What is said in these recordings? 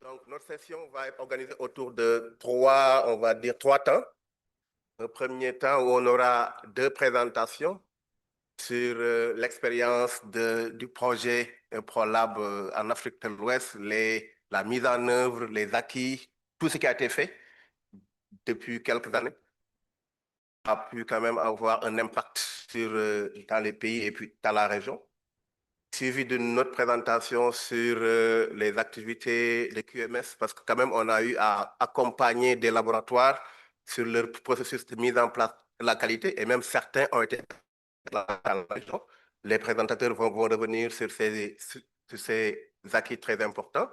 Donc, notre session va être organisée autour de trois temps. Un premier temps où on aura deux présentations sur l'expérience du projet ProLab en Afrique de l'Ouest, la mise en œuvre, les acquis, tout ce qui a été fait depuis quelques années a pu quand même avoir un impact dans les pays et puis dans la région. Suivi d'une autre présentation sur les activités des QMS, parce que quand même, on a eu à accompagner des laboratoires sur leur processus de mise en place de la qualité, et même certains ont été dans la région. Les présentateurs vont revenir sur ces acquis très importants.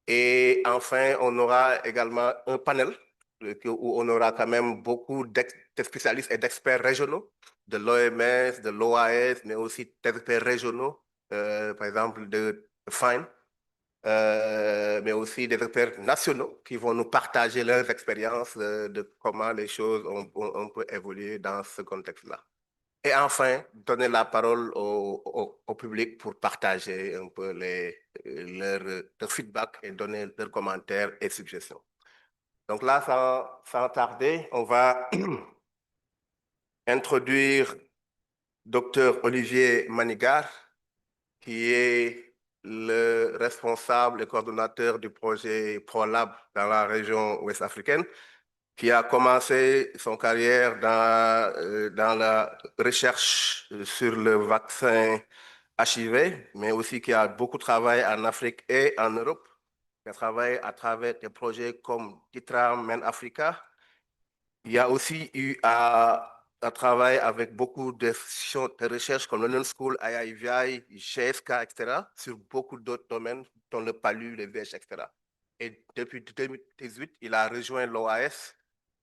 Et enfin, on aura également un panel où on aura quand même beaucoup de spécialistes et d'experts régionaux de l'OMS, de l'OAS, mais aussi d'experts régionaux, par exemple de FINE, mais aussi des experts nationaux qui vont nous partager leurs expériences de comment les choses ont peut évoluer dans ce contexte-là. Et enfin, donner la parole au public pour partager un peu leur feedback et donner leurs commentaires et suggestions. Donc là, sans tarder, on va introduire Dr Olivier Manigar, qui est le responsable et coordonnateur du projet ProLab dans la région ouest africaine, qui a commencé son carrière dans la recherche sur le vaccin HIV, mais aussi qui a beaucoup travaillé en Afrique et en Europe, qui a travaillé à travers des projets comme Titra Men Africa. Il y a aussi eu à travailler avec beaucoup de recherche comme London School, IIVI, GSK, etc., sur beaucoup d'autres domaines, dont le palu, les VH, etc. Et depuis 2018, il a rejoint l'OAS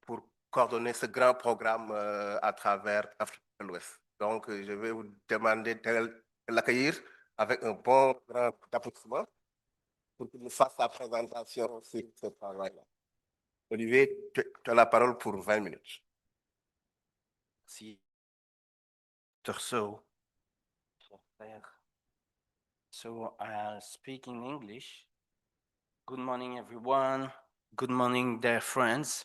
pour coordonner ce grand programme à travers l'Afrique de l'Ouest. Donc, je vais vous demander de l'accueillir avec un bon grand applaudissement pour qu'il nous fasse sa présentation sur ce travail-là. Olivier, tu as la parole pour 20 minutes. Merci. So I'll speak in English. Good morning, everyone. Good morning, dear friends.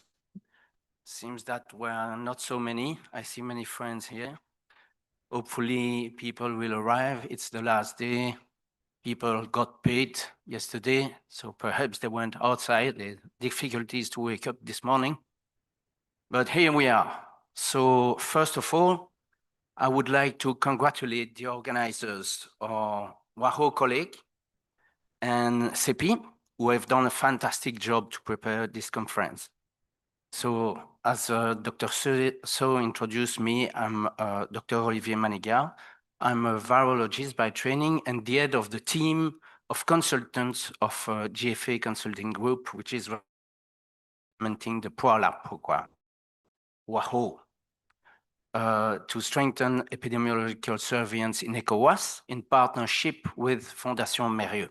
Seems that we're not so many. I see many friends here. Hopefully, people will arrive. It's the last day. People got paid yesterday, so perhaps they went outside. The difficulties to wake up this morning. But here we are. So first of all, I would like to congratulate the organizers, our WAHO colleague and CEPI, who have done a fantastic job to prepare this conference. So as Dr. So introduced me, I'm Dr. Olivier Manigar. I'm a virologist by training and the head of the team of consultants of GFA Consulting Group, which is implementing the ProLab program, WAHO, to strengthen epidemiological surveillance in ECOWAS in partnership with Fondation Mérieux.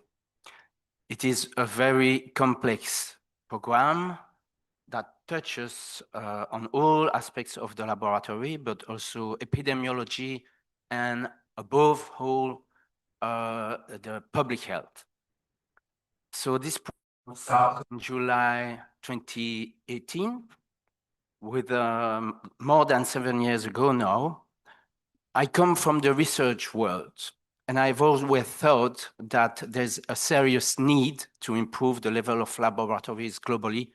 It is a very complex program that touches on all aspects of the laboratory, but also epidemiology and above all, the public health. So this program started in July 2018 with more than 7 years ago now. I come from the research world, and I've always thought that there's a serious need to improve the level of laboratories globally,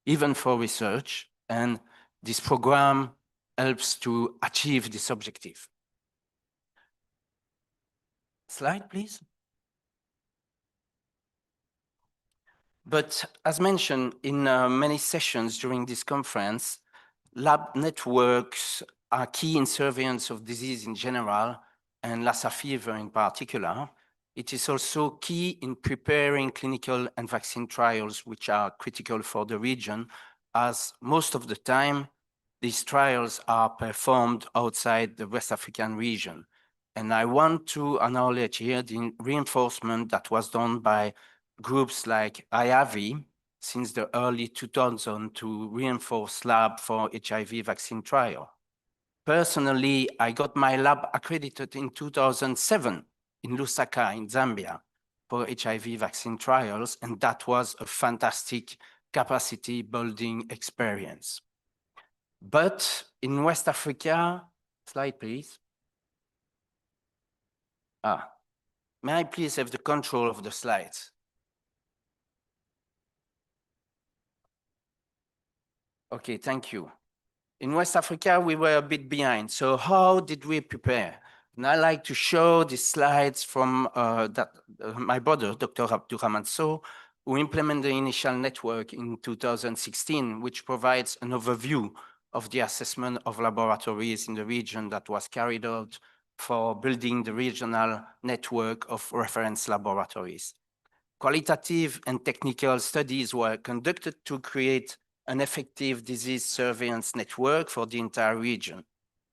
even for research, and this program helps to achieve this objective. Slide, please. But as mentioned in many sessions during this conference, lab networks are key in surveillance of disease in general, and Lassa fever in particular. It is also key in preparing clinical and vaccine trials, which are critical for the region, as most of the time, these trials are performed outside the West African region. And I want to acknowledge here the reinforcement that was done by groups like IAVI since the early 2000s to reinforce lab for HIV vaccine trial. Personally, I got my lab accredited in 2007 in Lusaka in Zambia. for HIV vaccine trials, and that was a fantastic capacity building experience. But in West Africa, slide please. May I please have the control of the slides? Okay, thank you. In West Africa, we were a bit behind. So how did we prepare? And I like to show these slides from my brother, Dr. Abdurrahman So, who implemented the initial network in 2016, which provides an overview of the assessment of laboratories in the region that was carried out for building the regional network of reference laboratories. Qualitative and technical studies were conducted to create an effective disease surveillance network for the entire region.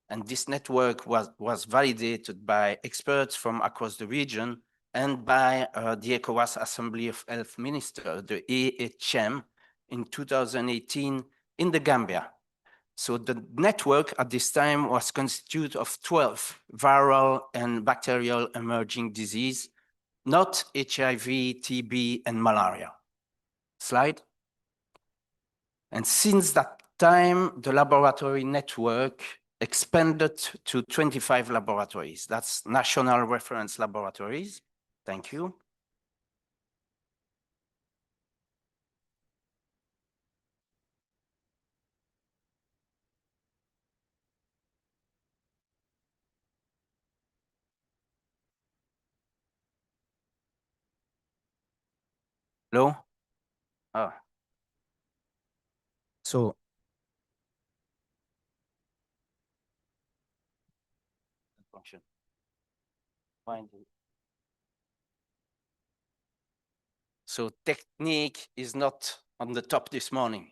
And this network was validated by experts from across the region and by the ECOWAS Assembly of Health Ministers, the AHM, in 2018 in the Gambia. So the network at this time was constituted of 12 viral and bacterial emerging disease, not HIV, TB, and malaria. Slide. And since that time, the laboratory network expanded to 25 laboratories. That's national reference laboratories. Thank you. Hello? So function. So technique is not on the top this morning.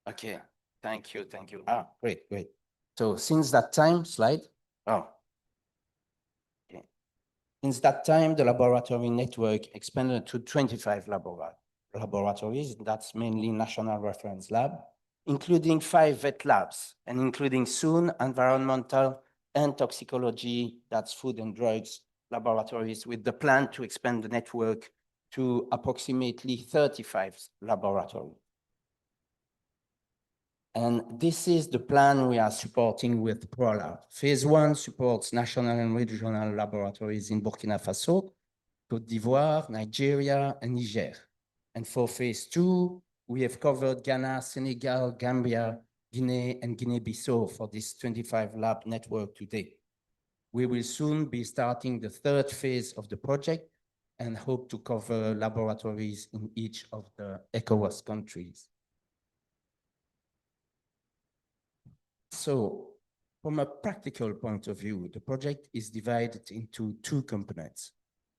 Okay, thank you, thank you. Great. So since that time, slide. Okay. Since that time, the laboratory network expanded to 25 laboratories. That's mainly national reference lab, including 5 vet labs, and including soon environmental and toxicology, that's food and drugs laboratories, with the plan to expand the network to approximately 35 laboratories. And this is the plan we are supporting with ProLab. Phase 1 supports national and regional laboratories in Burkina Faso, Côte d'Ivoire, Nigeria, and Niger. And for phase 2, we have covered Ghana, Senegal, Gambia, Guinea, and Guinea-Bissau for this 25 lab network today. We will soon be starting the 3rd phase of the project and hope to cover laboratories in each of the ECOWAS countries. So from a practical point of view, the project is divided into 2 components.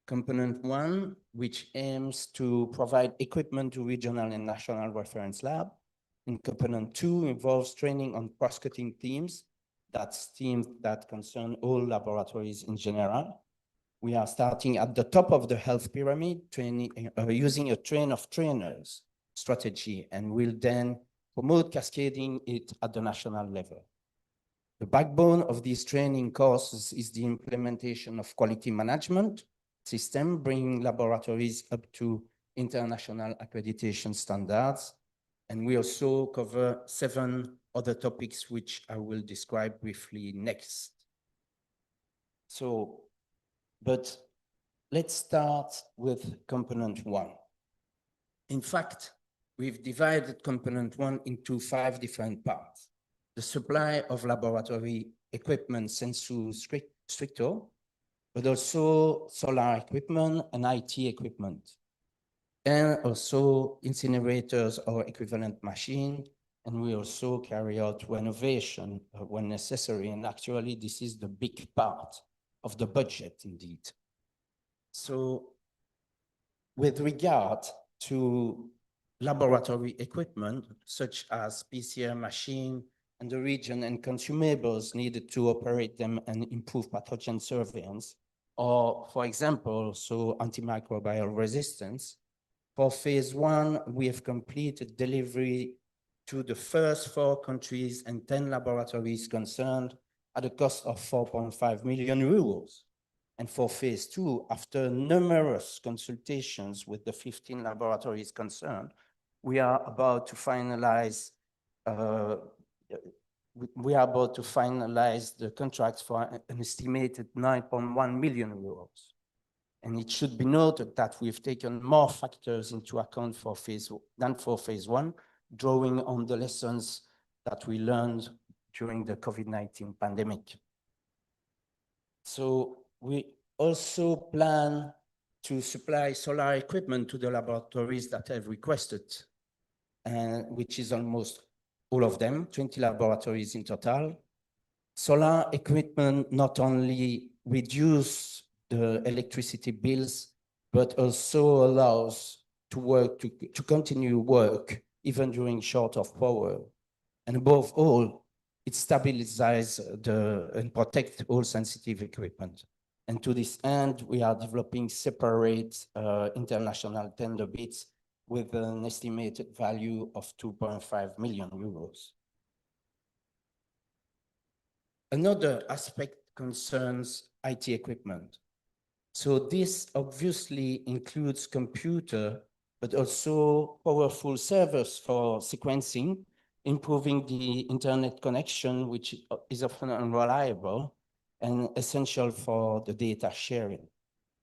Component 1, which aims to provide equipment to regional and national reference lab. And component 2 involves training on cross-cutting teams. That's teams that concern all laboratories in general. We are starting at the top of the health pyramid, using a train of trainers strategy, and will then promote cascading it at the national level. The backbone of these training courses is the implementation of quality management system, bringing laboratories up to international accreditation standards. And we also cover 7 other topics, which I will describe briefly next. So, but let's start with component 1. In fact, we've divided component 1 into 5 different parts. The supply of laboratory equipment sensu stricto, but also solar equipment and IT equipment, and also incinerators or equivalent machine. And we also carry out renovation when necessary. And actually, this is the big part of the budget indeed. So with regard to laboratory equipment, such as PCR machine and the region and consumables needed to operate them and improve pathogen surveillance, or for example, so antimicrobial resistance. For phase 1, we have completed delivery to the first 4 countries and 10 laboratories concerned at a cost of 4.5 million euros. And for phase 2, after numerous consultations with the 15 laboratories concerned, we are about to finalize the contracts for an estimated 9.1 million euros. And it should be noted that we've taken more factors into account for phase 1, drawing on the lessons that we learned during the COVID-19 pandemic. So we also plan to supply solar equipment to the laboratories that have requested, which is almost all of them, 20 laboratories in total. Solar equipment not only reduce the electricity bills, but also allows to continue work even during short of power. And above all, it stabilizes and protects all sensitive equipment. And to this end, we are developing separate international tender bids with an estimated value of 2.5 million euros. Another aspect concerns IT equipment. So this obviously includes computer, but also powerful servers for sequencing, improving the internet connection, which is often unreliable and essential for the data sharing,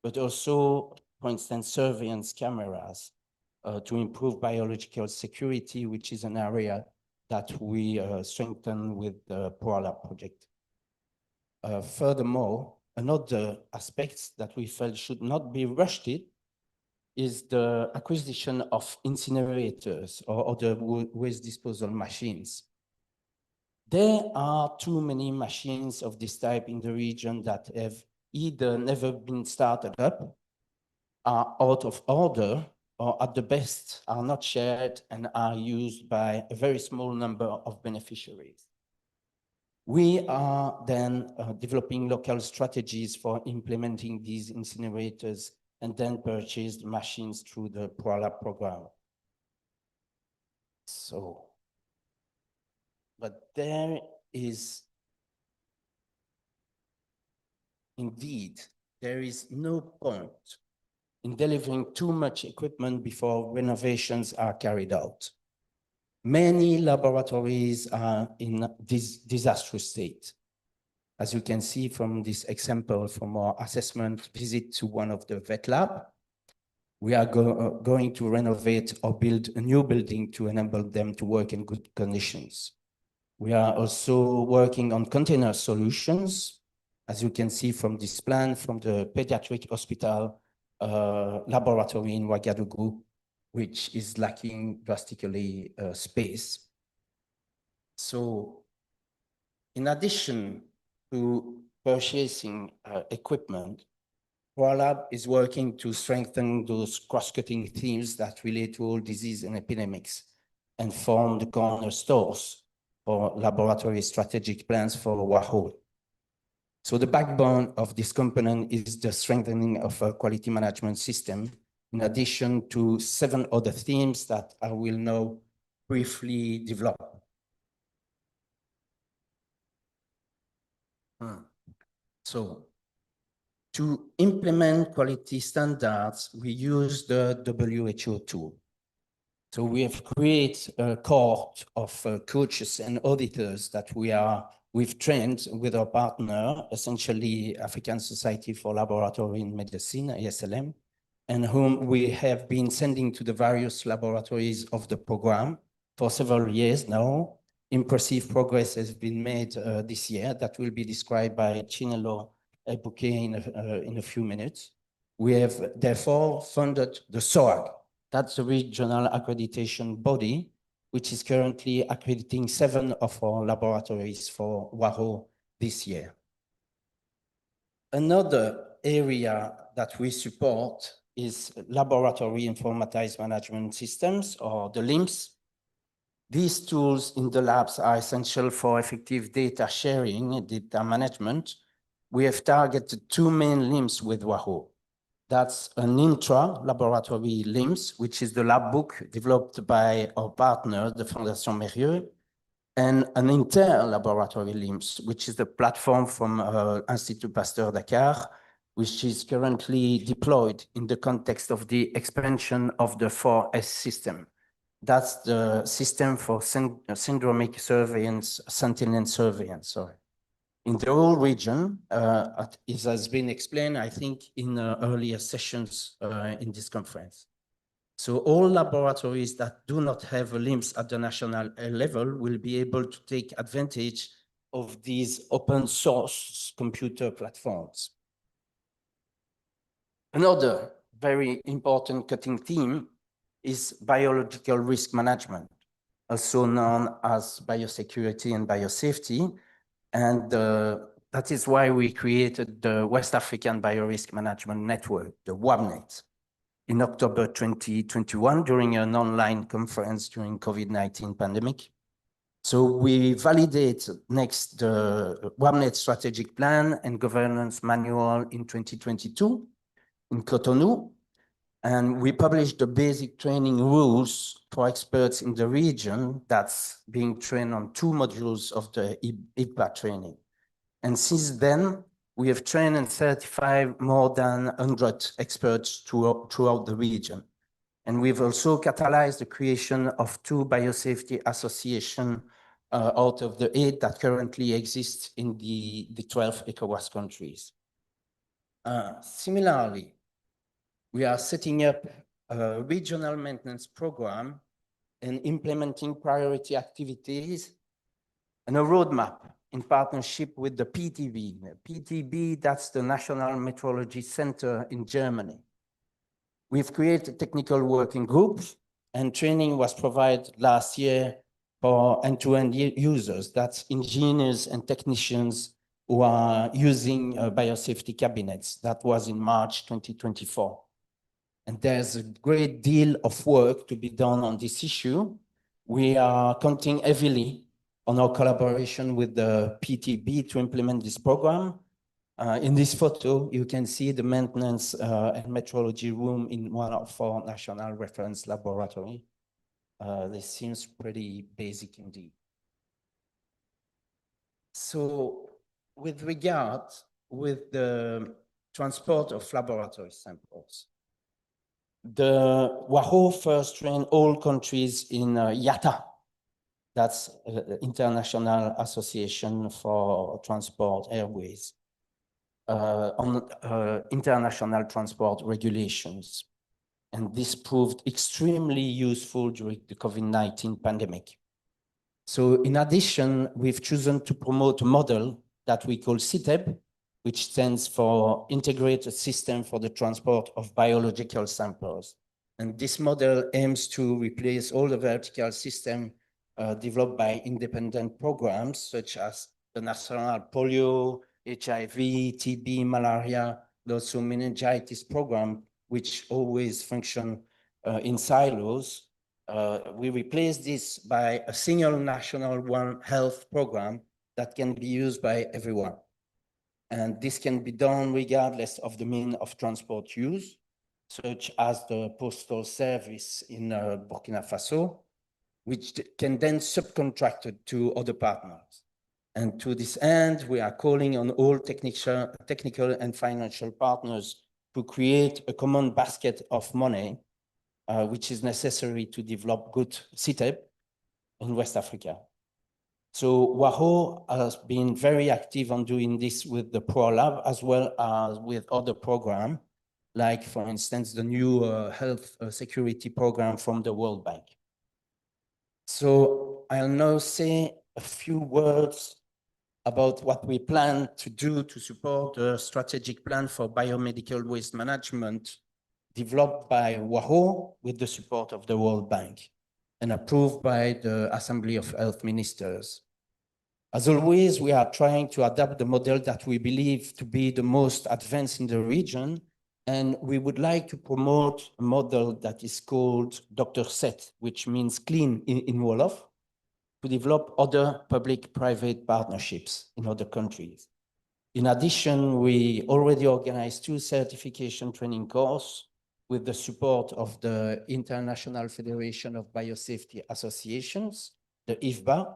but also, for instance, surveillance cameras to improve biological security, which is an area that we strengthen with the ProLab project. Furthermore, another aspect that we felt should not be rushed is the acquisition of incinerators or other waste disposal machines. There are too many machines of this type in the region that have either never been started up, are out of order, or at the best are not shared and are used by a very small number of beneficiaries. We are then developing local strategies for implementing these incinerators and then purchase the machines through the ProLab program. So, but there is no point in delivering too much equipment before renovations are carried out. Many laboratories are in this disastrous state. As you can see from this example from our assessment visit to one of the vet lab, we are going to renovate or build a new building to enable them to work in good conditions. We are also working on container solutions, as you can see from this plan from the pediatric hospital laboratory in Ouagadougou, which is lacking drastically space. So in addition to purchasing equipment, ProLab is working to strengthen those cross-cutting themes that relate to all disease and epidemics and form the cornerstones for laboratory strategic plans for WAHO. So the backbone of this component is the strengthening of a quality management system, in addition to 7 other themes that I will now briefly develop. So, to implement quality standards, we use the WHO tool. So we have created a cohort of coaches and auditors that we've trained with our partner, essentially African Society for Laboratory in Medicine, ASLM, and whom we have been sending to the various laboratories of the program for several years now. Impressive progress has been made this year that will be described by Chinelo Ebuke in a few minutes. We have therefore funded the SOAG, that's the regional accreditation body, which is currently accrediting 7 of our laboratories for WAHO this year. Another area that we support is laboratory informatized management systems, or the LIMS. These tools in the labs are essential for effective data sharing and data management. We have targeted 2 main LIMS with WAHO. That's an intra-laboratory LIMS, which is the lab book developed by our partner, the Fondation Mérieux, and an inter-laboratory LIMS, which is the platform from Institut Pasteur Dakar, which is currently deployed in the context of the expansion of the 4S system. That's the system for syndromic surveillance, sentinel surveillance, sorry. In the whole region, it has been explained, I think, in earlier sessions in this conference. So all laboratories that do not have a LIMS at the national level will be able to take advantage of these open source computer platforms. Another very important cutting theme is biological risk management, also known as biosecurity and biosafety. And that is why we created the West African Biorisk Management Network, the WABNet, in October 2021 during an online conference during COVID-19 pandemic. So we validate next the WABNet strategic plan and governance manual in 2022 in Cotonou. And we published the basic training rules for experts in the region that's being trained on 2 modules of the IPA training. And since then, we have trained and certified more than 100 experts throughout the region. And we've also catalyzed the creation of 2 biosafety associations out of the 8 that currently exist in the 12 ECOWAS countries. Similarly, we are setting up a regional maintenance program and implementing priority activities and a roadmap in partnership with the PTB. PTB, that's the National Metrology Center in Germany. We've created technical working groups, and training was provided last year for end-to-end users. That's engineers and technicians who are using biosafety cabinets. That was in March 2024. And there's a great deal of work to be done on this issue. We are counting heavily on our collaboration with the PTB to implement this program. In this photo, you can see the maintenance and metrology room in one of our national reference laboratory. This seems pretty basic indeed. So with regard with the transport of laboratory samples, the WAHO first trained all countries in IATA. That's the International Association for Transport Airways, on international transport regulations. And this proved extremely useful during the COVID-19 pandemic. So in addition, we've chosen to promote a model that we call CITEB, which stands for Integrated System for the Transport of Biological Samples. And this model aims to replace all the vertical system developed by independent programs, such as the National Polio, HIV, TB, malaria, and also meningitis program, which always function in silos. We replace this by a single national One Health program that can be used by everyone. And this can be done regardless of the mean of transport use, such as the postal service in Burkina Faso, which can then subcontract it to other partners. And to this end, we are calling on all technical and financial partners to create a common basket of money, which is necessary to develop good CITEB in West Africa. So WAHO has been very active on doing this with the ProLab as well as with other programs, like, for instance, the new health security program from the World Bank. So I'll now say a few words about what we plan to do to support the strategic plan for biomedical waste management developed by WAHO with the support of the World Bank and approved by the Assembly of Health Ministers. As always, we are trying to adapt the model that we believe to be the most advanced in the region, and we would like to promote a model that is called Dr. Set, which means clean in Wolof, to develop other public-private partnerships in other countries. In addition, we already organized 2 certification training courses with the support of the International Federation of Biosafety Associations, the IFBA,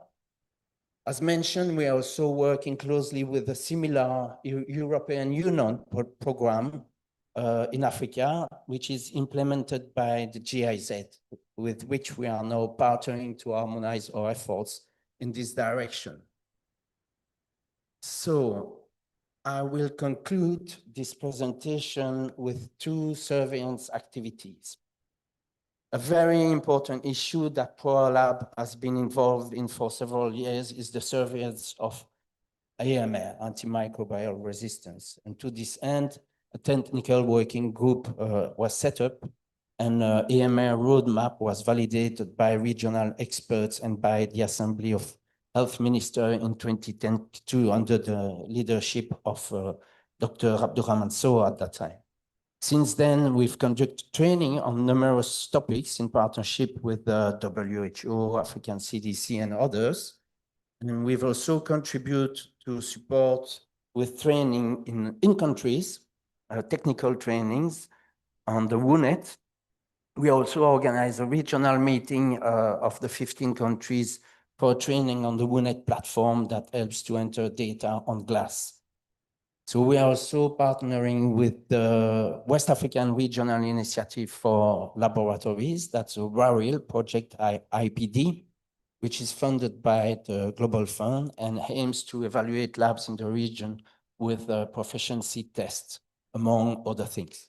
As mentioned, we are also working closely with a similar European Union program in Africa, which is implemented by the GIZ, with which we are now partnering to harmonize our efforts in this direction. So I will conclude this presentation with two surveillance activities. A very important issue that ProLab has been involved in for several years is the surveillance of AMR, antimicrobial resistance. And to this end, a technical working group was set up, and AMR roadmap was validated by regional experts and by the Assembly of Health Minister in 2022 under the leadership of Dr. Abdurrahman Sow at that time. Since then, we've conducted training on numerous topics in partnership with the WHO, African CDC, and others. And we've also contributed to support with training in countries, technical trainings on the WUNET. We also organize a regional meeting of the 15 countries for training on the WUNET platform that helps to enter data on glass. So we are also partnering with the West African Regional Initiative for Laboratories, that's a WARIL project IPD, which is funded by the Global Fund and aims to evaluate labs in the region with proficiency tests, among other things.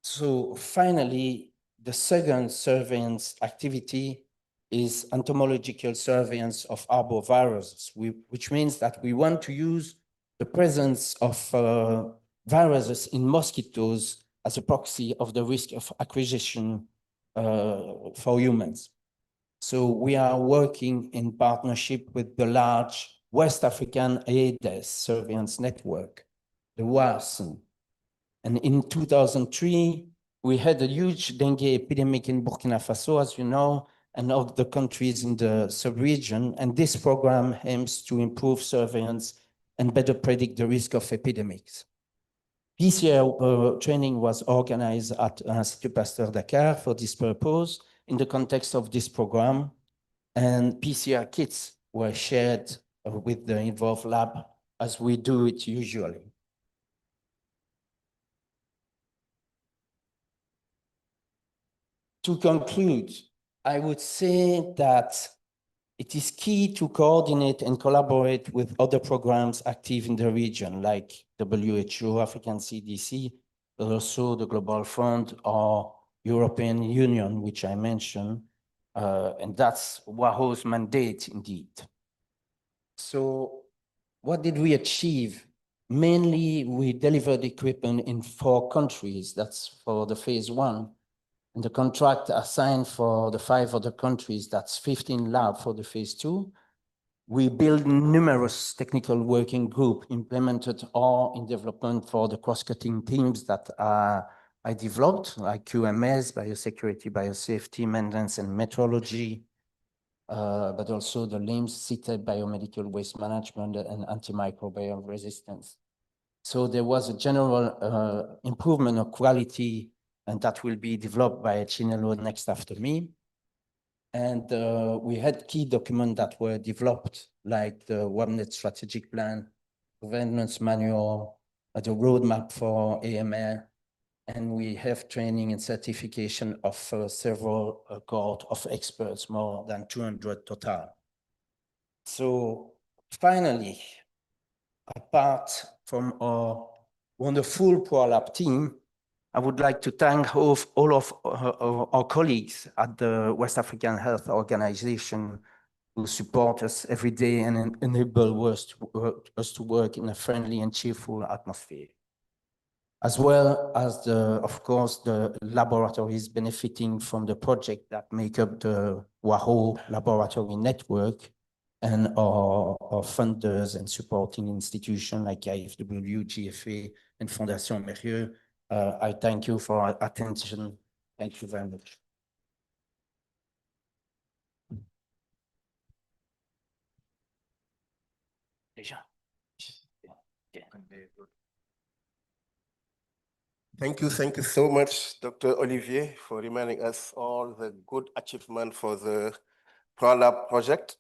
So finally, the second surveillance activity is entomological surveillance of arboviruses, which means that we want to use the presence of viruses in mosquitoes as a proxy of the risk of acquisition for humans. So we are working in partnership with the large West African Aedes surveillance network, the WASN. And in 2003, we had a huge dengue epidemic in Burkina Faso, as you know, and of the countries in the sub-region. And this program aims to improve surveillance and better predict the risk of epidemics. PCR training was organized at Institut Pasteur Dakar for this purpose in the context of this program, and PCR kits were shared with the involved lab as we do it usually. To conclude, I would say that it is key to coordinate and collaborate with other programs active in the region, like WHO, African CDC, but also the Global Fund or European Union, which I mentioned, and that's WAHO's mandate indeed. So what did we achieve? Mainly, we delivered equipment in 4 countries. That's for the phase 1. And the contract assigned for the 5 other countries, that's 15 labs for the phase 2. We built numerous technical working groups, implemented or in development for the cross-cutting teams that I developed, like QMS, biosecurity, biosafety, maintenance, and metrology, but also the LIMS, CITEB, biomedical waste management, and antimicrobial resistance. So there was a general improvement of quality, and that will be developed by Chinelo next after me. And we had key documents that were developed, like the WAMNet strategic plan, governance manual, the roadmap for AMR, and we have training and certification of several cohort of experts, more than 200 total. So finally, apart from our wonderful ProLab team, I would like to thank all of our colleagues at the West African Health Organization who support us every day and enable us to work in a friendly and cheerful atmosphere, as well as, of course, the laboratories benefiting from the project that make up the WAHO laboratory network, and our funders and supporting institutions like IFW, GFA, and Fondation Mérieux. I thank you for your attention. Thank you very much. Thank you so much, Dr. Olivier, for reminding us all the good achievement for the ProLab project,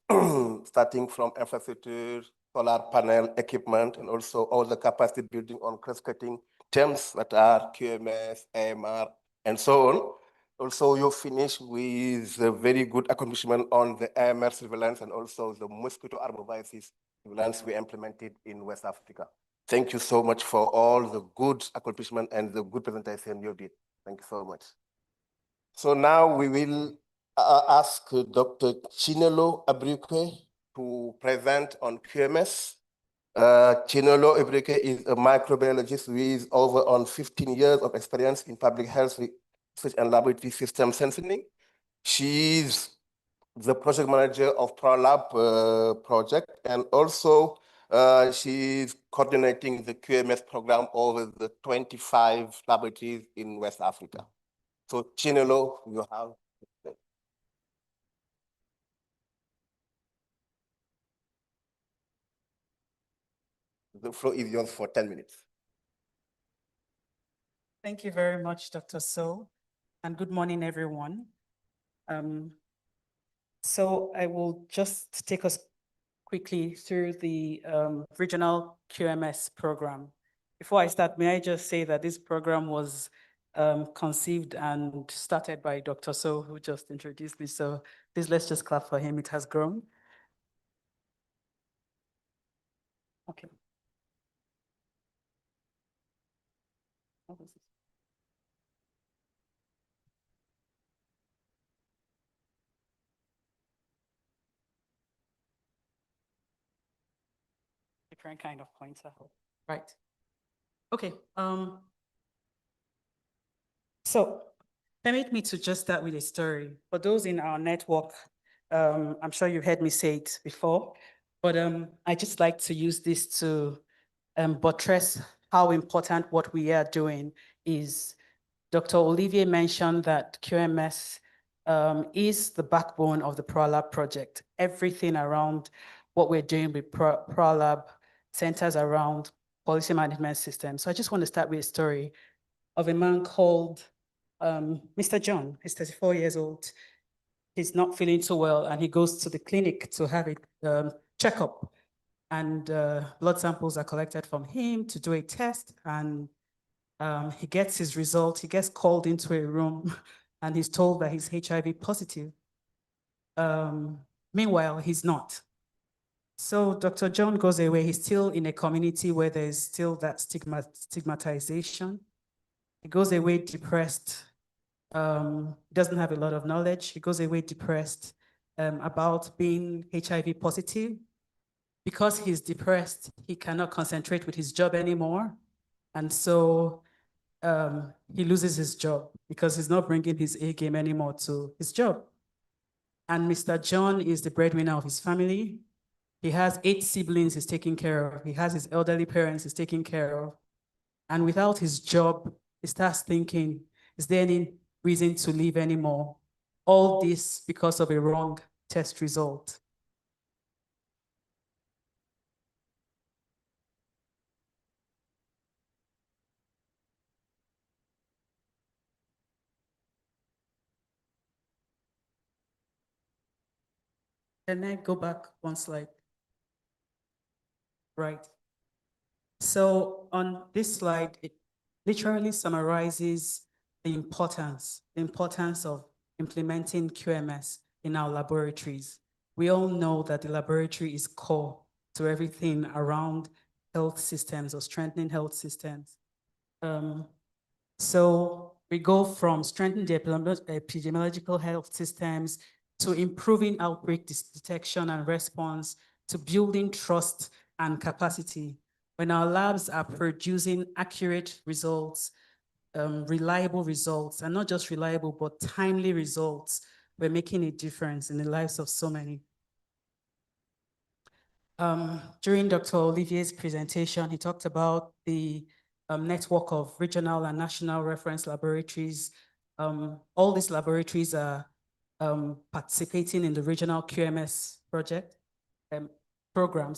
starting from infrastructure, solar panel equipment, and also all the capacity building on cross-cutting terms that are QMS, AMR, and so on. Also, you finish with a very good accomplishment on the AMR surveillance and also the mosquito arboviruses surveillance we implemented in West Africa. Thank you so much for all the good accomplishment and the good presentation you did. Thank you so much. So now we will ask Dr. Chinelo Abrique to present on QMS. Chinelo Abrique is a microbiologist with over 15 years of experience in public health research and laboratory system sensing. She's the project manager of ProLab project, and also she's coordinating the QMS program over the 25 laboratories in West Africa. So Chinelo, you have. The floor is yours for 10 minutes. Thank you very much, Dr. So, and good morning, everyone. So I will just take us quickly through the regional QMS program. Before I start, may I just say that this program was conceived and started by Dr. So, who just introduced me. So please, let's just clap for him. It has grown. Okay. What was this? Different kind of pointer. Right. Okay. So permit me to just start with a story. For those in our network, I'm sure you heard me say it before, but I just like to use this to buttress how important what we are doing is. Dr. Olivier mentioned that QMS is the backbone of the ProLab project. Everything around what we're doing with ProLab centers around policy management systems. So I just want to start with a story of a man called Mr. John. He's 34 years old. He's not feeling too well, and he goes to the clinic to have a checkup. And blood samples are collected from him to do a test, and he gets his result. He gets called into a room, and he's told that he's HIV positive. Meanwhile, he's not. So Dr. John goes away. He's still in a community where there's still that stigmatization. He goes away depressed, doesn't have a lot of knowledge. He goes away depressed about being HIV positive. Because he's depressed, he cannot concentrate with his job anymore. And so he loses his job because he's not bringing his A game anymore to his job. And Mr. John is the breadwinner of his family. He has 8 siblings he's taking care of. He has his elderly parents he's taking care of. And without his job, he starts thinking, is there any reason to live anymore? All this because of a wrong test result. Can I go back one slide? Right. So on this slide, it literally summarizes the importance of implementing QMS in our laboratories. We all know that the laboratory is core to everything around health systems or strengthening health systems. So we go from strengthening the epidemiological health systems to improving outbreak detection and response, to building trust and capacity. When our labs are producing accurate results, reliable results, and not just reliable, but timely results, we're making a difference in the lives of so many. During Dr. Olivier's presentation, he talked about the network of regional and national reference laboratories. All these laboratories are participating in the regional QMS program,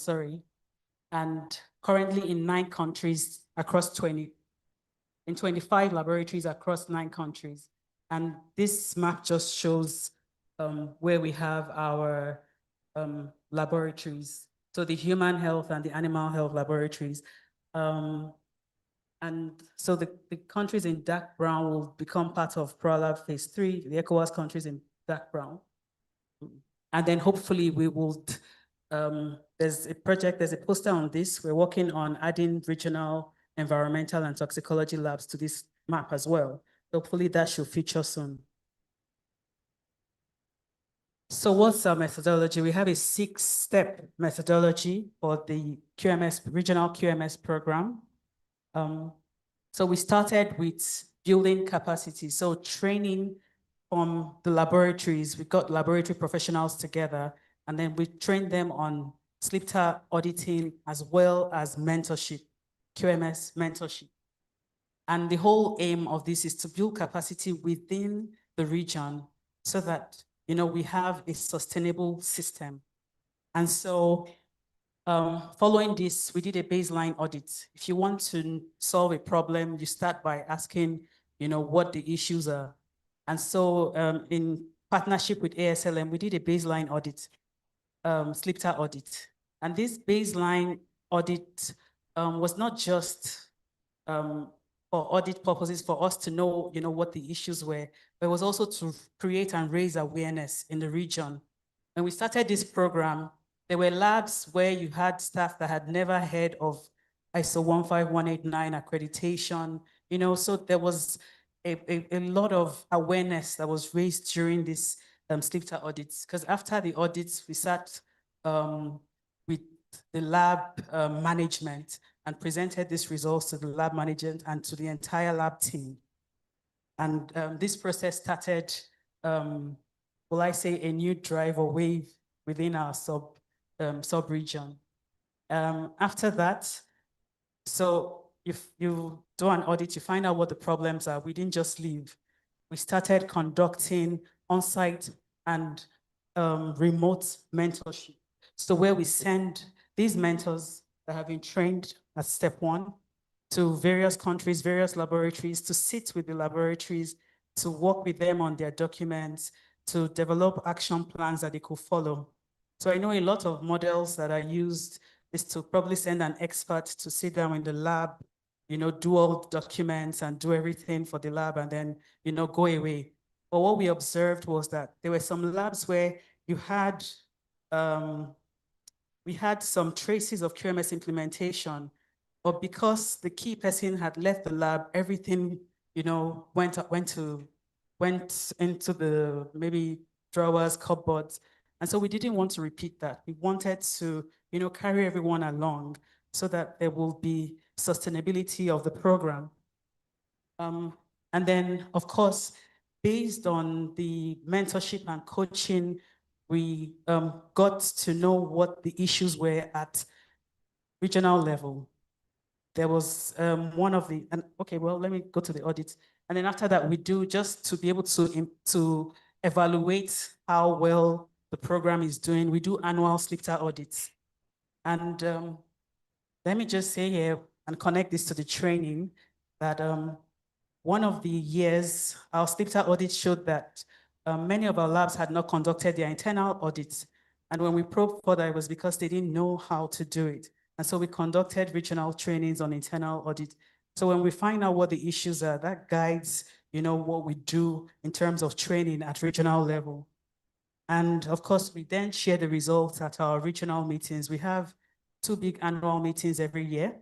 and currently in 9 countries across 25 laboratories across 9 countries. And this map just shows where we have our laboratories. So the human health and the animal health laboratories. And so the countries in dark brown will become part of ProLab Phase 3, the ECOWAS countries in dark brown. And then hopefully we will, there's a project, there's a poster on this. We're working on adding regional environmental and toxicology labs to this map as well. Hopefully that should feature soon. So what's our methodology? We have a 6-step methodology for the QMS, regional QMS program. So we started with building capacity. So training from the laboratories, we got laboratory professionals together, and then we trained them on SLIPTA auditing as well as mentorship, QMS mentorship. And the whole aim of this is to build capacity within the region so that, we have a sustainable system. And so following this, we did a baseline audit. If you want to solve a problem, you start by asking, what the issues are. And so in partnership with ASLM, we did a baseline audit, SLIPTA audit. And this baseline audit was not just for audit purposes for us to know, what the issues were, but it was also to create and raise awareness in the region. When we started this program, there were labs where you had staff that had never heard of ISO 15189 accreditation, so there was a lot of awareness that was raised during this SLIPTA audits, because after the audits, we sat with the lab management and presented these results to the lab management and to the entire lab team. And this process started, will I say, a new drive or wave within our sub-region. After that, so if you do an audit, you find out what the problems are. We didn't just leave. We started conducting on-site and remote mentorship. So where we send these mentors that have been trained at step 1 to various countries, various laboratories, to sit with the laboratories, to work with them on their documents, to develop action plans that they could follow. So I know a lot of models that are used is to probably send an expert to sit down in the lab, do all documents and do everything for the lab and then, go away. But what we observed was that there were some labs where you had, we had some traces of QMS implementation, but because the key person had left the lab, everything, went into the maybe drawers, cupboards. And so we didn't want to repeat that. We wanted to, carry everyone along so that there will be sustainability of the program. And then, of course, based on the mentorship and coaching, we got to know what the issues were at regional level. There was one of the, okay, well, let me go to the audit. And then after that, we do just to be able to evaluate how well the program is doing. We do annual SLIPTA audits. And let me just say here and connect this to the training that one of the years, our SLIPTA audit showed that many of our labs had not conducted their internal audits. And when we probed further, it was because they didn't know how to do it. And so we conducted regional trainings on internal audit. So when we find out what the issues are, that guides, what we do in terms of training at regional level. And of course, we then share the results at our regional meetings. We have 2 big annual meetings every year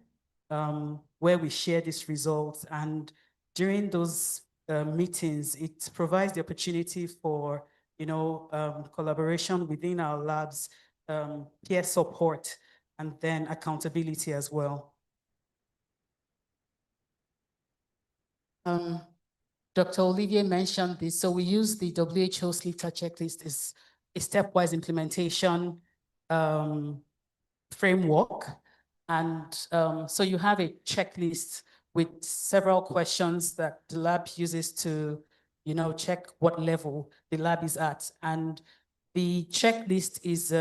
where we share these results. And during those meetings, it provides the opportunity for, collaboration within our labs, peer support, and then accountability as well. Dr. Olivier mentioned this. So we use the WHO SLIPTA checklist as a stepwise implementation framework. And so you have a checklist with several questions that the lab uses to, check what level the lab is at. And the checklist is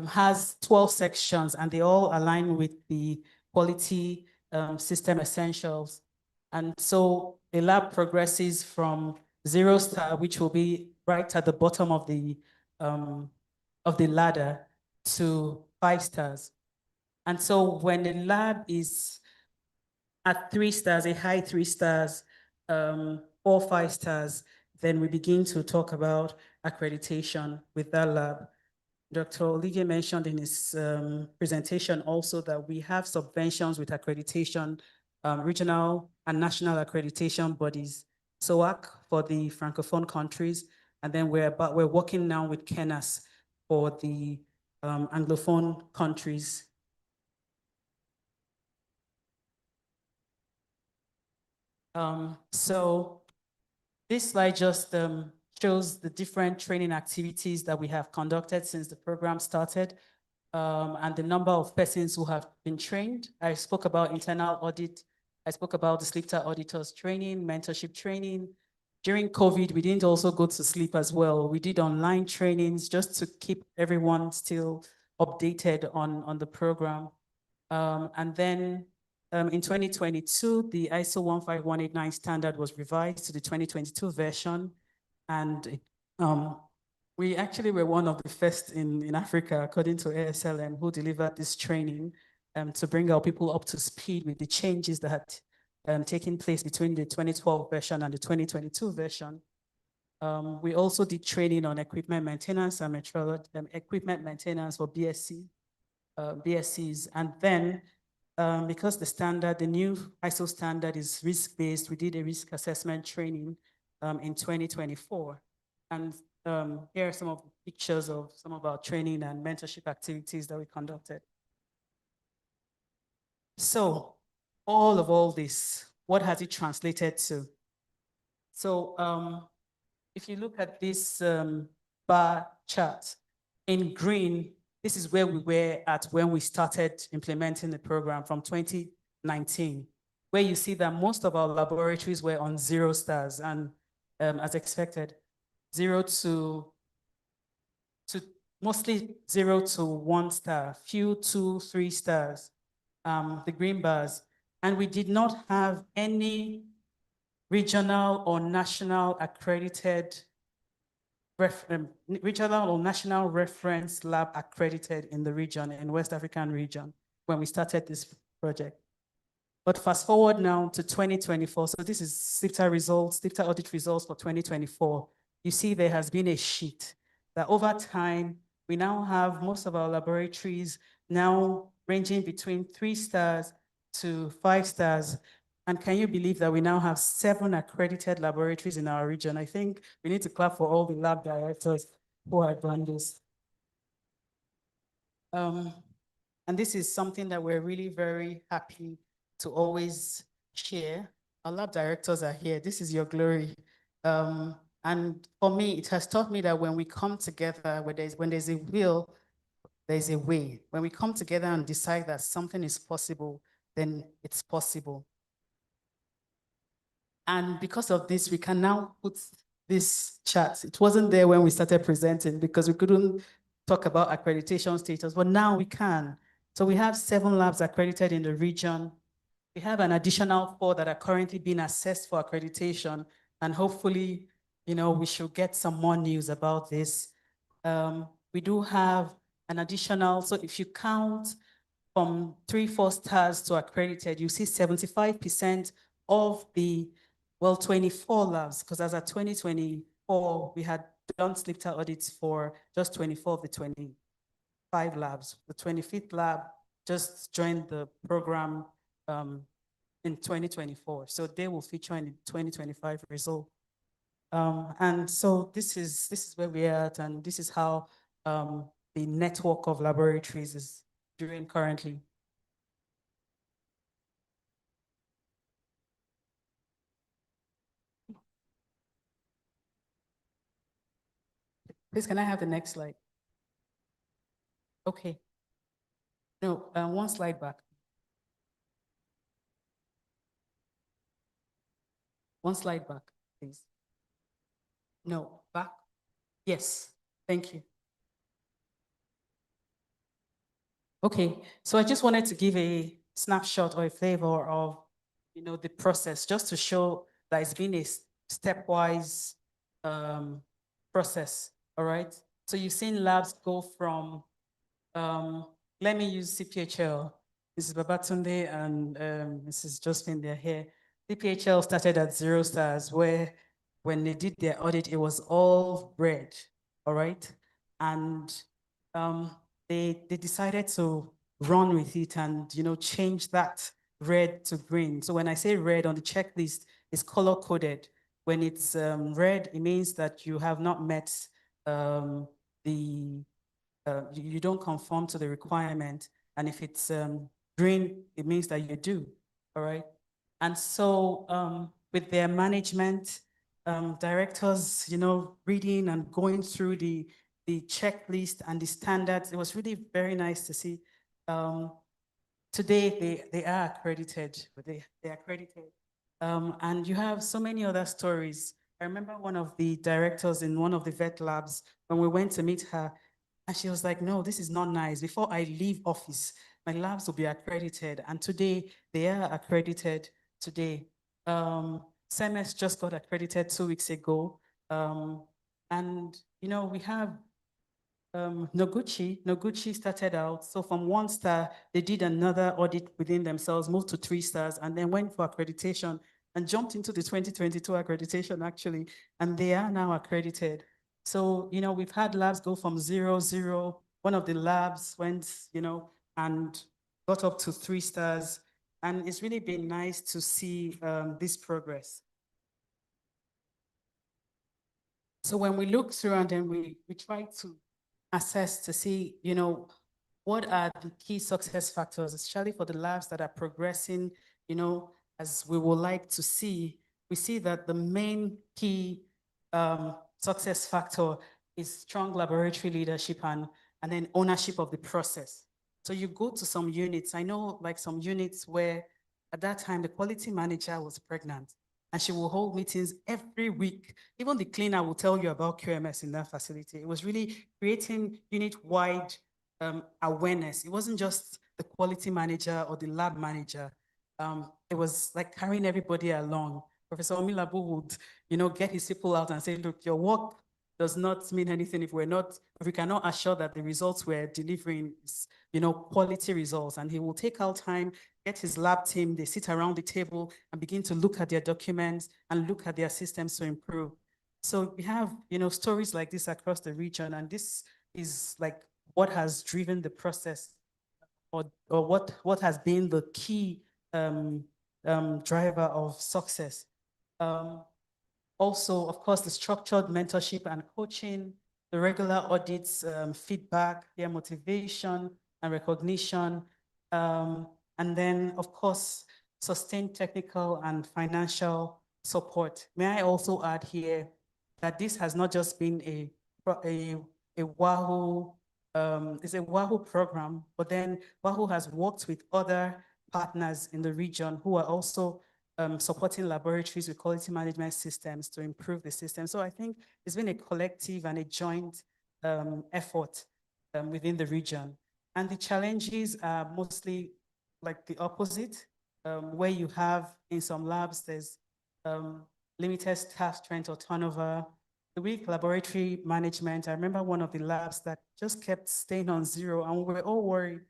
has 12 sections and they all align with the quality system essentials. And so the lab progresses from 0 star, which will be right at the bottom of the ladder to 5 stars. And so when the lab is at 3 stars, a high 3 stars, 4, 5 stars, then we begin to talk about accreditation with that lab. Dr. Olivier mentioned in his presentation also that we have subventions with accreditation, regional and national accreditation bodies, SOAC for the Francophone countries, and then we're working now with KENAS for the Anglophone countries. So this slide just shows the different training activities that we have conducted since the program started, and the number of persons who have been trained. I spoke about internal audit. I spoke about the SLIPTA auditors training, mentorship training. During COVID, we didn't also go to sleep as well. We did online trainings just to keep everyone still updated on the program. And then in 2022, the ISO 15189 standard was revised to the 2022 version. And we actually were one of the first in Africa, according to ASLM, who delivered this training to bring our people up to speed with the changes that had taken place between the 2012 version and the 2022 version. We also did training on equipment maintenance and equipment maintenance for BSCs. And then because the new ISO standard is risk-based, we did a risk assessment training in 2024. And here are some of the pictures of some of our training and mentorship activities that we conducted. So all this, what has it translated to? So if you look at this bar chart, in green, this is where we were at when we started implementing the program from 2019, where you see that most of our laboratories were on 0 stars, and as expected, 0 to mostly 0 to 1 star, few 2, 3 stars, the green bars. And we did not have any regional or national accredited regional or national reference lab accredited in the region, in West African region, when we started this project. But fast forward now to 2024. So this is SLIPTA results, SLIPTA audit results for 2024. You see there has been a shift that over time, we now have most of our laboratories now ranging between 3 stars to 5 stars. And can you believe that we now have 7 accredited laboratories in our region? I think we need to clap for all the lab directors who have done this. And this is something that we're really very happy to always share. Our lab directors are here. This is your glory. And for me, it has taught me that when we come together, when there's a will, there's a way. When we come together and decide that something is possible, then it's possible. And because of this, we can now put this chart. It wasn't there when we started presenting because we couldn't talk about accreditation status, but now we can. So we have 7 labs accredited in the region. We have an additional 4 that are currently being assessed for accreditation, and hopefully, we should get some more news about this. We do have an additional, so if you count from 3, 4 stars to accredited, you see 75% of the 24 labs, because as of 2024, we had done SLIPTA audits for just 24 of the 25 labs. The 25th lab just joined the program in 2024. So they will feature in the 2025 result. And so this is where we're at, and this is how the network of laboratories is doing currently. Please, can I have the next slide? Okay. No, 1 slide back. 1 slide back, please. No, back. Yes, thank you. Okay, so I just wanted to give a snapshot or a flavor of, the process, just to show that it's been a stepwise process, all right? So you've seen labs go from, let me use CPHL. Mrs. Babatunde and Mrs. Josephine, they're here. CPHL started at 0 stars, where when they did their audit, it was all red, all right? And they decided to run with it and, change that red to green. So when I say red on the checklist, it's color coded. When it's red, it means that you have not met you don't conform to the requirement. And if it's green, it means that you do, all right? And so with their management, directors, reading and going through the checklist and the standards, it was really very nice to see. Today, they are accredited, but they are accredited. And you have so many other stories. I remember one of the directors in one of the vet labs, when we went to meet her, and she was like, no, this is not nice. Before I leave office, my labs will be accredited. And today, they are accredited today. CMS just got accredited 2 weeks ago. And, we have Noguchi started out. So from 1 star, they did another audit within themselves, moved to 3 stars, and then went for accreditation and jumped into the 2022 accreditation, actually. And they are now accredited. So, we've had labs go from 0, 0. One of the labs went, and got up to 3 stars. And it's really been nice to see this progress. So when we look through and then we try to assess to see, what are the key success factors, especially for the labs that are progressing, as we would like to see, we see that the main key success factor is strong laboratory leadership and then ownership of the process. So you go to some units, I know like some units where at that time the quality manager was pregnant and she will hold meetings every week. Even the cleaner will tell you about QMS in that facility. It was really creating unit-wide awareness. It wasn't just the quality manager or the lab manager. It was like carrying everybody along. Professor Omilabu would, get his people out and say, look, your work does not mean anything if we cannot assure that the results we're delivering is, quality results. And he will take out time, get his lab team, they sit around the table and begin to look at their documents and look at their systems to improve. So we have, stories like this across the region, and this is like what has driven the process or what has been the key driver of success. Also, of course, the structured mentorship and coaching, the regular audits, feedback, their motivation and recognition, and then, of course, sustained technical and financial support. May I also add here that this has not just been a WAHU, it's a WAHU program, but then WAHU has worked with other partners in the region who are also supporting laboratories with quality management systems to improve the system. So I think it's been a collective and a joint effort within the region. And the challenges are mostly like the opposite, where you have in some labs, there's limited staff strength or turnover, the weak laboratory management. I remember one of the labs that just kept staying on 0 and we were all worried.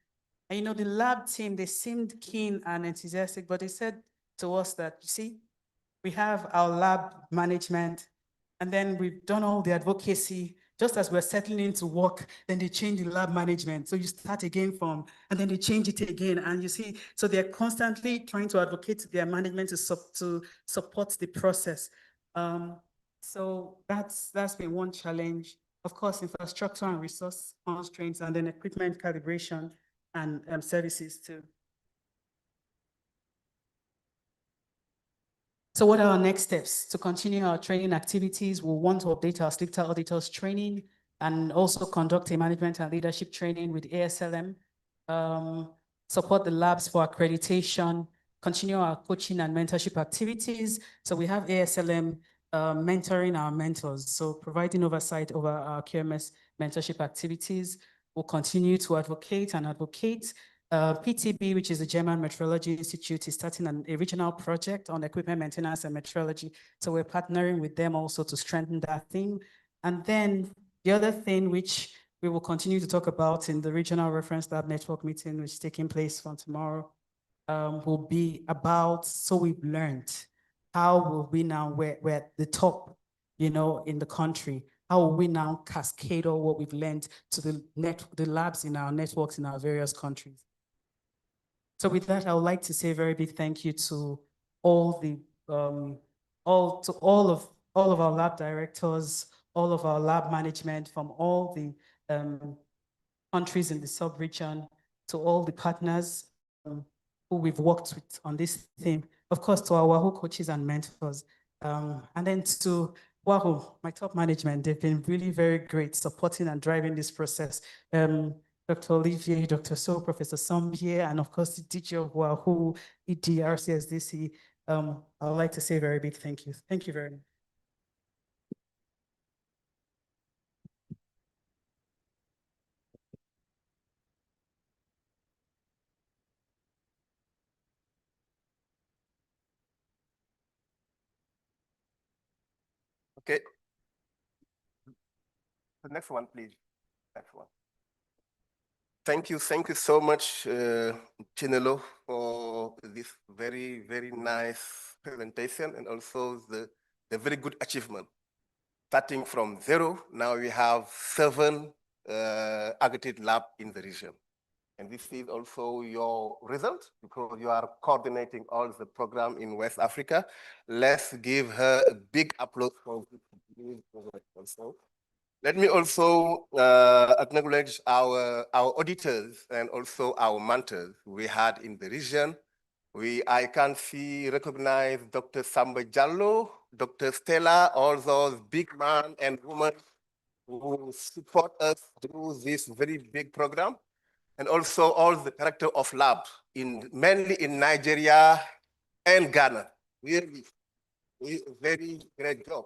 And the lab team, they seemed keen and enthusiastic, but they said to us that, you see, we have our lab management and then we've done all the advocacy. Just as we're settling into work, then they change the lab management. So you start again and then they change it again. And you see, so they're constantly trying to advocate to their management to support the process. So that's been one challenge. Of course, infrastructure and resource constraints, and then equipment calibration and services too. So what are our next steps? To continue our training activities, we'll want to update our SLICTA auditors training and also conduct a management and leadership training with ASLM, support the labs for accreditation, continue our coaching and mentorship activities. So we have ASLM mentoring our mentors, so providing oversight over our QMS mentorship activities. We'll continue to advocate. PTB, which is the German Metrology Institute, is starting a regional project on equipment maintenance and metrology. So we're partnering with them also to strengthen that theme. And then the other thing which we will continue to talk about in the Regional Reference Lab Network meeting, which is taking place from tomorrow, will be about, so we've learned, how will we now, we're at the top, you know, in the country, how will we now cascade all what we've learned to the labs in our networks in our various countries? So with that, I would like to say a very big thank you to all the, all of our lab directors, all of our lab management from all the countries in the sub-region, to all the partners who we've worked with on this theme, of course, to our Wahoo coaches and mentors, and then to Wahoo, my top management. They've been really very great supporting and driving this process. Dr. Olivier, Dr. So, Professor Sombier, and of course, the teacher of Wahoo, ED, RCSDC. I would like to say a very big thank you. Thank you very much. Okay. The next one, please. Next one. Thank you so much, Chinelo, for this very, very nice presentation and also the very good achievement. Starting from 0, now we have 7 aggregate labs in the region. And this is also your result because you are coordinating all the program in West Africa. Let's give her a big applause for this also. Let me also acknowledge our auditors and also our mentors we had in the region. I can recognize Dr. Samba Diallo, Dr. Stella, all those big men and women who support us through this very big program, and also all the director of lab, mainly in Nigeria and Ghana. Really, very great job.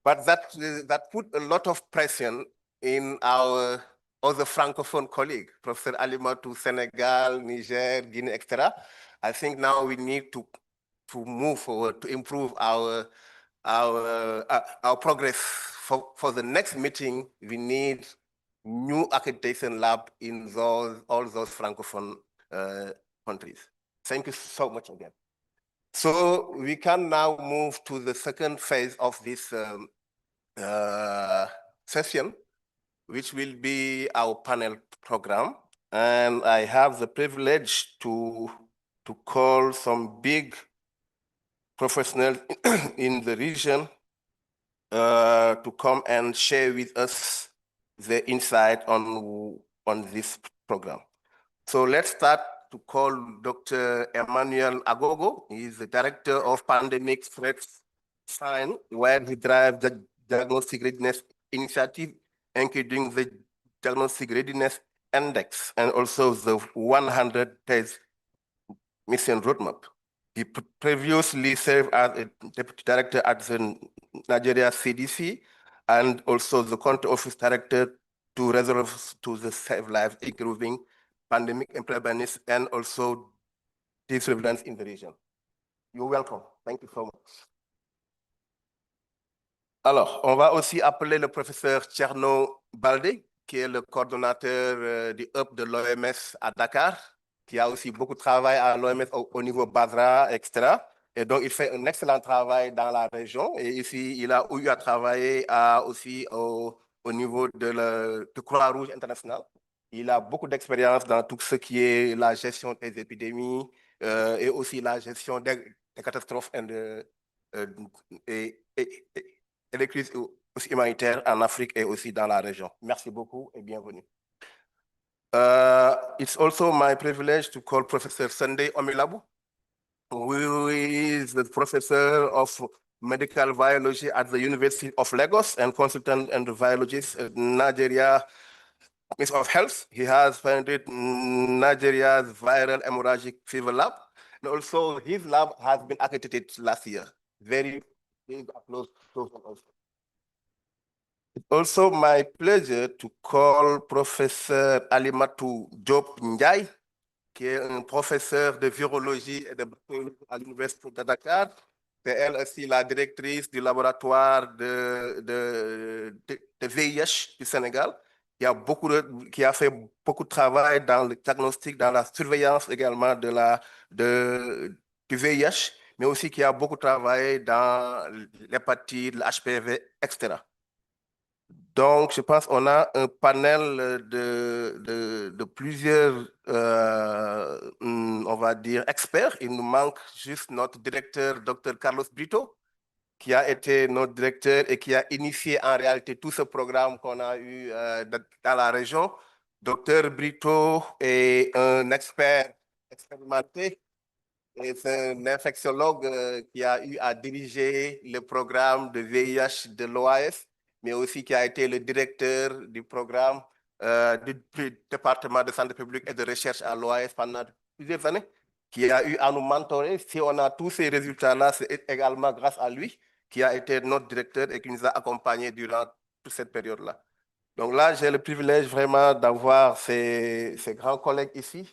But that put a lot of pressure in our other Francophone colleague, Professor Alimatu, Senegal, Niger, Guinea, etc. I think now we need to move forward to improve our progress. For the next meeting, we need new accreditation lab in all those Francophone countries. Thank you so much again. So we can now move to the second phase of this session, which will be our panel program. And I have the privilege to call some big professionals in the region to come and share with us the insight on this program. So let's start to call Dr. Emmanuel Agogo. He is the Director of Pandemic Threats Science, where he drives the Diagnostic Readiness Initiative, including the Diagnostic Readiness Index and also the 100 Days Mission Roadmap. He previously served as a Deputy Director at the Nigeria CDC and also the Country Office Director to resolve to the Save Lives, improving pandemic preparedness and also surveillance in the region. You're welcome. Thank you so much. Alors, on va aussi appeler le professeur Tcherno Baldé, qui est le coordonnateur du hub de l'OMS à Dakar, qui a aussi beaucoup de travail à l'OMS au niveau Basra, etc. Et donc, il fait un excellent travail dans la région. Et ici, il a eu à travailler aussi au niveau de Croix-Rouge internationale. Il a beaucoup d'expérience dans tout ce qui est la gestion des épidémies et aussi la gestion des catastrophes et les crises aussi humanitaires en Afrique et aussi dans la région. Merci beaucoup et bienvenue. It's also my privilege to call Professor Sunday Omilabu, who is the professor of medical biology at the University of Lagos and consultant and biologist at Nigeria Ministry of Health. He has founded Nigeria's Viral Hemorrhagic Fever Lab, and also his lab has been accredited last year. Very big applause to him also. It's also my pleasure to call Professor Alimatu Diop Ndiaye, qui est un professeur de virologie et de bactériologie à l'Université de Dakar, C'est elle aussi la directrice du laboratoire de VIH du Sénégal, qui a fait beaucoup de travail dans le diagnostic, dans la surveillance également du VIH, mais aussi qui a beaucoup travaillé dans l'hépatite, l'HPV, etc. Donc, je pense qu'on a un panel de plusieurs, on va dire, experts. Il nous manque juste notre directeur, Dr. Carlos Brito, qui a été notre directeur et qui a initié en réalité tout ce programme qu'on a eu dans la région. Dr. Brito est un expert expérimenté et c'est un infectiologue qui a eu à diriger le programme de VIH de l'OAS, mais aussi qui a été le directeur du programme du département de santé publique et de recherche à l'OAS pendant plusieurs années, qui a eu à nous mentorer. Si on a tous ces résultats-là, c'est également grâce à lui, qui a été notre directeur et qui nous a accompagnés durant toute cette période-là. Donc là, j'ai le privilège vraiment d'avoir ces grands collègues ici,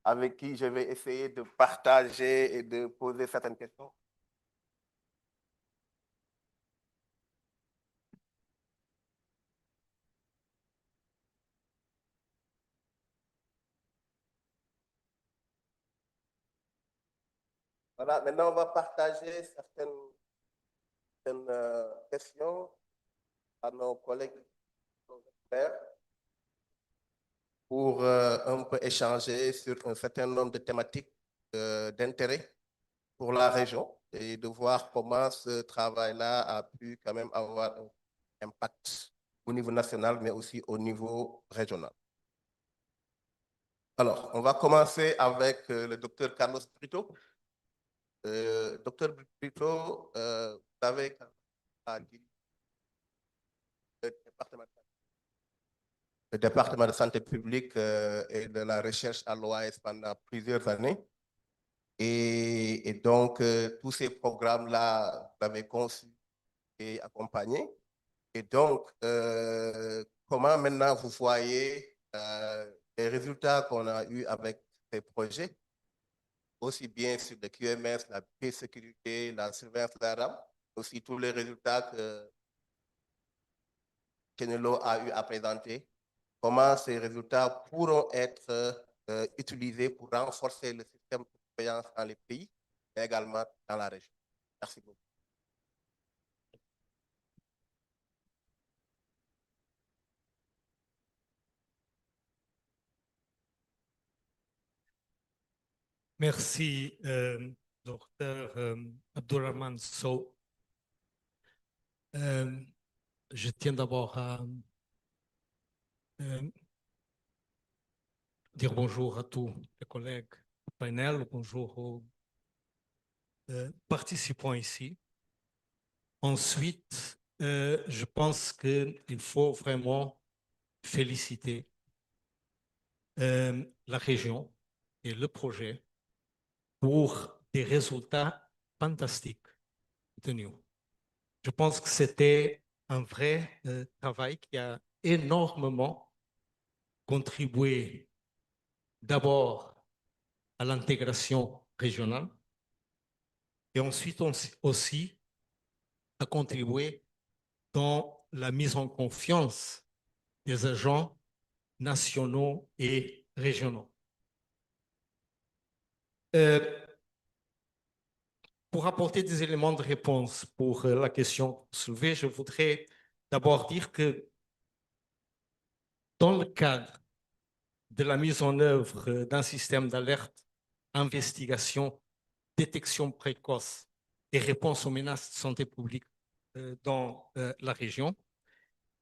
avec qui je vais essayer de partager et de poser certaines questions. Voilà, maintenant on va partager certaines questions à nos collègues nos experts pour un peu échanger sur un certain nombre de thématiques d'intérêt pour la région et de voir comment ce travail-là a pu quand même avoir un impact au niveau national, mais aussi au niveau régional. Alors, on va commencer avec le docteur Carlos Brito. Docteur Brito, vous avez le département de santé publique et de la recherche à l'OAS pendant plusieurs années. Et donc, tous ces programmes-là, vous avez conçus et accompagnés. Et donc, comment maintenant vous voyez les résultats qu'on a eus avec ces projets, aussi bien sur le QMS, la biosécurité, la surveillance de la RAM, aussi tous les résultats que Kenelo a eu à présenter, comment ces résultats pourront être utilisés pour renforcer le système de surveillance dans les pays, mais également dans la région. Merci beaucoup. Merci, docteur Abdulrahman Sow. Je tiens d'abord à dire bonjour à tous les collègues du panel, bonjour aux participants ici. Ensuite, je pense qu'il faut vraiment féliciter la région et le projet pour des résultats fantastiques obtenus. Je pense que c'était un vrai travail qui a énormément contribué d'abord à l'intégration régionale et ensuite aussi à contribuer dans la mise en confiance des agents nationaux et régionaux. Pour apporter des éléments de réponse pour la question soulevée, je voudrais d'abord dire que dans le cadre de la mise en œuvre d'un système d'alerte, investigation, détection précoce et réponse aux menaces de santé publique dans la région,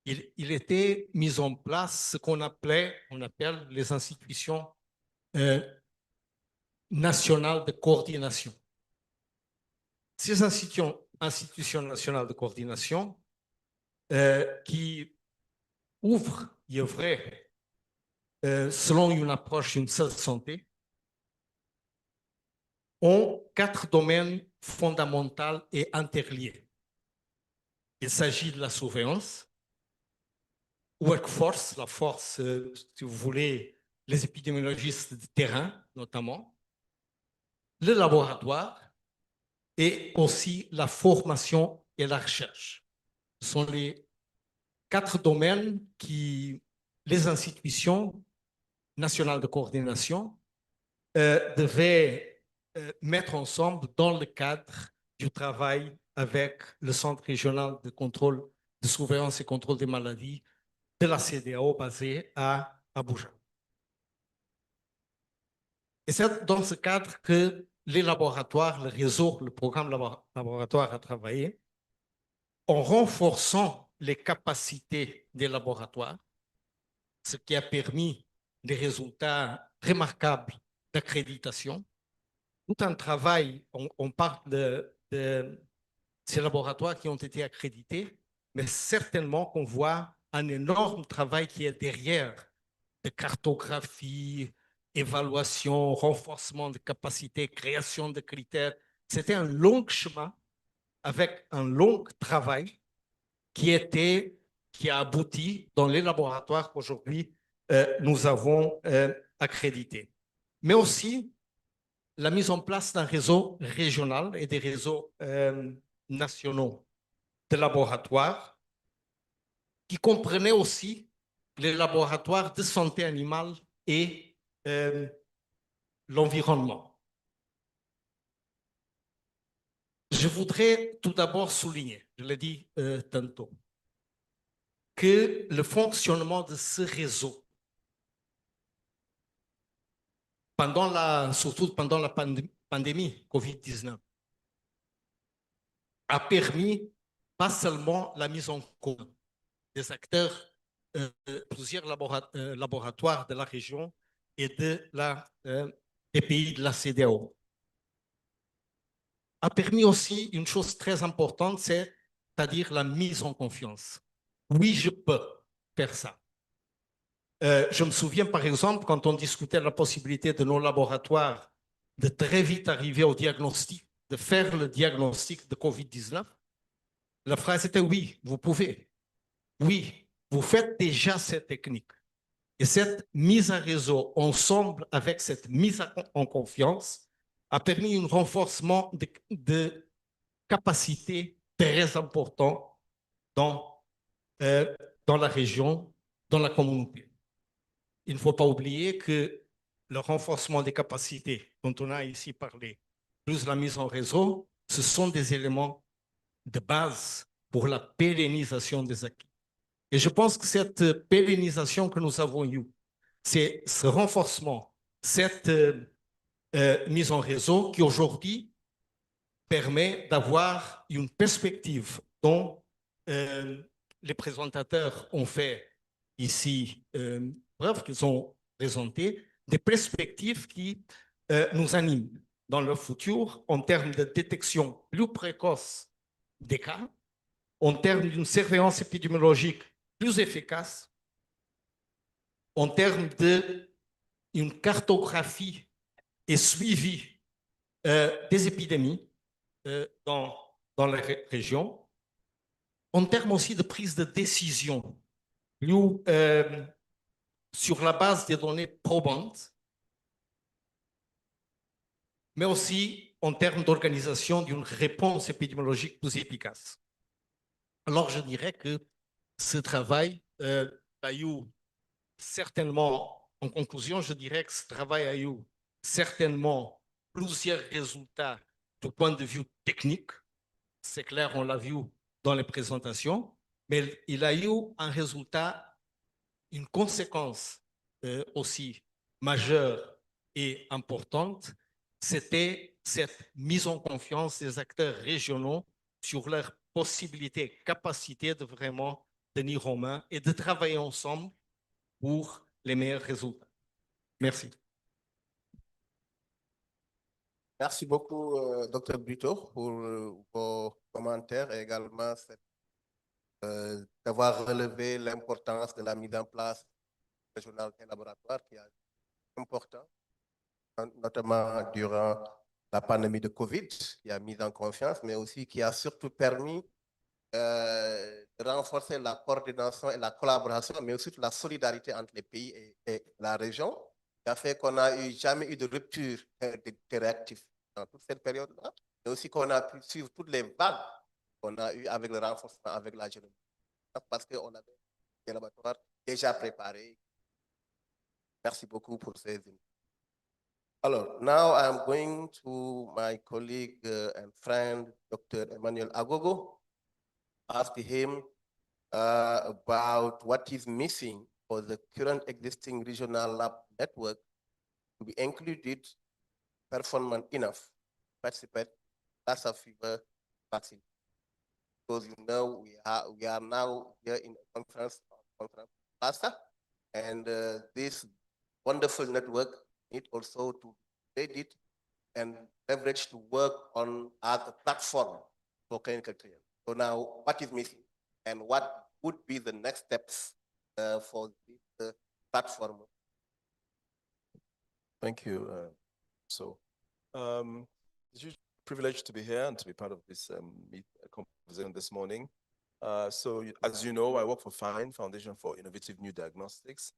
il était mis en place ce qu'on appelle les institutions nationales de coordination. Ces institutions nationales de coordination qui ouvrent, il est vrai, selon une approche d'une seule santé, ont 4 domaines fondamentaux et interliés. Il s'agit de la surveillance, workforce, la force, si vous voulez, les épidémiologistes de terrain notamment, le laboratoire et aussi la formation et la recherche. Ce sont les 4 domaines qui les institutions nationales de coordination devaient mettre ensemble dans le cadre du travail avec le Centre régional de contrôle, de surveillance et contrôle des maladies de la CEDEAO basé à Abuja. Et c'est dans ce cadre que les laboratoires, le réseau, le programme laboratoire a travaillé en renforçant les capacités des laboratoires, ce qui a permis des résultats remarquables d'accréditation. Tout un travail, on parle de ces laboratoires qui ont été accrédités, mais certainement qu'on voit un énorme travail qui est derrière, de cartographie, évaluation, renforcement de capacités, création de critères. C'était un long chemin avec un long travail qui a abouti dans les laboratoires qu'aujourd'hui nous avons accrédités. Mais aussi la mise en place d'un réseau régional et des réseaux nationaux de laboratoires qui comprenaient aussi les laboratoires de santé animale et l'environnement. Je voudrais tout d'abord souligner, je l'ai dit tantôt, que le fonctionnement de ce réseau, surtout pendant la pandémie Covid-19, a permis pas seulement la mise en commun des acteurs, plusieurs laboratoires de la région et des pays de la CEDEAO, a permis aussi une chose très importante, c'est-à-dire la mise en confiance. Oui, je peux faire ça. Je me souviens, par exemple, quand on discutait la possibilité de nos laboratoires de très vite arriver au diagnostic, de faire le diagnostic de COVID-19, la phrase était oui, vous pouvez. Oui, vous faites déjà cette technique. Et cette mise en réseau, ensemble avec cette mise en confiance, a permis un renforcement de capacités très important dans la région, dans la communauté. Il ne faut pas oublier que le renforcement des capacités dont on a ici parlé, plus la mise en réseau, ce sont des éléments de base pour la pérennisation des acquis. Et je pense que cette pérennisation que nous avons eue, c'est ce renforcement, cette mise en réseau qui aujourd'hui permet d'avoir une perspective dont les présentateurs ont fait ici preuve qu'ils ont présenté, des perspectives qui nous animent dans le futur en termes de détection plus précoce des cas, en termes d'une surveillance épidémiologique plus efficace, en termes d'une cartographie et suivi des épidémies dans la région, en termes aussi de prise de décision, sur la base des données probantes, mais aussi en termes d'organisation d'une réponse épidémiologique plus efficace. Alors, je dirais que ce travail a eu certainement, en conclusion, je dirais que ce travail a eu certainement plusieurs résultats du point de vue technique. C'est clair, on l'a vu dans les présentations, mais il a eu un résultat, une conséquence aussi majeure et importante, c'était cette mise en confiance des acteurs régionaux sur leurs possibilités, capacités de vraiment tenir en main et de travailler ensemble pour les meilleurs résultats. Merci. Merci beaucoup, Dr. Buto, pour vos commentaires et également d'avoir relevé l'importance de la mise en place régional des laboratoires qui est important, notamment durant la pandémie de Covid, qui a mis en confiance, mais aussi qui a surtout permis de renforcer la coordination et la collaboration, mais aussi la solidarité entre les pays et la région, qui a fait qu'on n'a jamais eu de rupture des réactifs dans toute cette période-là. et aussi qu'on a pu suivre toutes les vagues qu'on a eues avec le renforcement, avec la génomique, parce qu'on avait des laboratoires déjà préparés. Merci beaucoup pour ces inputs. Alors, now I'm going to my colleague and friend, Dr. Emmanuel Agogo, ask him about what is missing for the current existing regional lab network to be included performant enough to participate Lassa fever vaccine. Because you know we are now here in a conference Lassa, and this wonderful network need also to create it and leverage to work on as a platform for clinical trials. So now, what is missing, and what would be the next steps for this platform? Thank you. It's a huge privilege to be here and to be part of this conversation this morning. As you know, I work for FINE, Foundation for Innovative New Diagnostics,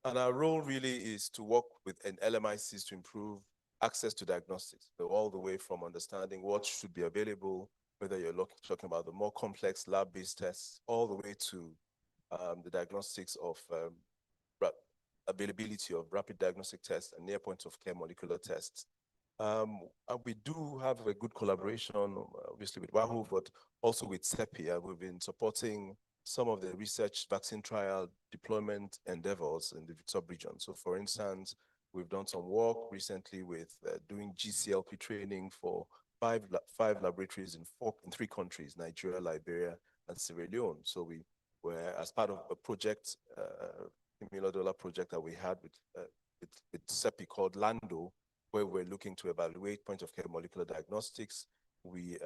and our role really is to work with LMICs to improve access to diagnostics, so all the way from understanding what should be available, whether you're talking about the more complex lab-based tests, all the way to the diagnostics of availability of rapid diagnostic tests and near point of care molecular tests. We do have a good collaboration, obviously with WAHU, but also with CEPI. We've been supporting some of the research vaccine trial deployment endeavors in the sub-region. So for instance, we've done some work recently with doing GCLP training for five laboratories in 3 countries, Nigeria, Liberia, and Sierra Leone. So we were, as part of a project, $1 million project that we had with CEPI called Lando, where we're looking to evaluate point-of-care molecular diagnostics. We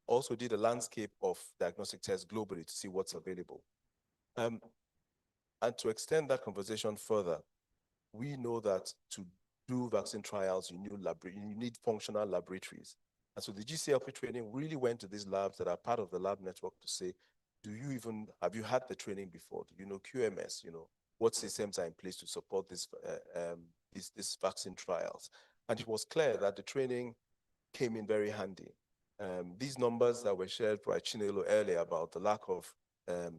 also did a landscape of diagnostic tests globally to see what's available. And to extend that conversation further, we know that to do vaccine trials, you need functional laboratories. And so the GCLP training really went to these labs that are part of the lab network to say, have you had the training before? Do you know QMS? What systems are in place to support these vaccine trials? And it was clear that the training came in very handy. These numbers that were shared by Chinelo earlier about the lack of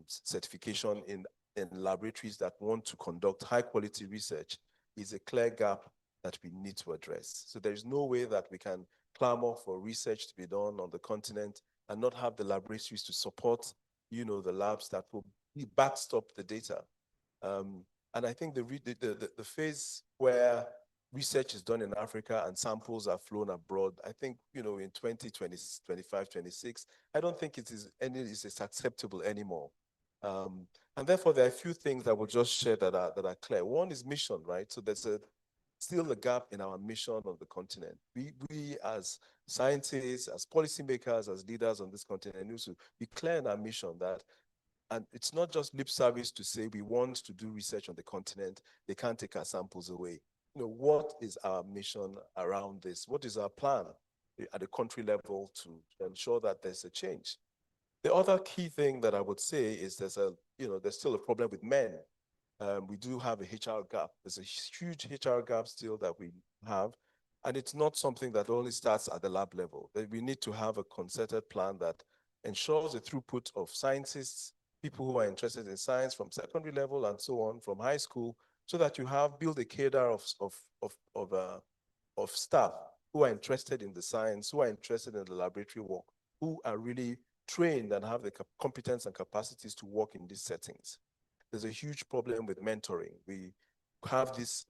certification in laboratories that want to conduct high quality research is a clear gap that we need to address. So there's no way that we can clamor for research to be done on the continent and not have the laboratories to support, the labs that will backstop the data. And I think the phase where research is done in Africa and samples are flown abroad, I think, in 2020, 25, 26, I don't think it's acceptable anymore. And therefore, there are a few things that we'll just share that are clear. One is mission, right? So there's still a gap in our mission on the continent. We as scientists, as policymakers, as leaders on this continent, need to be clear in our mission that, and it's not just lip service to say we want to do research on the continent, they can't take our samples away. What is our mission around this? What is our plan at the country level to ensure that there's a change? The other key thing that I would say is there's still a problem with men. We do have a HR gap. There's a huge HR gap still that we have. And it's not something that only starts at the lab level. We need to have a concerted plan that ensures the throughput of scientists, people who are interested in science from secondary level and so on, from high school, so that you build a cadre of staff who are interested in the science, who are interested in the laboratory work, who are really trained and have the competence and capacities to work in these settings. There's a huge problem with mentoring. We have this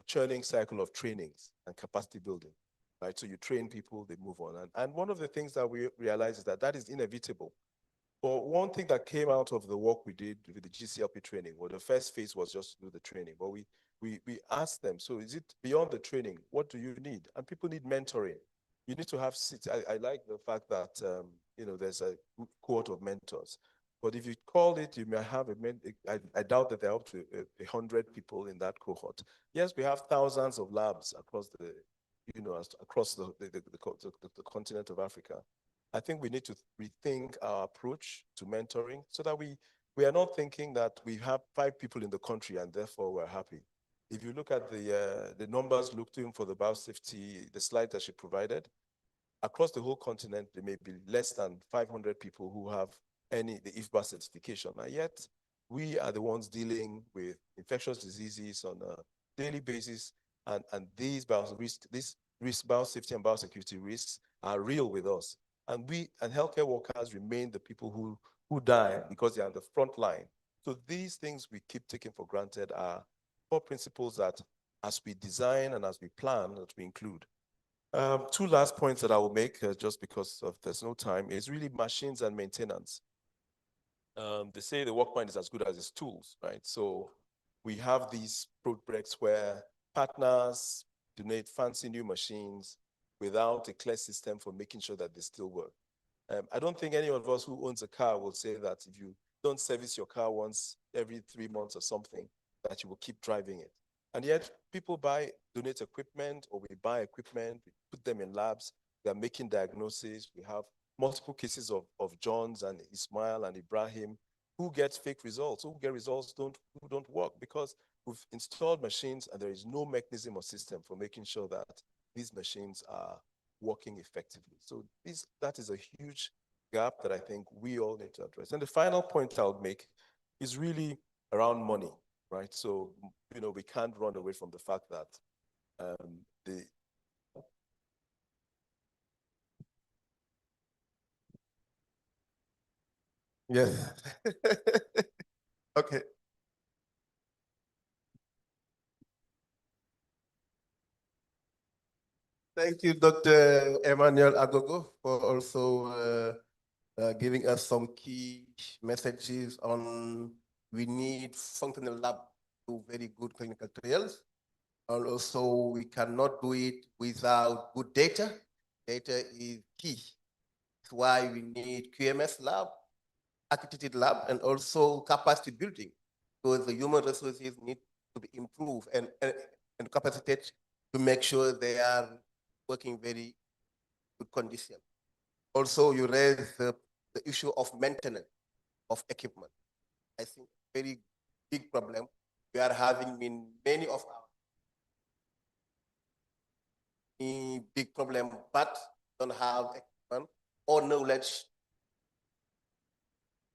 churning cycle of trainings and capacity building, right? So you train people, they move on. And one of the things that we realize is that is inevitable. But one thing that came out of the work we did with the GCLP training, well, the first phase was just to do the training, but we asked them, so is it beyond the training? What do you need? And people need mentoring. You need to have seats. I like the fact that, there's a cohort of mentors. But if you call it, you may have I doubt that there are up to 100 people in that cohort. Yes, we have thousands of labs across the continent of Africa. I think we need to rethink our approach to mentoring so that we are not thinking that we have 5 people in the country and therefore we're happy. If you look at the numbers looked in for the biosafety, the slide that she provided, across the whole continent, there may be less than 500 people who have the IFBA certification. And yet, we are the ones dealing with infectious diseases on a daily basis, and these biosafety and biosecurity risks are real with us. And healthcare workers remain the people who die because they are on the front line. So these things we keep taking for granted are core principles that, as we design and as we plan, that we include. Two last points that I will make, just because there's no time, is really machines and maintenance. They say the workman is as good as his tools, right? So we have these projects where partners donate fancy new machines without a clear system for making sure that they still work. I don't think any of us who owns a car will say that if you don't service your car once every 3 months or something, that you will keep driving it. And yet people donate equipment, or we buy equipment, we put them in labs, they're making diagnoses. We have multiple cases of Johns and Ismail and Ibrahim who get fake results, who get results who don't work, because we've installed machines and there is no mechanism or system for making sure that these machines are working effectively. So that is a huge gap that I think we all need to address. And the final point I'll make is really around money, right? So, we can't run away from the fact that yes. Okay. Thank you, Dr. Emmanuel Agogo, for also giving us some key messages on we need functional lab to very good clinical trials. And also we cannot do it without good data. Data is key. That's why we need QMS lab, accredited lab, and also capacity building, because the human resources need to be improved and capacitated to make sure they are working very good condition. Also, you raised the issue of maintenance of equipment. I think very big problem we are having in many of our big problem, but don't have equipment or knowledge.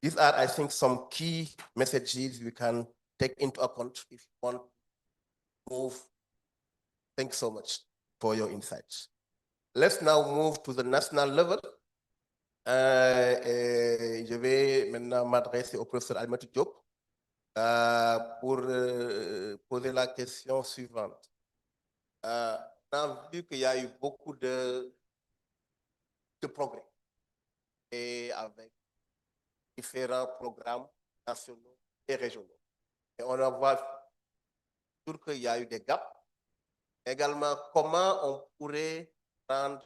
These are, I think, some key messages we can take into account if you want to move. Thanks so much for your insights. Let's now move to the national level. Je vais maintenant m'adresser au professeur Almatou Diop pour poser la question suivante. On a vu qu'il y a eu beaucoup de progrès et avec différents programmes nationaux et régionaux. Et on voit toujours qu'il y a eu des gaps. Également, comment on pourrait rendre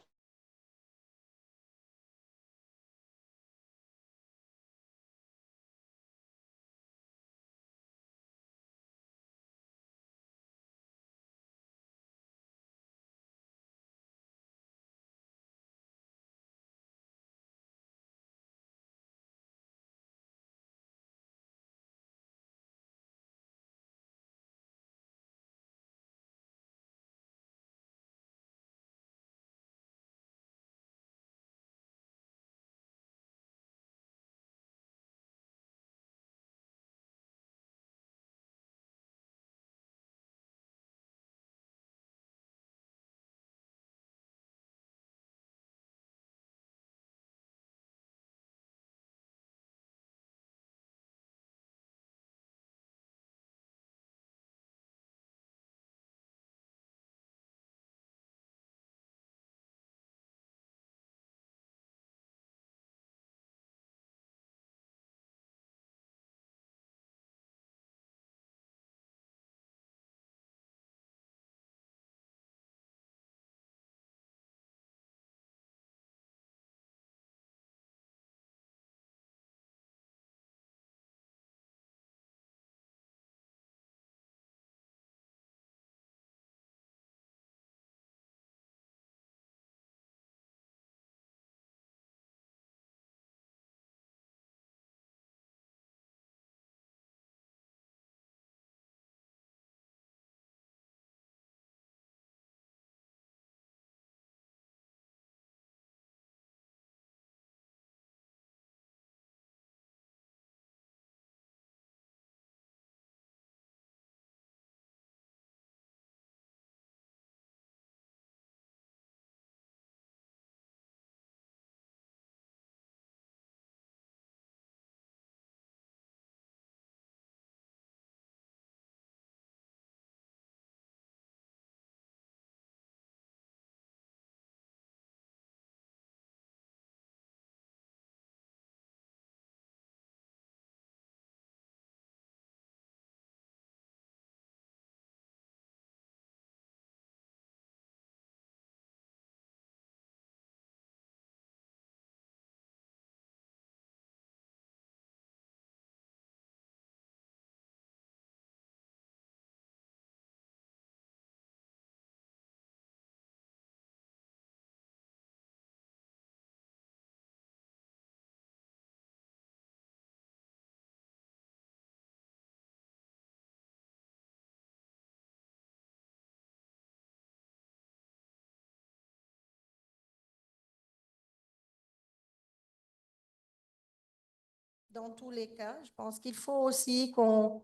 dans tous les cas. Je pense qu'il faut aussi qu'on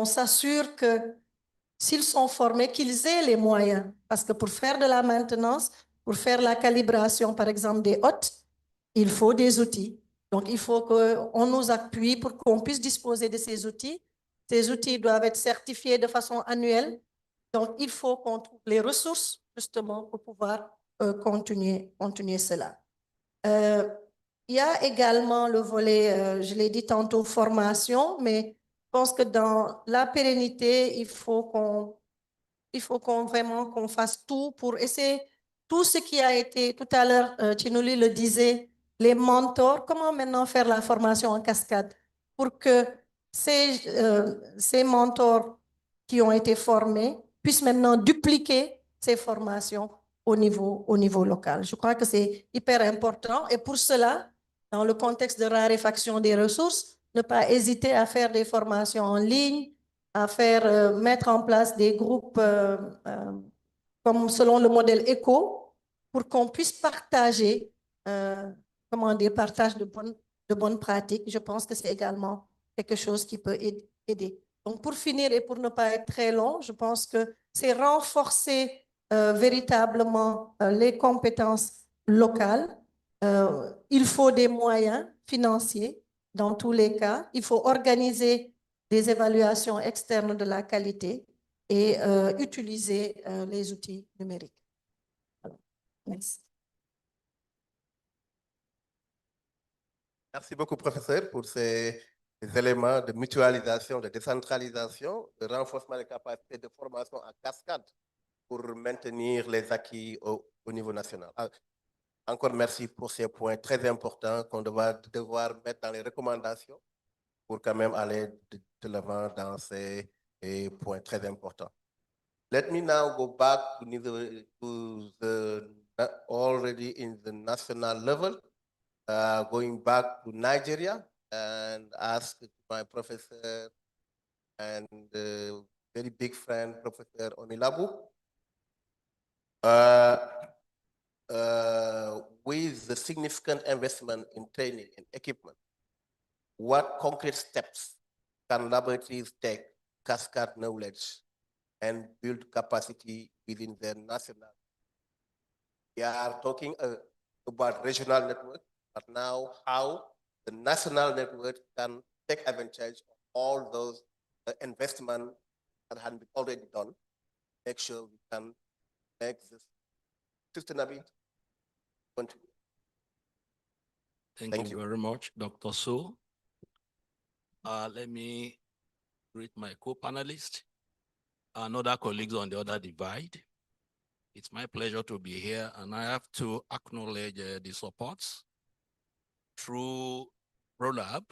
s'assure que s'ils sont formés, qu'ils aient les moyens. Parce que pour faire de la maintenance, pour faire la calibration, par exemple, des hôtes, il faut des outils. Donc, il faut qu'on nous appuie pour qu'on puisse disposer de ces outils. Ces outils doivent être certifiés de façon annuelle. Donc, il faut qu'on trouve les ressources, justement, pour pouvoir continuer cela. Il y a également le volet, je l'ai dit tantôt, formation, mais je pense que dans la pérennité, il faut vraiment qu'on fasse tout pour essayer tout ce qui a été tout à l'heure, Chinuli le disait, les mentors, comment maintenant faire la formation en cascade pour que ces mentors qui ont été formés puissent maintenant dupliquer ces formations au niveau local. Je crois que c'est hyper important et pour cela, dans le contexte de raréfaction des ressources, ne pas hésiter à faire des formations en ligne, à faire mettre en place des groupes comme selon le modèle ECO pour qu'on puisse partager, comment dire, partage de bonnes pratiques. Je pense que c'est également quelque chose qui peut aider. Donc, pour finir et pour ne pas être très long, je pense que c'est renforcer véritablement les compétences locales. Il faut des moyens financiers dans tous les cas. Il faut organiser des évaluations externes de la qualité et utiliser les outils numériques. Alors, merci. Merci beaucoup, professeur, pour ces éléments de mutualisation, de décentralisation, de renforcement des capacités de formation en cascade pour maintenir les acquis au niveau national. Encore merci pour ces points très importants qu'on va devoir mettre dans les recommandations pour quand même aller de l'avant dans ces points très importants. Let me now go back to the already in the national level, going back to Nigeria and ask my professor and very big friend, Professor Onilabu, with the significant investment in training and equipment, what concrete steps can laboratories take, cascade knowledge, and build capacity within their national? We are talking about regional network, but now how the national network can take advantage of all those investment that have been already done, make sure we can make this sustainability continue. Thank you very much, Dr. So. Let me greet my co-panelists and other colleagues on the other divide. It's my pleasure to be here, and I have to acknowledge the supports through ProLab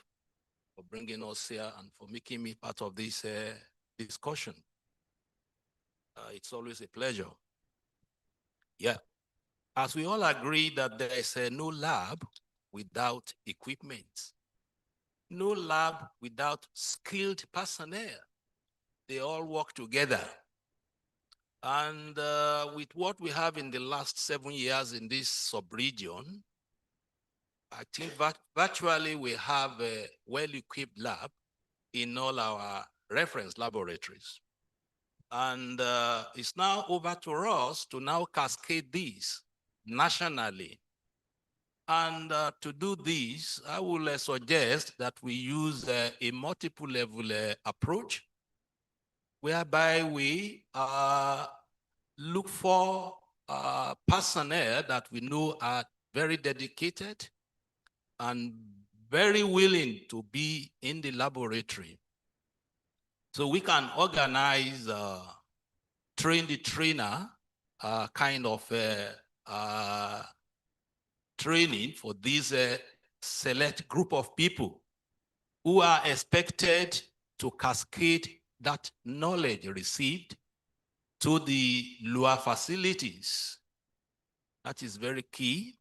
for bringing us here and for making me part of this discussion. It's always a pleasure. Yeah. As we all agree that there is no lab without equipment, no lab without skilled personnel. They all work together. And with what we have in the last 7 years in this sub-region, I think virtually we have a well-equipped lab in all our reference laboratories. And it's now over to us to now cascade these nationally. And to do this, I will suggest that we use a multiple level approach, whereby we look for personnel that we know are very dedicated and very willing to be in the laboratory. So we can organize train the trainer kind of training for this select group of people who are expected to cascade that knowledge received to the lower facilities. That is very key.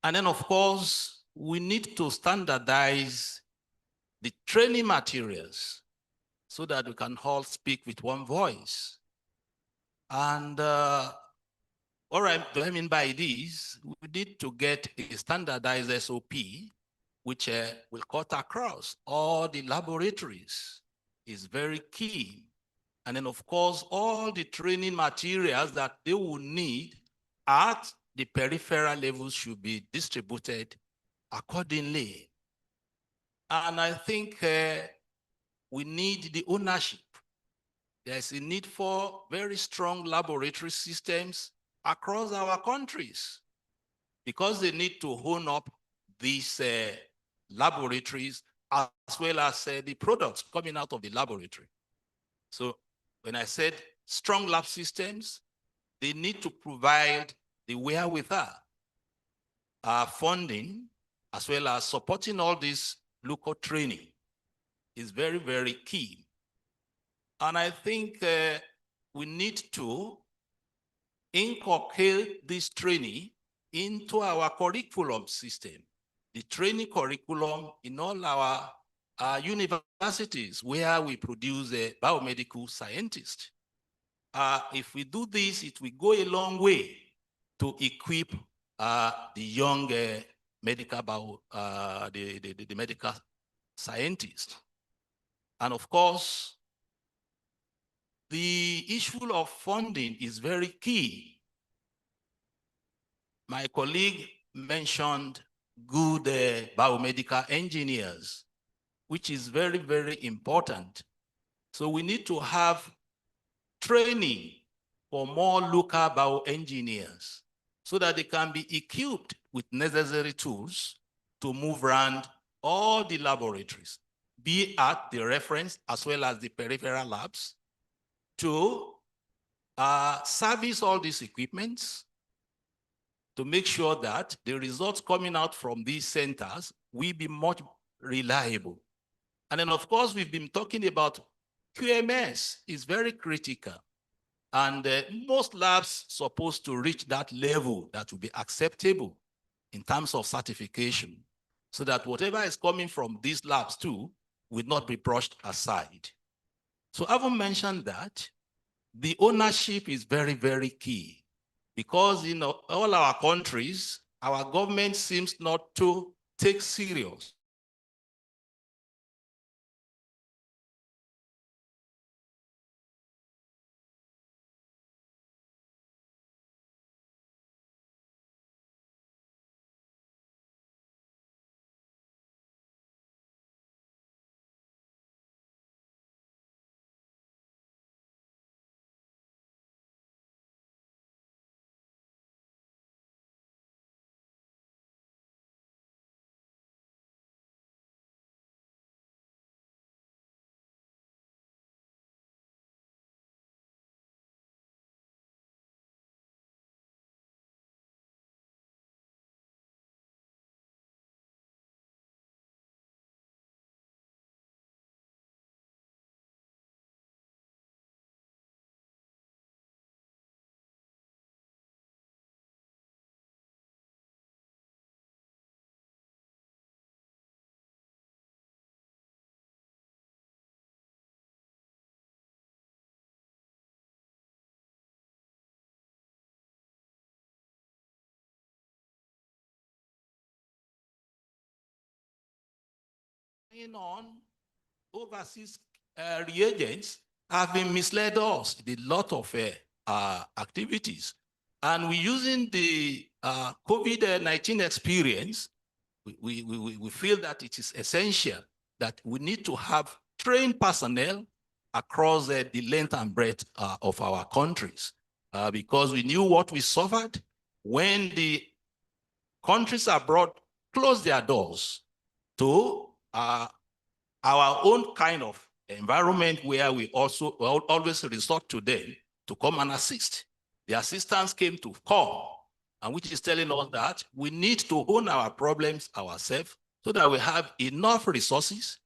And then, of course, we need to standardize the training materials so that we can all speak with one voice. And what I mean by this, we need to get a standardized SOP which will cut across all the laboratories is very key. And then, of course, all the training materials that they will need at the peripheral levels should be distributed accordingly. And I think we need the ownership. There's a need for very strong laboratory systems across our countries because they need to hone up these laboratories as well as the products coming out of the laboratory. So when I said strong lab systems, they need to provide the wherewithal, funding, as well as supporting all this local training is very, very key. And I think we need to inculcate this training into our curriculum system, the training curriculum in all our universities where we produce biomedical scientists. If we do this, it will go a long way to equip the young the medical scientists. And of course, the issue of funding is very key. My colleague mentioned good biomedical engineers, which is very, very important. So we need to have training for more local bioengineers so that they can be equipped with necessary tools to move around all the laboratories, be at the reference as well as the peripheral labs, to service all these equipments, to make sure that the results coming out from these centers will be much reliable. And then, of course, we've been talking about QMS is very critical. And most labs supposed to reach that level that will be acceptable in terms of certification, so that whatever is coming from these labs too will not be brushed aside. So I haven't mentioned that the ownership is very, very key, because in all our countries, our government seems not to take serious on overseas reagents have been misled us with a lot of activities. And we're using the COVID-19 experience, we feel that it is essential that we need to have trained personnel across the length and breadth of our countries, because we knew what we suffered when the countries abroad closed their doors to our own kind of environment, where we also always resort to them to come and assist. The assistance came to come, and which is telling us that we need to own our problems ourselves so that we have enough resources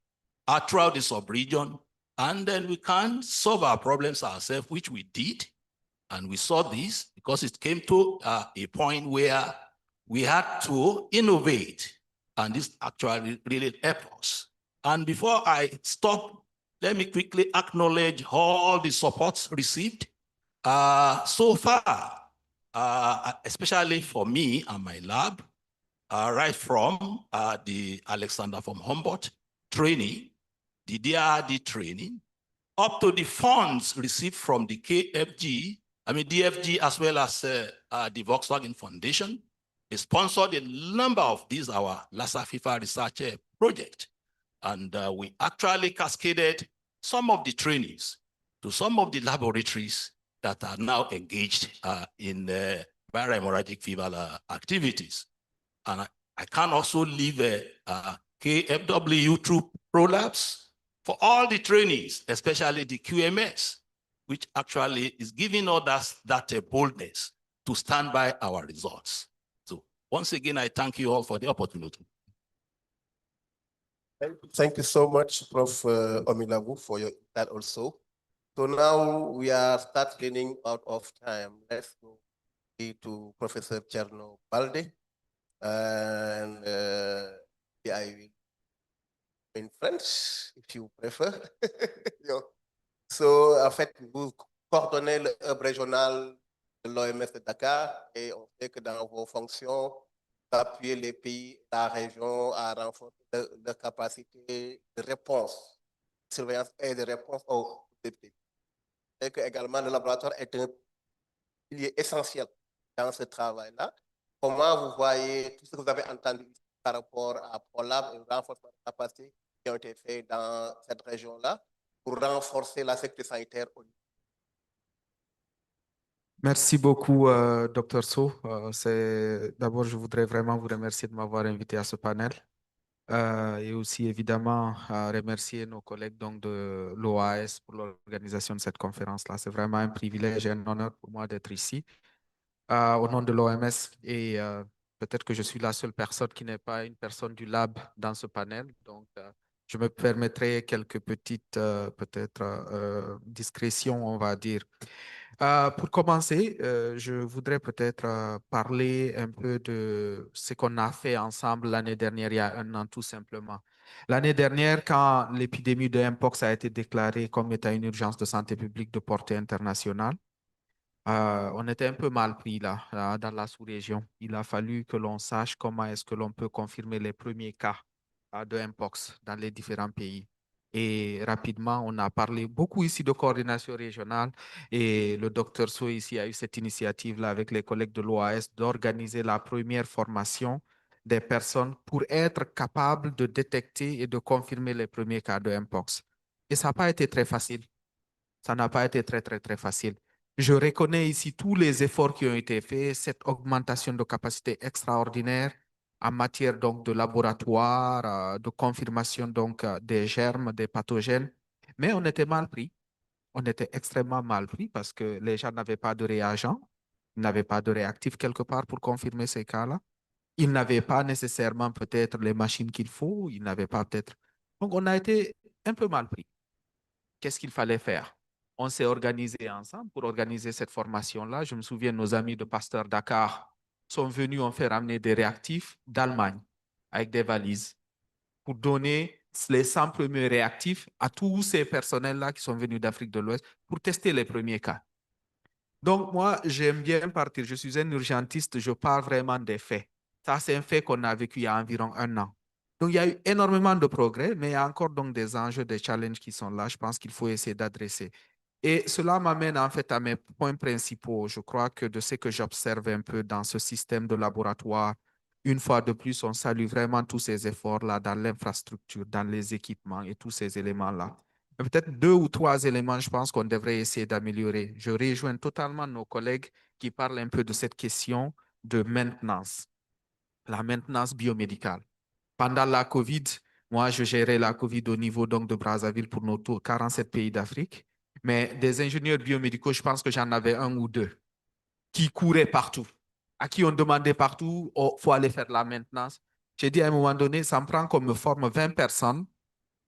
throughout the sub-region, and then we can solve our problems ourselves, which we did. And we saw this because it came to a point where we had to innovate, and this actually really helped us. And before I stop, let me quickly acknowledge all the supports received so far, especially for me and my lab. right from the Alexander von Humboldt training, the DRD training, up to the funds received from the DFG, as well as the Volkswagen Foundation. They sponsored a number of these, our LASSA FIFA research project. And we actually cascaded some of the trainees to some of the laboratories that are now engaged in viral hemorrhagic fever activities. And I can also leave KFW through ProLabs for all the trainees, especially the QMS, which actually is giving us that boldness to stand by our results. So once again, I thank you all for the opportunity. Thank you so much, Prof. Omilabu, for that also. So now we are running out of time. Let's go to Professor Cherno Balde. And I will in French, if you prefer. So, en fait, vous coordonnez le hub régional de l'OMS de Dakar et on sait que dans vos fonctions, d'appuyer les pays, la région à renforcer leur capacité de réponse, de surveillance et de réponse aux défis. Et que également le laboratoire est un pilier essentiel dans ce travail-là. Comment vous voyez tout ce que vous avez entendu par rapport à ProLab et au renforcement de capacité qui ont été faits dans cette région-là pour renforcer la sécurité sanitaire au niveau? Merci beaucoup, Dr So. D'abord, je voudrais vraiment vous remercier de m'avoir invité à ce panel et aussi évidemment remercier nos collègues donc, de l'OAS pour l'organisation de cette conférence-là. C'est vraiment un privilège et un honneur pour moi d'être ici au nom de l'OMS et peut-être que je suis la seule personne qui n'est pas une personne du lab dans ce panel. Donc, je me permettrai quelques petites discrétions, on va dire. Pour commencer, je voudrais peut-être parler un peu de ce qu'on a fait ensemble l'année dernière, il y a un an tout simplement. L'année dernière, quand l'épidémie de Mpox a été déclarée comme étant une urgence de santé publique de portée internationale, on était un peu mal pris là, dans la sous-région. Il a fallu que l'on sache comment est-ce que l'on peut confirmer les premiers cas de Mpox dans les différents pays. Et rapidement, on a parlé beaucoup ici de coordination régionale et le docteur So ici a eu cette initiative-là avec les collègues de l'OAS d'organiser la première formation des personnes pour être capables de détecter et de confirmer les premiers cas de Mpox. Et ça n'a pas été très facile. Ça n'a pas été très facile. Je reconnais ici tous les efforts qui ont été faits, cette augmentation de capacité extraordinaire en matière donc de laboratoire, de confirmation donc des germes, des pathogènes. Mais on était mal pris. On était extrêmement mal pris parce que les gens n'avaient pas de réagents, ils n'avaient pas de réactifs quelque part pour confirmer ces cas-là. Ils n'avaient pas nécessairement peut-être les machines qu'il faut, ils n'avaient pas peut-être. Donc on a été un peu mal pris. Qu'est-ce qu'il fallait faire? On s'est organisé ensemble pour organiser cette formation-là. Je me souviens, nos amis de Pasteur Dakar sont venus, ont fait ramener des réactifs d'Allemagne avec des valises pour donner les 100 premiers réactifs à tous ces personnels-là qui sont venus d'Afrique de l'Ouest pour tester les premiers cas. Donc, moi, j'aime bien partir. Je suis un urgentiste, je parle vraiment des faits. Ça, c'est un fait qu'on a vécu il y a environ un an. Donc, il y a eu énormément de progrès, mais il y a encore donc des enjeux, des challenges qui sont là. Je pense qu'il faut essayer d'adresser. Et cela m'amène en fait à mes points principaux. Je crois que de ce que j'observe un peu dans ce système de laboratoire, une fois de plus, on salue vraiment tous ces efforts-là dans l'infrastructure, dans les équipements et tous ces éléments-là. Peut-être 2 ou 3 éléments, je pense qu'on devrait essayer d'améliorer. Je rejoins totalement nos collègues qui parlent un peu de cette question de maintenance, la maintenance biomédicale. Pendant la COVID, moi, je gérais la COVID au niveau donc, de Brazzaville pour nos 47 pays d'Afrique. Mais des ingénieurs biomédicaux, je pense que j'en avais 1 ou 2 qui couraient partout, à qui on demandait partout, oh, faut aller faire la maintenance. J'ai dit à un moment donné, ça me prend qu'on me forme 20 personnes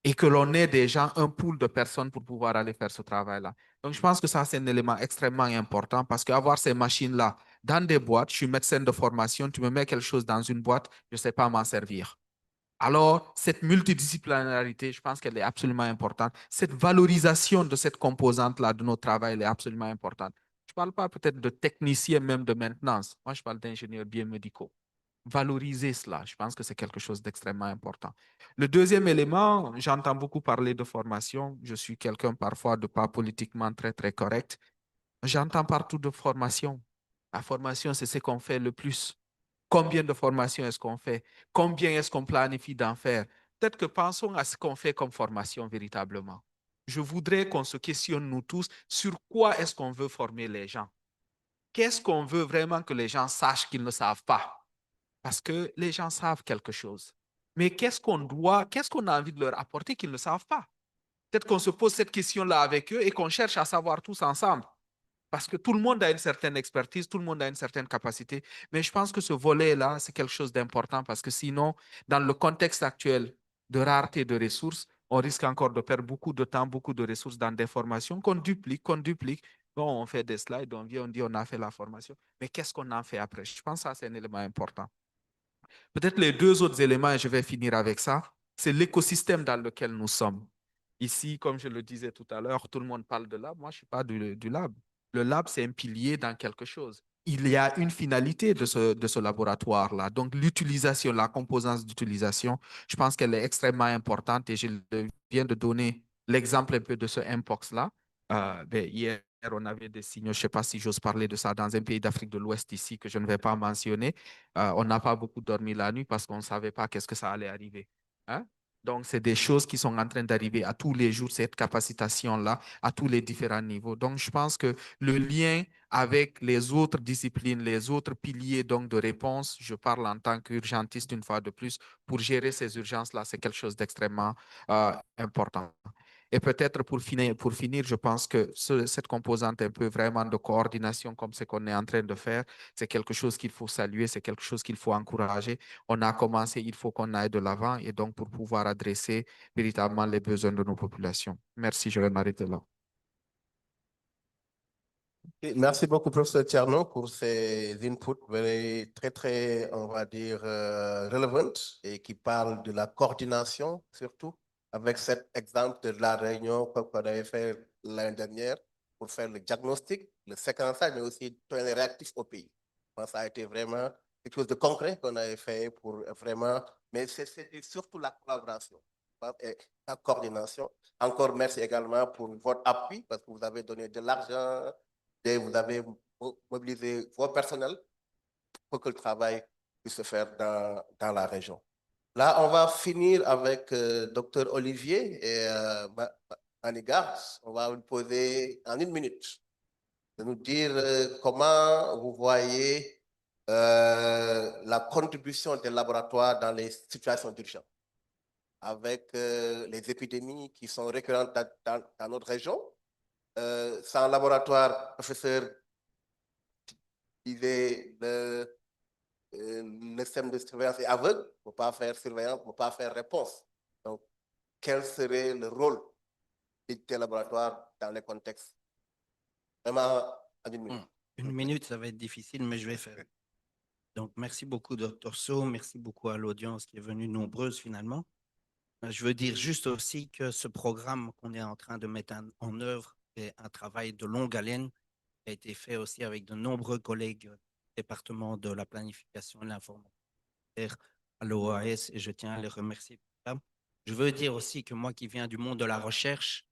et que l'on ait déjà un pool de personnes pour pouvoir aller faire ce travail-là. Donc, je pense que ça, c'est un élément extrêmement important parce qu'avoir ces machines-là dans des boîtes, je suis médecin de formation, tu me mets quelque chose dans une boîte, je ne sais pas m'en servir. Alors, cette multidisciplinarité, je pense qu'elle est absolument importante. Cette valorisation de cette composante-là de notre travail, elle est absolument importante. Je ne parle pas peut-être de technicien même de maintenance. Moi, je parle d'ingénieurs biomédicaux. valoriser cela. Je pense que c'est quelque chose d'extrêmement important. Le deuxième élément, j'entends beaucoup parler de formation. Je suis quelqu'un parfois de pas politiquement très, très correct. J'entends partout de formation. La formation, c'est ce qu'on fait le plus. Combien de formations est-ce qu'on fait? Combien est-ce qu'on planifie d'en faire? Peut-être que pensons à ce qu'on fait comme formation véritablement. Je voudrais qu'on se questionne, nous tous, sur quoi est-ce qu'on veut former les gens? Qu'est-ce qu'on veut vraiment que les gens sachent qu'ils ne savent pas? Parce que les gens savent quelque chose. Mais qu'est-ce qu'on a envie de leur apporter qu'ils ne savent pas? Peut-être qu'on se pose cette question-là avec eux et qu'on cherche à savoir tous ensemble. Parce que tout le monde a une certaine expertise, tout le monde a une certaine capacité. Mais je pense que ce volet-là, c'est quelque chose d'important parce que sinon, dans le contexte actuel de rareté de ressources, on risque encore de perdre beaucoup de temps, beaucoup de ressources dans des formations qu'on duplique, qu'on duplique. Bon, on fait des slides, on vient, on dit on a fait la formation. Mais qu'est-ce qu'on en fait après? Je pense que ça, c'est un élément important. Peut-être les deux autres éléments, et je vais finir avec ça, c'est l'écosystème dans lequel nous sommes. Ici, comme je le disais tout à l'heure, tout le monde parle de lab. Moi, je ne suis pas du lab. Le lab, c'est un pilier dans quelque chose. Il y a une finalité de ce laboratoire-là. Donc, l'utilisation, la composante d'utilisation, je pense qu'elle est extrêmement importante et je viens de donner l'exemple un peu de ce Mpox-là. Hier, on avait des signaux, je ne sais pas si j'ose parler de ça, dans un pays d'Afrique de l'Ouest ici que je ne vais pas mentionner. On n'a pas beaucoup dormi la nuit parce qu'on ne savait pas qu'est-ce que ça allait arriver. Hein? Donc, c'est des choses qui sont en train d'arriver à tous les jours, cette capacitation-là, à tous les différents niveaux. Donc, je pense que le lien avec les autres disciplines, les autres piliers donc, de réponse, je parle en tant qu'urgentiste une fois de plus, pour gérer ces urgences-là, c'est quelque chose d'extrêmement important. Et peut-être pour finir, je pense que cette composante un peu vraiment de coordination comme ce qu'on est en train de faire, c'est quelque chose qu'il faut saluer, c'est quelque chose qu'il faut encourager. On a commencé, il faut qu'on aille de l'avant et donc pour pouvoir adresser véritablement les besoins de nos populations. Merci, je vais m'arrêter là. Merci beaucoup, professeur Tierno, pour ces inputs très, on va dire, relevant et qui parlent de la coordination, surtout, avec cet exemple de la réunion qu'on avait fait l'année dernière pour faire le diagnostic, le séquençage, mais aussi les réactifs au pays. Ça a été vraiment quelque chose de concret qu'on avait fait pour vraiment, mais c'est surtout la collaboration et la coordination. Encore merci également pour votre appui parce que vous avez donné de l'argent, et vous avez mobilisé vos personnels pour que le travail puisse se faire dans la région. Là, on va finir avec Dr Olivier et Manigar. On va vous poser en 1 minute de nous dire comment vous voyez la contribution des laboratoires dans les situations d'urgence avec les épidémies qui sont récurrentes dans notre région. Sans laboratoire, professeur disait le système de surveillance est aveugle, on ne peut pas faire surveillance, on ne peut pas faire réponse. Donc, quel serait le rôle des laboratoires dans les contextes? Vraiment, en 1 minute. 1 minute, ça va être difficile, mais je vais faire. Donc, merci beaucoup, Dr. So. Merci beaucoup à l'audience qui est venue nombreuse finalement. Je veux dire juste aussi que ce programme qu'on est en train de mettre en œuvre est un travail de longue haleine qui a été fait aussi avec de nombreux collègues du département de la planification et de l'information à l'OAS et je tiens à les remercier pour ça. Je veux dire aussi que moi qui viens du monde de la recherche,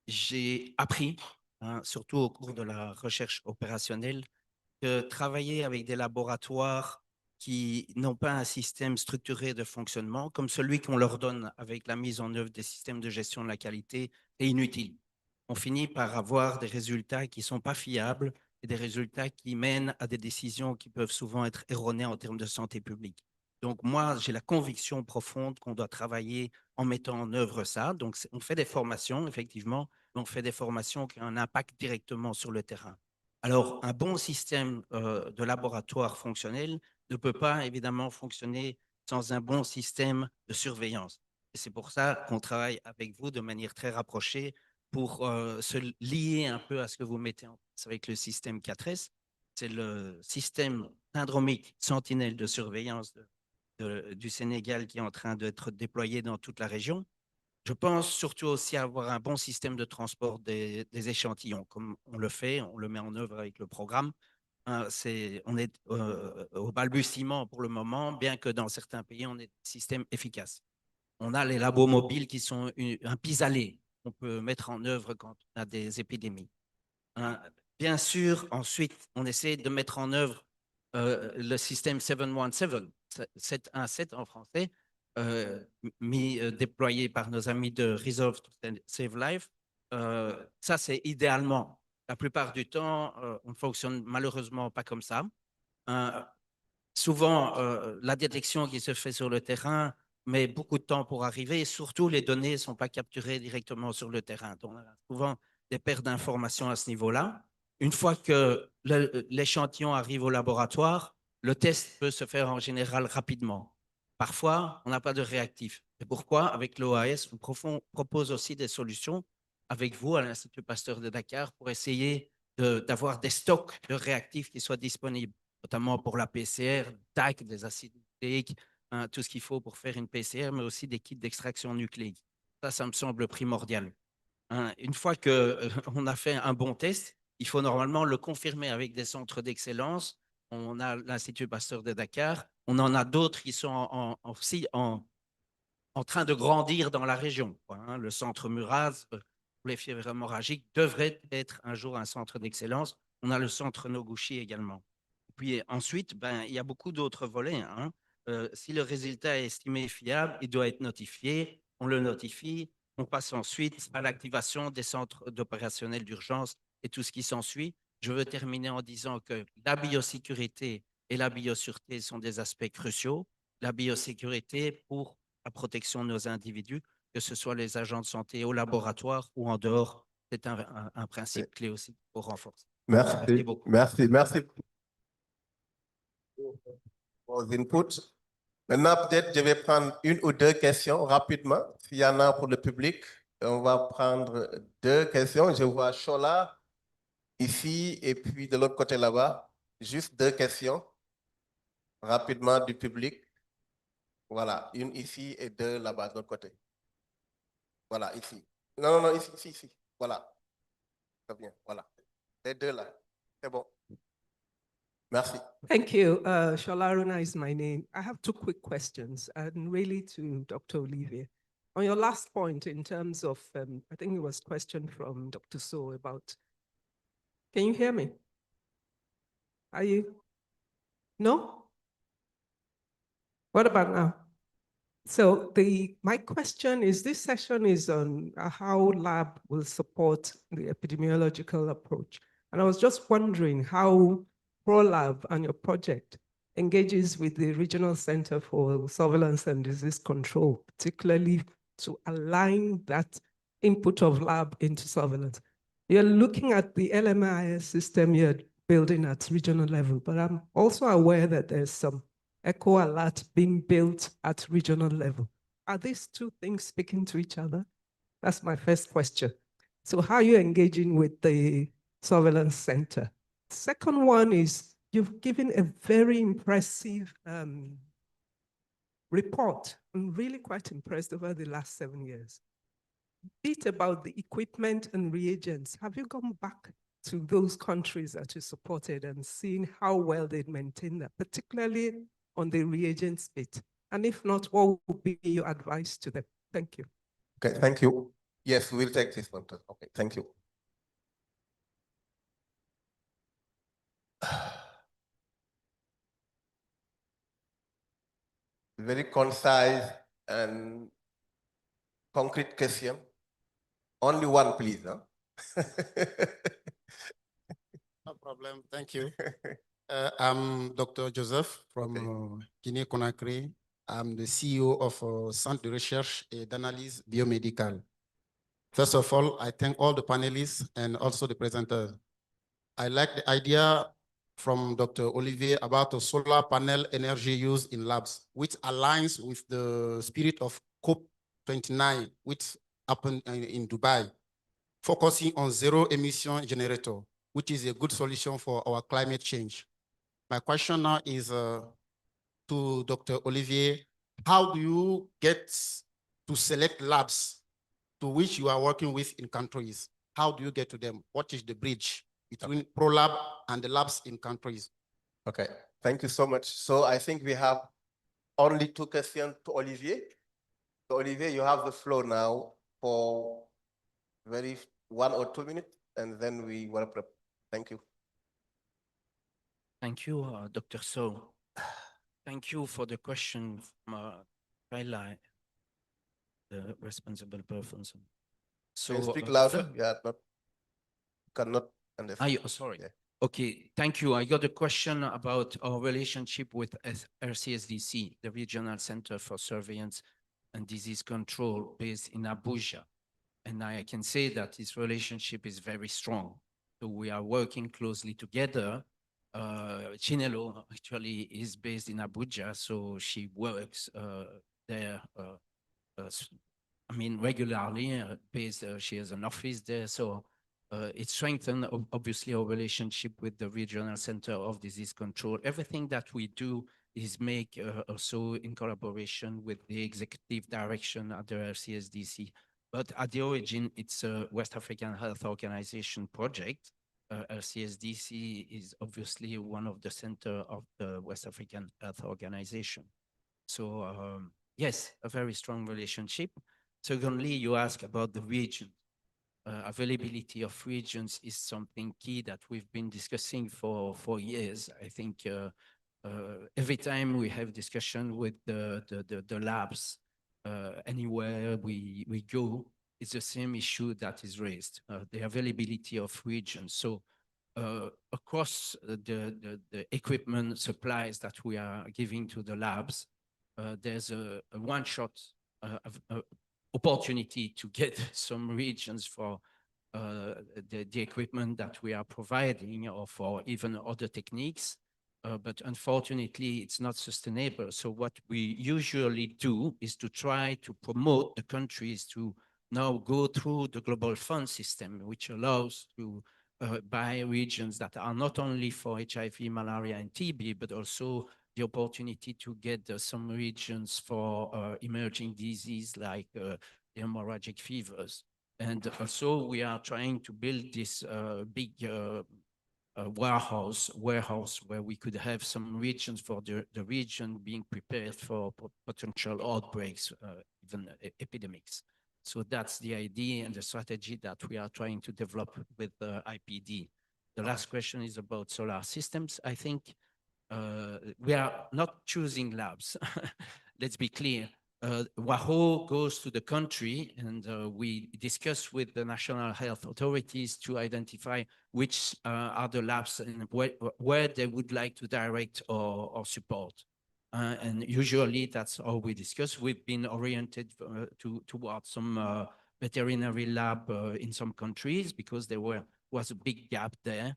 j'ai appris, surtout au cours de la recherche opérationnelle, que travailler avec des laboratoires qui n'ont pas un système structuré de fonctionnement, comme celui qu'on leur donne avec la mise en œuvre des systèmes de gestion de la qualité, est inutile. On finit par avoir des résultats qui ne sont pas fiables et des résultats qui mènent à des décisions qui peuvent souvent être erronées en termes de santé publique. Donc moi, j'ai la conviction profonde qu'on doit travailler en mettant en œuvre ça. Donc on fait des formations, effectivement, mais on fait des formations qui ont un impact directement sur le terrain. Alors, un bon système de laboratoire fonctionnel ne peut pas évidemment fonctionner sans un bon système de surveillance. Et c'est pour ça qu'on travaille avec vous de manière très rapprochée pour se lier un peu à ce que vous mettez en place avec le système 4S. C'est le système syndromique sentinelle de surveillance du Sénégal qui est en train d'être déployé dans toute la région. Je pense surtout aussi à avoir un bon système de transport des échantillons, comme on le fait, on le met en œuvre avec le programme. On est au balbutiement pour le moment, bien que dans certains pays, on ait des systèmes efficaces. On a les labos mobiles qui sont un pis-aller qu'on peut mettre en œuvre quand on a des épidémies. Bien sûr, ensuite, on essaie de mettre en œuvre le système 717 en français, déployé par nos amis de Resolve to Save Life. Ça, c'est idéalement. La plupart du temps, on ne fonctionne malheureusement pas comme ça. Souvent, la détection qui se fait sur le terrain met beaucoup de temps pour arriver et surtout, les données ne sont pas capturées directement sur le terrain. Donc, on a souvent des pertes d'informations à ce niveau-là. Une fois que l'échantillon arrive au laboratoire, le test peut se faire en général rapidement. Parfois, on n'a pas de réactif. Et pourquoi? Avec l'OAS, on propose aussi des solutions avec vous à l'Institut Pasteur de Dakar pour essayer d'avoir des stocks de réactifs qui soient disponibles, notamment pour la PCR, TAC, des acides nucléiques, tout ce qu'il faut pour faire une PCR, mais aussi des kits d'extraction nucléique. Ça me semble primordial. Une fois qu'on a fait un bon test, il faut normalement le confirmer avec des centres d'excellence. On a l'Institut Pasteur de Dakar. On en a d'autres qui sont aussi en train de grandir dans la région. Le centre Muraz pour les fièvres hémorragiques devrait être un jour un centre d'excellence. On a le centre Noguchi également. Puis ensuite, il y a beaucoup d'autres volets. Si le résultat est estimé fiable, il doit être notifié. On le notifie. On passe ensuite à l'activation des centres d'opérationnels d'urgence et tout ce qui s'ensuit. Je veux terminer en disant que la biosécurité et la biosureté sont des aspects cruciaux. La biosécurité pour la protection de nos individus, que ce soit les agents de santé au laboratoire ou en dehors, c'est un principe clé aussi pour renforcer. Merci beaucoup. Merci pour vos inputs. Maintenant, peut-être, je vais prendre une ou deux questions rapidement. S'il y en a pour le public, on va prendre deux questions. Je vois Chola ici et puis de l'autre côté là-bas. Juste deux questions rapidement du public. Voilà, une ici et deux là-bas de l'autre côté. Voilà, ici. Non, ici. Voilà. Très bien, voilà. Les deux là. C'est bon. Merci. Thank you. Shola Aruna is my name. I have two quick questions, and really to Dr. Olivier. On your last point, in terms of, I think it was a question from Dr. So about, can you hear me? Are you? No? What about now? So my question is, this session is on how lab will support the epidemiological approach. And I was just wondering how ProLab and your project engages with the Regional Center for Surveillance and Disease Control, particularly to align that input of lab into surveillance. You're looking at the LMIS system you're building at regional level, but I'm also aware that there's some ECOWAS LASSA being built at regional level. Are these two things speaking to each other? That's my first question. So how are you engaging with the surveillance center? Second one is, you've given a very impressive report. I'm really quite impressed over the last 7 years. Bit about the equipment and reagents. Have you gone back to those countries that you supported and seen how well they maintain that, particularly on the reagents bit? And if not, what would be your advice to them? Thank you. Okay, thank you. Yes, we'll take this one. Okay, thank you. Very concise and concrete question. Only one, please. Huh? No problem. Thank you. I'm Dr. Joseph from Guinea-Conakry. I'm the CEO of Centre de Recherche et d'Analyse Biomédicale. First of all, I thank all the panelists and also the presenters. I like the idea from Dr. Olivier about the solar panel energy used in labs, which aligns with the spirit of COP29, which happened in Dubai, focusing on zero emission generator, which is a good solution for our climate change. My question now is to Dr. Olivier, how do you get to select labs to which you are working with in countries? How do you get to them? What is the bridge between pro-lab and the labs in countries. Okay, thank you so much. So I think we have only 2 questions to Olivier. So Olivier, you have the floor now for 1 or 2 minutes, and then we will prep. Thank you. Thank you, Dr. So. Thank you for the question from Kaila, the responsible person. So Can you speak the louder? Yeah, cannot understand. sorry. Yeah. Okay, thank you. I got a question about our relationship with RCSDC, the Regional Center for Surveillance and Disease Control based in Abuja. And I can say that this relationship is very strong. So we are working closely together. Chinelo actually is based in Abuja, so she works there, I mean, regularly, she has an office there. So it strengthens, obviously, our relationship with the Regional Center of Disease Control. Everything that we do is make also in collaboration with the executive direction at the RCSDC. But at the origin, it's a West African Health Organization project. RCSDC is obviously one of the center of the West African Health Organization. So yes, a very strong relationship. Secondly, you ask about the region. Availability of regions is something key that we've been discussing for years. I think every time we have discussion with the labs, anywhere we go, it's the same issue that is raised, the availability of regions. So across the equipment supplies that we are giving to the labs, there's a one-shot opportunity to get some regions for the equipment that we are providing or for even other techniques. But unfortunately, it's not sustainable. So what we usually do is to try to promote the countries to now go through the global fund system, which allows to buy regions that are not only for HIV, malaria, and TB, but also the opportunity to get some regions for emerging disease like hemorrhagic fevers. And also we are trying to build this big warehouse where we could have some regions for the region being prepared for potential outbreaks, even epidemics. So that's the idea and the strategy that we are trying to develop with IPD. The last question is about solar systems. I think we are not choosing labs. Let's be clear. WAHO goes to the country and we discuss with the national health authorities to identify which are the labs and where they would like to direct or support. And usually that's how we discuss. We've been oriented towards some veterinary lab in some countries because there was a big gap there.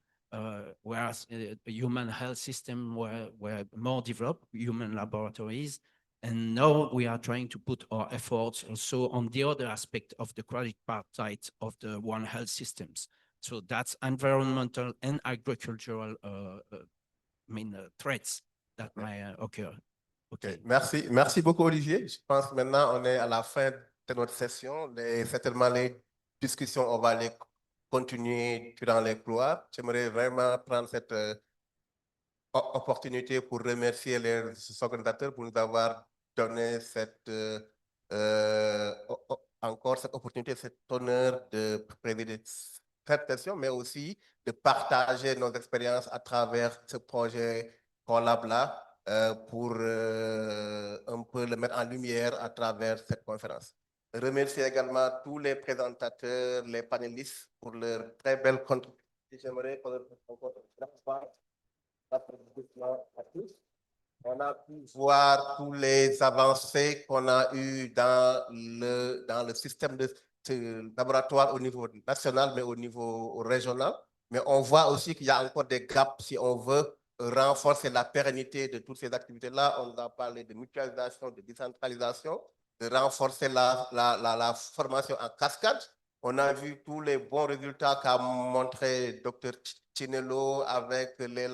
Whereas the human health system were more developed, human laboratories. And now we are trying to put our efforts also on the other aspect of the quadripartite of the One Health systems. So that's environmental and agricultural threats that might occur. Okay. Merci beaucoup, Olivier. Je pense maintenant on est à la fin de notre session. Certainement, les discussions, on va les continuer durant les couloirs. J'aimerais vraiment prendre cette opportunité pour remercier les organisateurs pour nous avoir donné encore cette opportunité, cet honneur de présider cette session, mais aussi de partager nos expériences à travers ce projet Collab-là pour un peu le mettre en lumière à travers cette conférence. Remercier également tous les présentateurs, les panélistes pour leur très belle contribution. J'aimerais encore à tous. On a pu voir tous les avancées qu'on a eues dans le système de laboratoire au niveau national, mais au niveau régional. Mais on voit aussi qu'il y a encore des gaps si on veut renforcer la pérennité de toutes ces activités-là. On a parlé de mutualisation, de décentralisation, de renforcer la formation en cascade. On a vu tous les bons résultats qu'a montré Dr. Chinelo avec les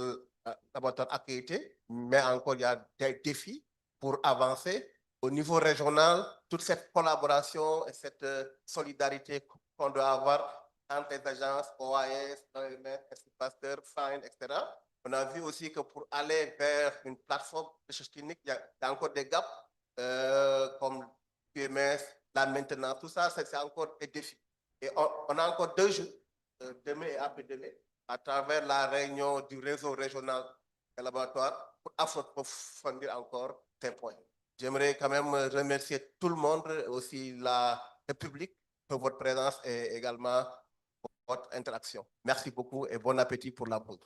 laboratoires accrédités, mais encore il y a des défis pour avancer. Au niveau régional, toute cette collaboration et cette solidarité qu'on doit avoir entre les agences OAS, l'OMS, Pasteur, FIND, etc. On a vu aussi que pour aller vers une plateforme de recherche clinique, il y a encore des gaps comme QMS, la maintenance, tout ça, c'est encore des défis. Et on a encore 2 jours, demain et après-demain, à travers la réunion du réseau régional des laboratoires pour approfondir encore ces points. J'aimerais quand même remercier tout le monde, aussi le public, pour votre présence et également votre interaction. Merci beaucoup et bon appétit pour la pause.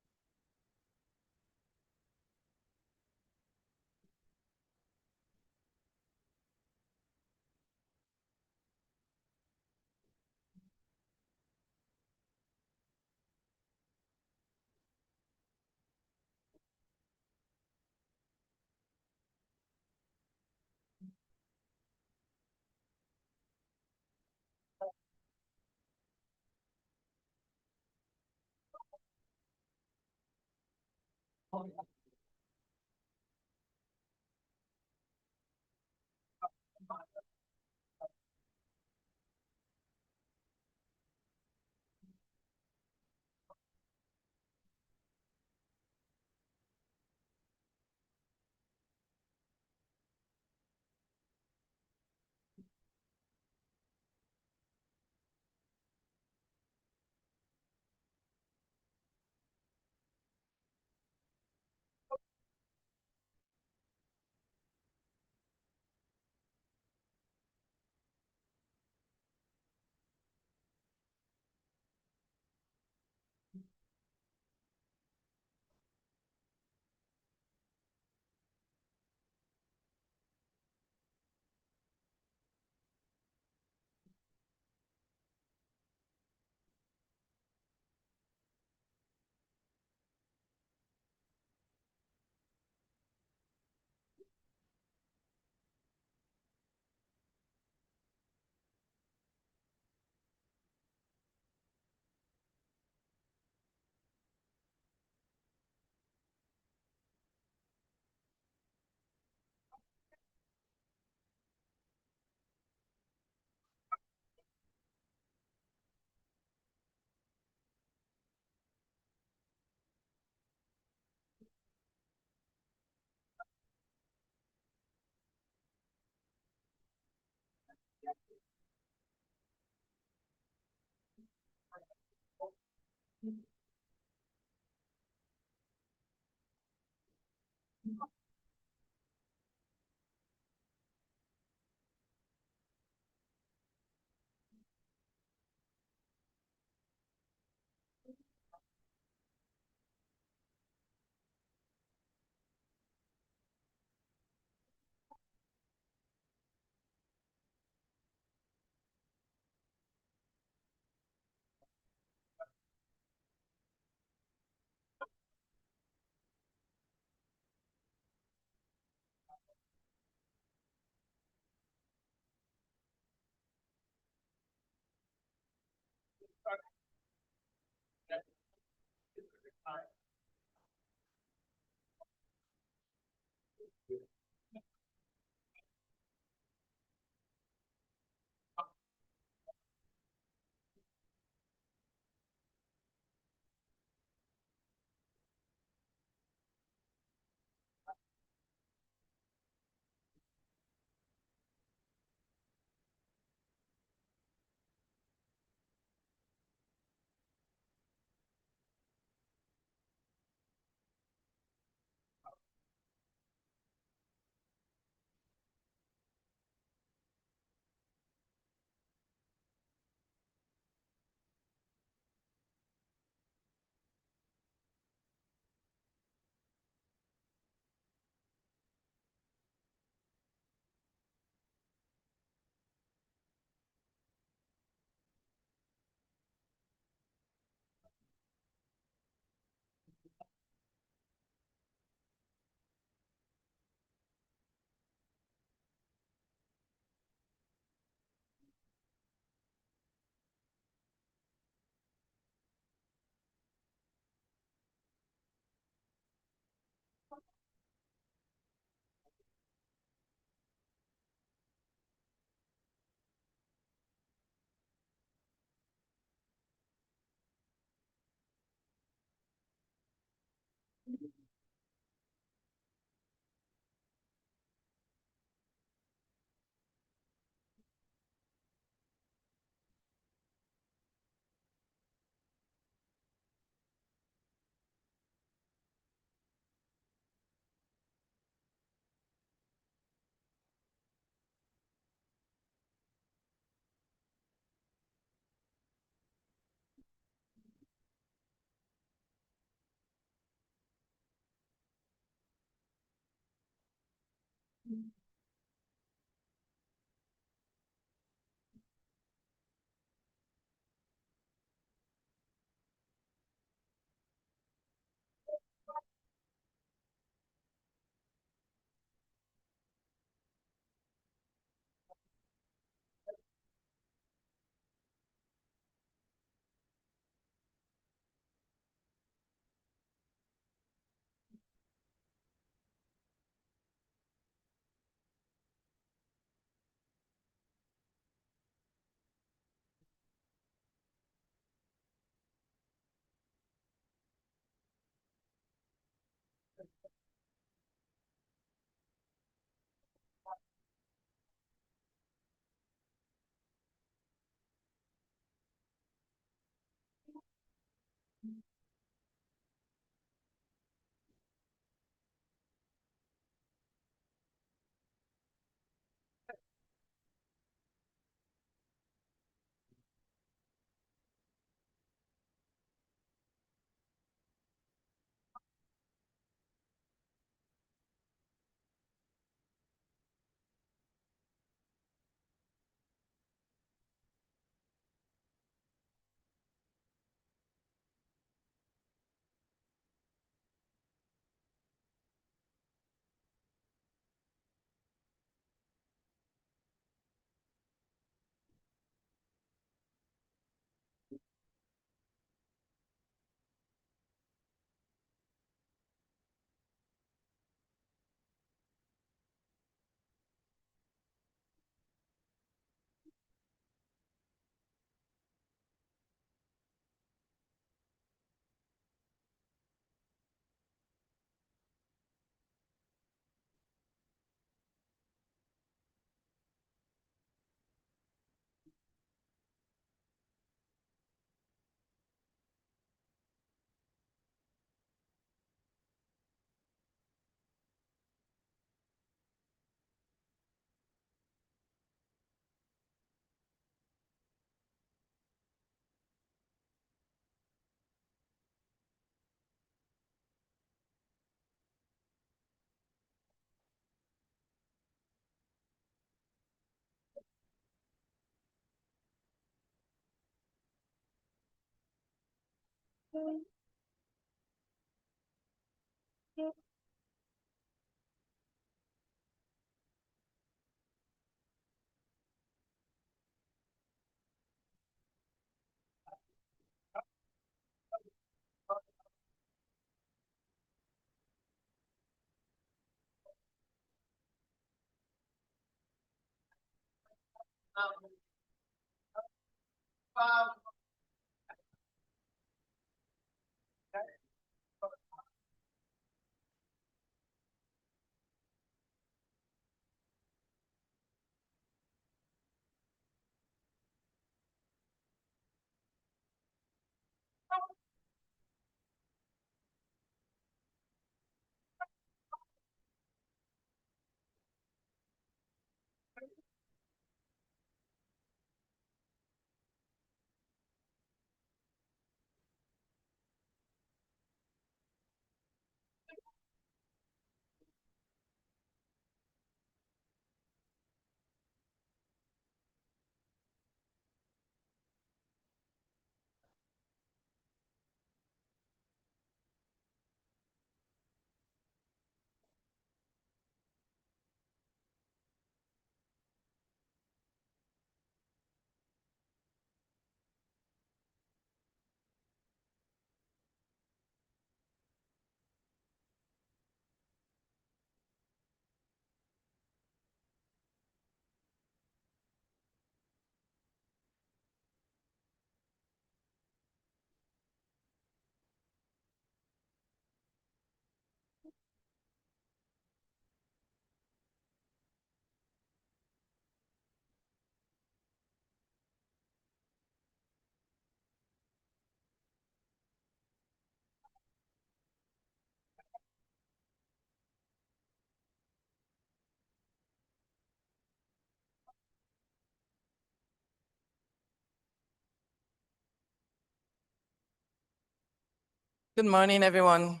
Good morning, everyone.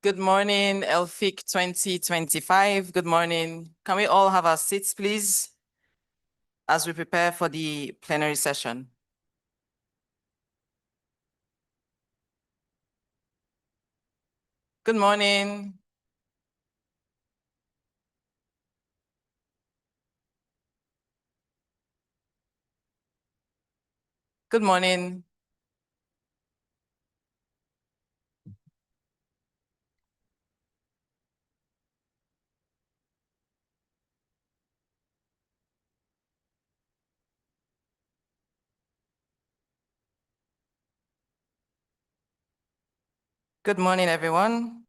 Good morning, LFIC 2025. Good morning. Can we all have our seats, please, as we prepare for the plenary session? Good morning. Good morning. Good morning, everyone.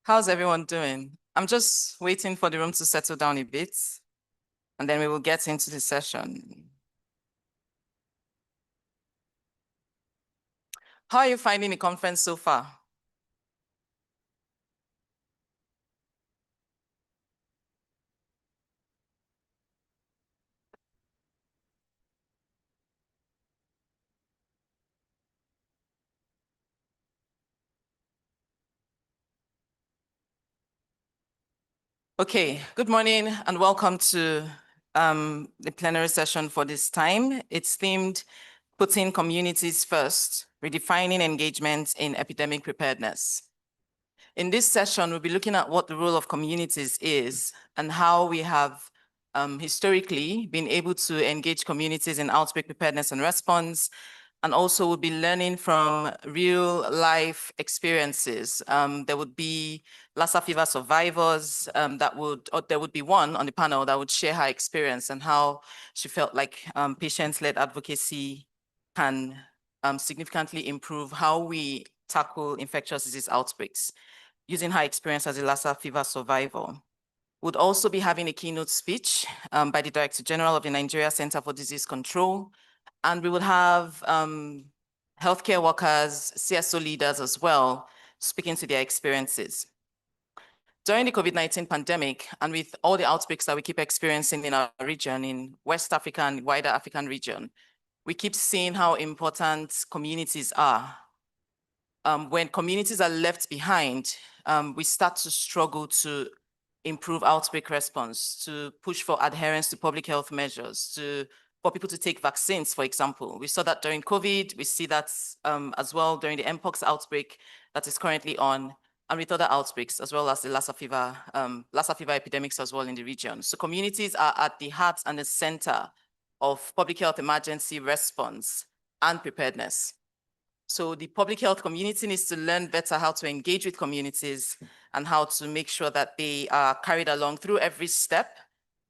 How's everyone doing? I'm just waiting for the room to settle down a bit, and then we will get into the session. How are you finding the conference so far? Okay, good morning and welcome to the plenary session for this time. It's themed Putting Communities First, Redefining Engagement in Epidemic Preparedness. In this session, we'll be looking at what the role of communities is and how we have historically been able to engage communities in outbreak preparedness and response. And also we'll be learning from real life experiences. There would be Lassa fever survivors there would be one on the panel that would share her experience and how she felt like patient-led advocacy can significantly improve how we tackle infectious disease outbreaks using her experience as a Lassa fever survivor. We'd also be having a keynote speech by the Director General of the Nigeria Center for Disease Control. And we will have healthcare workers, CSO leaders as well, speaking to their experiences. During the COVID-19 pandemic, and with all the outbreaks that we keep experiencing in our region, in West Africa and wider African region, we keep seeing how important communities are. When communities are left behind, we start to struggle to improve outbreak response, to push for adherence to public health measures, for people to take vaccines, for example. We saw that during COVID, we see that as well during the Mpox outbreak that is currently on, and with other outbreaks, as well as the Lassa fever epidemics as well in the region. So communities are at the heart and the center of public health emergency response and preparedness. So the public health community needs to learn better how to engage with communities and how to make sure that they are carried along through every step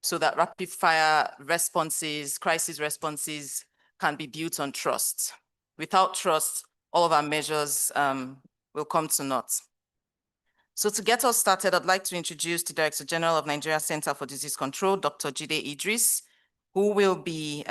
so that rapid fire responses, crisis responses can be built on trust. Without trust, all of our measures will come to naught. So to get us started, I'd like to introduce the Director General of Nigeria Center for Disease Control, Dr. Jide Idris, who will be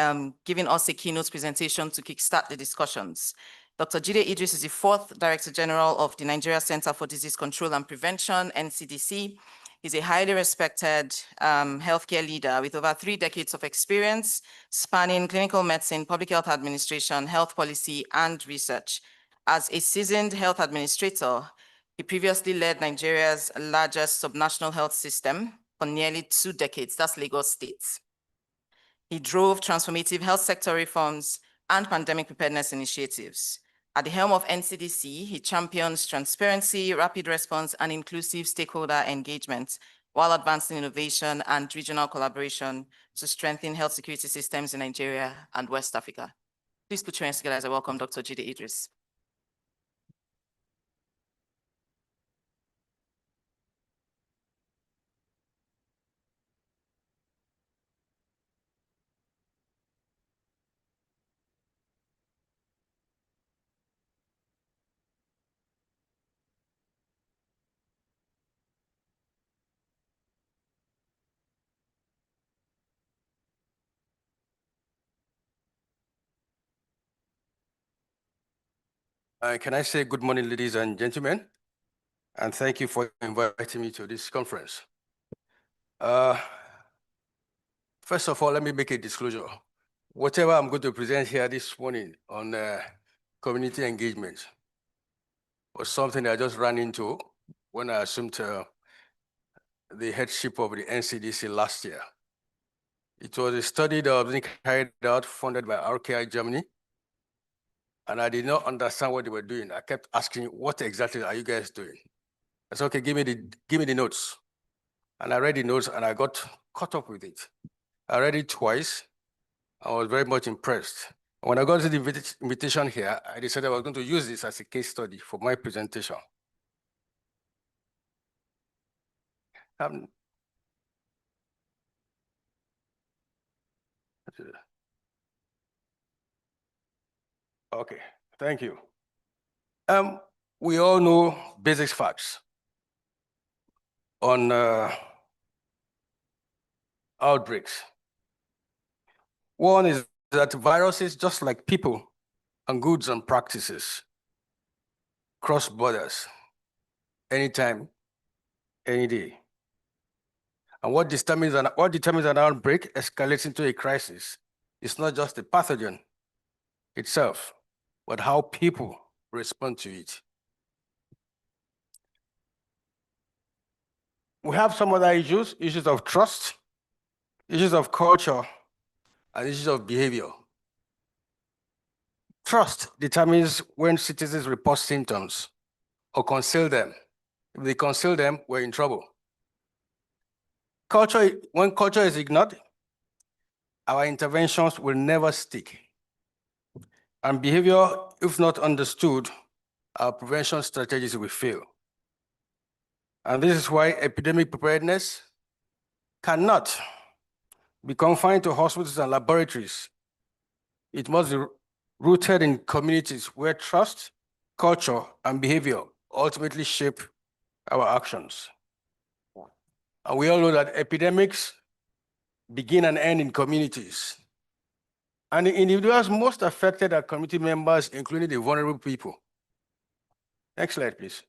giving us a keynote presentation to kickstart the discussions. Dr. Jide Idris is the 4th Director General of the Nigeria Center for Disease Control and Prevention, NCDC. He's a highly respected healthcare leader with over 3 decades of experience spanning clinical medicine, public health administration, health policy, and research. As a seasoned health administrator, he previously led Nigeria's largest subnational health system for nearly 2 decades, that's Lagos State. He drove transformative health sector reforms and pandemic preparedness initiatives. At the helm of NCDC, he champions transparency, rapid response, and inclusive stakeholder engagement while advancing innovation and regional collaboration to strengthen health security systems in Nigeria and West Africa. Please put your hands together as I welcome Dr. Jide Idris. Can I say good morning, ladies and gentlemen? And thank you for inviting me to this conference. First of all, let me make a disclosure. Whatever I'm going to present here this morning on community engagement was something I just ran into when I assumed the headship of the NCDC last year. It was a study that was being carried out, funded by RKI Germany. And I did not understand what they were doing. I kept asking, what exactly are you guys doing? I said, okay, give me the notes. And I read the notes and I got caught up with it. I read it twice. I was very much impressed. When I got to the invitation here, I decided I was going to use this as a case study for my presentation. Okay, thank you. We all know basic facts on outbreaks. One is that viruses, just like people and goods and practices, cross borders anytime, any day. And what determines an outbreak escalates into a crisis is not just the pathogen itself, but how people respond to it. We have some other issues of trust, issues of culture, and issues of behavior. Trust determines when citizens report symptoms or conceal them. If they conceal them, we're in trouble. When culture is ignored, our interventions will never stick. And behavior, if not understood, our prevention strategies will fail. And this is why epidemic preparedness cannot be confined to hospitals and laboratories. It must be rooted in communities where trust, culture, and behavior ultimately shape our actions. And we all know that epidemics begin and end in communities. And the individuals most affected are community members, including the vulnerable people. Next slide, please.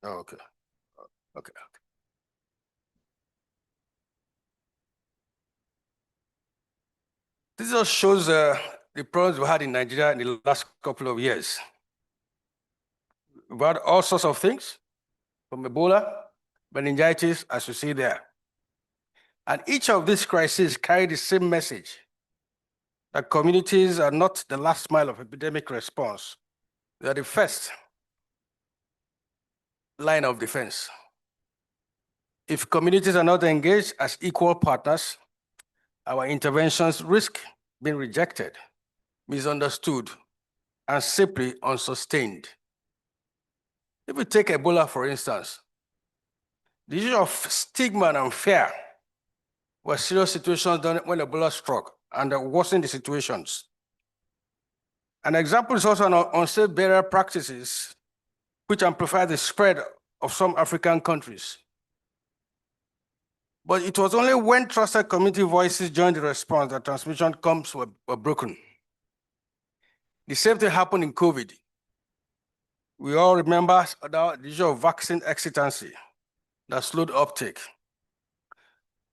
Okay. Okay. This just shows the problems we had in Nigeria in the last couple of years. We've had all sorts of things, from Ebola, meningitis, as you see there. And each of these crises carry the same message, that communities are not the last mile of epidemic response. They are the first line of defense. If communities are not engaged as equal partners, our interventions risk being rejected, misunderstood, and simply unsustained. If we take Ebola, for instance, the issue of stigma and fear were serious situations when Ebola struck and worsened the situations. An example is also unsafe burial practices, which amplify the spread of some African countries. But it was only when trusted community voices joined the response that transmission camps were broken. The same thing happened in COVID. We all remember the issue of vaccine hesitancy that slowed uptake.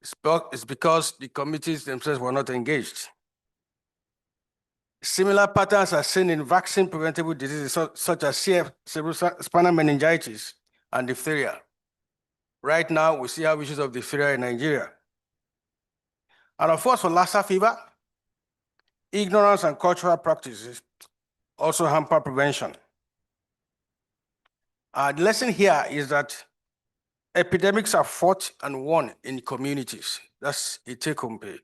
It's because the committees themselves were not engaged. Similar patterns are seen in vaccine-preventable diseases such as CF, cerebrospinal meningitis, and diphtheria. Right now, we see how issues of diphtheria in Nigeria. And of course, for Lassa fever, ignorance and cultural practices also hamper prevention. The lesson here is that epidemics are fought and won in communities. That's a take-home pay.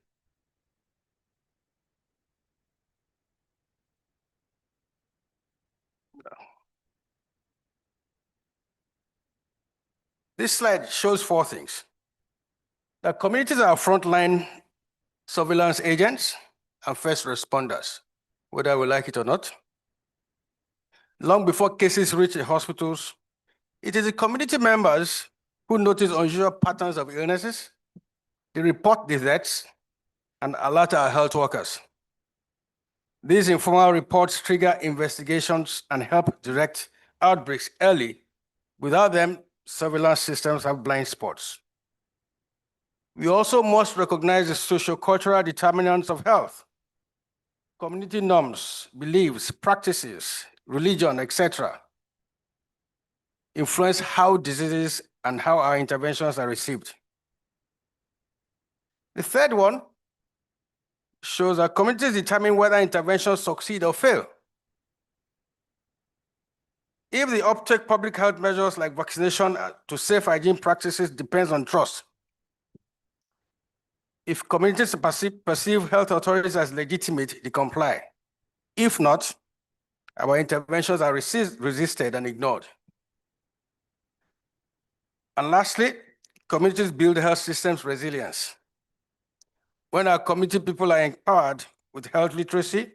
This slide shows 4 things. The communities are frontline surveillance agents and first responders, whether we like it or not. Long before cases reach the hospitals, it is the community members who notice unusual patterns of illnesses, they report the deaths, and alert our health workers. These informal reports trigger investigations and help direct outbreaks early. Without them, surveillance systems have blind spots. We also must recognize the socio-cultural determinants of health. Community norms, beliefs, practices, religion, etc. influence how diseases and how our interventions are received. The third one shows that communities determine whether interventions succeed or fail. If the uptake public health measures like vaccination to safe hygiene practices depends on trust, if communities perceive health authorities as legitimate, they comply. If not, our interventions are resisted and ignored. And lastly, communities build health systems resilience. When our community people are empowered with health literacy,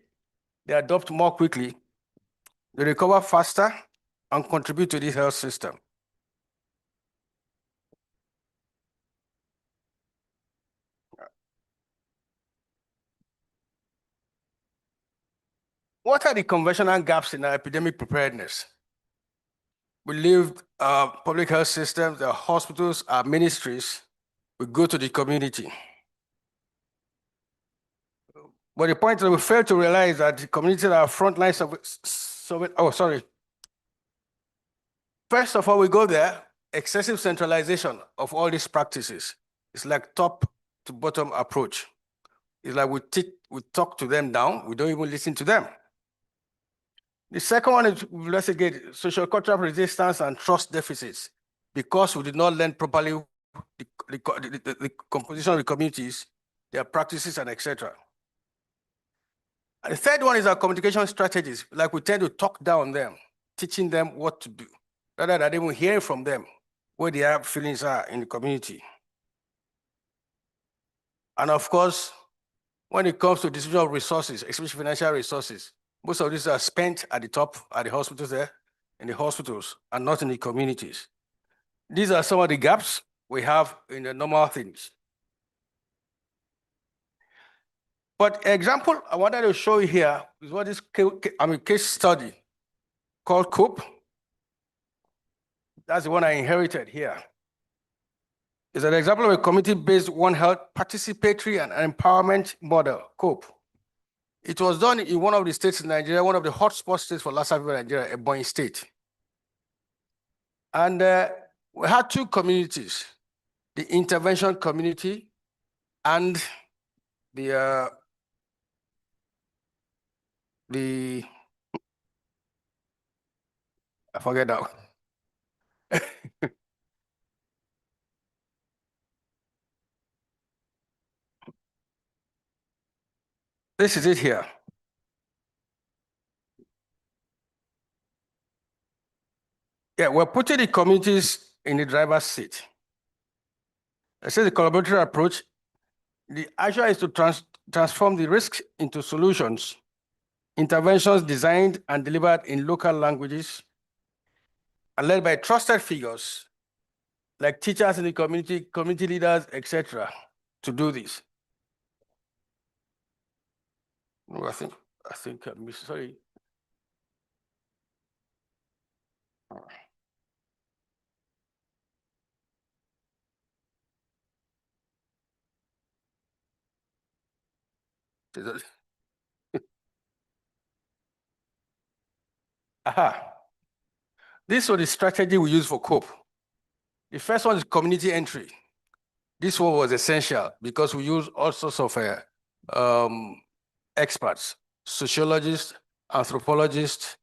they adopt more quickly, they recover faster, and contribute to the health system. What are the conventional gaps in our epidemic preparedness? We leave our public health systems, our hospitals, our ministries, we go to the community. But the point is that we fail to realize that the communities are frontline First of all, we go there, excessive centralization of all these practices. It's like top to bottom approach. It's like we talk to them down, we don't even listen to them. The second one is we investigate social cultural resistance and trust deficits because we did not learn properly the composition of the communities, their practices, and etc. And the third one is our communication strategies. Like we tend to talk down on them, teaching them what to do, rather than even hearing from them where their feelings are in the community. And of course, when it comes to distribution of resources, especially financial resources, most of these are spent at the top, at the hospitals there, in the hospitals, and not in the communities. These are some of the gaps we have in the normal things. But example I wanted to show you here is what this case study called COPE. That's the one I inherited here. It's an example of a community-based One Health participatory and empowerment model, COPE. It was done in one of the states in Nigeria, one of the hotspot states for Lassa fever in Nigeria, Ebonyi State. And we had 2 communities, the intervention community and the I forget now. This is it here. Yeah, we're putting the communities in the driver's seat. I say the collaborative approach, the idea is to transform the risks into solutions, interventions designed and delivered in local languages and led by trusted figures like teachers in the community, community leaders, etc., to do this. No, I think I missed, sorry. Aha. This was the strategy we use for COPE. The first one is community entry. This one was essential because we use all sorts of experts, sociologists, anthropologists,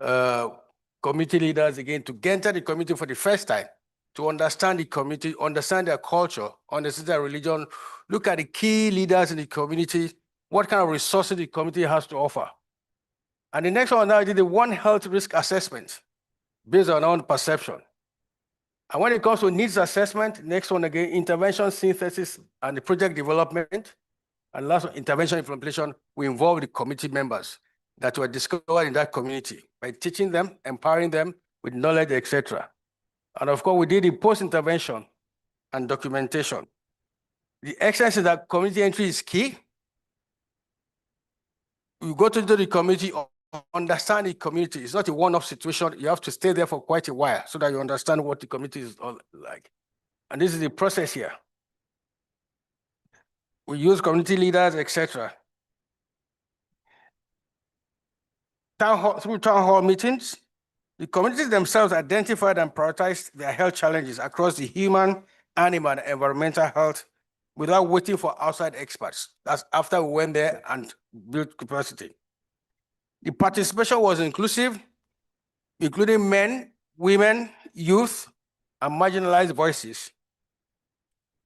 community leaders, again, to enter the community for the first time, to understand the community, understand their culture, understand their religion, look at the key leaders in the community, what kind of resources the community has to offer. And the next one now, I did the One Health risk assessment based on our own perception. And when it comes to needs assessment, next one again, intervention synthesis and the project development. And last one, intervention implementation, we involve the community members that were discovered in that community by teaching them, empowering them with knowledge, etc. And of course, we did the post-intervention and documentation. The essence is that community entry is key. You go to the community, understand the community. It's not a one-off situation. You have to stay there for quite a while so that you understand what the community is all like. And this is the process here. We use community leaders, etc. Through town hall meetings, the communities themselves identified and prioritized their health challenges across the human, animal, and environmental health without waiting for outside experts. That's after we went there and built capacity. The participation was inclusive, including men, women, youth, and marginalized voices.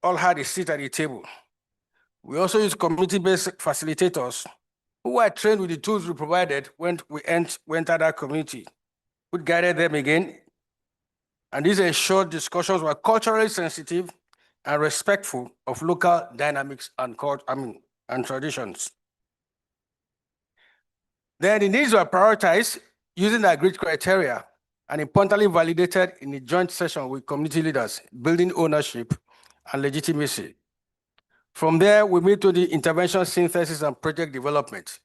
All had a seat at the table. We also used community-based facilitators who were trained with the tools we provided when we entered our community. We guided them again, and these ensured discussions were culturally sensitive and respectful of local dynamics and traditions. Then the needs were prioritized using the agreed criteria and importantly validated in a joint session with community leaders, building ownership and legitimacy. From there, we moved to the intervention synthesis and project development.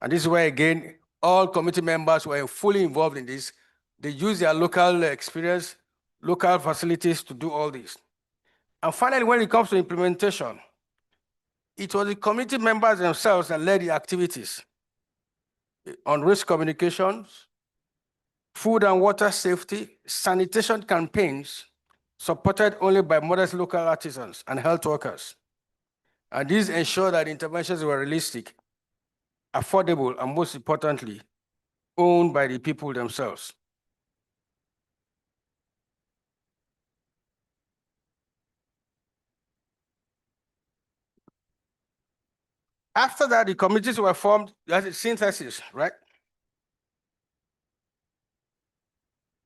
And this is where, again, all committee members were fully involved in this. They used their local experience, local facilities to do all this. And finally, when it comes to implementation, it was the community members themselves that led the activities on risk communications, food and water safety, sanitation campaigns, supported only by modest local artisans and health workers. And these ensure that interventions were realistic, affordable, and most importantly, owned by the people themselves. After that, the committees were formed, that's a synthesis, right?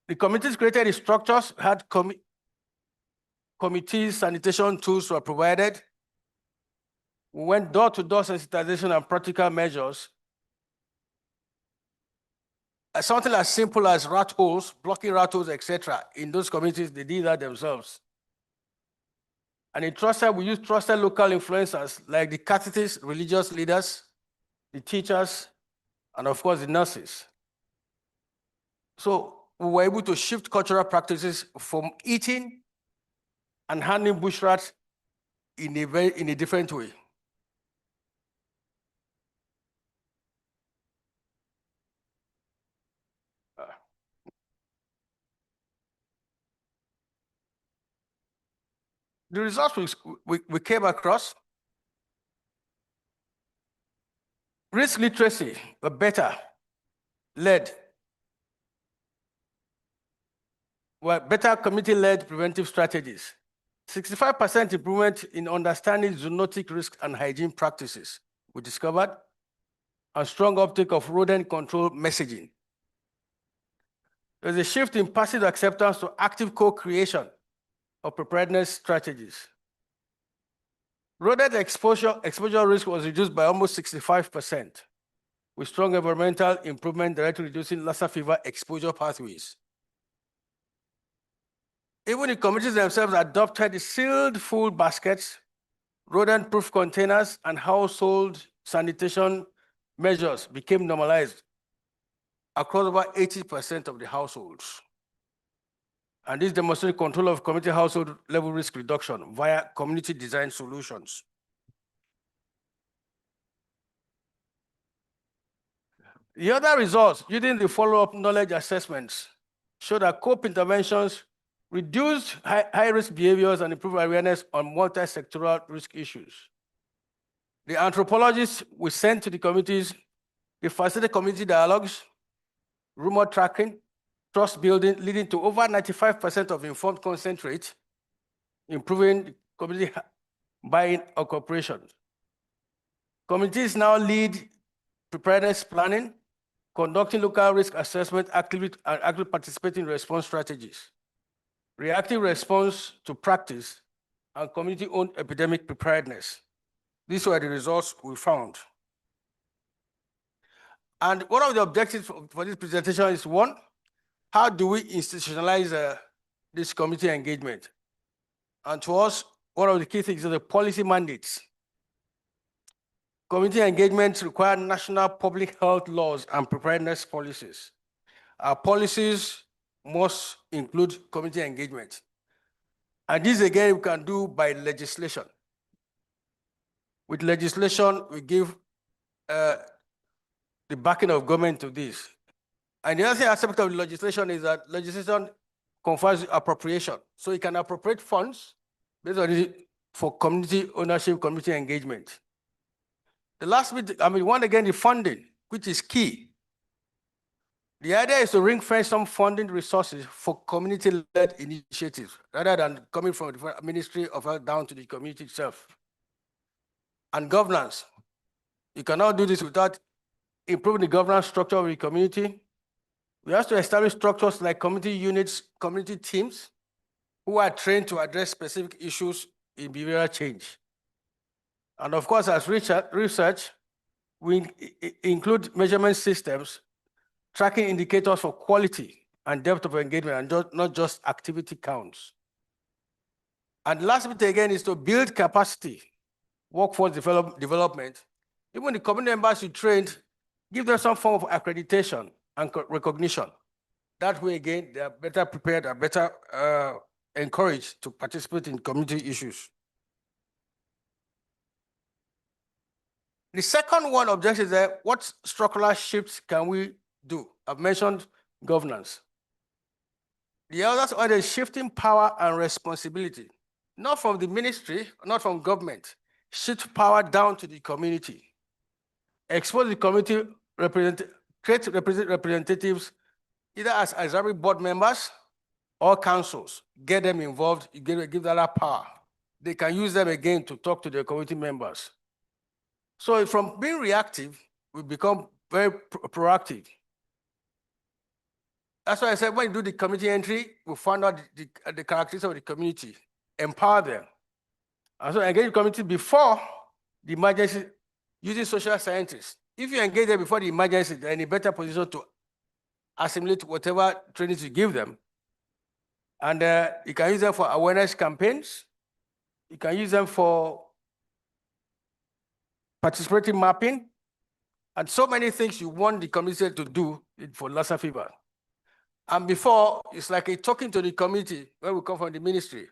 The committees created the structures, had committees, sanitation tools were provided. We went door-to-door sensitization and practical measures. Something as simple as rat holes, blocking rat holes, etc. In those communities, they did that themselves. And in trusted, we use trusted local influencers like the catechists, religious leaders, the teachers, and of course the nurses. So we were able to shift cultural practices from eating and handling bush rats in a different way. The results we came across, risk literacy were better led, were better community-led preventive strategies. 65% improvement in understanding zoonotic risk and hygiene practices we discovered, and strong uptake of rodent control messaging. There's a shift in passive acceptance to active co-creation of preparedness strategies. Rodent exposure risk was reduced by almost 65%, with strong environmental improvement directly reducing Lassa fever exposure pathways. Even the communities themselves adopted the sealed food baskets, rodent-proof containers, and household sanitation measures became normalized across over 80% of the households. And this demonstrated control of community household level risk reduction via community design solutions. The other results using the follow-up knowledge assessments show that COPE interventions reduced high-risk behaviors and improved awareness on multi-sectoral risk issues. The anthropologists we sent to the communities, they facilitated community dialogues, rumor tracking, trust building, leading to over 95% of informed consent rate, improving community buy-in or cooperation. Communities now lead preparedness planning, conducting local risk assessment actively, and actively participating in response strategies, reactive response to practice, and community-owned epidemic preparedness. These were the results we found. And one of the objectives for this presentation is, one, how do we institutionalize this community engagement? And to us, one of the key things is the policy mandates. Community engagements require national public health laws and preparedness policies. Our policies must include community engagement. And this, again, we can do by legislation. With legislation, we give the backing of government to this. And the other aspect of the legislation is that legislation confers appropriation. So you can appropriate funds based on it for community ownership, community engagement. The last bit, one again, the funding, which is key. The idea is to ring-fence some funding resources for community-led initiatives, rather than coming from the Ministry of Health down to the community itself. And governance. You cannot do this without improving the governance structure of the community. We have to establish structures like community units, community teams, who are trained to address specific issues in behavioral change. And of course, as research, we include measurement systems, tracking indicators for quality and depth of engagement, and not just activity counts. And last bit again is to build capacity, workforce development. Even the community members you trained, give them some form of accreditation and recognition. That way, again, they are better prepared and better encouraged to participate in community issues. The second one objective is that what structural shifts can we do? I've mentioned governance. The others are the shifting power and responsibility, not from the ministry, not from government. Shift power down to the community. Expose the community, create representatives, either as auxiliary board members or councils. Get them involved, you give them that power. They can use them again to talk to their community members. So from being reactive, we become very proactive. That's why I said when you do the community entry, we find out the characteristics of the community, empower them. And so engage the community before the emergency using social scientists. If you engage them before the emergency, they're in a better position to assimilate whatever trainings you give them. And you can use them for awareness campaigns. You can use them for participating mapping, and so many things you want the community to do for Lassa fever. And before, it's like a talking to the community when we come from the ministry.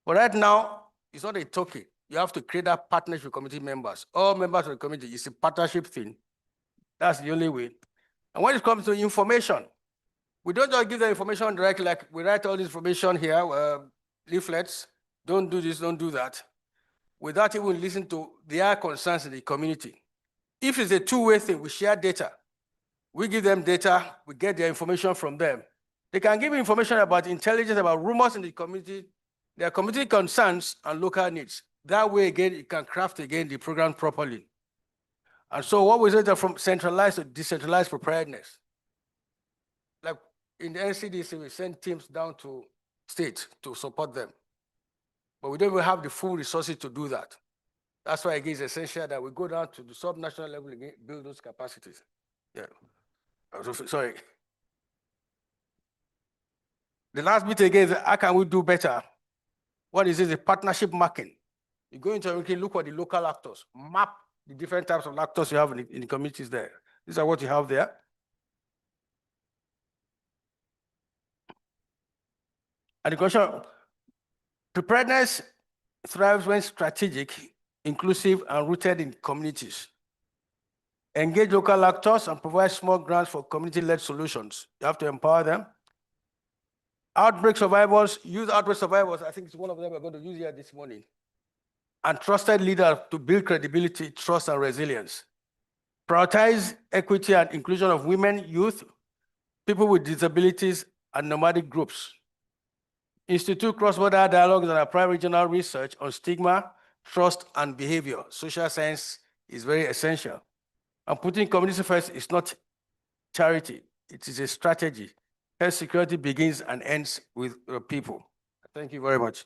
But right now, it's not a talking. You have to create that partnership with community members. All members of the community, it's a partnership thing. That's the only way. And when it comes to information, we don't just give them information directly, like we write all this information here, leaflets, don't do this, don't do that, without even listening to their concerns in the community. If it's a two-way thing, we share data. We give them data, we get their information from them. They can give information about intelligence, about rumors in the community, their community concerns and local needs. That way, again, you can craft again the program properly. And so what we say that from centralized to decentralized preparedness. Like in the NCDC, we send teams down to states to support them. But we don't even have the full resources to do that. That's why it is essential that we go down to the sub-national level and build those capacities. Yeah. Sorry. The last bit again is how can we do better? What is it? The partnership mapping. You go into and look at the local actors, map the different types of actors you have in the communities there. These are what you have there. And the question, preparedness thrives when strategic, inclusive, and rooted in communities. Engage local actors and provide small grants for community-led solutions. You have to empower them. Outbreak survivors, use outbreak survivors. I think it's one of them we're going to use here this morning. And trusted leaders to build credibility, trust, and resilience. Prioritize equity and inclusion of women, youth, people with disabilities, and nomadic groups. Institute cross-border dialogues and apply regional research on stigma, trust, and behavior. Social science is very essential. And putting community first is not charity, it is a strategy. Health security begins and ends with people. Thank you very much.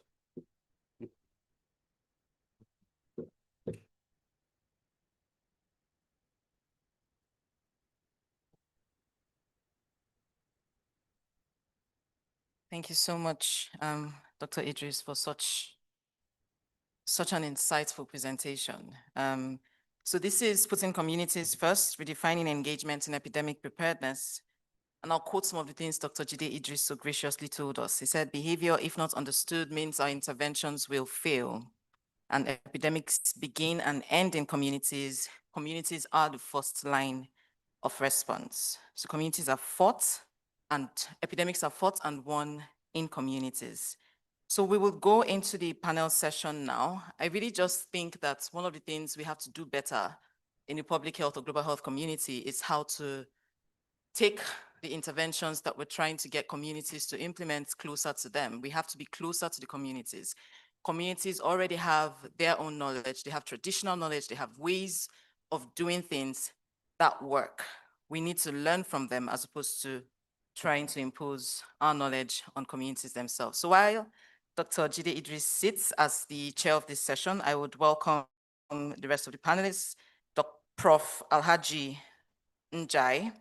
Thank you so much, Dr. Idris, for such an insightful presentation. So this is putting communities first, redefining engagement in epidemic preparedness. And I'll quote some of the things Dr. Jide Idris so graciously told us. He said, behavior, if not understood, means our interventions will fail. And epidemics begin and end in communities. Communities are the first line of response. So communities are fought, and epidemics are fought and won in communities. So we will go into the panel session now. I really just think that one of the things we have to do better in the public health or global health community is how to take the interventions that we're trying to get communities to implement closer to them. We have to be closer to the communities. Communities already have their own knowledge. They have traditional knowledge. They have ways of doing things that work. We need to learn from them as opposed to trying to impose our knowledge on communities themselves. So while Dr. Jide Idris sits as the chair of this session, I would welcome the rest of the panelists. Prof. Alhaji Njai.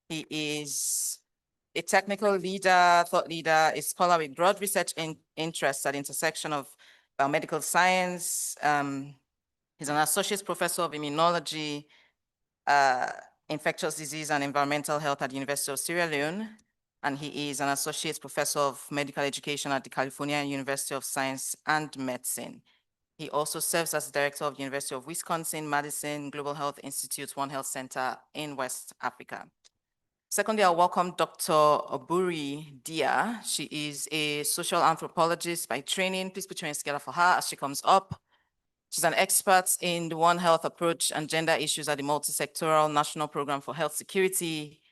He is a technical leader, thought leader, a scholar with broad research interests at the intersection of biomedical science. He's an associate professor of immunology, infectious disease and environmental health at the University of Sierra Leone. And he is an associate professor of medical education at the California University of Science and Medicine. He also serves as director of the University of Wisconsin-Madison Global Health Institute One Health Center in West Africa. Secondly, I'll welcome Dr. Oburi Dia. She is a social anthropologist by training. Please put your hands together for her as she comes up. She's an expert in the One Health approach and gender issues at the Multi-Sectoral National Program for Health Security,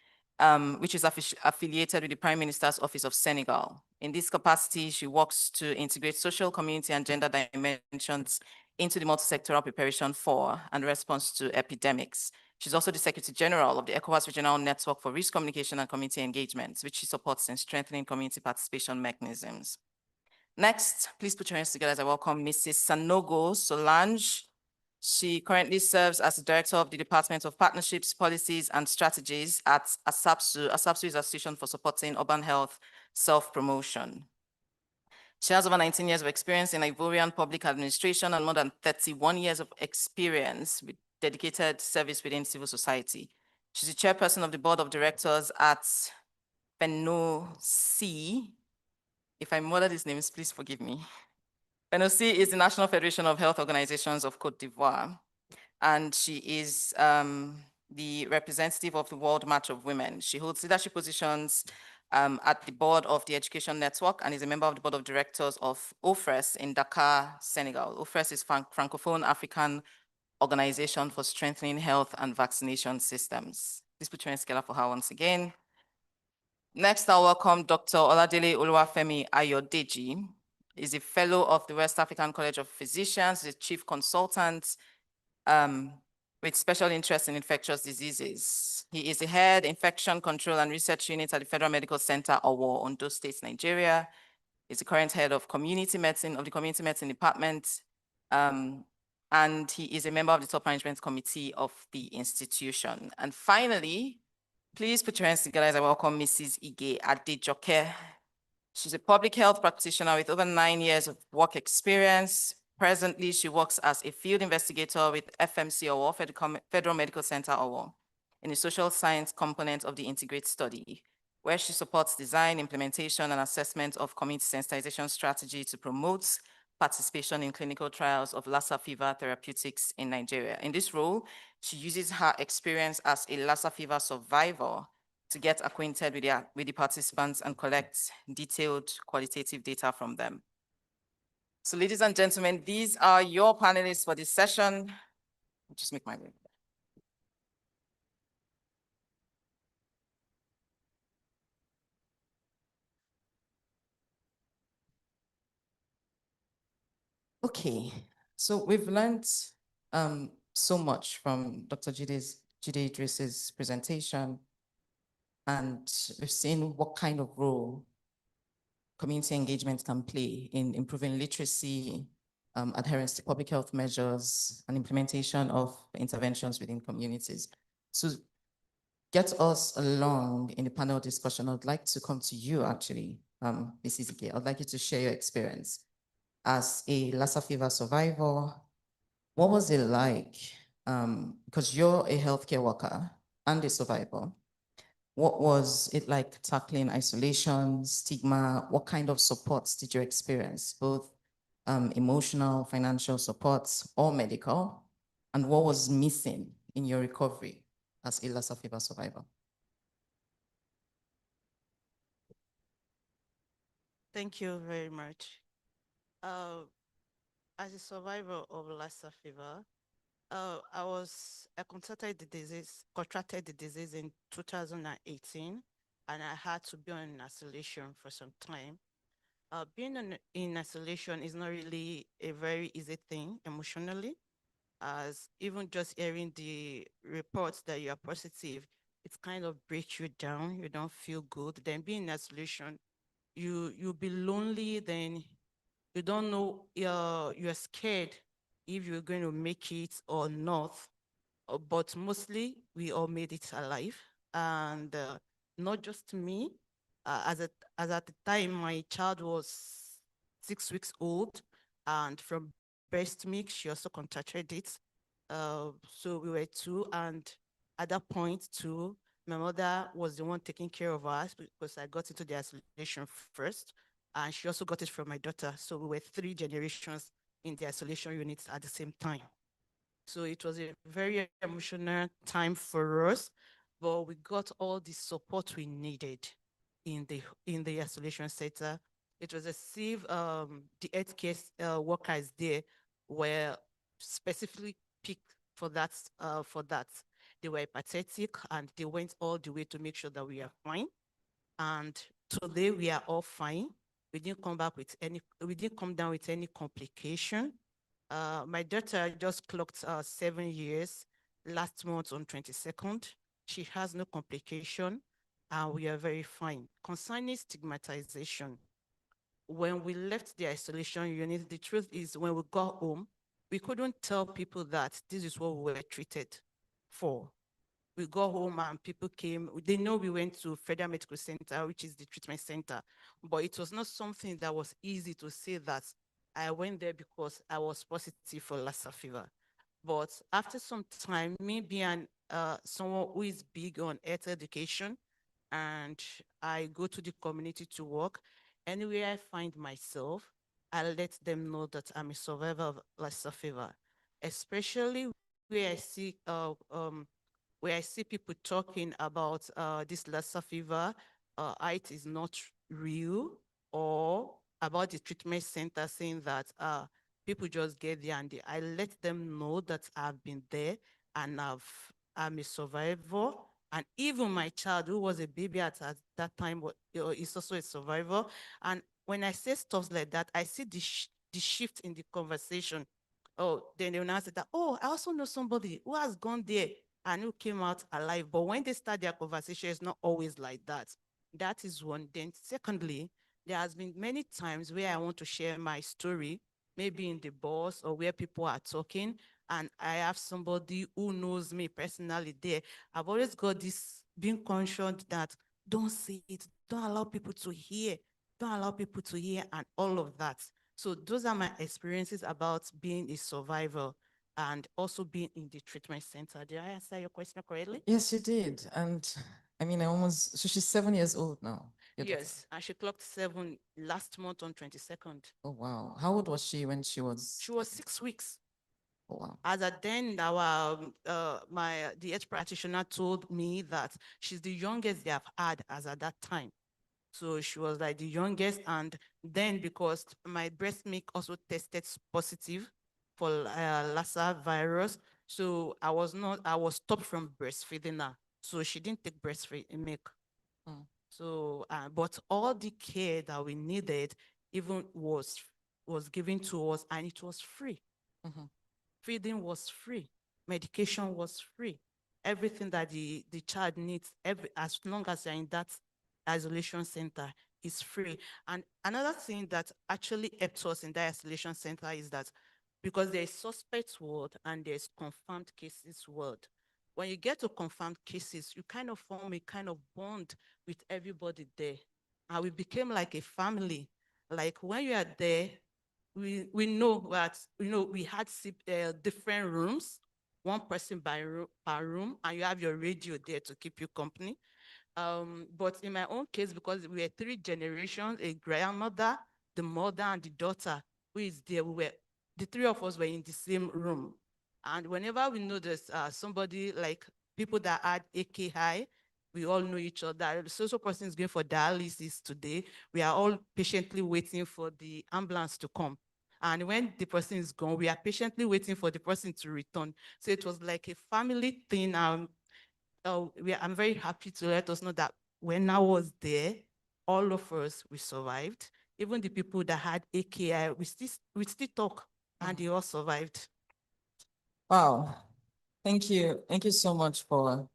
which is affiliated with the Prime Minister's Office of Senegal. In this capacity, she works to integrate social, community, and gender dimensions into the multi-sectoral preparation for and response to epidemics. She's also the Secretary General of the ECOWAS Regional Network for Risk Communication and Community Engagement, which she supports in strengthening community participation mechanisms. Next, please put your hands together as I welcome Mrs. Sanogo Solange. She currently serves as the Director of the Department of Partnerships, Policies, and Strategies at ASAPSU. ASAPSU is Association for Supporting Urban Health Self-Promotion. She has over 19 years of experience in Ivorian public administration and more than 31 years of experience with dedicated service within civil society. She's the chairperson of the board of directors at FENOC. If I murder these names, please forgive me. FENOC is the National Federation of Health Organizations of Côte d'Ivoire, and she is the representative of the World March of Women. She holds leadership positions at the board of the Education Network and is a member of the board of directors of OFRES in Dakar, Senegal. OFRES is Francophone African Organization for Strengthening Health and Vaccination Systems. Please put your hands together for her once again. Next, I'll welcome Dr. Oladele Oluwafemi Ayodeji. He's a fellow of the West African College of Physicians, the chief consultant with special interest in infectious diseases. He is the head infection control and research unit at the Federal Medical Center, Owo, Ondo State, Nigeria. He's the current head of community medicine of the community medicine department. And he is a member of the top management committee of the institution. And finally, please put your hands together as I welcome Mrs. Ige Adejoke. She's a public health practitioner with over 9 years of work experience. Presently, she works as a field investigator with FMC Owo, Federal Medical Center Owo, in the social science component of the Integrate study, where she supports design, implementation, and assessment of community sensitization strategy to promote participation in clinical trials of Lassa fever therapeutics in Nigeria. In this role, she uses her experience as a Lassa fever survivor to get acquainted with the participants and collect detailed qualitative data from them. So ladies and gentlemen, these are your panelists for this session. I'll just make my way. Okay, so we've learned so much from Dr. Jide Idris's presentation, and we've seen what kind of role community engagement can play in improving literacy, adherence to public health measures, and implementation of interventions within communities. To get us along in the panel discussion, I'd like to come to you actually, Mrs. Ike. I'd like you to share your experience as a Lassa fever survivor. What was it like? Because you're a healthcare worker and a survivor. What was it like tackling isolation, stigma? What kind of supports did you experience, both emotional, financial supports, or medical? And what was missing in your recovery as a Lassa fever survivor? Thank you very much. As a survivor of Lassa fever, I contracted the disease in 2018, and I had to be in isolation for some time. Being in isolation is not really a very easy thing emotionally, as even just hearing the reports that you are positive, it kind of breaks you down. You don't feel good. Then being in isolation, you'll be lonely, then you don't know, you're scared if you're going to make it or not. But mostly we all made it alive. And not just me, as at the time my child was 6 weeks old, and from breast milk, she also contracted it. So we were two, and at that point too, my mother was the one taking care of us because I got into the isolation first, and she also got it from my daughter. So we were 3 generations in the isolation units at the same time. So it was a very emotional time for us, but we got all the support we needed in the isolation center. It was as if the healthcare workers there were specifically picked for that. They were empathetic, and they went all the way to make sure that we are fine. And today we are all fine. We didn't come down with any complication. My daughter just clocked 7 years last month on 22nd. She has no complication, and we are very fine. Concerning stigmatization, when we left the isolation unit, the truth is when we got home, we couldn't tell people that this is what we were treated for. We got home and people came, they know we went to Federal Medical Center, which is the treatment center, but it was not something that was easy to say that I went there because I was positive for Lassa fever. But after some time, me being someone who is big on health education, and I go to the community to work, anywhere I find myself, I let them know that I'm a survivor of Lassa fever, especially where I see people talking about this Lassa fever, it is not real, or about the treatment center saying that people just get there, and I let them know that I've been there and I'm a survivor. And even my child, who was a baby at that time, is also a survivor. And when I say stuff like that, I see the shift in the conversation. Oh, then they will now say that, oh, I also know somebody who has gone there and who came out alive. But when they start their conversation, it's not always like that. That is one. Then secondly, there has been many times where I want to share my story, maybe in the bus or where people are talking, and I have somebody who knows me personally there. I've always got this being conscious that don't say it, don't allow people to hear, don't allow people to hear, and all of that. So those are my experiences about being a survivor and also being in the treatment center. Did I answer your question correctly? Yes, you did. And I mean, so she's 7 years old now. your daughter. Yes, and she clocked 7 last month on 22nd. Oh, wow. How old was she when she was? She was 6 weeks. Oh, wow. As at then, the health practitioner told me that she's the youngest they have had as at that time. So she was like the youngest, and then because my breast milk also tested positive for Lassa virus, so I was stopped from breastfeeding her. So she didn't take breastfeeding milk. Mm. So, but all the care that we needed even was given to us, and it was free. Mhm. Feeding was free, medication was free, everything that the child needs, as long as they're in that isolation center, is free. And another thing that actually helped us in that isolation center is that because there's suspect ward and there's confirmed cases ward. When you get to confirmed cases, you kind of form a kind of bond with everybody there. And we became like a family. Like when you are there, we know that, we had different rooms, one person per room, and you have your radio there to keep you company. But in my own case, because we were 3 generations, a grandmother, the mother, and the daughter who is there, the 3 of us were in the same room. And whenever we notice somebody, like people that had AKI, we all know each other. The social person is going for dialysis today. We are all patiently waiting for the ambulance to come. And when the person is gone, we are patiently waiting for the person to return. So it was like a family thing. I'm very happy to let us know that when I was there, all of us, we survived. Even the people that had AKI, we still talk, and they all survived. Wow. Thank you. Thank you so much for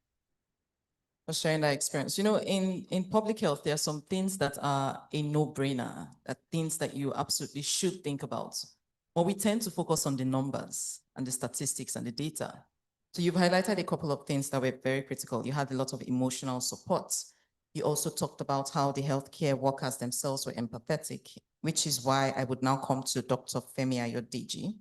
sharing that experience. You know, in public health, there are some things that are a no-brainer, things that you absolutely should think about. But we tend to focus on the numbers and the statistics and the data. So you've highlighted a couple of things that were very critical. You had a lot of emotional support. You also talked about how the healthcare workers themselves were empathetic, which is why I would now come to Dr. Femi Ayodeji,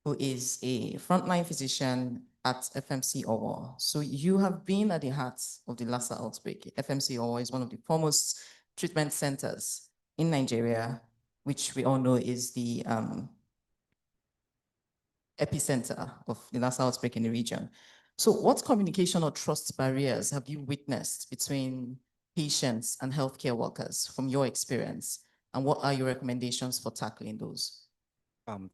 who is a frontline physician at FMC Owo. So you have been at the heart of the Lassa outbreak. FMC Owo is one of the foremost treatment centers in Nigeria, which we all know is the epicenter of the Lassa outbreak in the region. So what communication or trust barriers have you witnessed between patients and healthcare workers from your experience? And what are your recommendations for tackling those?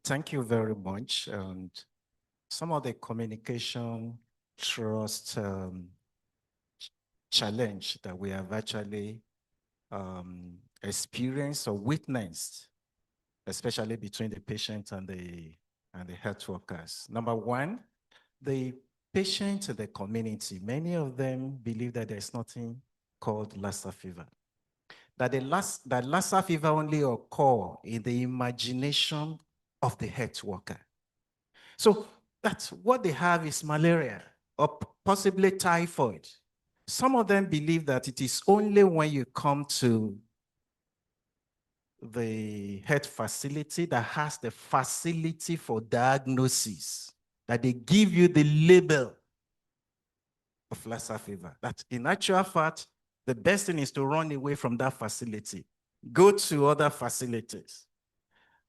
Thank you very much. And some of the communication trust challenge that we have actually experienced or witnessed, especially between the patient and the health workers. Number one, the patient and the community, many of them believe that there's nothing called Lassa fever. That Lassa fever only occur in the imagination of the health worker. So that's what they have is malaria or possibly typhoid. Some of them believe that it is only when you come to the health facility that has the facility for diagnosis that they give you the label of Lassa fever. That in actual fact, the best thing is to run away from that facility. Go to other facilities.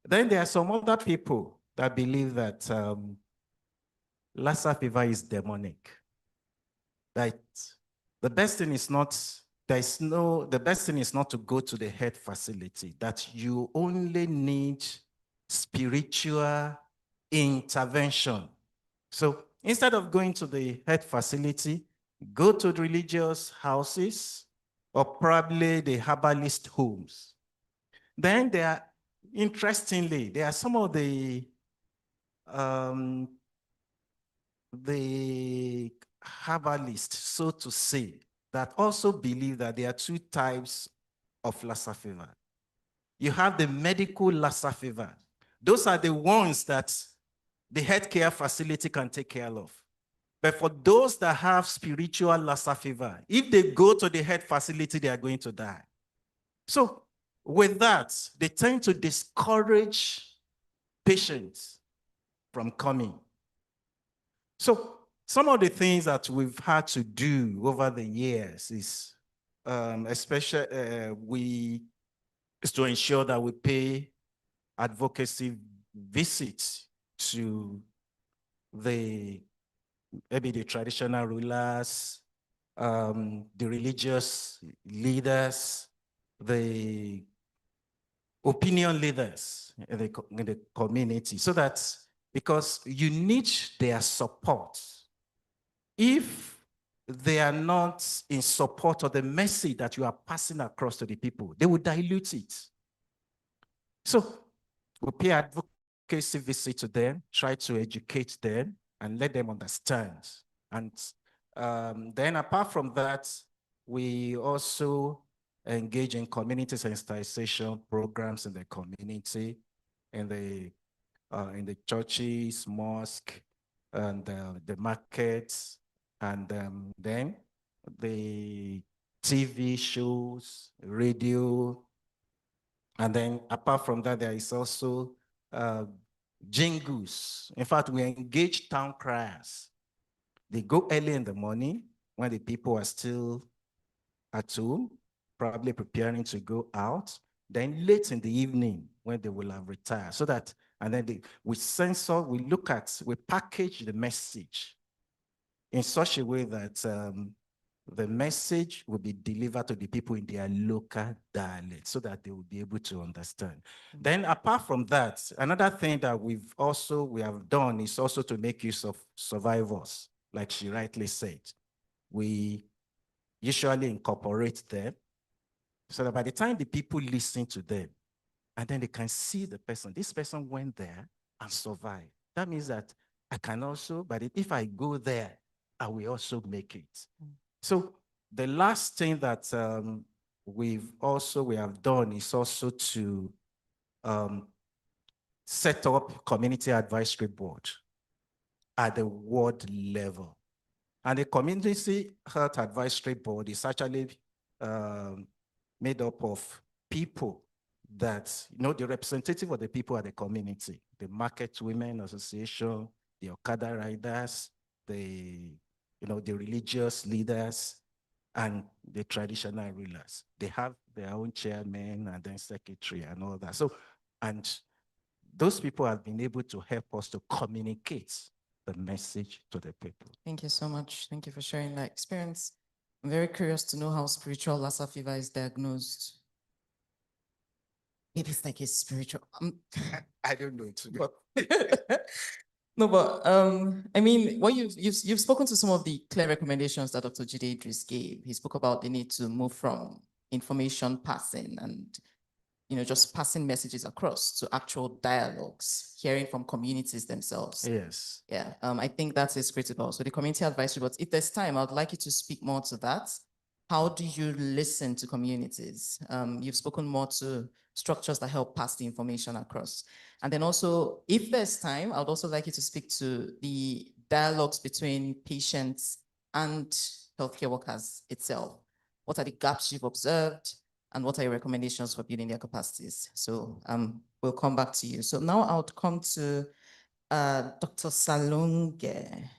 Then there are some other people that believe that Lassa fever is demonic. That the best thing is not, the best thing is not to go to the health facility, that you only need spiritual intervention. So instead of going to the health facility, go to the religious houses or probably the herbalist homes. Then interestingly, there are some of the the herbalist, so to say, that also believe that there are two types of Lassa fever. You have the medical Lassa fever. Those are the ones that the healthcare facility can take care of. But for those that have spiritual Lassa fever, if they go to the health facility, they are going to die. So with that, they tend to discourage patients from coming. So some of the things that we've had to do over the years is especially is to ensure that we pay advocacy visits to maybe the traditional rulers, the religious leaders, the opinion leaders in the community, so that because you need their support. If they are not in support of the message that you are passing across to the people, they will dilute it. So we pay advocacy visit to them, try to educate them and let them understand. And then apart from that, we also engage in community sensitization programs in the community, in the churches, mosque, and the markets, and then the TV shows, radio. And then apart from that, there is also jingles. In fact, we engage town criers. They go early in the morning when the people are still at home, probably preparing to go out. Then late in the evening when they will have retired. So that, and then we censor, we package the message in such a way that the message will be delivered to the people in their local dialect so that they will be able to understand. Then apart from that, another thing that we have done is also to make use of survivors, like she rightly said. We usually incorporate them so that by the time the people listen to them, and then they can see the person, this person went there and survived. That means that I can also, but if I go there, I will also make it. So the last thing that we have done is also to set up community advisory board at the ward level. And the community health advisory board is actually made up of people that, the representative of the people at the community, the Market Women Association, the Okada riders, the religious leaders, and the traditional rulers. They have their own chairman and then secretary and all that. So, and those people have been able to help us to communicate the message to the people. Thank you so much. Thank you for sharing that experience. I'm very curious to know how spiritual Lassa fever is diagnosed. Maybe it's like a spiritual. I don't know it. But no, but I mean, when you've spoken to some of the clear recommendations that Dr. Jide Idris gave. He spoke about the need to move from information passing and just passing messages across to actual dialogues, hearing from communities themselves. Yes. Yeah, I think that is critical. So the community advisory boards, if there's time, I'd like you to speak more to that. How do you listen to communities? You've spoken more to structures that help pass the information across. And then also, if there's time, I'd also like you to speak to the dialogues between patients and healthcare workers itself. What are the gaps you've observed? And what are your recommendations for building their capacities? So we'll come back to you. So now I'll come to Dr. Salunge.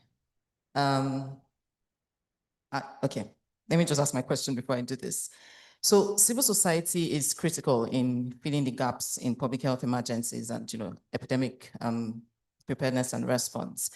Okay, let me just ask my question before I do this. So civil society is critical in filling the gaps in public health emergencies and epidemic preparedness and response.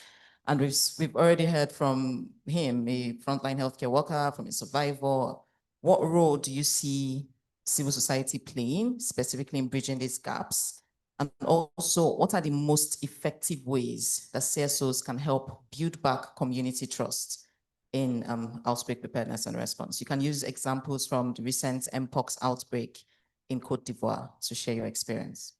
And we've already heard from him, a frontline healthcare worker, from a survivor. What role do you see civil society playing, specifically in bridging these gaps? And also, what are the most effective ways that CSOs can help build back community trust in outbreak preparedness and response? You can use examples from the recent Mpox outbreak in Côte d'Ivoire to share your experience.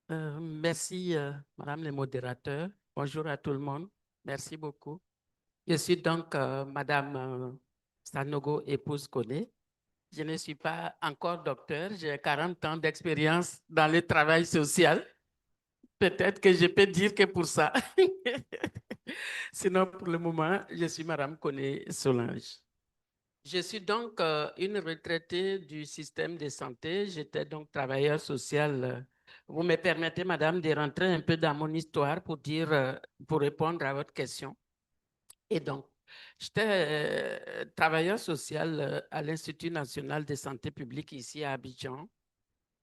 Merci, Madame le modérateur. Bonjour à tout le monde. Merci beaucoup. Je suis donc Madame Sanogo, épouse Koné. Je ne suis pas encore docteur. J'ai 40 ans d'expérience dans le travail social. Peut-être que je peux dire que pour ça. Sinon, pour le moment, je suis Madame Koné Solange. Je suis donc une retraitée du système de santé. J'étais donc travailleur social. Vous me permettez, madame, de rentrer un peu dans mon histoire pour dire, pour répondre à votre question. Et donc, j'étais travailleur social à l'Institut national de santé publique ici à Abidjan.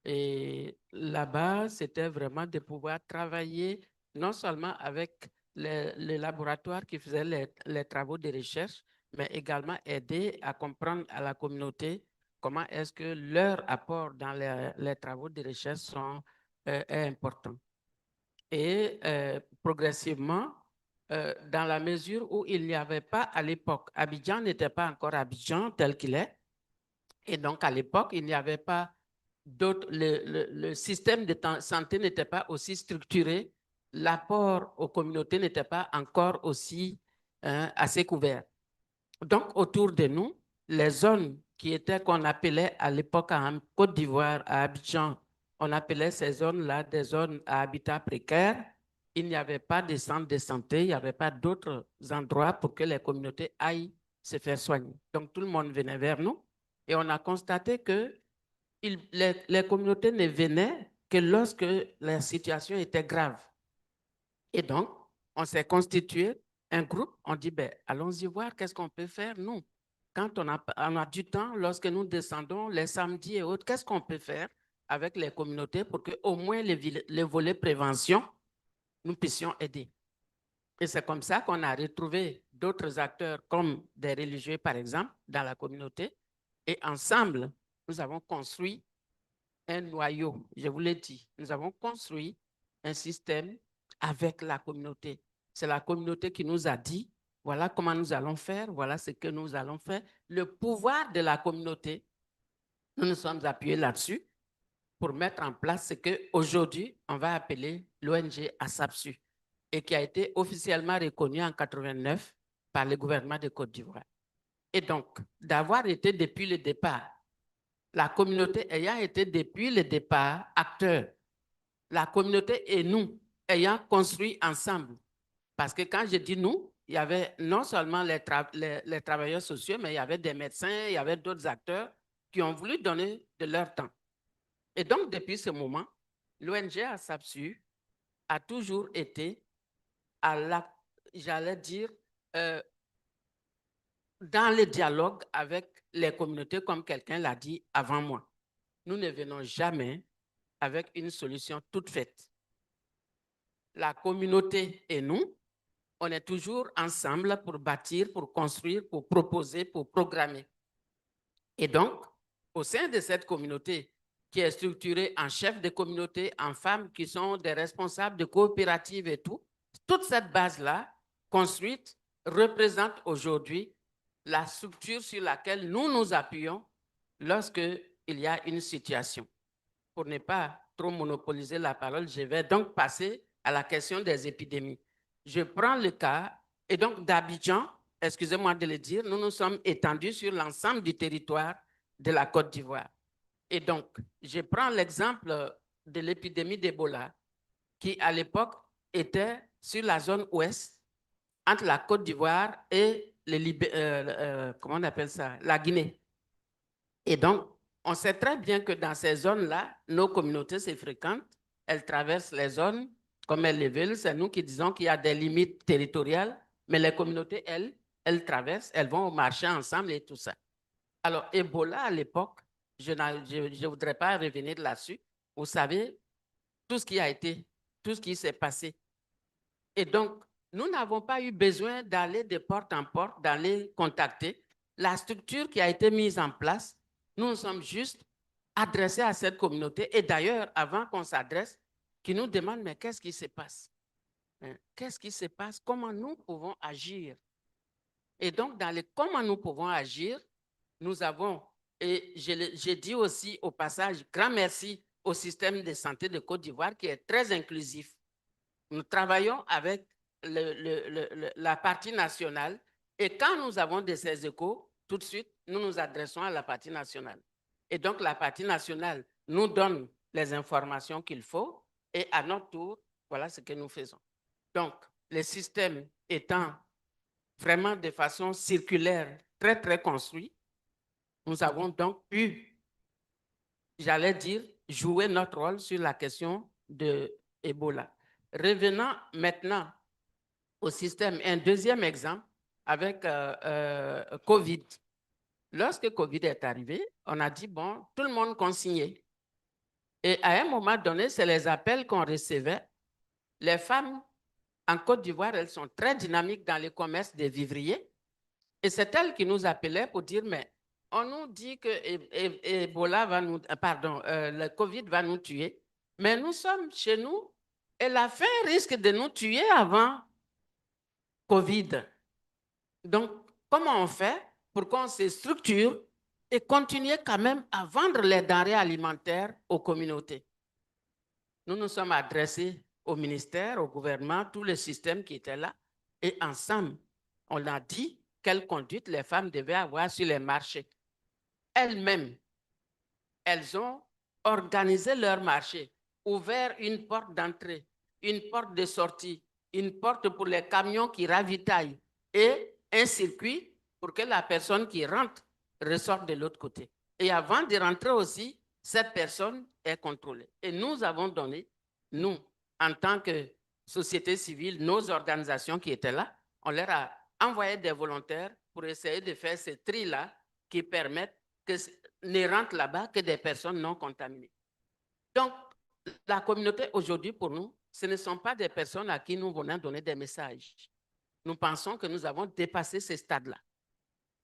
Et là-bas, c'était vraiment de pouvoir travailler non seulement avec les laboratoires qui faisaient les travaux de recherche, mais également aider à comprendre à la communauté comment est-ce que leur apport dans les travaux de recherche est important. Et progressivement, dans la mesure où il n'y avait pas à l'époque, Abidjan n'était pas encore Abidjan tel qu'il est, et donc à l'époque, il n'y avait pas d'autres, le système de santé n'était pas aussi structuré, l'apport aux communautés n'était pas encore aussi assez couvert. Donc, autour de nous, les zones qui étaient qu'on appelait à l'époque en Côte d'Ivoire, à Abidjan, on appelait ces zones-là des zones à habitat précaire. Il n'y avait pas de centre de santé, il n'y avait pas d'autres endroits pour que les communautés aillent se faire soigner. Donc, tout le monde venait vers nous et on a constaté que les communautés ne venaient que lorsque la situation était grave. Et donc, on s'est constitué un groupe, on dit, ben, allons-y voir qu'est-ce qu'on peut faire, nous. Quand on a du temps, lorsque nous descendons les samedis et autres, qu'est-ce qu'on peut faire avec les communautés pour qu'au moins les volets prévention, nous puissions aider. Et c'est comme ça qu'on a retrouvé d'autres acteurs comme des religieux, par exemple, dans la communauté. Et ensemble, nous avons construit un noyau, je vous l'ai dit. Nous avons construit un système avec la communauté. C'est la communauté qui nous a dit, voilà comment nous allons faire, voilà ce que nous allons faire. Le pouvoir de la communauté, nous nous sommes appuyés là-dessus pour mettre en place ce qu'aujourd'hui, on va appeler l'ONG ASAPSU et qui a été officiellement reconnu en 1989 par le gouvernement de Côte d'Ivoire. Et donc, d'avoir été depuis le départ, la communauté ayant été depuis le départ acteur, la communauté et nous ayant construit ensemble. Parce que quand je dis nous, il y avait non seulement les travailleurs sociaux, mais il y avait des médecins, il y avait d'autres acteurs qui ont voulu donner de leur temps. Et donc, depuis ce moment, l'ONG ASAPSU a toujours été j'allais dire, dans le dialogue avec les communautés, comme quelqu'un l'a dit avant moi. Nous ne venons jamais avec une solution toute faite. La communauté et nous, on est toujours ensemble pour bâtir, pour construire, pour proposer, pour programmer. Et donc, au sein de cette communauté qui est structurée en chefs de communauté, en femmes qui sont des responsables de coopératives et tout, toute cette base-là, construite, représente aujourd'hui la structure sur laquelle nous nous appuyons lorsqu'il y a une situation. Pour ne pas trop monopoliser la parole, je vais donc passer à la question des épidémies. Je prends le cas, et donc d'Abidjan, excusez-moi de le dire, nous nous sommes étendus sur l'ensemble du territoire de la Côte d'Ivoire. Et donc, je prends l'exemple de l'épidémie d'Ebola, qui à l'époque était sur la zone ouest, entre la Côte d'Ivoire et comment on appelle ça, la Guinée. Et donc, on sait très bien que dans ces zones-là, nos communautés se fréquentent, elles traversent les zones comme elles le veulent. C'est nous qui disons qu'il y a des limites territoriales, mais les communautés, elles traversent, elles vont au marché ensemble et tout ça. Alors, Ebola, à l'époque, je ne voudrais pas revenir là-dessus. Vous savez, tout ce qui a été, tout ce qui s'est passé. Et donc, nous n'avons pas eu besoin d'aller de porte en porte, d'aller contacter. La structure qui a été mise en place, nous nous sommes juste adressés à cette communauté. Et d'ailleurs, avant qu'on s'adresse, qui nous demande, mais qu'est-ce qui se passe? Qu'est-ce qui se passe? Comment nous pouvons agir? Et donc, dans les comment nous pouvons agir, nous avons, et j'ai dit aussi au passage, grand merci au système de santé de Côte d'Ivoire qui est très inclusif. Nous travaillons avec la partie nationale et quand nous avons de ces échos, tout de suite, nous nous adressons à la partie nationale. Et donc, la partie nationale nous donne les informations qu'il faut et à notre tour, voilà ce que nous faisons. Donc, le système étant vraiment de façon circulaire, très, très construit, nous avons donc pu, j'allais dire, jouer notre rôle sur la question de Ebola. Revenons maintenant au système. Un deuxième exemple avec COVID. Lorsque COVID est arrivé, on a dit, bon, tout le monde consignait. Et à un moment donné, c'est les appels qu'on recevait. Les femmes en Côte d'Ivoire, elles sont très dynamiques dans le commerce des vivriers. Et c'est elles qui nous appelaient pour dire, mais on nous dit que Ebola va nous, pardon, le COVID va nous tuer, mais nous sommes chez nous et la faim risque de nous tuer avant COVID. Donc, comment on fait pour qu'on se structure et continuer quand même à vendre les denrées alimentaires aux communautés? Nous nous sommes adressés au ministère, au gouvernement, tous les systèmes qui étaient là, et ensemble, on a dit quelle conduite les femmes devaient avoir sur les marchés. Elles-mêmes, elles ont organisé leur marché, ouvert une porte d'entrée, une porte de sortie, une porte pour les camions qui ravitaillent et un circuit pour que la personne qui rentre ressorte de l'autre côté. Et avant de rentrer aussi, cette personne est contrôlée. Et nous avons donné, nous, en tant que société civile, nos organisations qui étaient là, on leur a envoyé des volontaires pour essayer de faire ce tri-là qui permettent que ne rentrent là-bas que des personnes non contaminées. Donc, la communauté aujourd'hui, pour nous, ce ne sont pas des personnes à qui nous venons donner des messages. Nous pensons que nous avons dépassé ce stade-là.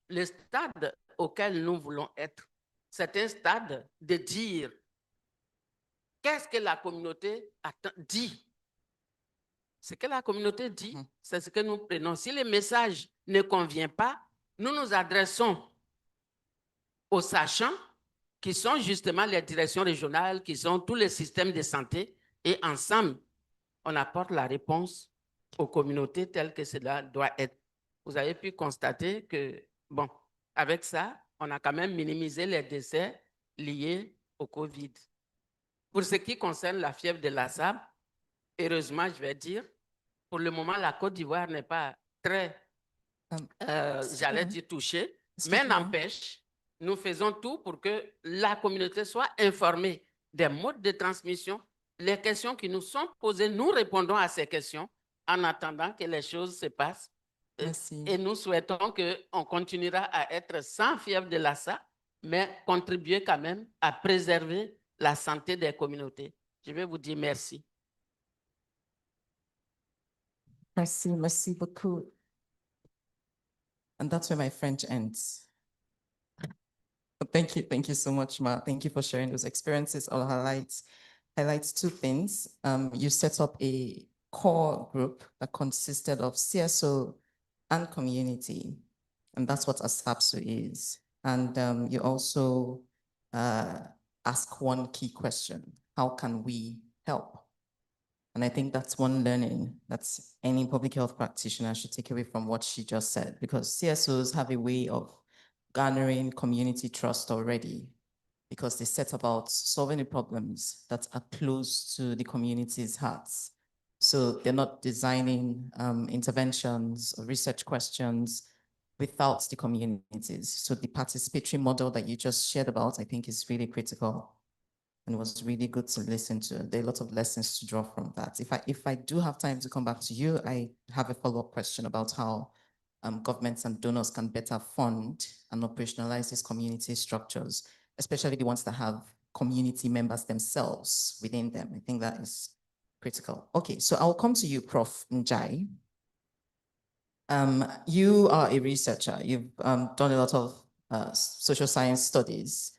Le stade auquel nous voulons être, c'est un stade de dire qu'est-ce que la communauté dit. Ce que la communauté dit, c'est ce que nous prenons. Si le message ne convient pas, nous nous adressons aux sachants qui sont justement les directions régionales, qui sont tous les systèmes de santé, et ensemble, on apporte la réponse aux communautés telles que cela doit être. Vous avez pu constater que, bon, avec ça, on a quand même minimisé les décès liés au COVID. Pour ce qui concerne la fièvre de Lassa, heureusement, je vais dire, pour le moment, la Côte d'Ivoire n'est pas très, j'allais dire, touchée, mais n'empêche, nous faisons tout pour que la communauté soit informée des modes de transmission. Les questions qui nous sont posées, nous répondons à ces questions en attendant que les choses se passent. Merci. Et nous souhaitons qu'on continuera à être sans fièvre de Lassa, mais contribuer quand même à préserver la santé des communautés. Je vais vous dire merci. Merci, merci beaucoup. And that's where my French ends. Thank you so much, Ma. Thank you for sharing those experiences. I'll highlight two things. You set up a core group that consisted of CSO and community, and that's what ASAPSO is. And you also ask one key question: how can we help? And I think that's one learning that any public health practitioner should take away from what she just said, because CSOs have a way of garnering community trust already, because they set about solving the problems that are close to the community's hearts. So they're not designing interventions or research questions without the communities. So the participatory model that you just shared about, I think, is really critical and was really good to listen to. There are a lot of lessons to draw from that. If I do have time to come back to you, I have a follow-up question about how governments and donors can better fund and operationalize these community structures, especially the ones that have community members themselves within them. I think that is critical. Okay, so I'll come to you, Prof. Njai. You are a researcher. You've done a lot of social science studies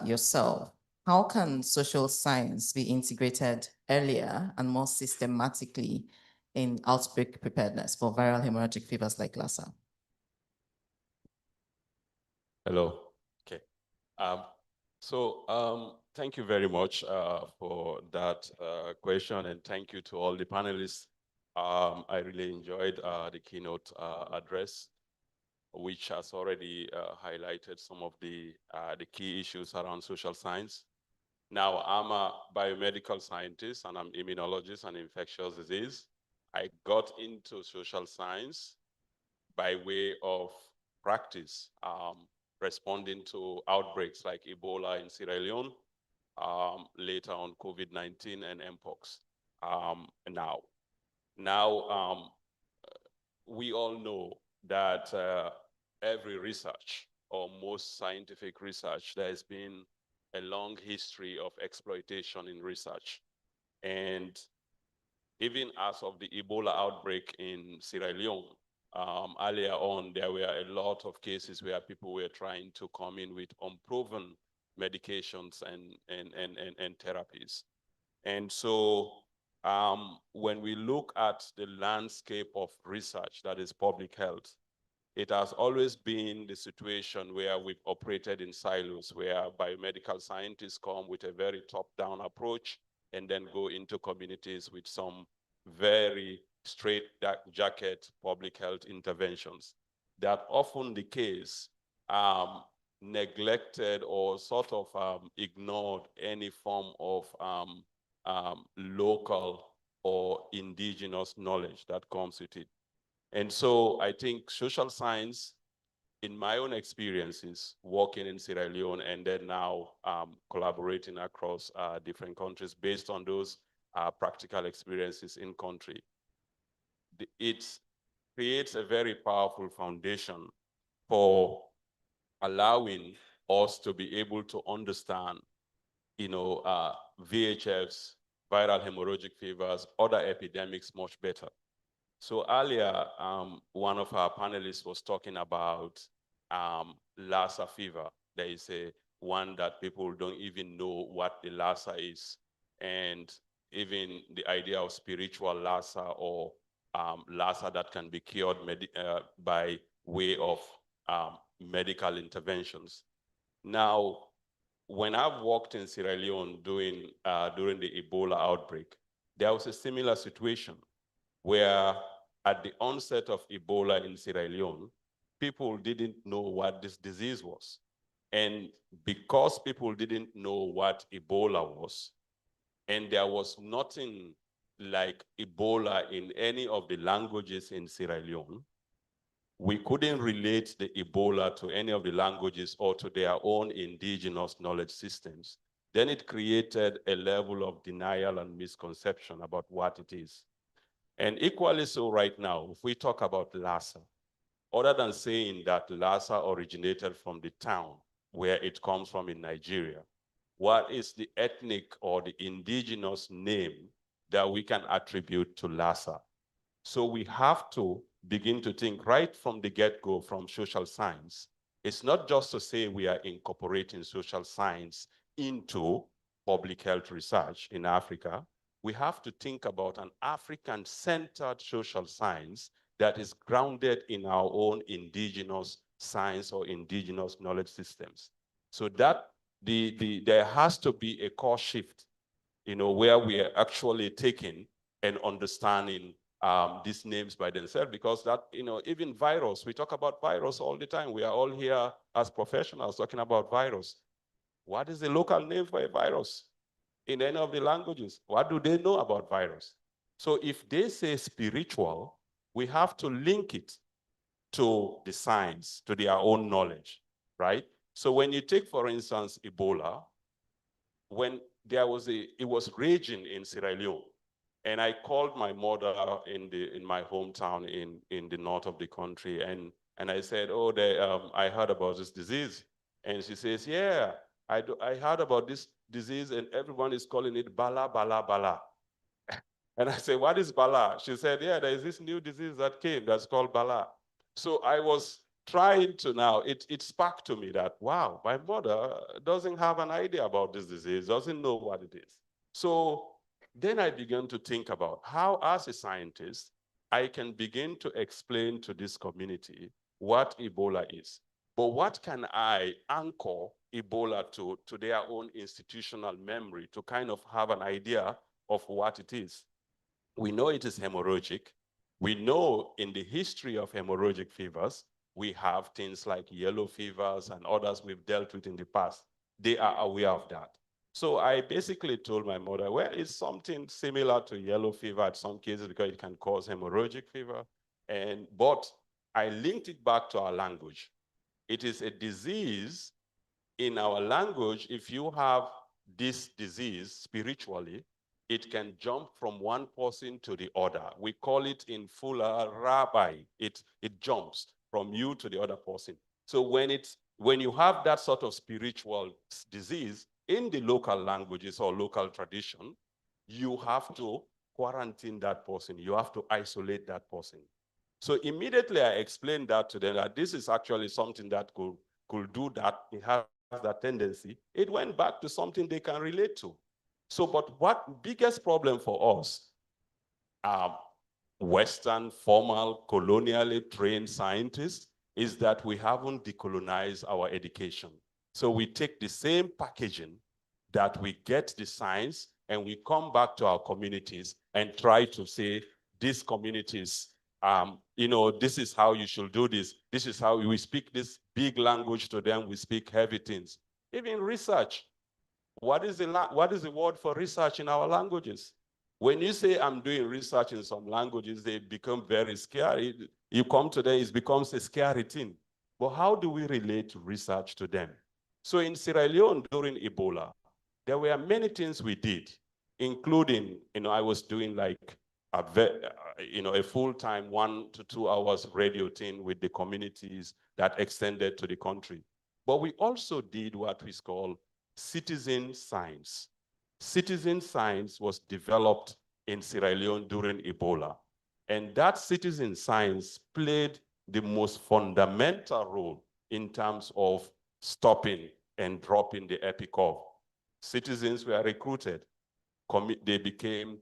yourself. How can social science be integrated earlier and more systematically in outbreak preparedness for viral hemorrhagic fevers like Lassa? Hello. Okay. Thank you very much for that question, and thank you to all the panelists. I really enjoyed the keynote address, which has already highlighted some of the key issues around social science. Now, I'm a biomedical scientist and I'm immunologist and infectious disease. I got into social science by way of practice, responding to outbreaks like Ebola in Sierra Leone, later on COVID-19 and Mpox. Now, we all know that every research, or most scientific research, there has been a long history of exploitation in research. And even as of the Ebola outbreak in Sierra Leone, earlier on, there were a lot of cases where people were trying to come in with unproven medications and therapies. And so when we look at the landscape of research that is public health, it has always been the situation where we've operated in silos, where biomedical scientists come with a very top-down approach and then go into communities with some very straight jacket public health interventions. That often the case, neglected or sort of ignored any form of local or indigenous knowledge that comes with it. And so I think social science, in my own experiences, working in Sierra Leone and then now collaborating across different countries based on those practical experiences in country, it creates a very powerful foundation for allowing us to be able to understand, VHFs, viral hemorrhagic fevers, other epidemics much better. So earlier, one of our panelists was talking about Lassa fever. There is one that people don't even know what the Lassa is. And even the idea of spiritual Lassa or Lassa that can be cured by way of medical interventions. Now, when I've worked in Sierra Leone during the Ebola outbreak, there was a similar situation where at the onset of Ebola in Sierra Leone, people didn't know what this disease was. And because people didn't know what Ebola was, and there was nothing like Ebola in any of the languages in Sierra Leone, we couldn't relate the Ebola to any of the languages or to their own indigenous knowledge systems. Then it created a level of denial and misconception about what it is. And equally so right now, if we talk about Lassa, other than saying that Lassa originated from the town where it comes from in Nigeria, what is the ethnic or the indigenous name that we can attribute to Lassa? So we have to begin to think right from the get-go from social science. It's not just to say we are incorporating social science into public health research in Africa. We have to think about an African-centered social science that is grounded in our own indigenous science or indigenous knowledge systems. So that there has to be a core shift, where we are actually taking and understanding these names by themselves, because that, even virus, we talk about virus all the time. We are all here as professionals talking about virus. What is the local name for a virus in any of the languages? What do they know about virus? So if they say spiritual, we have to link it to the science, to their own knowledge, right? So when you take, for instance, Ebola, when it was raging in Sierra Leone, and I called my mother in my hometown in the north of the country, and I said, oh, I heard about this disease. And she says, yeah, I heard about this disease, and everyone is calling it Bala, Bala, Bala. And I said, what is Bala? She said, yeah, there is this new disease that came that's called Bala. So I was trying to now, it sparked to me that, wow, my mother doesn't have an idea about this disease, doesn't know what it is. So then I began to think about how, as a scientist, I can begin to explain to this community what Ebola is, But what can I anchor Ebola to their own institutional memory to kind of have an idea of what it is? We know it is hemorrhagic. We know in the history of hemorrhagic fevers, we have things like yellow fevers and others we've dealt with in the past. They are aware of that. So I basically told my mother, well, it's something similar to yellow fever in some cases because it can cause hemorrhagic fever. But I linked it back to our language. It is a disease in our language. If you have this disease spiritually, it can jump from one person to the other. We call it in Fula rabbi. It jumps from you to the other person. So when you have that sort of spiritual disease in the local languages or local tradition, you have to quarantine that person. You have to isolate that person. So immediately I explained that to them, that this is actually something that could do that. It has that tendency. It went back to something they can relate to. So, but what biggest problem for us, Western, formal, colonially trained scientists, is that we haven't decolonized our education. So we take the same packaging that we get the science and we come back to our communities and try to say, these communities, this is how you should do this. This is how we speak this big language to them. We speak heavy things. Even research. What is the word for research in our languages? When you say I'm doing research in some languages, they become very scary. You come to them, it becomes a scary thing. But how do we relate research to them? So in Sierra Leone during Ebola, there were many things we did, including, I was doing like a full-time 1 to 2 hours radio thing with the communities that extended to the country. But we also did what we call citizen science. Citizen science was developed in Sierra Leone during Ebola. And that citizen science played the most fundamental role in terms of stopping and dropping the epic curve. Citizens were recruited. They became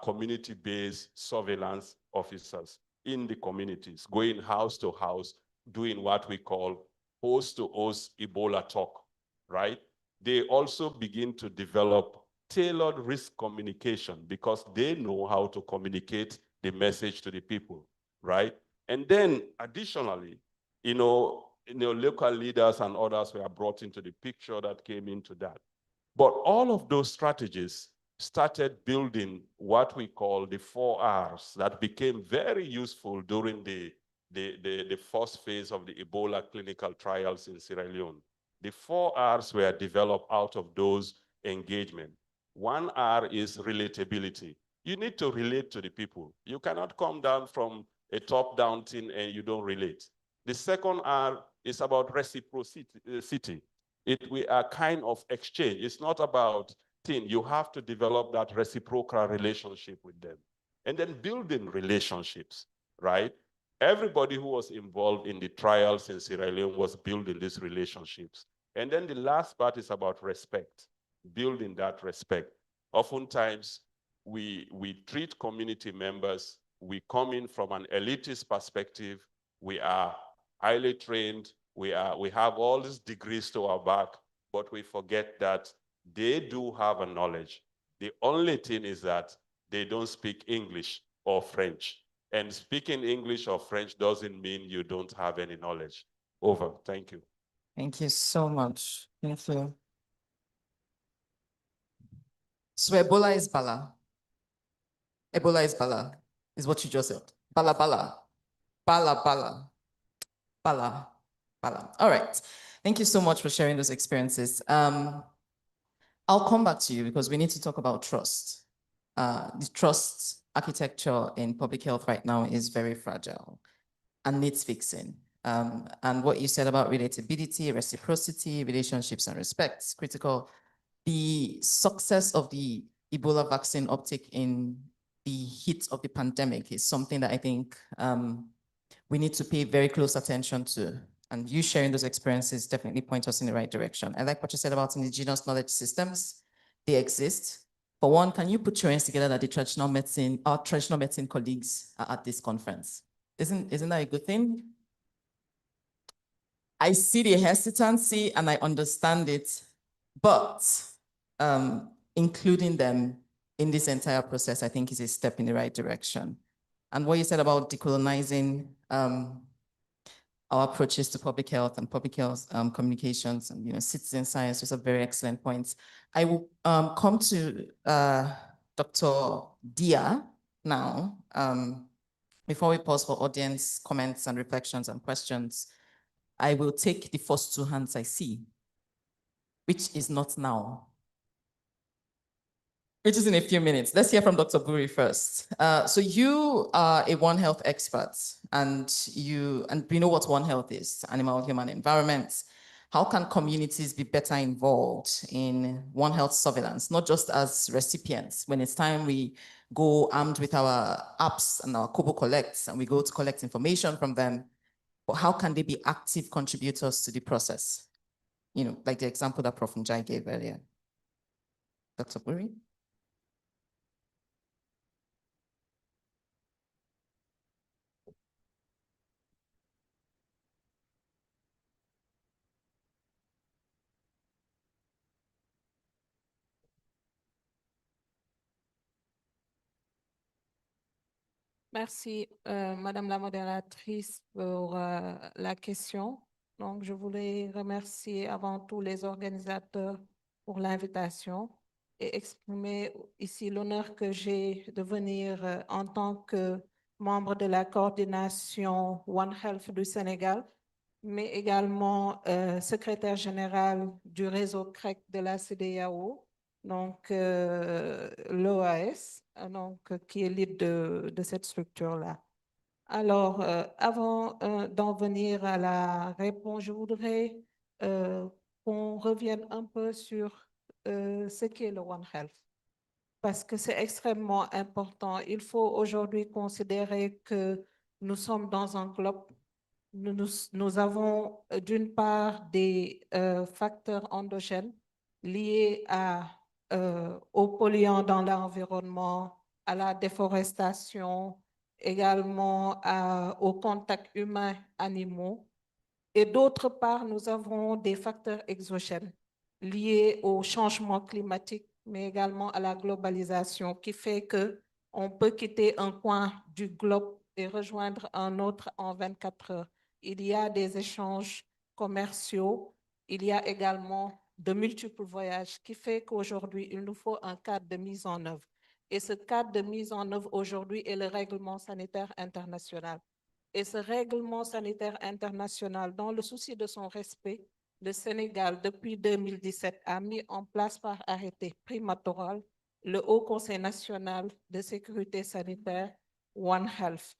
community-based surveillance officers in the communities, going house to house, doing what we call host-to-host Ebola talk, right? They also begin to develop tailored risk communication because they know how to communicate the message to the people, right? And then additionally, local leaders and others were brought into the picture that came into that. But all of those strategies started building what we call the 4 Rs that became very useful during the first phase of the Ebola clinical trials in Sierra Leone. The 4 Rs were developed out of those engagement. 1 R is relatability. You need to relate to the people. You cannot come down from a top-down thing and you don't relate. The 2nd R is about reciprocity. We are kind of exchange. It's not about thing. You have to develop that reciprocal relationship with them. And then building relationships, right? Everybody who was involved in the trials in Sierra Leone was building these relationships. And then the last part is about respect, building that respect. Oftentimes, we treat community members, we come in from an elitist perspective, we are highly trained, we have all these degrees to our back, but we forget that they do have a knowledge. The only thing is that they don't speak English or French. And speaking English or French doesn't mean you don't have any knowledge. Over. Thank you. Thank you so much. Thank you. So Ebola is Bala. Ebola is Bala, is what you just said. Bala, Bala. Bala, Bala. Bala, Bala. All right. Thank you so much for sharing those experiences. I'll come back to you because we need to talk about trust. The trust architecture in public health right now is very fragile and needs fixing. And what you said about relatability, reciprocity, relationships and respect is critical. The success of the Ebola vaccine uptake in the heat of the pandemic is something that I think we need to pay very close attention to. And you sharing those experiences definitely point us in the right direction. I like what you said about indigenous knowledge systems. They exist. For one, can you put your hands together that our traditional medicine colleagues are at this conference? Isn't that a good thing? I see the hesitancy and I understand it, but including them in this entire process, I think is a step in the right direction. And what you said about decolonizing our approaches to public health and public health communications and citizen science was a very excellent point. I will come to Dr. Dia now. Before we pause for audience comments and reflections and questions, I will take the first two hands I see, which is not now, which is in a few minutes. Let's hear from Dr. Buri first. So you are a One Health expert, and we know what One Health is, animal, human, environment. How can communities be better involved in One Health surveillance, not just as recipients? When it's time we go armed with our apps and our Kobo collects, and we go to collect information from them, but how can they be active contributors to the process? Like the example that Prof. Njai gave earlier. Dr. Buri? Merci, Madame la modératrice, pour la question. Donc, je voulais remercier avant tout les organisateurs pour l'invitation et exprimer ici l'honneur que j'ai de venir en tant que membre de la coordination One Health du Sénégal, mais également secrétaire général du réseau CREC de la CEDEAO, donc l'OAS, donc qui est lead de cette structure-là. Alors, avant d'en venir à la réponse, je voudrais qu'on revienne un peu sur ce qu'est le One Health, parce que c'est extrêmement important. Il faut aujourd'hui considérer que nous sommes dans un globe. Nous avons d'une part des facteurs endogènes liés aux polluants dans l'environnement, à la déforestation, également au contact humain-animaux. Et d'autre part, nous avons des facteurs exogènes liés au changement climatique, mais également à la globalisation, qui fait qu'on peut quitter un coin du globe et rejoindre un autre en 24 heures. Il y a des échanges commerciaux, il y a également de multiples voyages, qui fait qu'aujourd'hui, il nous faut un cadre de mise en œuvre. Et ce cadre de mise en œuvre aujourd'hui est le règlement sanitaire international. Et ce règlement sanitaire international, dans le souci de son respect, le Sénégal, depuis 2017, a mis en place par arrêté primatorial le Haut Conseil national de sécurité sanitaire One Health.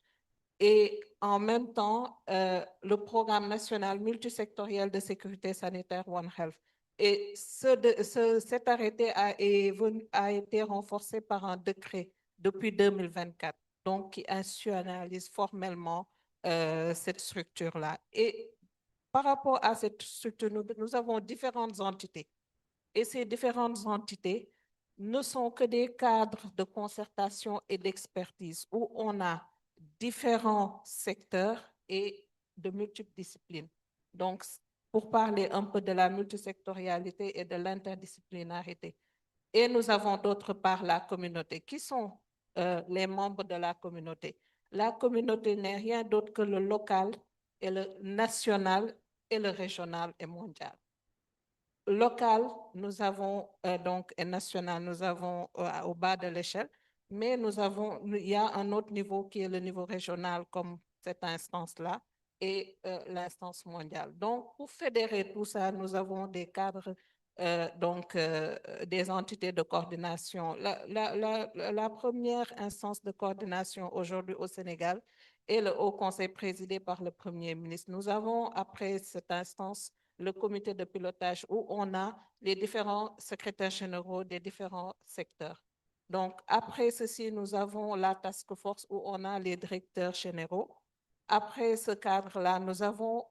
Et en même temps, le programme national multisectoriel de sécurité sanitaire One Health. Et cet arrêté a été renforcé par un décret depuis 2024, donc qui institutionnalise formellement cette structure-là. Et par rapport à cette structure, nous avons différentes entités. Et ces différentes entités ne sont que des cadres de concertation et d'expertise où on a différents secteurs et de multiples disciplines. Donc, pour parler un peu de la multisectorialité et de l'interdisciplinarité. Et nous avons d'autre part la communauté. Qui sont les membres de la communauté? La communauté n'est rien d'autre que le local et le national et le régional et mondial. Local, nous avons donc, et national, nous avons au bas de l'échelle, mais il y a un autre niveau qui est le niveau régional comme cette instance-là et l'instance mondiale. Donc, pour fédérer tout ça, nous avons des cadres, des entités de coordination. La première instance de coordination aujourd'hui au Sénégal est le Haut Conseil présidé par le Premier ministre. Nous avons, après cette instance, le comité de pilotage où on a les différents secrétaires généraux des différents secteurs. Donc, après ceci, nous avons la task force où on a les directeurs généraux. Après ce cadre-là, nous avons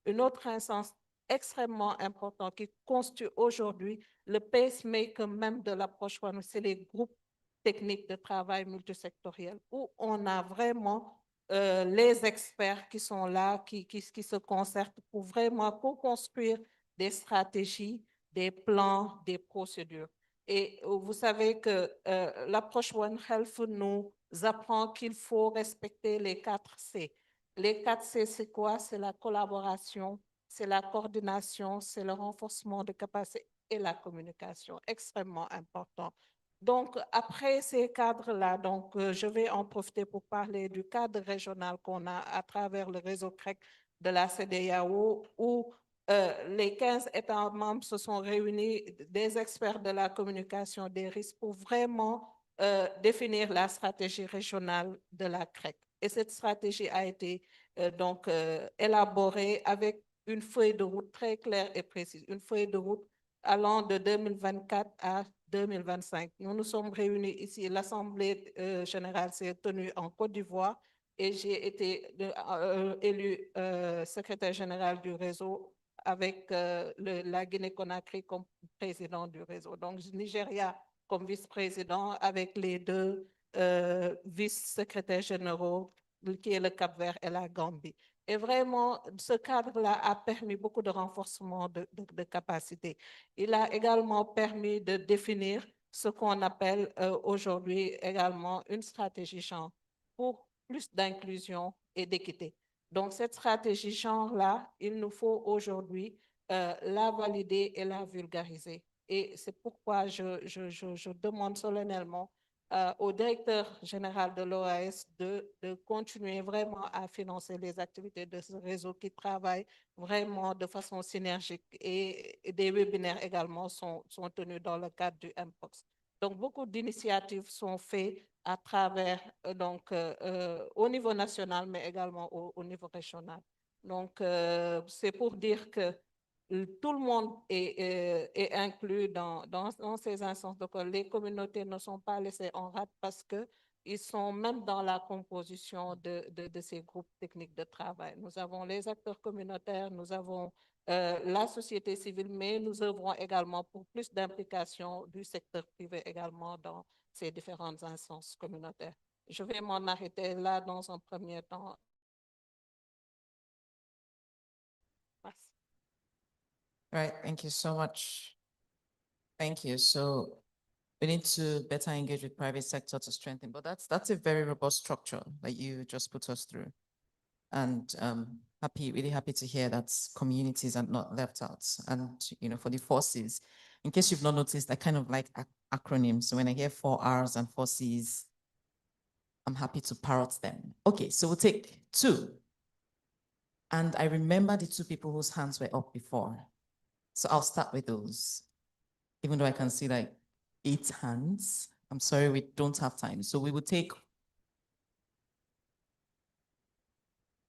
une autre instance extrêmement importante qui constitue aujourd'hui le pacemaker même de l'approche One, c'est les groupes techniques de travail multisectoriel où on a vraiment les experts qui sont là, qui se concertent pour vraiment co-construire des stratégies, des plans, des procédures. Et vous savez que l'approche One Health nous apprend qu'il faut respecter les 4 C. Les 4 C, c'est quoi? C'est la collaboration, c'est la coordination, c'est le renforcement de capacité et la communication, extrêmement important. Donc, après ces cadres-là, je vais en profiter pour parler du cadre régional qu'on a à travers le réseau CREC de la CEDEAO, où les 15 États membres se sont réunis, des experts de la communication des risques, pour vraiment définir la stratégie régionale de la CREC. Et cette stratégie a été élaborée avec une feuille de route très claire et précise, une feuille de route allant de 2024 à 2025. Nous nous sommes réunis ici, l'Assemblée générale s'est tenue en Côte d'Ivoire et j'ai été élu secrétaire général du réseau avec la Guinée-Conakry comme président du réseau. Donc, Nigeria comme vice-président avec les 2 vice-secrétaires généraux qui est le Cap-Vert et la Gambie. Et vraiment, ce cadre-là a permis beaucoup de renforcement de capacité. Il a également permis de définir ce qu'on appelle aujourd'hui également une stratégie genre pour plus d'inclusion et d'équité. Donc, cette stratégie genre-là, il nous faut aujourd'hui la valider et la vulgariser. Et c'est pourquoi je demande solennellement au directeur général de l'OAS de continuer vraiment à financer les activités de ce réseau qui travaille vraiment de façon synergique et des webinaires également sont tenus dans le cadre du MPOX. Donc, beaucoup d'initiatives sont faites à travers, au niveau national, mais également au niveau régional. Donc, c'est pour dire que tout le monde est inclus dans ces instances. Donc, les communautés ne sont pas laissées en rade parce qu'ils sont même dans la composition de ces groupes techniques de travail. Nous avons les acteurs communautaires, nous avons la société civile, mais nous œuvrons également pour plus d'implication du secteur privé également dans ces différentes instances communautaires. Je vais m'en arrêter là dans un premier temps. Merci. Right, thank you so much. Thank you. So we need to better engage with private sector to strengthen, but that's a very robust structure that you just put us through. And really happy to hear that communities are not left out. And for the 4 Cs, in case you've not noticed, I kind of like acronyms. So when I hear 4 Rs and 4 Cs, I'm happy to parrot them. Okay, so we'll take 2. And I remember the 2 people whose hands were up before. So I'll start with those, even though I can see like 8 hands. I'm sorry, we don't have time. So we will take,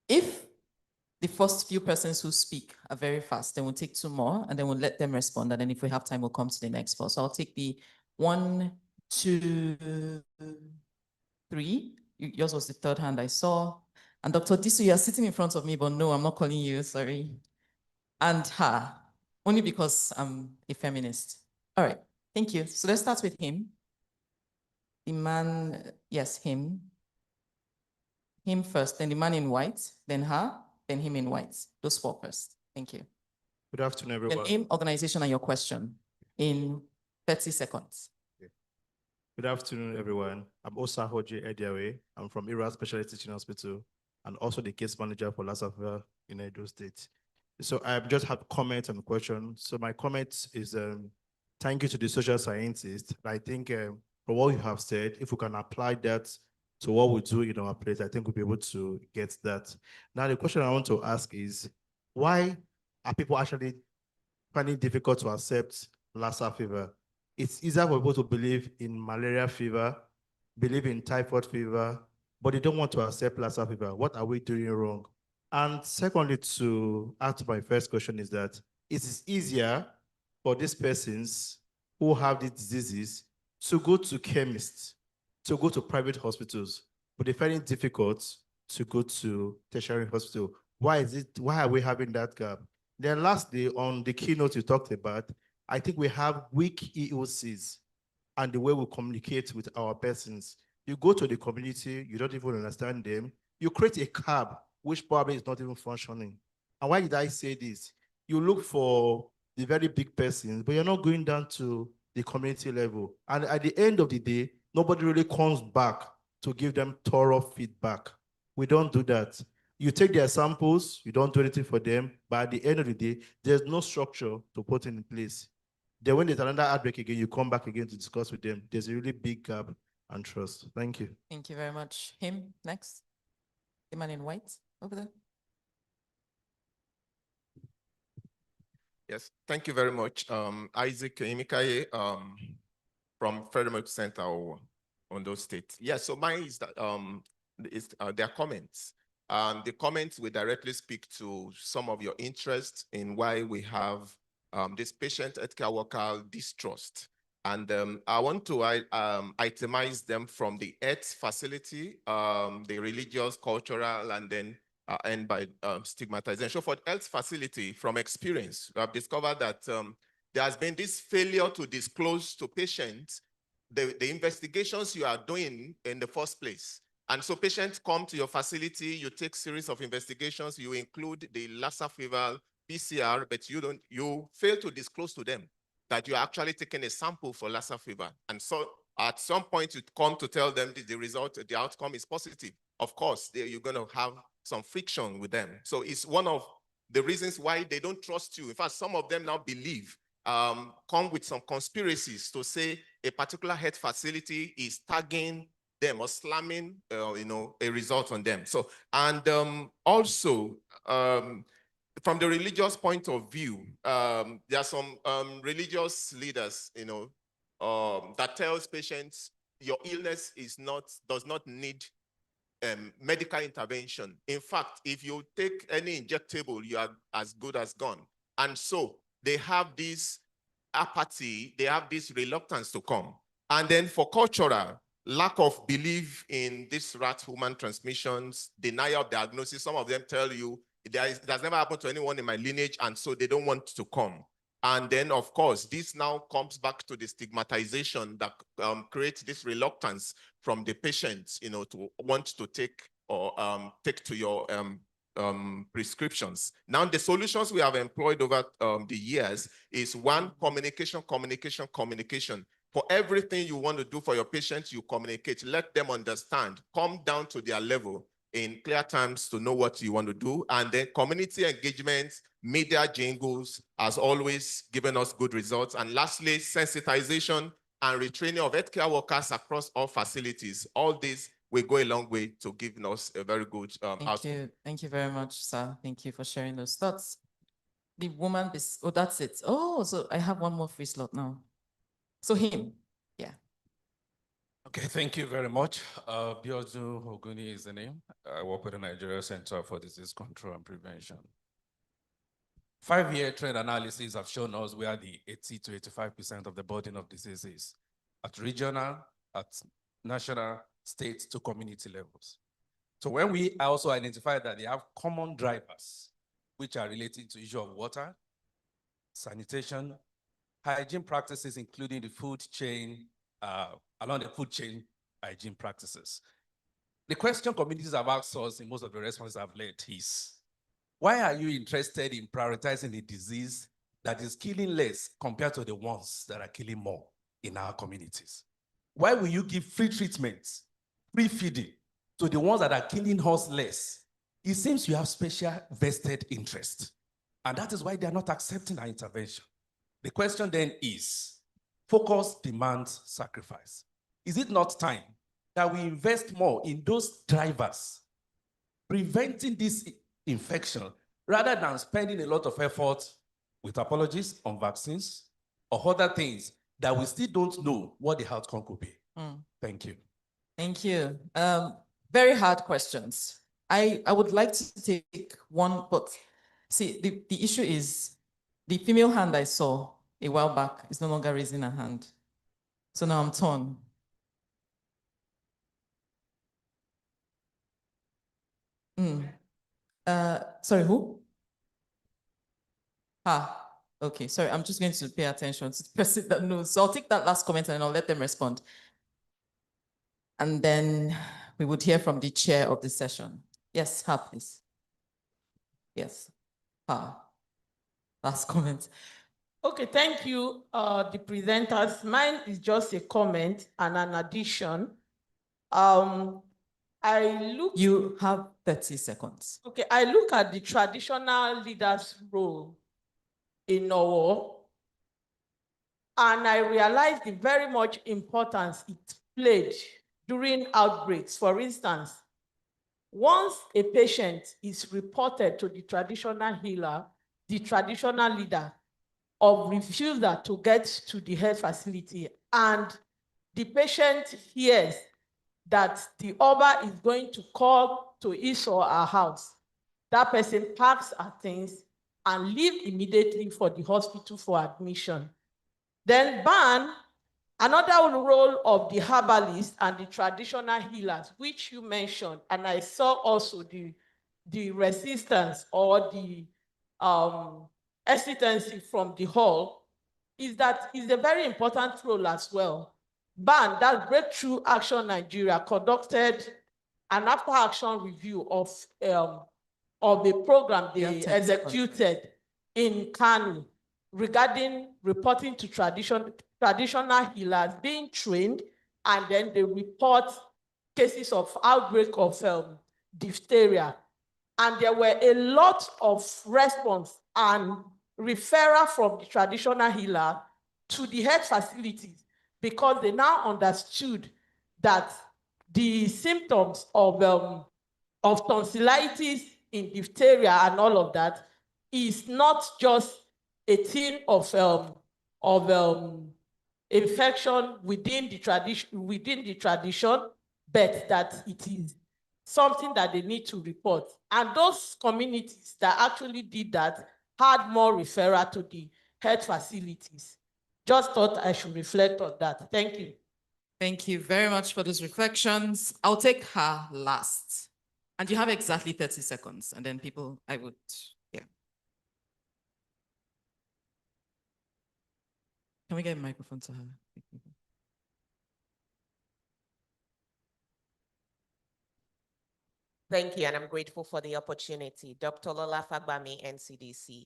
if the first few persons who speak are very fast, then we'll take 2 more and then we'll let them respond. And then if we have time, we'll come to the next 4. So I'll take the 1, 2, 3. Yours was the 3rd hand I saw. And Dr. Disu, you're sitting in front of me, but no, I'm not calling you, sorry. And her, only because I'm a feminist. All right, thank you. So let's start with him. The man, yes, him. Him first, then the man in white, then her, then him in white. Those 4 first. Thank you. Good afternoon, everyone. Your name, organization, and your question in 30 seconds. Good afternoon, everyone. I'm Osa Hoji Ediawe. I'm from Ira Specialist Teaching Hospital and also the case manager for Lassa Fever in Edo State. So I just have comments and questions. So my comment is thank you to the social scientists. I think from what you have said, if we can apply that to what we do in our place, I think we'll be able to get that. Now, the question I want to ask is, why are people actually finding it difficult to accept Lassa fever? It's easier for people to believe in malaria fever, believe in typhoid fever, but they don't want to accept Lassa fever. What are we doing wrong? And secondly, to answer my first question is that it is easier for these persons who have these diseases to go to chemists, to go to private hospitals, but they find it difficult to go to tertiary hospital. Why is it? Why are we having that gap? Then lastly, on the keynote you talked about, I think we have weak EOCs and the way we communicate with our persons. You go to the community, you don't even understand them. you create a cab which probably is not even functioning. And why did I say this? You look for the very big persons, but you're not going down to the community level. And at the end of the day, nobody really comes back to give them thorough feedback. We don't do that. You take their samples, you don't do anything for them, but at the end of the day, there's no structure to put in place. Then when there's another outbreak again, you come back again to discuss with them. There's a really big gap and trust. Thank you. Thank you very much. Him next. The man in white over there. Yes, thank you very much. Isaac Imikaye from Federal Medical Center Ondo State. Yes, so mine is that their comments. The comments will directly speak to some of your interest in why we have this patient healthcare worker distrust. And I want to itemize them from the health facility, the religious, cultural, and then end by stigmatization. So for the health facility, from experience, we have discovered that there has been this failure to disclose to patients the investigations you are doing in the first place. And so patients come to your facility, you take series of investigations, you include the Lassa fever, PCR, but you fail to disclose to them that you're actually taking a sample for Lassa fever. And so at some point you come to tell them the result, the outcome is positive. Of course, you're going to have some friction with them. So it's one of the reasons why they don't trust you. In fact, some of them now believe, come with some conspiracies to say a particular health facility is tagging them or slamming, a result on them. So, and also, from the religious point of view, there are some religious leaders, that tells patients your illness does not need medical intervention. In fact, if you take any injectable, you are as good as gone. And so they have this apathy, they have this reluctance to come. And then for cultural, lack of belief in this rat-human transmissions, denial of diagnosis, some of them tell you, it has never happened to anyone in my lineage, and so they don't want to come. And then, of course, this now comes back to the stigmatization that creates this reluctance from the patients, to want to take or take to your prescriptions. Now, the solutions we have employed over the years is one, communication. For everything you want to do for your patients, you communicate. Let them understand. Come down to their level in clear terms to know what you want to do. And then community engagement, media jingles, has always given us good results. And lastly, sensitization and retraining of healthcare workers across all facilities. All this will go a long way to giving us a very good outcome. Thank you very much, sir. Thank you for sharing those thoughts. The woman, oh, that's it. Oh, so I have one more free slot now. So him, yeah. Okay, thank you very much. Biozu Oguni is the name. I work with the Nigeria Center for Disease Control and Prevention. 5-year trend analysis have shown us where the 80 to 85% of the burden of diseases at regional, at national, state to community levels. So when we also identify that they have common drivers, which are related to issue of water, sanitation, hygiene practices, including the food chain, along the food chain hygiene practices. The question communities have asked us in most of the responses I've led is, why are you interested in prioritizing a disease that is killing less compared to the ones that are killing more in our communities? Why will you give free treatments, free feeding to the ones that are killing us less? It seems you have special vested interest. And that is why they are not accepting our intervention. The question then is, focus demands sacrifice. Is it not time that we invest more in those drivers, preventing this infection, rather than spending a lot of effort, with apologies, on vaccines or other things that we still don't know what the outcome could be? Thank you. Thank you. Very hard questions. I would like to take one, but see, the issue is the female hand I saw a while back is no longer raising her hand. So now I'm torn. Sorry, who? Okay, sorry, I'm just going to pay attention to the person that knows. So I'll take that last comment and I'll let them respond. And then we would hear from the chair of the session. Yes, her, please. Yes, her. Last comment. Okay, thank you, the presenters. Mine is just a comment and an addition. You have 30 seconds. Okay, I look at the traditional leaders' role in Owo, and I realize the very much importance it played during outbreaks. For instance, once a patient is reported to the traditional healer, the traditional leader of refusal to get to the health facility, and the patient hears that the Oba is going to call to his or her house, that person packs her things and leave immediately for the hospital for admission. Then ban, another role of the herbalist and the traditional healers, which you mentioned, and I saw also the resistance or the hesitancy from the hall, is that is a very important role as well. BAN, that Breakthrough Action Nigeria, conducted an after action review of a program they executed in Kano regarding reporting to traditional healers being trained, and then they report cases of outbreak of diphtheria. And there were a lot of response and referral from the traditional healer to the health facilities, because they now understood that the symptoms of tonsillitis in diphtheria and all of that is not just a thing of infection within the tradition, but that it is something that they need to report. And those communities that actually did that had more referral to the health facilities. Just thought I should reflect on that. Thank you. Thank you very much for those reflections. I'll take her last. And you have exactly 30 seconds. And then people, I would, yeah. Can we get a microphone to her? Thank you, and I'm grateful for the opportunity. Dr. Lola Fagbami, NCDC.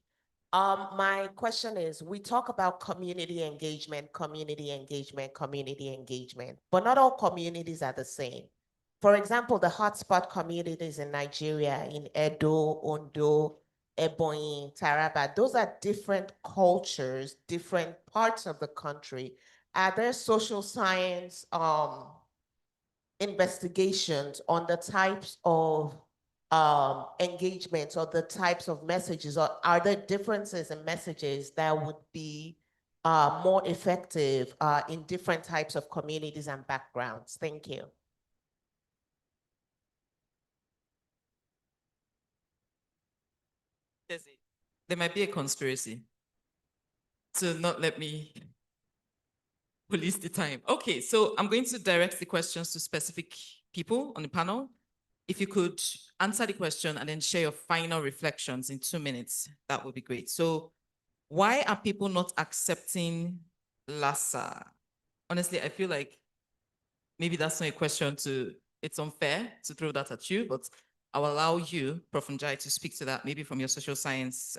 My question is, we talk about community engagement, but not all communities are the same. For example, the hotspot communities in Nigeria, in Edo, Ondo, Ebonyi, Taraba, those are different cultures, different parts of the country. Are there social science investigations on the types of engagements or the types of messages, or are there differences in messages that would be more effective in different types of communities and backgrounds? Thank you. There might be a conspiracy to not let me police the time. Okay, so I'm going to direct the questions to specific people on the panel. If you could answer the question and then share your final reflections in 2 minutes, that would be great. So why are people not accepting LASSA? Honestly, I feel like maybe that's not a question it's unfair to throw that at you, but I'll allow you, Prof. Njai, to speak to that, maybe from your social science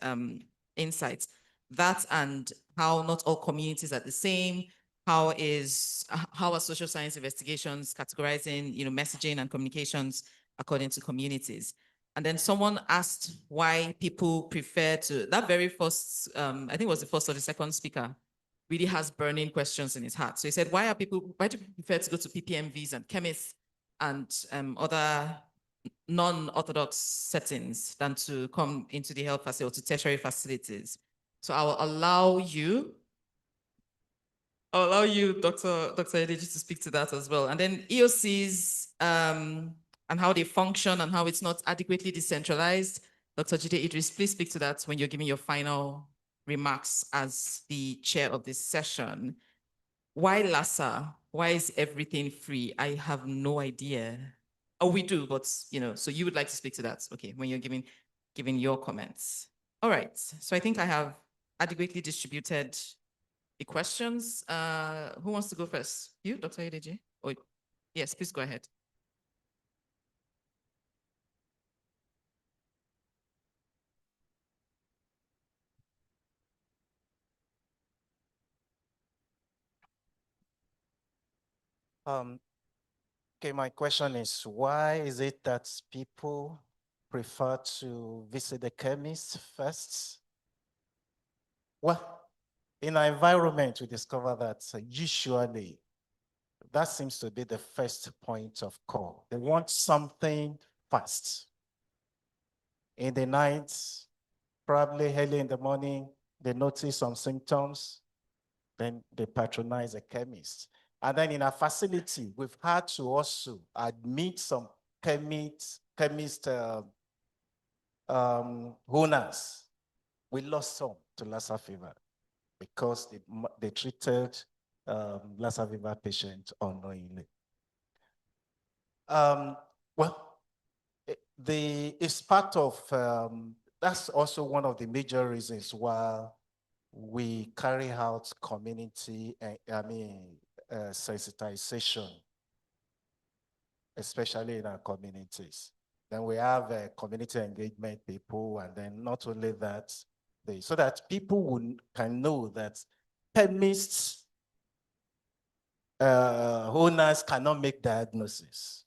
insights. That and how not all communities are the same. How are social science investigations categorizing, messaging and communications according to communities? And then someone asked why people prefer to, that very first, I think it was the first or the second speaker, really has burning questions in his heart. So he said, why do people prefer to go to PPMVs and chemists and other non-orthodox settings than to come into the health facility or to tertiary facilities? So I will allow you, Dr. Edeji, to speak to that as well. And then EOCs and how they function and how it's not adequately decentralized. Dr. Jide Idris, please speak to that when you're giving your final remarks as the chair of this session. Why LASSA? Why is everything free? I have no idea. Oh, we do, but so you would like to speak to that, okay, when you're giving your comments. All right, so I think I have adequately distributed the questions. Who wants to go first? You, Dr. Edeji? Oh, yes, please go ahead. Okay, my question is, why is it that people prefer to visit the chemist first? Well, in our environment, we discover that usually that seems to be the first point of call. They want something fast. In the night, probably early in the morning, they notice some symptoms, then they patronize a chemist. And then in our facility, we've had to also admit some chemist owners. We lost some to Lassa fever because they treated Lassa fever patients unknowingly. Well, it's part of, that's also one of the major reasons why we carry out community, sensitization, especially in our communities. Then we have community engagement people, and then not only that, so that people can know that chemists, owners cannot make diagnosis.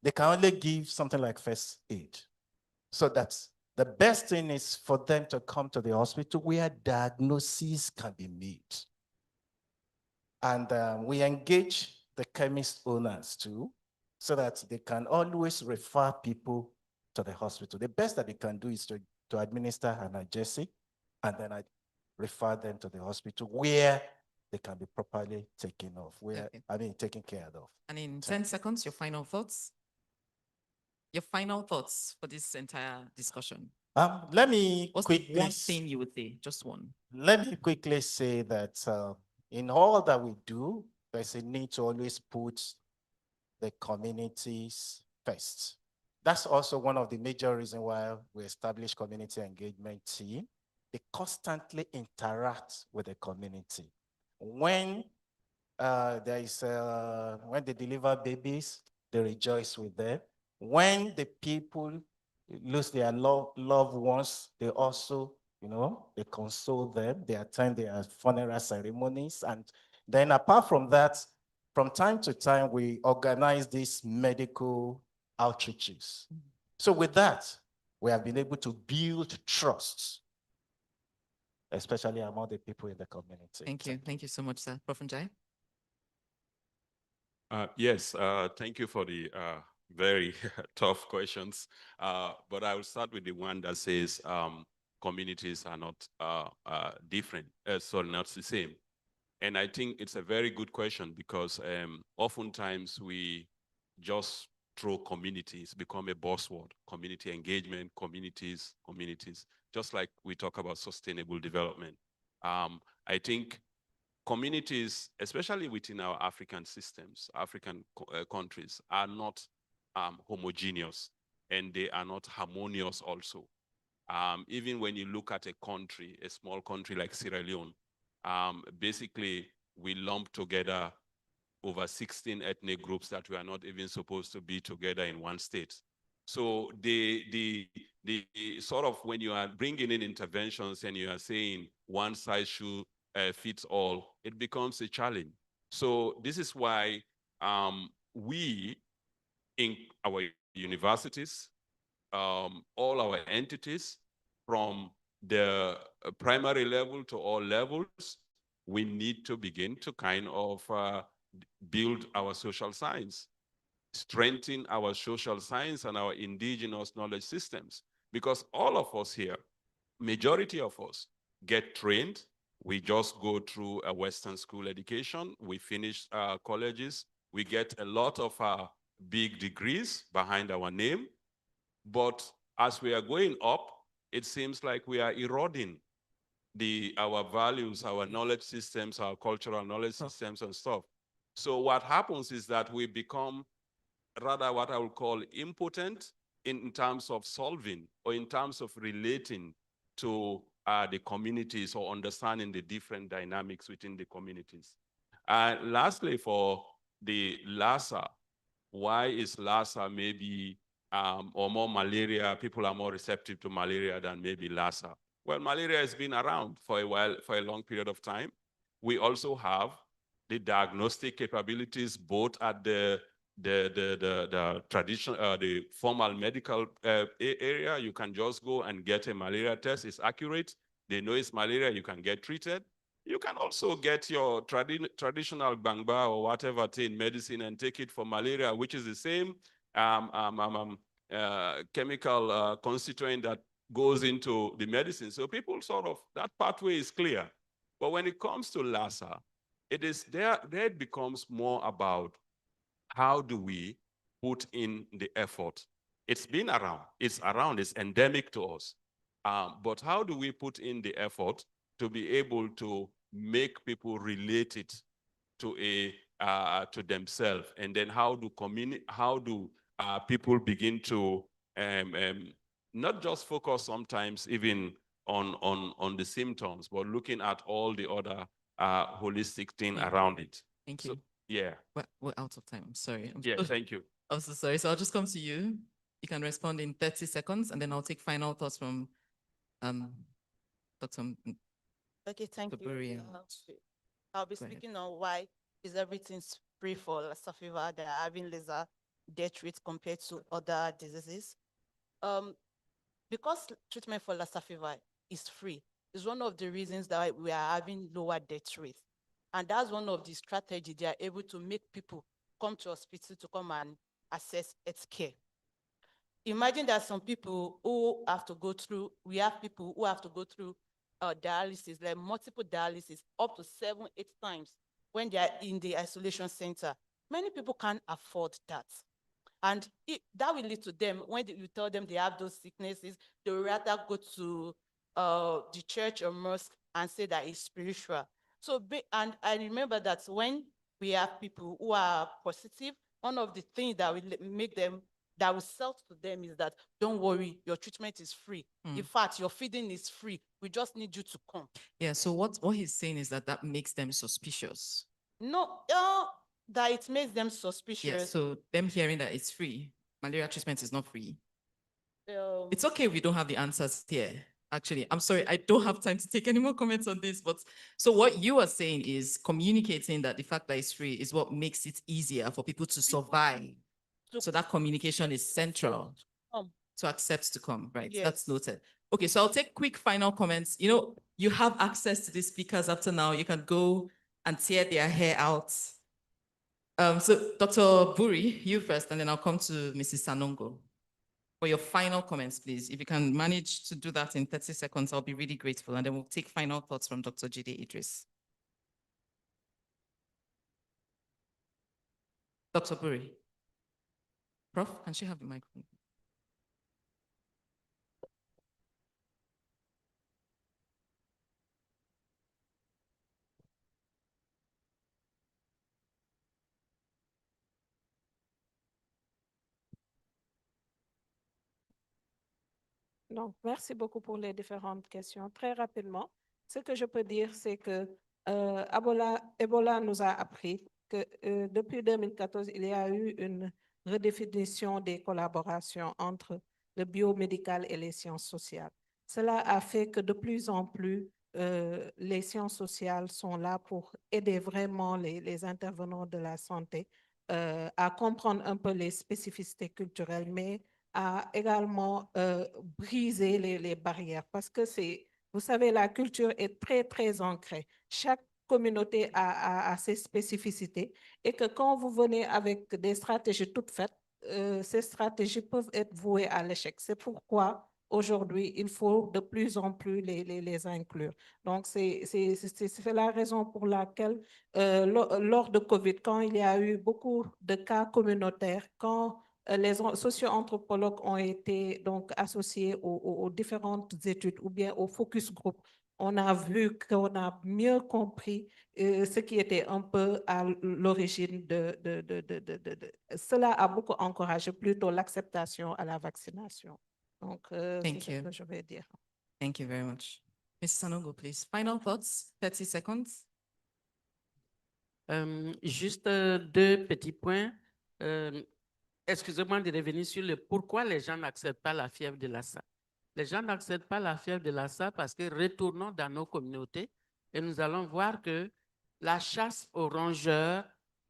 They can only give something like first aid. So that's the best thing is for them to come to the hospital where diagnoses can be made. And we engage the chemist owners too, so that they can always refer people to the hospital. The best that they can do is to administer analgesic, and then I refer them to the hospital where they can be properly taken taken care of. And in 10 seconds, your final thoughts? Your final thoughts for this entire discussion. Let me What's quickly the one thing you would say? Just one. Let me quickly say that in all that we do, there's a need to always put the communities first. That's also one of the major reasons why we establish community engagement team. They constantly interact with the community. When when they deliver babies, they rejoice with them. When the people lose their loved ones, they also, they console them. They attend their funeral ceremonies. And then apart from that, from time to time, we organize these medical outreaches. So with that, we have been able to build trust, especially among the people in the community. Thank you. Thank you so much, sir. Prof. Njai? Yes, thank you for the very tough questions. But I will start with the one that says communities are not different, sorry, not the same. And I think it's a very good question because oftentimes we just throw communities, become a buzzword, community engagement, communities, just like we talk about sustainable development. I think communities, especially within our African systems, African countries, are not homogeneous, and they are not harmonious also. Even when you look at a country, a small country like Sierra Leone, basically we lump together over 16 ethnic groups that we are not even supposed to be together in one state. So the sort of, when you are bringing in interventions and you are saying one size should fits all, it becomes a challenge. So this is why we, in our universities, all our entities, from the primary level to all levels, we need to begin to kind of build our social science, strengthen our social science and our indigenous knowledge systems, because all of us here, majority of us, get trained. We just go through a Western school education. We finish colleges. We get a lot of big degrees behind our name. But as we are going up, it seems like we are eroding our values, our knowledge systems, our cultural knowledge systems and stuff. So what happens is that we become rather what I would call impotent in terms of solving or in terms of relating to the communities or understanding the different dynamics within the communities. Lastly, for the Lassa, why is Lassa maybe, or more malaria, people are more receptive to malaria than maybe Lassa? Well, malaria has been around for a while, for a long period of time. We also have the diagnostic capabilities, both at the traditional, the formal medical area. You can just go and get a malaria test. It's accurate. They know it's malaria. You can get treated. You can also get your traditional bangba or whatever thing medicine and take it for malaria, which is the same chemical constituent that goes into the medicine. So people sort of, that pathway is clear. But when it comes to Lassa, it is there it becomes more about how do we put in the effort. It's been around, it's endemic to us. But how do we put in the effort to be able to make people relate it to themselves? And then how do people begin to not just focus sometimes even on the symptoms, but looking at all the other holistic thing around it. Thank you. So, yeah. We're out of time. I'm sorry. Thank you. I'm so sorry. So I'll just come to you. You can respond in 30 seconds, and then I'll take final thoughts from Dr. Okay, thank you. Buria. I'll be Go ahead. speaking on why is everything free for Lassa fever. They are having lesser death rate compared to other diseases. Because treatment for Lassa fever is free, is one of the reasons that we are having lower death rate. And that's one of the strategies they are able to make people come to hospital to come and access health care. Imagine that some people who have to go through, we have people who have to go through dialysis, like multiple dialysis, up to 7-8 times when they are in the isolation center. Many people can't afford that. And that will lead to them, when you tell them they have those sicknesses, they will rather go to the church or mosque and say that it's spiritual. So, and I remember that when we have people who are positive, one of the things that will make them, that will sell to them is that, don't worry, your treatment is free. In fact, your feeding is free. We just need you to come. Yeah, so what he's saying is that makes them suspicious. No, that it makes them suspicious. Yeah, so them hearing that it's free, malaria treatment is not free. It's okay we don't have the answers here. Actually, I'm sorry, I don't have time to take any more comments on this, but so what you are saying is communicating that the fact that it's free is what makes it easier for people to survive. So that communication is central to accept to come, right? Yes. That's noted. Okay, so I'll take quick final comments. You know, you have access to these speakers after now. You can go and tear their hair out. So Dr. Buri, you first, and then I'll come to Mrs. Sanongo. For your final comments, please. If you can manage to do that in 30 seconds, I'll be really grateful. And then we'll take final thoughts from Dr. Jide Idris. Dr. Buri. Prof, can she have the microphone? Donc, merci beaucoup pour les différentes questions. Très rapidement, ce que je peux dire, c'est que Ebola nous a appris que depuis 2014, il y a eu une redéfinition des collaborations entre le biomédical et les sciences sociales. Cela a fait que de plus en plus, les sciences sociales sont là pour aider vraiment les intervenants de la santé à comprendre un peu les spécificités culturelles, mais à également briser les barrières parce que vous savez, la culture est très, très ancrée. Chaque communauté a ses spécificités et que quand vous venez avec des stratégies toutes faites, ces stratégies peuvent être vouées à l'échec. C'est pourquoi aujourd'hui, il faut de plus en plus les inclure. Donc, c'est la raison pour laquelle, lors de COVID, quand il y a eu beaucoup de cas communautaires, quand les socio-anthropologues ont été donc associés aux différentes études ou bien au focus group, on a vu qu'on a mieux compris ce qui était un peu à l'origine cela a beaucoup encouragé plutôt l'acceptation à la vaccination. Donc, c'est ce que je vais dire. Thank you very much. Ms. Sanongo, please. Final thoughts, 30 seconds. Juste deux petits points. Excusez-moi de revenir sur le pourquoi les gens n'acceptent pas la fièvre de Lassa. Les gens n'acceptent pas la fièvre de Lassa parce que retournons dans nos communautés et nous allons voir que la chasse aux rongeurs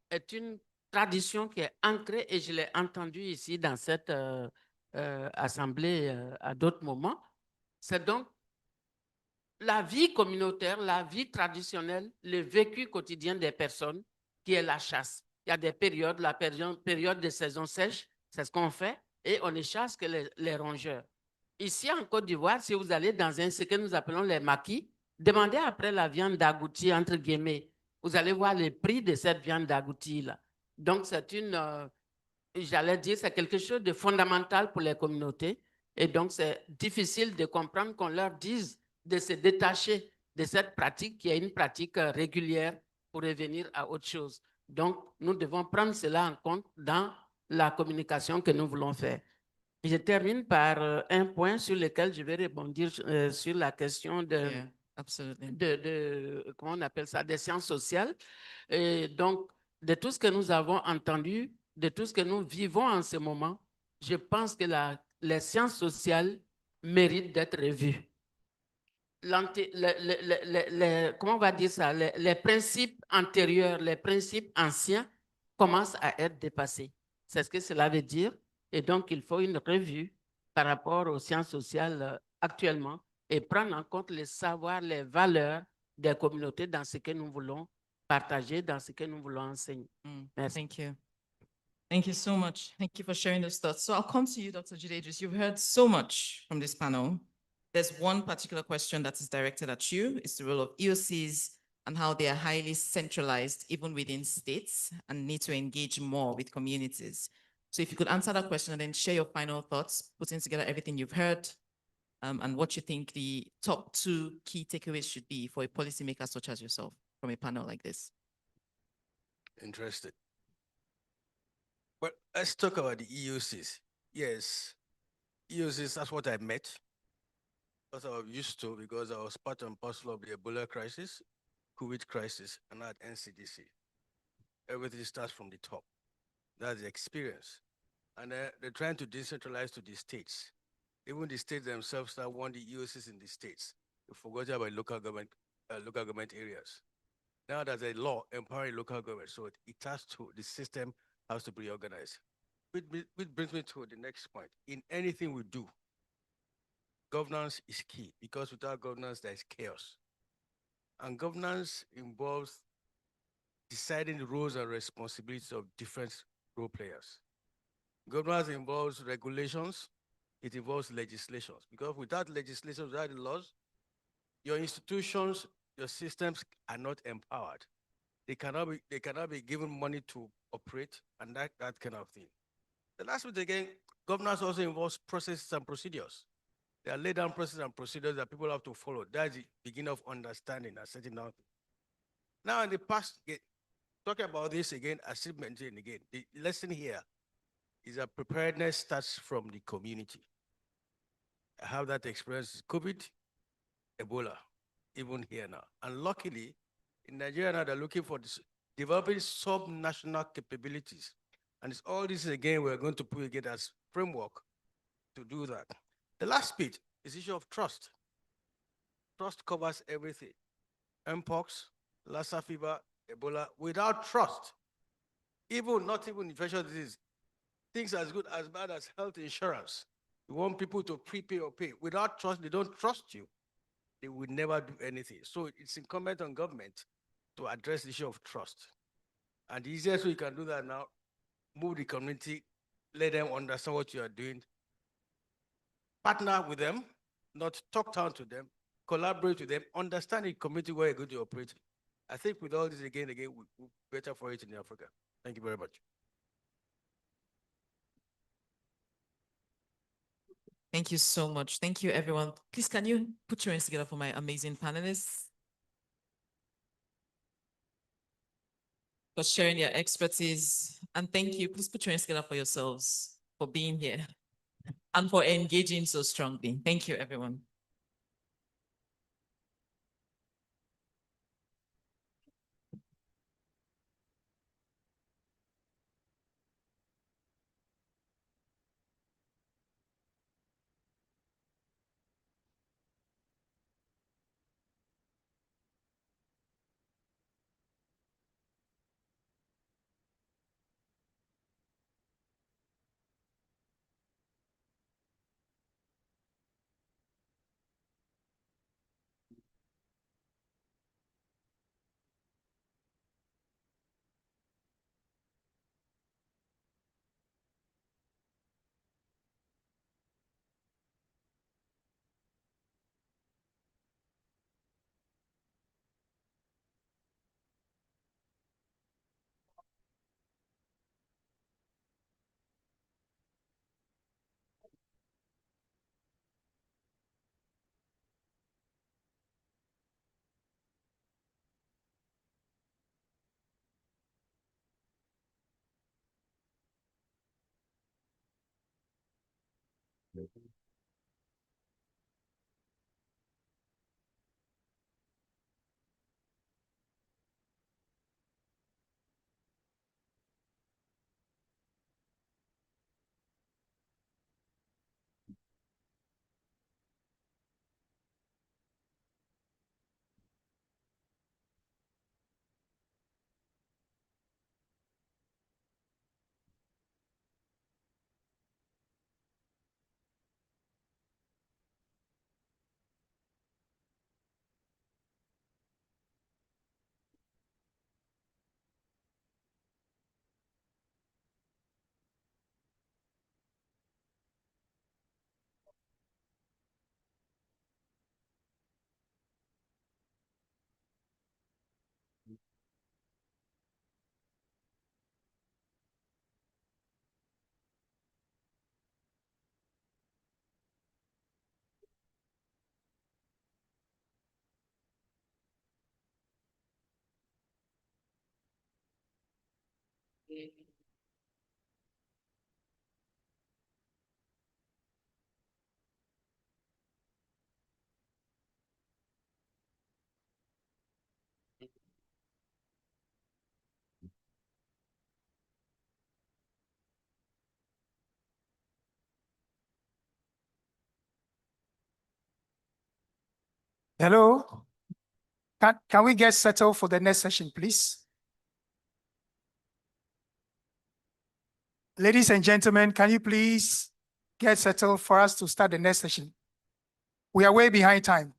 est une tradition qui est ancrée et je l'ai entendue ici dans cette assemblée à d'autres moments. C'est donc la vie communautaire, la vie traditionnelle, le vécu quotidien des personnes qui est la chasse. Il y a des périodes, la période de saison sèche, c'est ce qu'on fait, et on ne chasse que les rongeurs. Ici en Côte d'Ivoire, si vous allez dans ce que nous appelons les maquis, demandez après la viande d'agouti, entre guillemets. Vous allez voir le prix de cette viande d'agouti-là. Donc, c'est j'allais dire, c'est quelque chose de fondamental pour les communautés. Et donc, c'est difficile de comprendre qu'on leur dise de se détacher de cette pratique qui est une pratique régulière pour revenir à autre chose. Donc, nous devons prendre cela en compte dans la communication que nous voulons faire. Je termine par un point sur lequel je vais rebondir sur la question comment on appelle ça, des sciences sociales. Et donc, de tout ce que nous avons entendu, de tout ce que nous vivons en ce moment, je pense que les sciences sociales méritent d'être revues. Comment on va dire ça? Les principes antérieurs, les principes anciens commencent à être dépassés. C'est ce que cela veut dire. Et donc, il faut une revue par rapport aux sciences sociales actuellement et prendre en compte les savoirs, les valeurs des communautés dans ce que nous voulons partager, dans ce que nous voulons enseigner. Merci. Thank you. Thank you so much. Thank you for sharing those thoughts. So I'll come to you, Dr. Jidedris. You've heard so much from this panel. There's one particular question that is directed at you. It's the role of EOCs and how they are highly centralized, even within states, and need to engage more with communities. So if you could answer that question and then share your final thoughts, putting together everything you've heard, and what you think the top 2 key takeaways should be for a policymaker such as yourself from a panel like this. Interested. But let's talk about the EOCs. Yes, EOCs, that's what I met. That's what I'm used to because I was part and parcel of the Ebola crisis, COVID crisis, and at NCDC. Everything starts from the top. That's the experience. And they're trying to decentralize to the states. Even the states themselves that want the EOCs in the states. They forgot about local government areas. Now there's a law empowering local government, so the system has to be organized. Which brings me to the next point. In anything we do, governance is key because without governance, there is chaos. And governance involves deciding the roles and responsibilities of different role players. Governance involves regulations, it involves legislations, because without legislation, without the laws, your institutions, your systems are not empowered. They cannot be given money to operate and that kind of thing. The last bit again, governance also involves processes and procedures. There are laid down processes and procedures that people have to follow. That's the beginning of understanding and setting down. Now in the past, talking about this again, achievement again, the lesson here is that preparedness starts from the community. I have that experience with COVID, Ebola, even here now. And luckily, in Nigeria now, they're looking for this, developing sub-national capabilities. And it's all this again, we're going to put together as framework to do that. The last bit is issue of trust. Trust covers everything. Mpox, Lassa fever, Ebola. Without trust, not even infectious disease, things as good as bad as health insurance. You want people to prepay or pay. Without trust, they don't trust you. They will never do anything. So it's incumbent on government to address the issue of trust. And the easiest way you can do that now, move the community, let them understand what you are doing, partner with them, not talk down to them, collaborate with them, understand the community where you're going to operate. I think with all this again, we're better for it in Africa. Thank you very much. Thank you so much. Thank you, everyone. Please, can you put your hands together for my amazing panelists? For sharing your expertise. And thank you. Please put your hands together for yourselves for being here and for engaging so strongly. Thank you, everyone. Hello? Can we get settled for the next session, please? Ladies and gentlemen, can you please get settled for us to start the next session? We are way behind time.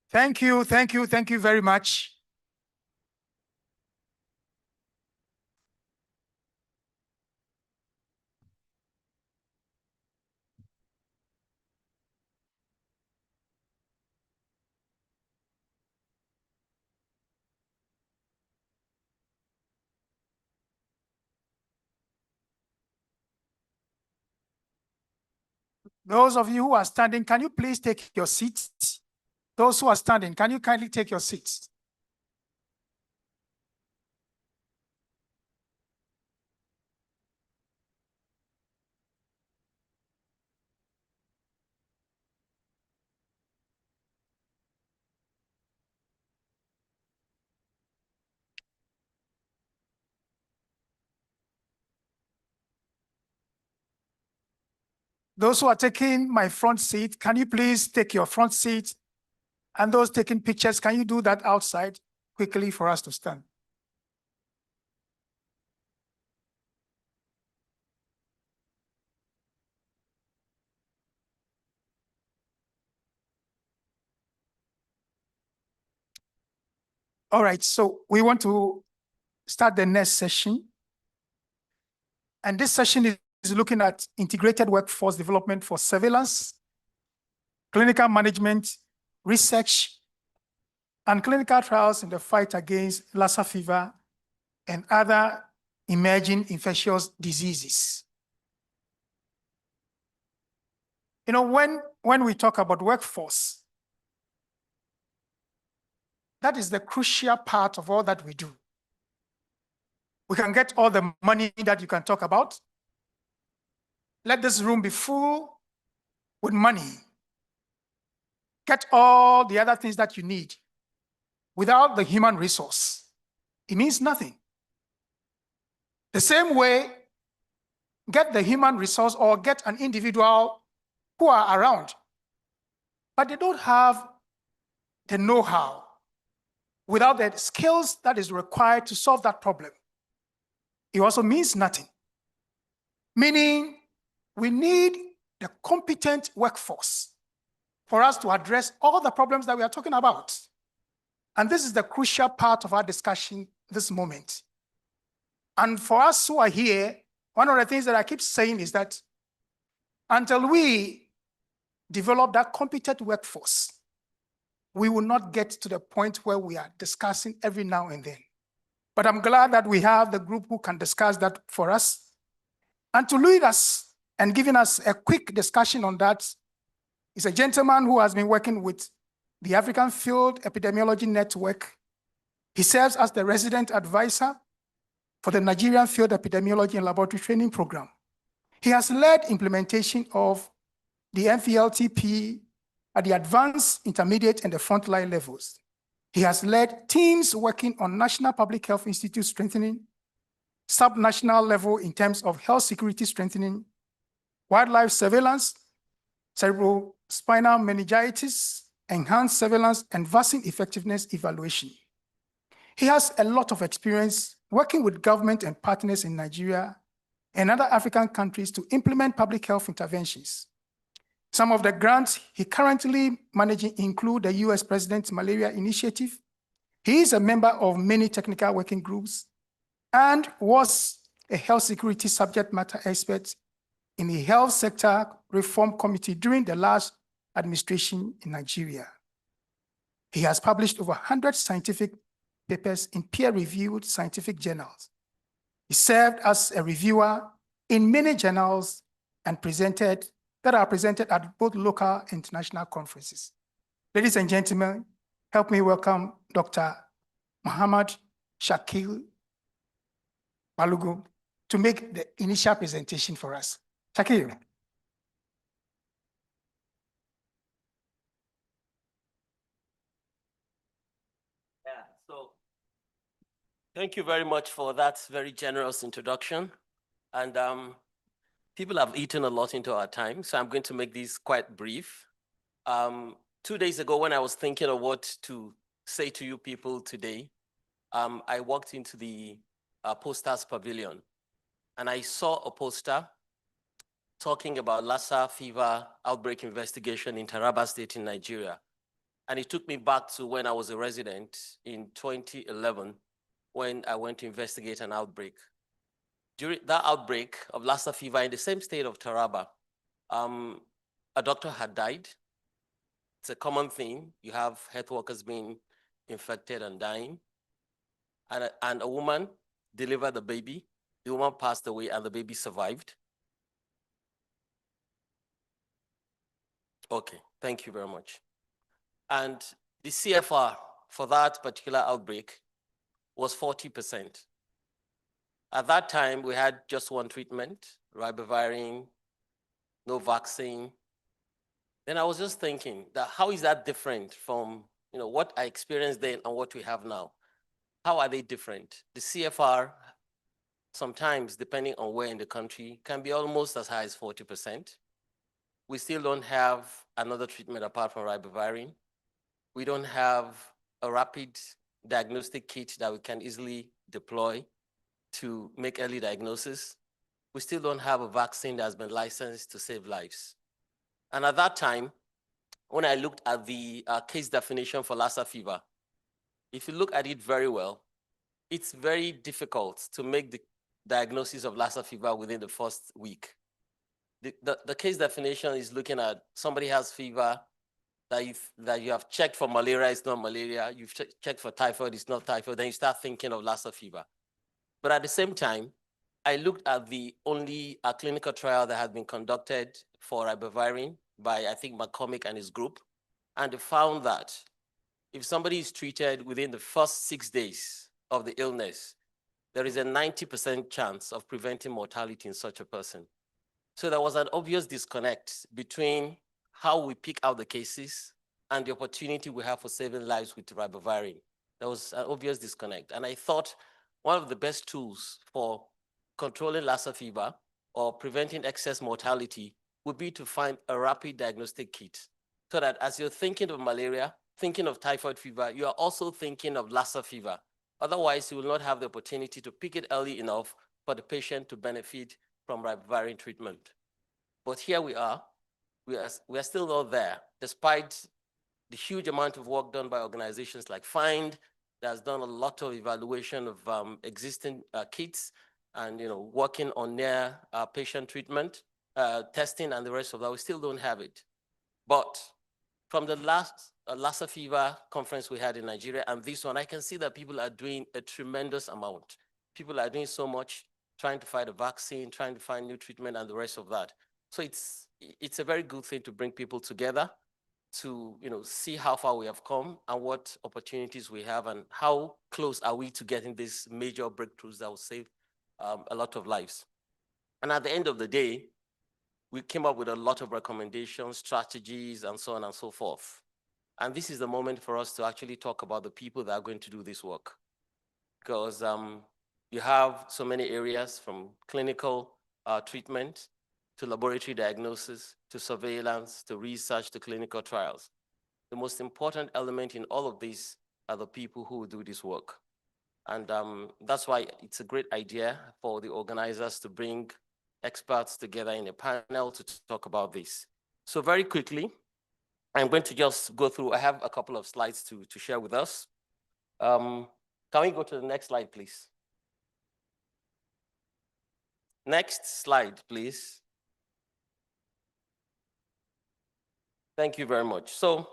Thank you very much. Those of you who are standing, can you please take your seats? Those who are standing, can you kindly take your seats? Those who are taking my front seat, can you please take your front seat? And those taking pictures, can you do that outside quickly for us to stand? All right, so we want to start the next session. And this session is looking at integrated workforce development for surveillance, clinical management, research, and clinical trials in the fight against Lassa fever and other emerging infectious diseases. You know, when we talk about workforce, that is the crucial part of all that we do. We can get all the money that you can talk about. Let this room be full with money. Get all the other things that you need. Without the human resource, it means nothing. The same way, get the human resource or get an individual who are around, but they don't have the know-how, without the skills that is required to solve that problem. It also means nothing. Meaning, we need the competent workforce for us to address all the problems that we are talking about. And this is the crucial part of our discussion this moment. And for us who are here, one of the things that I keep saying is that until we develop that competent workforce, we will not get to the point where we are discussing every now and then. But I'm glad that we have the group who can discuss that for us. And to lead us and giving us a quick discussion on that is a gentleman who has been working with the African Field Epidemiology Network. He serves as the resident advisor for the Nigerian Field Epidemiology and Laboratory Training Program. He has led implementation of the MVLTP at the advanced, intermediate, and the frontline levels. He has led teams working on National Public Health Institute strengthening, sub-national level in terms of health security strengthening, wildlife surveillance, cerebrospinal meningitis, enhanced surveillance, and vaccine effectiveness evaluation. He has a lot of experience working with government and partners in Nigeria and other African countries to implement public health interventions. Some of the grants he currently managing include the US President's Malaria Initiative. He is a member of many technical working groups and was a health security subject matter expert in the Health Sector Reform Committee during the last administration in Nigeria. He has published over 100 scientific papers in peer-reviewed scientific journals. He served as a reviewer in many journals and that are presented at both local and international conferences. Ladies and gentlemen, help me welcome Dr. Muhammad Shakil Malugu to make the initial presentation for us. Shakil. Yeah, so thank you very much for that very generous introduction. And people have eaten a lot into our time, so I'm going to make this quite brief. 2 days ago, when I was thinking of what to say to you people today, I walked into the posters pavilion and I saw a poster talking about Lassa fever outbreak investigation in Taraba State in Nigeria. And it took me back to when I was a resident in 2011, when I went to investigate an outbreak. During that outbreak of Lassa fever in the same state of Taraba, a doctor had died. It's a common thing. You have health workers being infected and dying. And a woman delivered the baby. The woman passed away and the baby survived. Okay, thank you very much. And the CFR for that particular outbreak was 40%. At that time, we had just one treatment, ribavirin, no vaccine. Then I was just thinking that how is that different from what I experienced then and what we have now? How are they different? The CFR, sometimes, depending on where in the country, can be almost as high as 40%. We still don't have another treatment apart from ribavirin. We don't have a rapid diagnostic kit that we can easily deploy to make early diagnosis. We still don't have a vaccine that has been licensed to save lives. And at that time, when I looked at the case definition for Lassa fever, if you look at it very well, it's very difficult to make the diagnosis of Lassa fever within the first week. The case definition is looking at somebody has fever, that you have checked for malaria, it's not malaria, you've checked for typhoid, it's not typhoid, then you start thinking of Lassa fever. But at the same time, I looked at the only clinical trial that had been conducted for ribavirin by, I think, McCormick and his group, and they found that if somebody is treated within the first 6 days of the illness, there is a 90% chance of preventing mortality in such a person. So there was an obvious disconnect between how we pick out the cases and the opportunity we have for saving lives with ribavirin. There was an obvious disconnect. And I thought one of the best tools for controlling Lassa fever or preventing excess mortality would be to find a rapid diagnostic kit so that as you're thinking of malaria, thinking of typhoid fever, you are also thinking of Lassa fever. Otherwise, you will not have the opportunity to pick it early enough for the patient to benefit from ribavirin treatment. But here we are still not there, despite the huge amount of work done by organizations like FIND that has done a lot of evaluation of existing kits and working on near patient treatment, testing and the rest of that. We still don't have it. But from the last Lassa fever conference we had in Nigeria and this one, I can see that people are doing a tremendous amount. People are doing so much, trying to find a vaccine, trying to find new treatment and the rest of that. So it's a very good thing to bring people together to see how far we have come and what opportunities we have and how close are we to getting these major breakthroughs that will save a lot of lives. And at the end of the day, we came up with a lot of recommendations, strategies, and so on and so forth. And this is the moment for us to actually talk about the people that are going to do this work. Because you have so many areas from clinical treatment to laboratory diagnosis, to surveillance, to research, to clinical trials. The most important element in all of this are the people who will do this work. And that's why it's a great idea for the organizers to bring experts together in a panel to talk about this. So very quickly, I'm going to just go through, I have a couple of slides to share with us. Can we go to the next slide, please? Next slide, please. Thank you very much. So,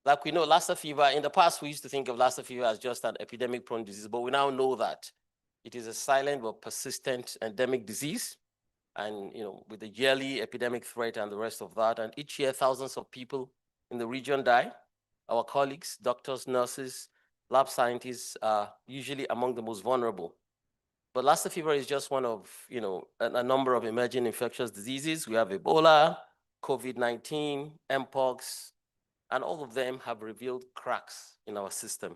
like we know, Lassa fever, in the past, we used to think of Lassa fever as just an epidemic-prone disease, but we now know that it is a silent but persistent endemic disease. And, with the yearly epidemic threat and the rest of that, and each year, thousands of people in the region die. Our colleagues, doctors, nurses, lab scientists are usually among the most vulnerable. But Lassa fever is just one of, a number of emerging infectious diseases. We have Ebola, COVID-19, Mpox, and all of them have revealed cracks in our system.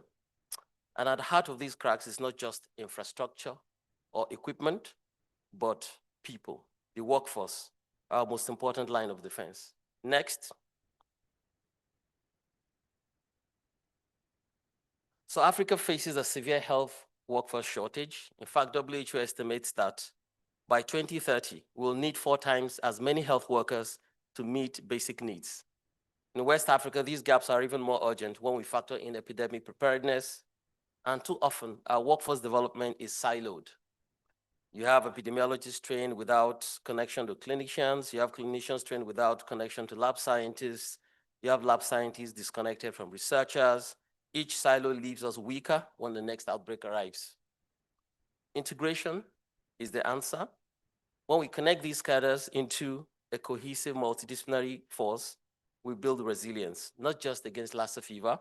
And at the heart of these cracks is not just infrastructure or equipment, but people, the workforce, our most important line of defense. Next. So Africa faces a severe health workforce shortage. In fact, WHO estimates that by 2030, we'll need 4 times as many health workers to meet basic needs. In West Africa, these gaps are even more urgent when we factor in epidemic preparedness, and too often our workforce development is siloed. You have epidemiologists trained without connection to clinicians, you have clinicians trained without connection to lab scientists, you have lab scientists disconnected from researchers. Each silo leaves us weaker when the next outbreak arrives. Integration is the answer. When we connect these cadres into a cohesive multidisciplinary force, we build resilience, not just against Lassa fever,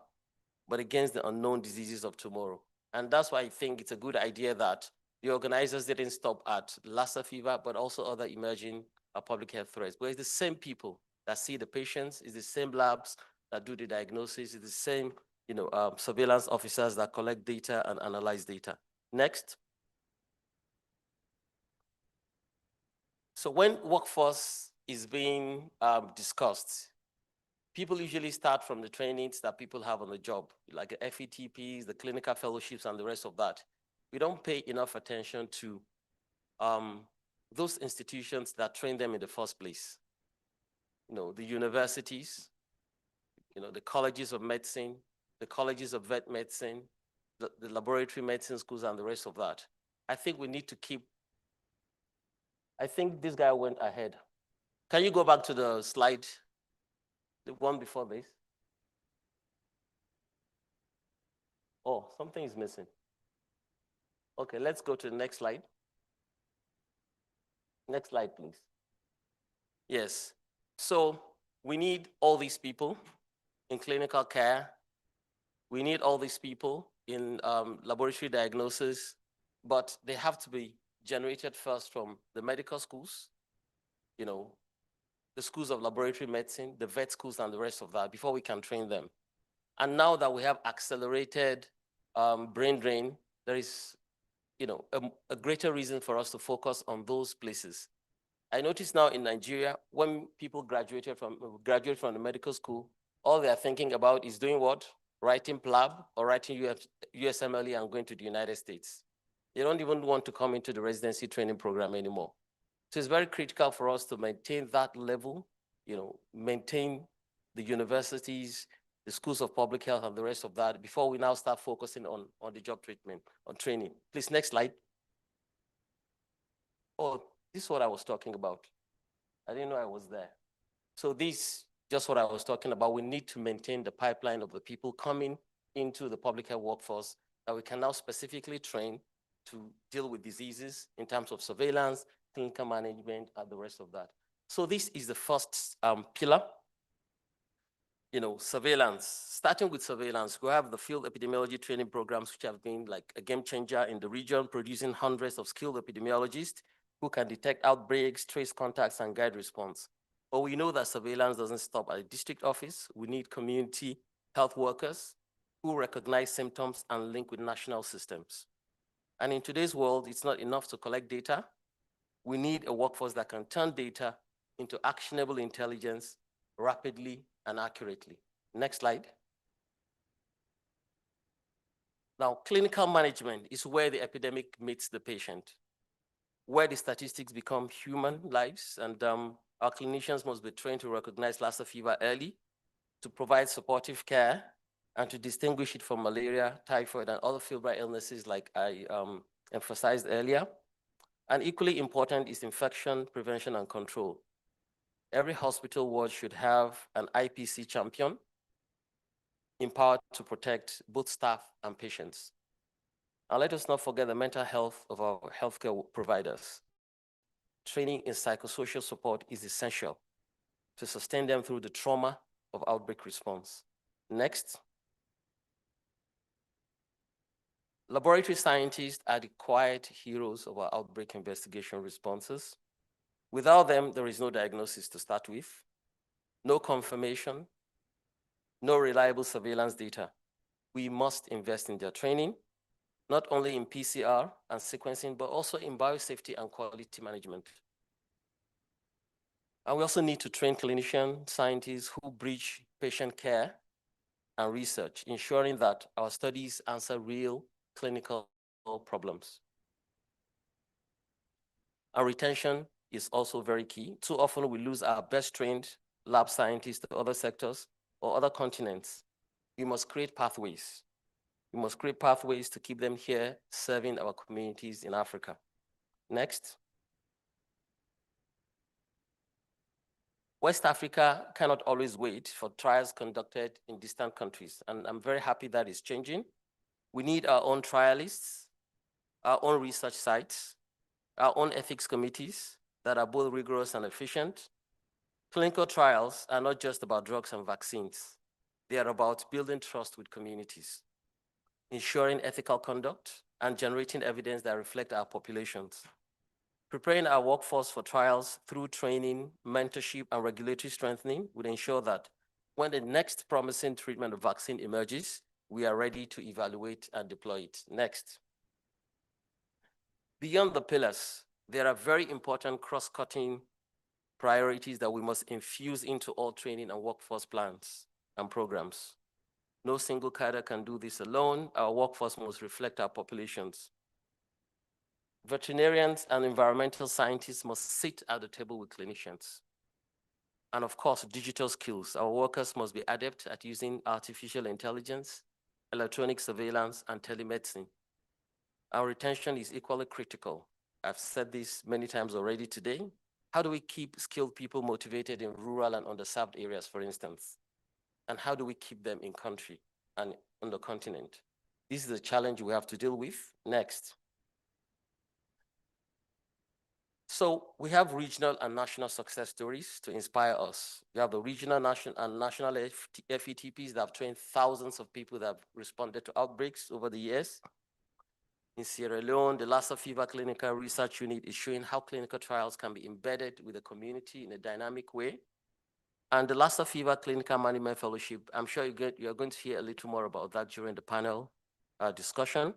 but against the unknown diseases of tomorrow. And that's why I think it's a good idea that the organizers didn't stop at Lassa fever, but also other emerging public health threats. But it's the same people that see the patients, it's the same labs that do the diagnosis, it's the same surveillance officers that collect data and analyze data. Next. So when workforce is being discussed, people usually start from the trainings that people have on the job, like the FETPs, the clinical fellowships, and the rest of that. We don't pay enough attention to those institutions that train them in the first place. The universities, the colleges of medicine, the colleges of vet medicine, the laboratory medicine schools, and the rest of that. I think we need to keep, I think this guy went ahead. Can you go back to the slide, the one before this? Oh, something is missing. Okay, let's go to the next slide. Next slide, please. Yes, so we need all these people in clinical care. We need all these people in laboratory diagnosis, but they have to be generated first from the medical schools, the schools of laboratory medicine, the vet schools, and the rest of that before we can train them. And now that we have accelerated brain drain, there is a greater reason for us to focus on those places. I notice now in Nigeria, when people graduate from the medical school, all they are thinking about is doing what? Writing PLAB or writing USMLE and going to the United States. They don't even want to come into the residency training program anymore. So it's very critical for us to maintain that level, maintain the universities, the schools of public health, and the rest of that before we now start focusing on the job treatment, on training. Please, next slide. Oh, this is what I was talking about. I didn't know I was there. So this, just what I was talking about, we need to maintain the pipeline of the people coming into the public health workforce that we can now specifically train to deal with diseases in terms of surveillance, clinical management, and the rest of that. So this is the first pillar. Surveillance. Starting with surveillance, we have the field epidemiology training programs, which have been like a game changer in the region, producing hundreds of skilled epidemiologists. who can detect outbreaks, trace contacts, and guide response. But we know that surveillance doesn't stop at a district office. We need community health workers who recognize symptoms and link with national systems. And in today's world, it's not enough to collect data. We need a workforce that can turn data into actionable intelligence rapidly and accurately. Next slide. Now, clinical management is where the epidemic meets the patient, where the statistics become human lives, and our clinicians must be trained to recognize Lassa fever early, to provide supportive care, and to distinguish it from malaria, typhoid, and other febrile illnesses like I emphasized earlier. And equally important is infection prevention and control. Every hospital ward should have an IPC champion empowered to protect both staff and patients. And let us not forget the mental health of our healthcare providers. Training in psychosocial support is essential to sustain them through the trauma of outbreak response. Next. Laboratory scientists are the quiet heroes of our outbreak investigation responses. Without them, there is no diagnosis to start with, no confirmation, no reliable surveillance data. We must invest in their training, not only in PCR and sequencing, but also in biosafety and quality management. And we also need to train clinician scientists who bridge patient care and research, ensuring that our studies answer real clinical problems. Our retention is also very key. Too often we lose our best trained lab scientists to other sectors or other continents. We must create pathways. We must create pathways to keep them here serving our communities in Africa. Next. West Africa cannot always wait for trials conducted in distant countries, and I'm very happy that it's changing. We need our own trialists, our own research sites, our own ethics committees that are both rigorous and efficient. Clinical trials are not just about drugs and vaccines. They are about building trust with communities, ensuring ethical conduct, and generating evidence that reflect our populations. Preparing our workforce for trials through training, mentorship, and regulatory strengthening would ensure that when the next promising treatment or vaccine emerges, we are ready to evaluate and deploy it. Next. Beyond the pillars, there are very important cross-cutting priorities that we must infuse into all training and workforce plans and programs. No single cadre can do this alone. Our workforce must reflect our populations. Veterinarians and environmental scientists must sit at the table with clinicians. And of course, digital skills. Our workers must be adept at using artificial intelligence, electronic surveillance, and telemedicine. Our retention is equally critical. I've said this many times already today. How do we keep skilled people motivated in rural and underserved areas, for instance? And how do we keep them in country and on the continent? This is a challenge we have to deal with. Next. So we have regional and national success stories to inspire us. We have the regional, national, and national FETPs that have trained thousands of people that have responded to outbreaks over the years. In Sierra Leone, the Lassa Fever Clinical Research Unit is showing how clinical trials can be embedded with the community in a dynamic way. And the Lassa Fever Clinical Management Fellowship, I'm sure you're going to hear a little more about that during the panel discussion,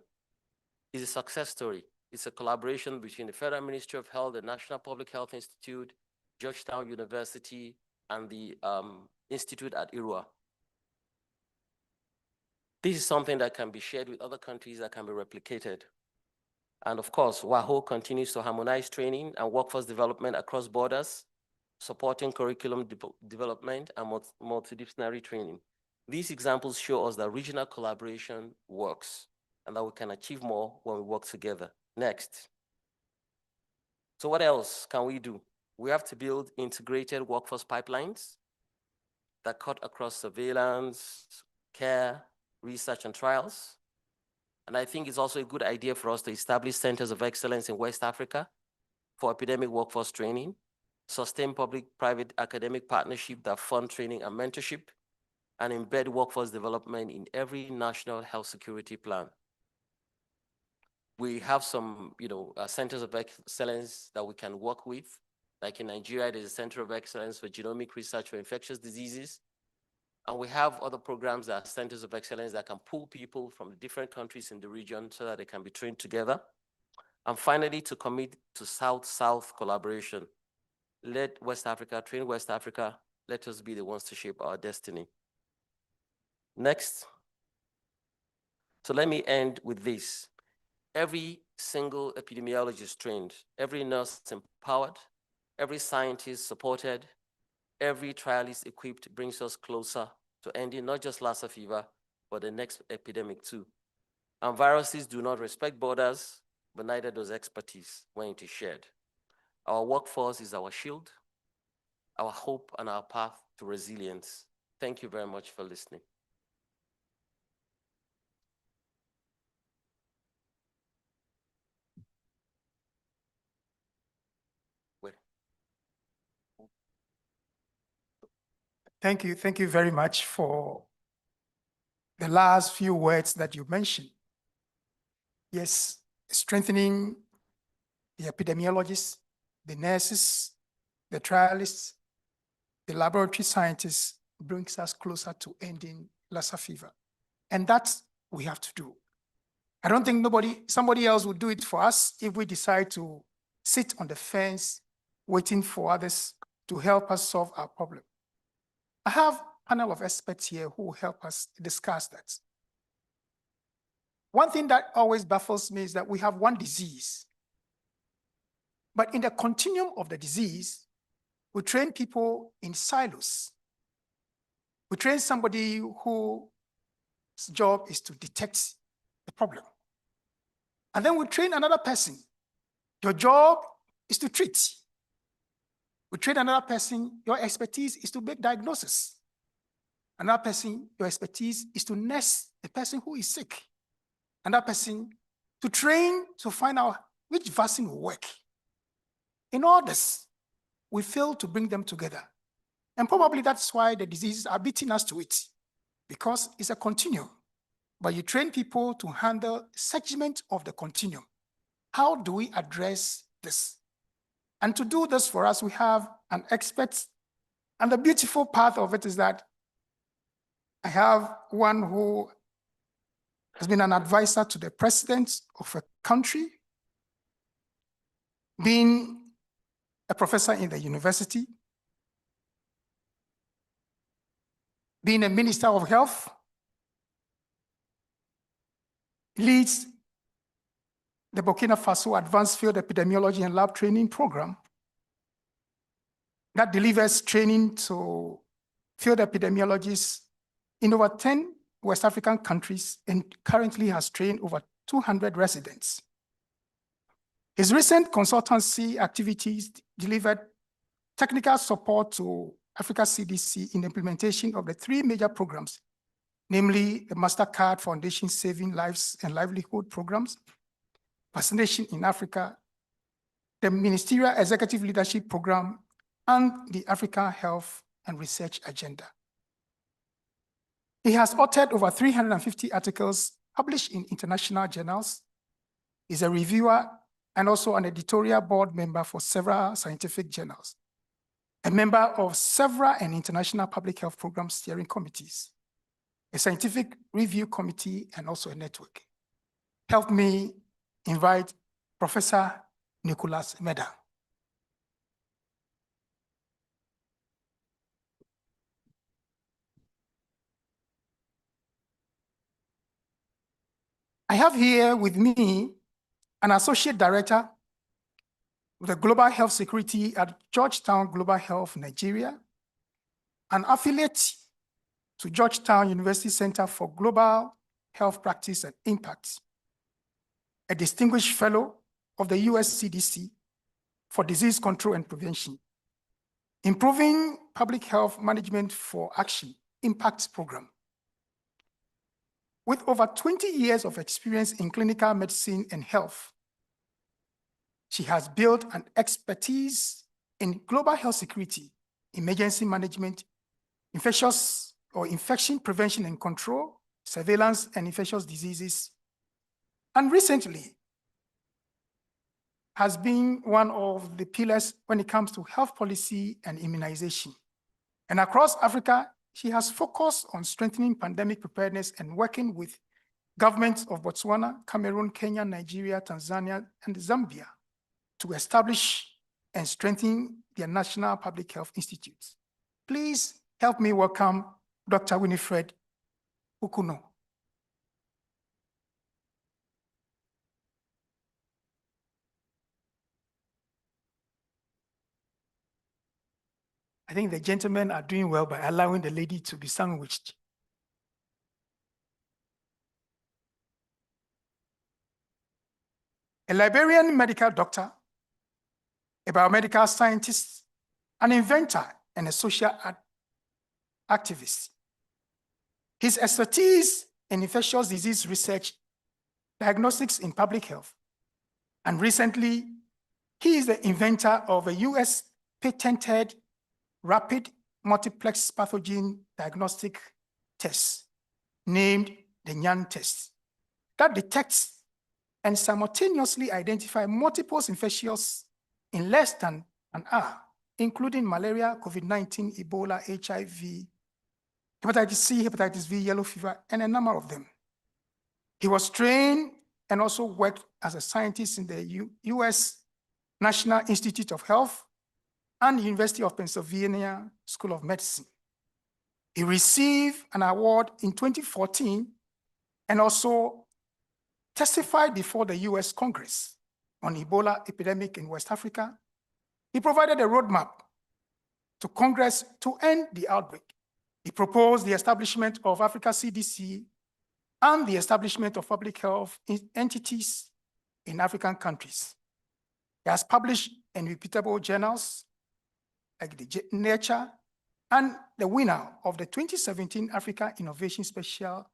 is a success story. It's a collaboration between the Federal Ministry of Health, the National Public Health Institute, Georgetown University, and the Institute at Irua. This is something that can be shared with other countries that can be replicated. And of course, WAHO continues to harmonize training and workforce development across borders, supporting curriculum development and multidisciplinary training. These examples show us that regional collaboration works and that we can achieve more when we work together. Next. So what else can we do? We have to build integrated workforce pipelines that cut across surveillance, care, research, and trials. And I think it's also a good idea for us to establish centers of excellence in West Africa for epidemic workforce training, sustain public-private academic partnership that fund training and mentorship, and embed workforce development in every national health security plan. We have some, centers of excellence that we can work with. Like in Nigeria, there's a Center of Excellence for Genomic Research for Infectious Diseases. And we have other programs that are centers of excellence that can pull people from the different countries in the region so that they can be trained together. And finally, to commit to South-South collaboration. Let West Africa train West Africa. Let us be the ones to shape our destiny. Next. So let me end with this. Every single epidemiologist trained, every nurse empowered, every scientist supported, every trialist equipped brings us closer to ending not just Lassa fever, but the next epidemic too. And viruses do not respect borders, but neither does expertise when it is shared. Our workforce is our shield, our hope, and our path to resilience. Thank you very much for listening. Thank you. Thank you very much for the last few words that you mentioned. Yes, strengthening the epidemiologists, the nurses, the trialists, the laboratory scientists brings us closer to ending Lassa fever. And that we have to do. I don't think somebody else would do it for us if we decide to sit on the fence waiting for others to help us solve our problem. I have a panel of experts here who will help us discuss that. One thing that always baffles me is that we have one disease, but in the continuum of the disease, we train people in silos. We train somebody whose job is to detect the problem. And then we train another person. Your job is to treat. We train another person, your expertise is to make diagnosis. Another person, your expertise is to nurse the person who is sick. Another person to train to find out which vaccine will work. In all this, we fail to bring them together. And probably that's why the diseases are beating us to it, because it's a continuum. But you train people to handle segment of the continuum. How do we address this? And to do this for us, we have an expert. And the beautiful part of it is that I have one who has been an advisor to the president of a country, being a professor in the university, being a minister of health, leads the Burkina Faso Advanced Field Epidemiology and Lab Training Program that delivers training to field epidemiologists in over 10 West African countries and currently has trained over 200 residents. His recent consultancy activities delivered technical support to Africa CDC in the implementation of the 3 major programs, namely the MasterCard Foundation Saving Lives and Livelihood programs, Vaccination in Africa, the Ministerial Executive Leadership Program, and the African Health and Research Agenda. He has authored over 350 articles published in international journals. He's a reviewer and also an editorial board member for several scientific journals, a member of several and international public health program steering committees, a scientific review committee, and also a network. Help me invite Professor Nicolas Meda. I have here with me an associate director of the Global Health Security at Georgetown Global Health Nigeria, an affiliate to Georgetown University Center for Global Health Practice and Impact, a distinguished fellow of the US CDC for Disease Control and Prevention, Improving Public Health Management for Action Impact Program. With over 20 years of experience in clinical medicine and health, she has built an expertise in global health security, emergency management, infection prevention and control, surveillance and infectious diseases. And recently, has been one of the pillars when it comes to health policy and immunization. And across Africa, she has focused on strengthening pandemic preparedness and working with governments of Botswana, Cameroon, Kenya, Nigeria, Tanzania, and Zambia to establish and strengthen their national public health institutes. Please help me welcome Dr. Winifred Ukuno. I think the gentlemen are doing well by allowing the lady to be sandwiched. A Liberian medical doctor, a biomedical scientist, an inventor, and a social activist. His expertise in infectious disease research, diagnostics in public health, and recently, he is the inventor of a US patented rapid multiplex pathogen diagnostic test named the NYAN test that detects and simultaneously identify multiple infectious in less than an hour, including malaria, COVID-19, Ebola, HIV, hepatitis C, hepatitis V, yellow fever, and a number of them. He was trained and also worked as a scientist in the US National Institute of Health and University of Pennsylvania School of Medicine. He received an award in 2014 and also testified before the US Congress on Ebola epidemic in West Africa. He provided a roadmap to Congress to end the outbreak. He proposed the establishment of Africa CDC and the establishment of public health entities in African countries. He has published in reputable journals like the Nature and the winner of the 2017 Africa Innovation Special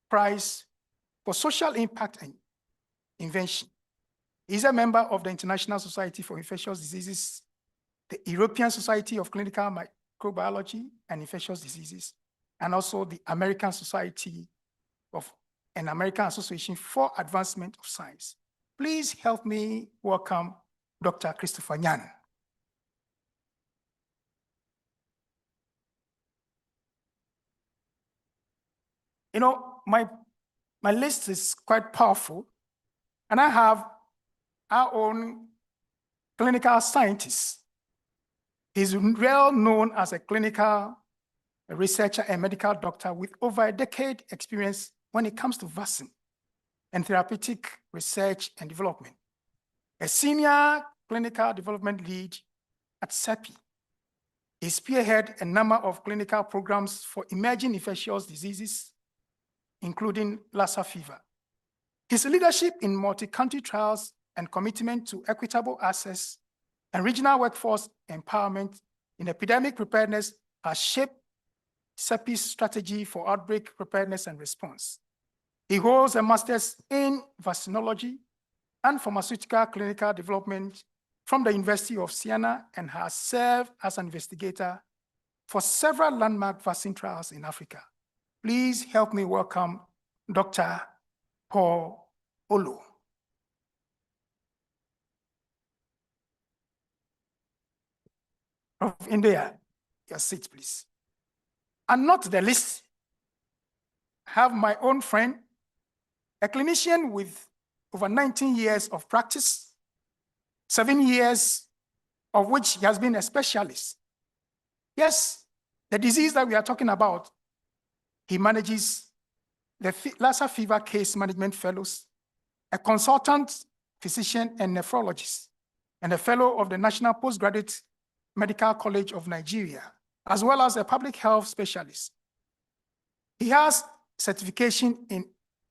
Prize for Social Impact and Invention. He's a member of the International Society for Infectious Diseases, the European Society of Clinical Microbiology and Infectious Diseases, and also the American Society of an American Association for Advancement of Science. Please help me welcome Dr. Christopher Nyan. You know, my list is quite powerful, and I have our own clinical scientist. He's well known as a clinical researcher and medical doctor with over a decade experience when it comes to vaccine and therapeutic research and development. A senior clinical development lead at CEPI. He spearheaded a number of clinical programs for emerging infectious diseases, including Lassa fever. His leadership in multi-country trials and commitment to equitable access and regional workforce empowerment in epidemic preparedness has shaped CEPI's strategy for outbreak preparedness and response. He holds a master's in vaccinology and pharmaceutical clinical development from the University of Siena and has served as an investigator for several landmark vaccine trials in Africa. Please help me welcome Dr. Paul Olu. Of India, your seat, please. And not the least, I have my own friend, a clinician with over 19 years of practice, 7 years of which he has been a specialist. Yes, the disease that we are talking about, he manages the Lassa fever case management fellows, a consultant physician and nephrologist, and a fellow of the National Postgraduate Medical College of Nigeria, as well as a public health specialist. He has certification in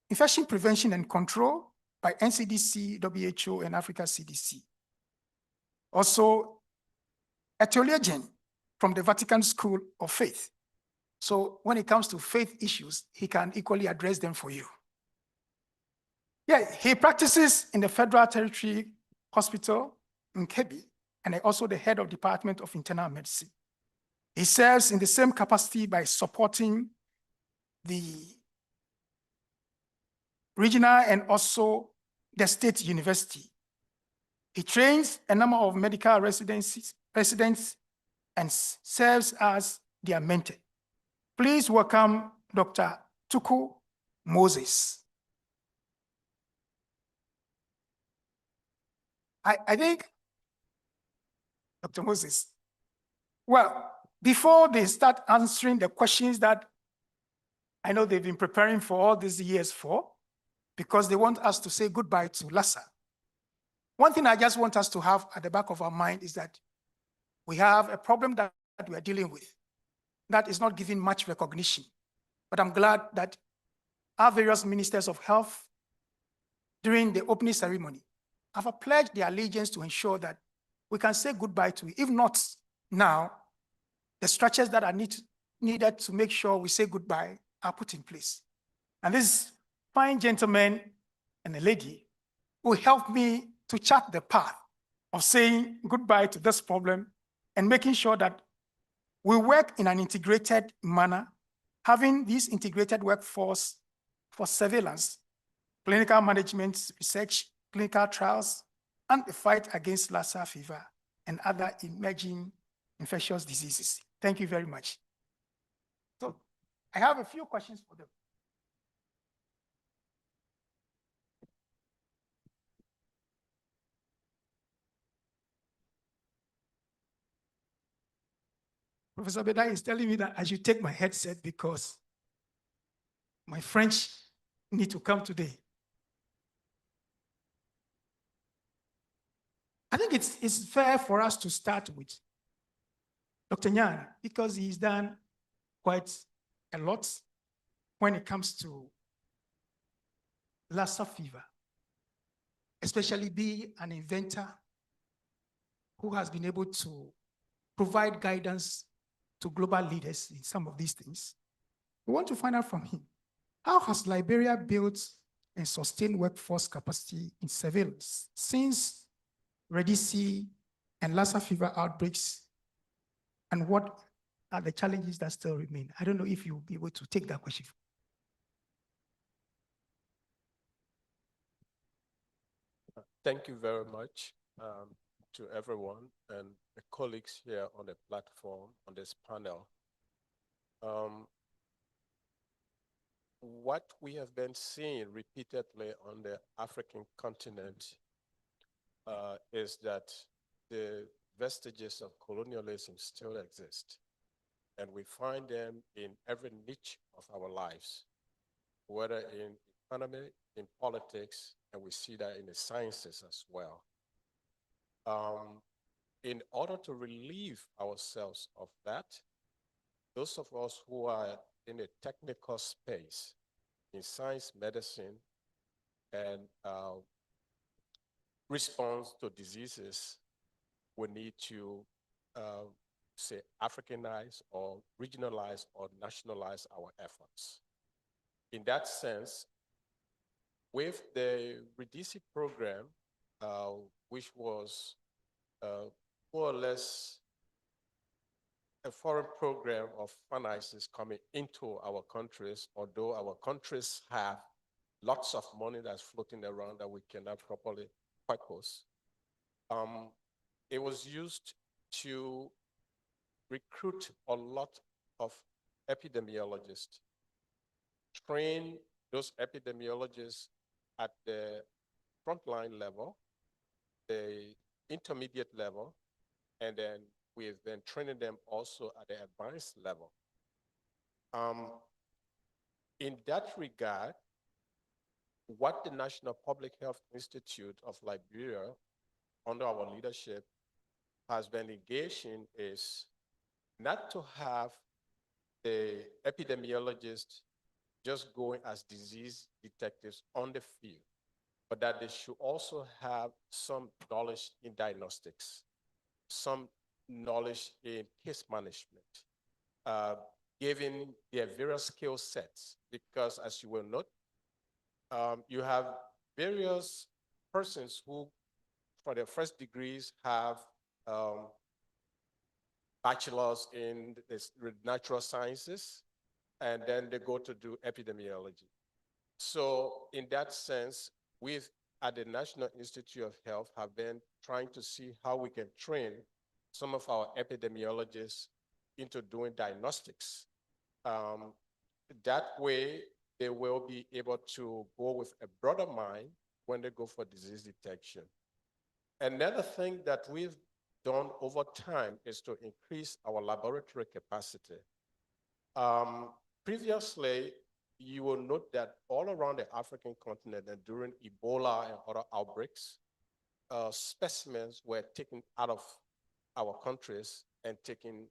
infection prevention and control by NCDC, WHO, and Africa CDC. Also, a theologian from the Vatican School of Faith. So when it comes to faith issues, he can equally address them for you. Yeah, he practices in the Federal Territory Hospital in Kebbi, and also the head of Department of Internal Medicine. He serves in the same capacity by supporting the regional and also the state university. He trains a number of medical residents and serves as their mentor. Please welcome Dr. Tuku Moses. I think, Dr. Moses, well, before they start answering the questions that I know they've been preparing for all these years for, because they want us to say goodbye to LASSA. One thing I just want us to have at the back of our mind is that we have a problem that we are dealing with that is not giving much recognition. But I'm glad that our various ministers of health during the opening ceremony have pledged their allegiance to ensure that we can say goodbye to it. If not now, the structures that are needed to make sure we say goodbye are put in place. And this fine gentleman and a lady will help me to chart the path of saying goodbye to this problem and making sure that we work in an integrated manner, having this integrated workforce for surveillance, clinical management, research, clinical trials, and the fight against Lassa fever and other emerging infectious diseases. Thank you very much. So I have a few questions for them. Professor Bedai is telling me that I should take my headset because my French need to come today. I think it's fair for us to start with Dr. Nyan, because he's done quite a lot when it comes to Lassa fever, especially be an inventor who has been able to provide guidance to global leaders in some of these things. We want to find out from him, how has Liberia built and sustained workforce capacity in surveillance since Redisi and Lassa fever outbreaks, and what are the challenges that still remain? I don't know if you'll be able to take that question. Thank you very much to everyone and the colleagues here on the platform, on this panel. What we have been seeing repeatedly on the African continent is that the vestiges of colonialism still exist. And we find them in every niche of our lives, whether in economy, in politics, and we see that in the sciences as well. In order to relieve ourselves of that, those of us who are in a technical space, in science, medicine, and response to diseases, we need to say Africanize or regionalize or nationalize our efforts. In that sense, with the Redisi program, which was more or less a foreign program of finances coming into our countries, although our countries have lots of money that's floating around that we cannot properly purpose. It was used to recruit a lot of epidemiologists, train those epidemiologists at the frontline level, the intermediate level, and then we've been training them also at the advanced level. In that regard, what the National Public Health Institute of Liberia, under our leadership, has been engaged in is not to have the epidemiologists just going as disease detectives on the field, but that they should also have some knowledge in diagnostics, some knowledge in case management, given their various skill sets, because as you will note, you have various persons who, for their first degrees, have bachelors in this natural sciences, and then they go to do epidemiology. So in that sense, we've at the National Institute of Health have been trying to see how we can train some of our epidemiologists into doing diagnostics. That way, they will be able to go with a broader mind when they go for disease detection. Another thing that we've done over time is to increase our laboratory capacity. Previously, you will note that all around the African continent and during Ebola and other outbreaks, specimens were taken out of our countries and taken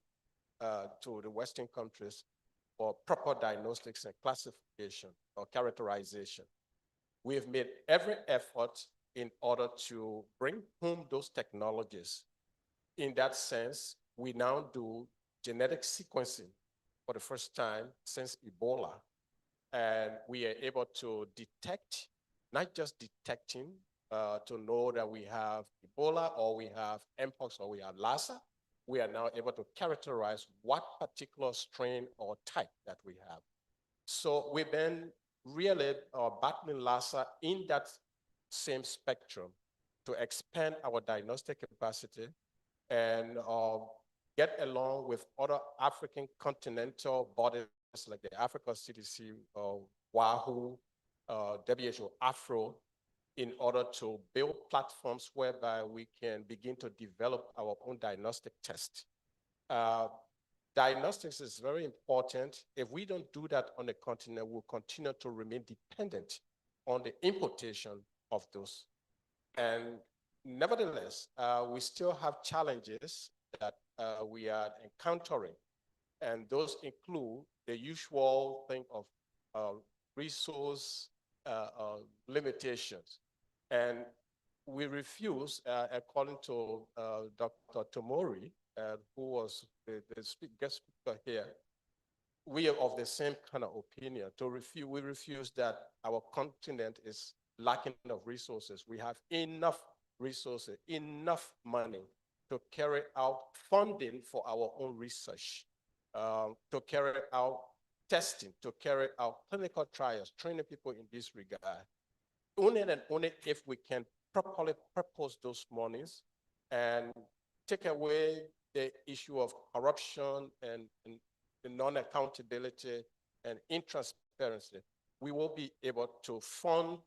to the Western countries for proper diagnostics and classification or characterization. We have made every effort in order to bring home those technologies. In that sense, we now do genetic sequencing for the first time since Ebola. And we are able to detect, not just detecting to know that we have Ebola or we have Mpox or we have Lassa. We are now able to characterize what particular strain or type that we have. So we've been really battling Lassa in that same spectrum to expand our diagnostic capacity and get along with other African continental bodies like the Africa CDC, WAHU, WHO, Afro, in order to build platforms whereby we can begin to develop our own diagnostic test. Diagnostics is very important. If we don't do that on the continent, we'll continue to remain dependent on the importation of those. And nevertheless, we still have challenges that we are encountering. And those include the usual thing of resource limitations. And we refuse, according to Dr. Tomori, who was the guest speaker here, we are of the same kind of opinion. We refuse that our continent is lacking of resources. We have enough resources, enough money to carry out funding for our own research, to carry out testing, to carry out clinical trials, training people in this regard. Only and only if we can properly purpose those monies and take away the issue of corruption and the non-accountability and intransparency, we will be able to fund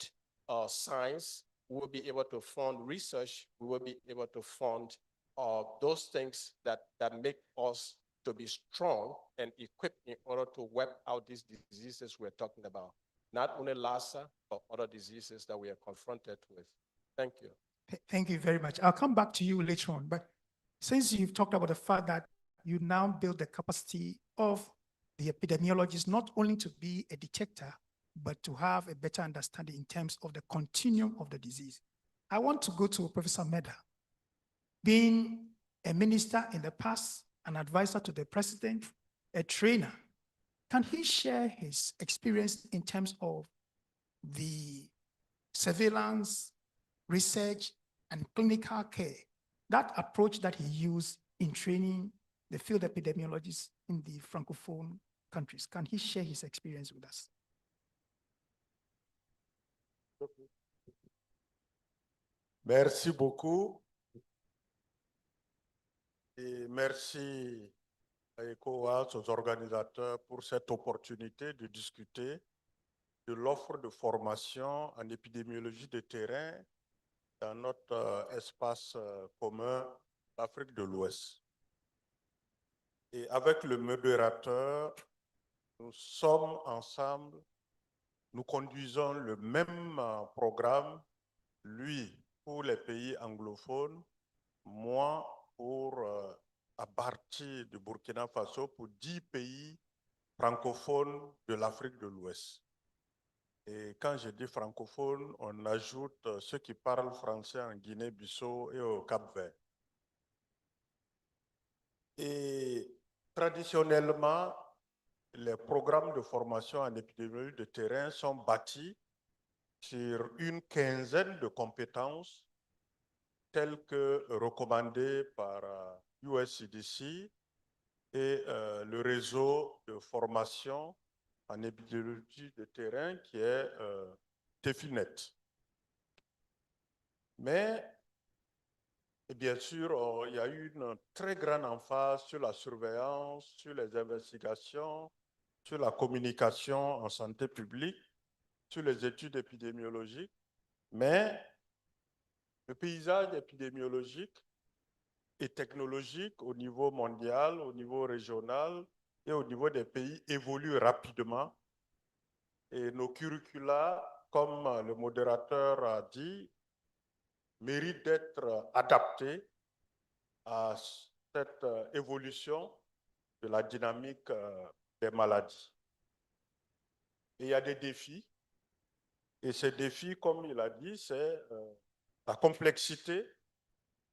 science, we will be able to fund research, we will be able to fund those things that make us to be strong and equipped in order to wipe out these diseases we're talking about. Not only Lassa, but other diseases that we are confronted with. Thank you. Thank you very much. I'll come back to you later on, but since you've talked about the fact that you now build the capacity of the epidemiologist not only to be a detector, but to have a better understanding in terms of the continuum of the disease. I want to go to Professor Meda. Being a minister in the past, an advisor to the president, a trainer, can he share his experience in terms of the surveillance, research, and clinical care, that approach that he used in training the field epidemiologists in the Francophone countries? Can he share his experience with us? Merci beaucoup. Et merci à ECOWAS, aux organisateurs pour cette opportunité de discuter de l'offre de formation en épidémiologie de terrain dans notre espace commun, l'Afrique de l'Ouest. Et avec le modérateur, nous sommes ensemble, nous conduisons le même programme, lui pour les pays anglophones, moi pour à partir du Burkina Faso pour 10 pays francophones de l'Afrique de l'Ouest. Et quand je dis francophone, on ajoute ceux qui parlent français en Guinée-Bissau et au Cap-Vert. Et traditionnellement, les programmes de formation en épidémiologie de terrain sont bâtis sur une quinzaine de compétences telles que recommandées par USCDC et le réseau de formation en épidémiologie de terrain qui est TEFINET. Mais, et bien sûr, il y a eu une très grande emphase sur la surveillance, sur les investigations, sur la communication en santé publique, sur les études épidémiologiques. Mais le paysage épidémiologique et technologique au niveau mondial, au niveau régional et au niveau des pays évolue rapidement. Et nos curricula, comme le modérateur a dit, méritent d'être adaptés à cette évolution de la dynamique des maladies. Et il y a des défis. Et ces défis, comme il a dit, c'est la complexité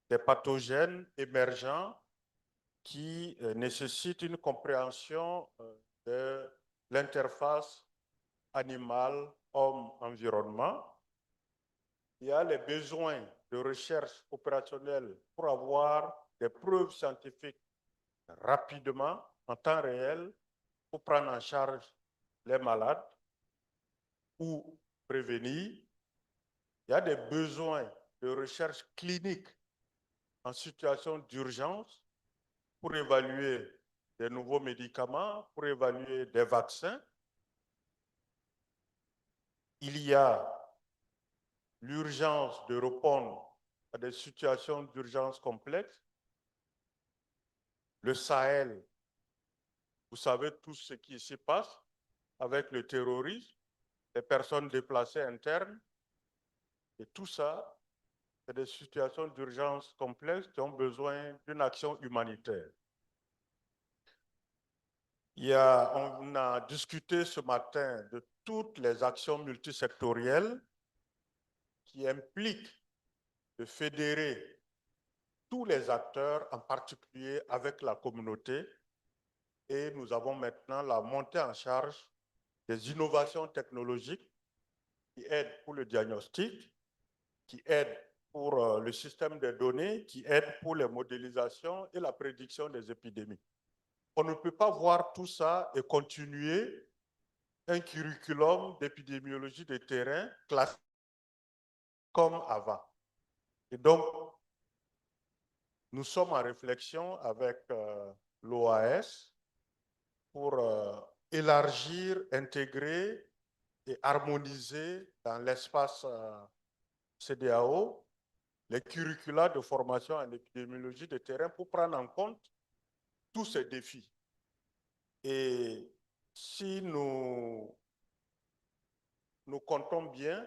des pathogènes émergents qui nécessitent une compréhension de l'interface animal-homme-environnement. Il y a les besoins de recherche opérationnelle pour avoir des preuves scientifiques rapidement, en temps réel, pour prendre en charge les malades ou prévenir. Il y a des besoins de recherche clinique en situation d'urgence pour évaluer des nouveaux médicaments, pour évaluer des vaccins. Il y a l'urgence de répondre à des situations d'urgence complexes. Le Sahel, vous savez tout ce qui s'y passe avec le terrorisme, les personnes déplacées internes, et tout ça, c'est des situations d'urgence complexes qui ont besoin d'une action humanitaire. On a discuté ce matin de toutes les actions multisectorielles qui impliquent de fédérer tous les acteurs, en particulier avec la communauté. Et nous avons maintenant la montée en charge des innovations technologiques qui aident pour le diagnostic, qui aident pour le système des données, qui aident pour les modélisations et la prédiction des épidémies. On ne peut pas voir tout ça et continuer un curriculum d'épidémiologie de terrain classique comme avant. Et donc, nous sommes en réflexion avec l'OAS pour élargir, intégrer et harmoniser dans l'espace CEDEAO les curricula de formation en épidémiologie de terrain pour prendre en compte tous ces défis. Et si nous comptons bien,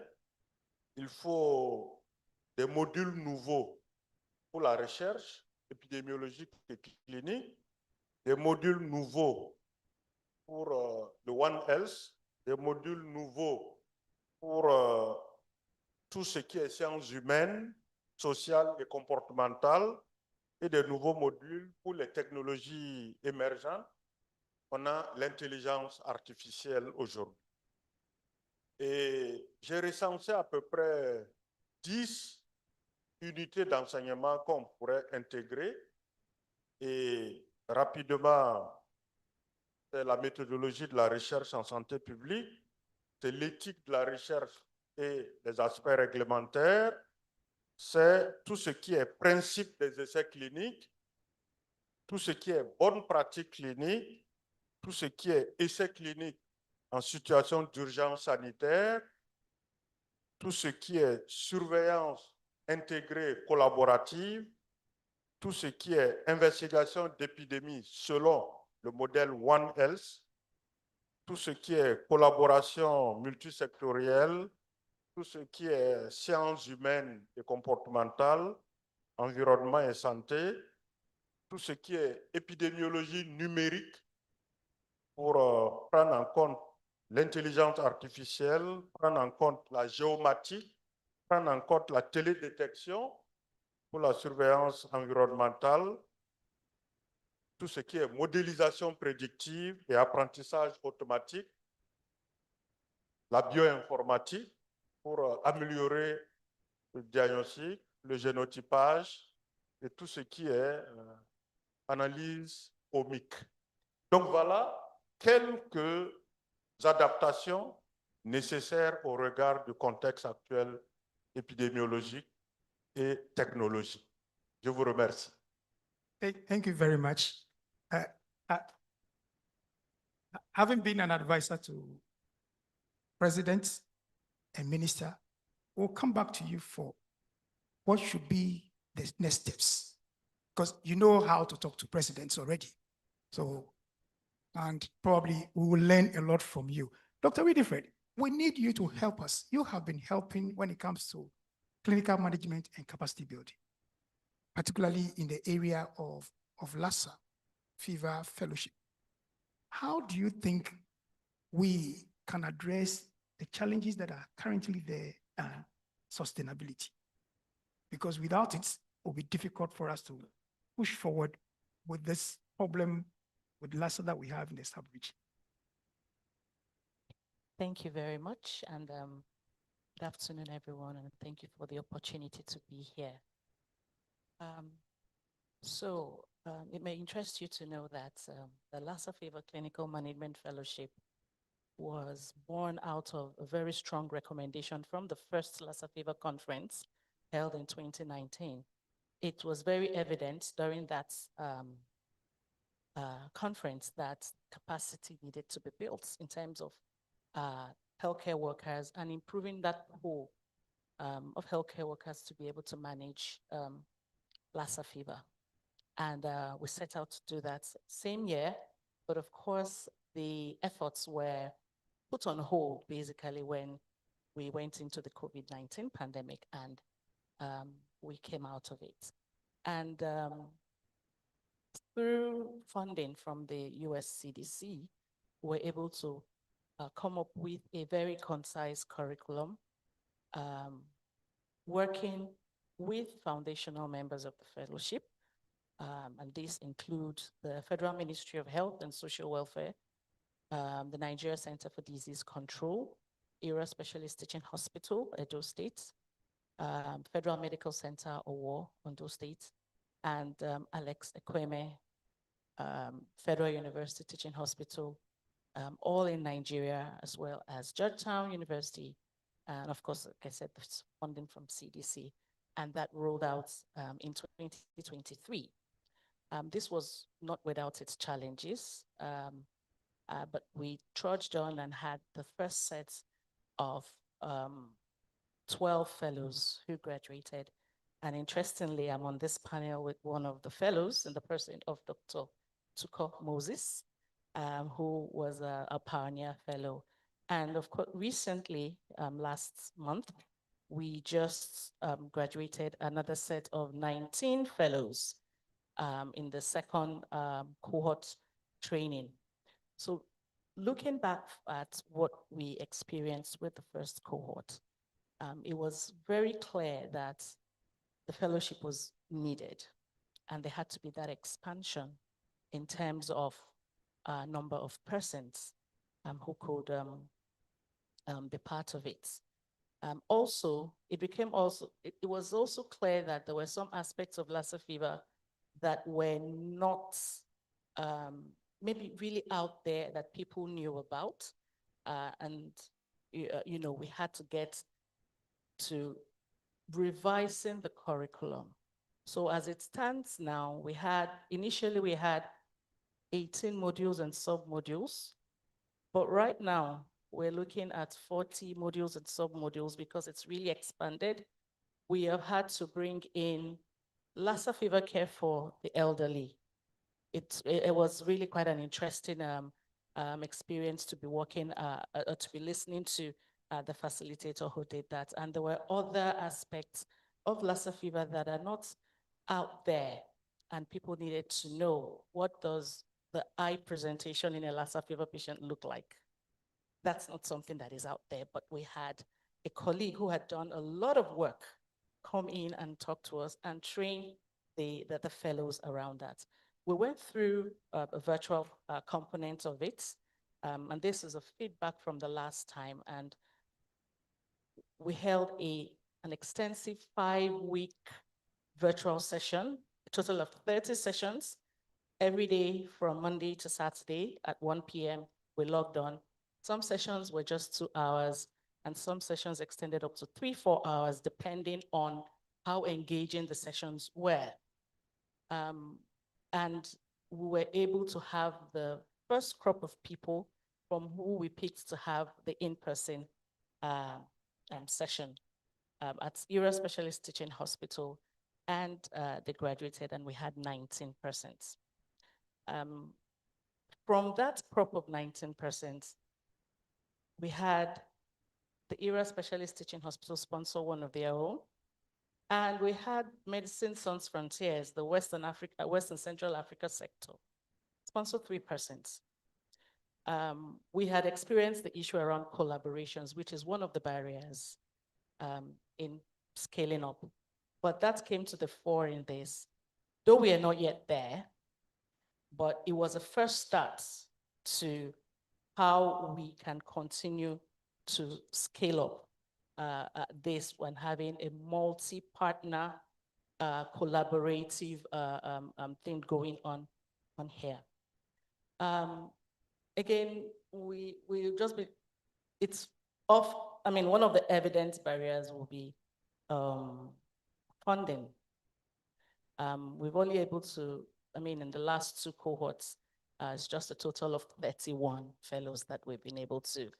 il faut des modules nouveaux pour la recherche épidémiologique et clinique, des modules nouveaux pour le One Health, des modules nouveaux pour tout ce qui est sciences humaines, sociales et comportementales, et des nouveaux modules pour les technologies émergentes. On a l'intelligence artificielle aujourd'hui. Et j'ai recensé à peu près 10 unités d'enseignement qu'on pourrait intégrer. Et rapidement, c'est la méthodologie de la recherche en santé publique, c'est l'éthique de la recherche et les aspects réglementaires, c'est tout ce qui est principe des essais cliniques, tout ce qui est bonne pratique clinique, tout ce qui est essais cliniques en situation d'urgence sanitaire, tout ce qui est surveillance intégrée collaborative, tout ce qui est investigation d'épidémie selon le modèle One Health, tout ce qui est collaboration multisectorielle, tout ce qui est sciences humaines et comportementales, environnement et santé, tout ce qui est épidémiologie numérique pour prendre en compte l'intelligence artificielle, prendre en compte la géomatique, prendre en compte la télédétection pour la surveillance environnementale, tout ce qui est modélisation prédictive et apprentissage automatique, la bioinformatique pour améliorer le diagnostic, le génotypage et tout ce qui est analyse omique. Donc voilà quelques adaptations nécessaires au regard du contexte actuel épidémiologique et technologie. Je vous remercie. Thank you very much. Having been an advisor to president and minister, we'll come back to you for what should be the next steps, because you know how to talk to presidents already. So, and probably we will learn a lot from you. Dr. Winifred, we need you to help us. You have been helping when it comes to clinical management and capacity building, particularly in the area of Lassa fever fellowship. How do you think we can address the challenges that are currently there and sustainability? Because without it, it will be difficult for us to push forward with this problem with Lassa that we have in the sub-region. Thank you very much, and good afternoon, everyone, and thank you for the opportunity to be here. It may interest you to know that the Lassa Fever Clinical Management Fellowship was born out of a very strong recommendation from the first Lassa Fever conference held in 2019. It was very evident during that conference that capacity needed to be built in terms of healthcare workers and improving that pool of healthcare workers to be able to manage Lassa fever. And we set out to do that same year, but of course the efforts were put on hold basically when we went into the COVID-19 pandemic, and we came out of it. And through funding from the US CDC, we were able to come up with a very concise curriculum, working with foundational members of the fellowship. And these include the Federal Ministry of Health and Social Welfare, the Nigeria Center for Disease Control, ERA Specialist Teaching Hospital, Edo State, Federal Medical Center, Owo, Ondo State, and Alex Ekweme, Federal University Teaching Hospital, all in Nigeria, as well as Georgetown University, and of course, like I said, there's funding from CDC, and that rolled out in 2023. This was not without its challenges, but we trudged on and had the first set of 12 fellows who graduated. And interestingly, I'm on this panel with one of the fellows in the person of Dr. Tuko Moses, who was a pioneer fellow. And of course, recently, last month, we just graduated another set of 19 fellows in the second cohort training. So looking back at what we experienced with the first cohort, it was very clear that the fellowship was needed, and there had to be that expansion in terms of number of persons who could be part of it. Also, it was also clear that there were some aspects of Lassa fever that were not maybe really out there that people knew about. And, you know, we had to get to revising the curriculum. So as it stands now, initially we had 18 modules and sub-modules, but right now we're looking at 40 modules and sub-modules because it's really expanded. We have had to bring in Lassa fever care for the elderly. It was really quite an interesting experience to be working, to be listening to the facilitator who did that. And there were other aspects of Lassa fever that are not out there, and people needed to know, what does the eye presentation in a Lassa fever patient look like? That's not something that is out there, but we had a colleague who had done a lot of work come in and talk to us and train the fellows around that. We went through a virtual component of it, and this is a feedback from the last time, and we held an extensive 5-week virtual session, a total of 30 sessions, every day from Monday to Saturday at 1 p.m. we logged on. Some sessions were just 2 hours, and some sessions extended up to 3-4 hours, depending on how engaging the sessions were. And we were able to have the first crop of people from who we picked to have the in-person session at ERA Specialist Teaching Hospital, and they graduated, and we had 19%. From that crop of 19%, we had the ERA Specialist Teaching Hospital sponsor one of their own, and we had Medicine Sans Frontiers, the Western Central Africa sector, sponsor 3%. We had experienced the issue around collaborations, which is one of the barriers in scaling up. But that came to the fore in this. Though we are not yet there, but it was a first start to how we can continue to scale up this when having a multi-partner collaborative thing going on here. Again, we'll just be, it's off, I mean, one of the evidence barriers will be funding. We've only able to, I mean, in the last 2 cohorts, it's just a total of 31 fellows that we've been able to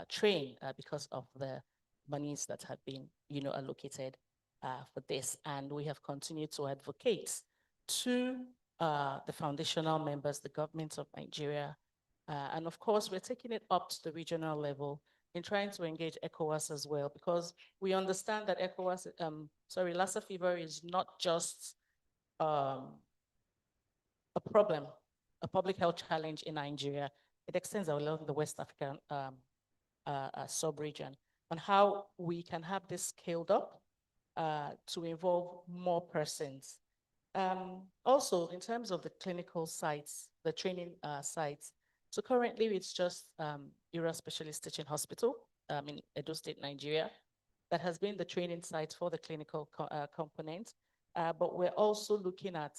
train because of the monies that have been, allocated for this. And we have continued to advocate to the foundational members, the government of Nigeria. And of course, we're taking it up to the regional level in trying to engage ECOWAS as well, because we understand that ECOWAS, Lassa fever is not just a problem, a public health challenge in Nigeria. It extends along the West African sub-region, on how we can have this scaled up to involve more persons. Also, in terms of the clinical sites, the training sites, so currently it's just ERA Specialist Teaching Hospital in Edo State, Nigeria, that has been the training site for the clinical component. But we're also looking at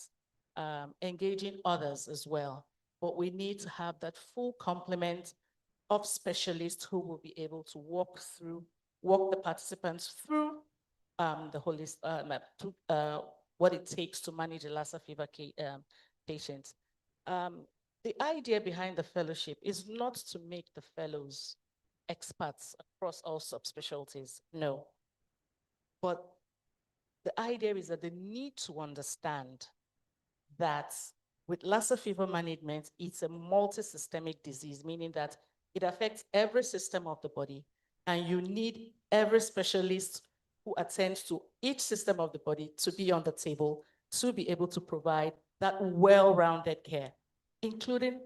engaging others as well. But we need to have that full complement of specialists who will be able to walk the participants through the holistic, what it takes to manage a Lassa fever patient. The idea behind the fellowship is not to make the fellows experts across all subspecialties, no. But the idea is that they need to understand that with Lassa fever management, it's a multi-systemic disease, meaning that it affects every system of the body, and you need every specialist who attends to each system of the body to be on the table to be able to provide that well-rounded care, including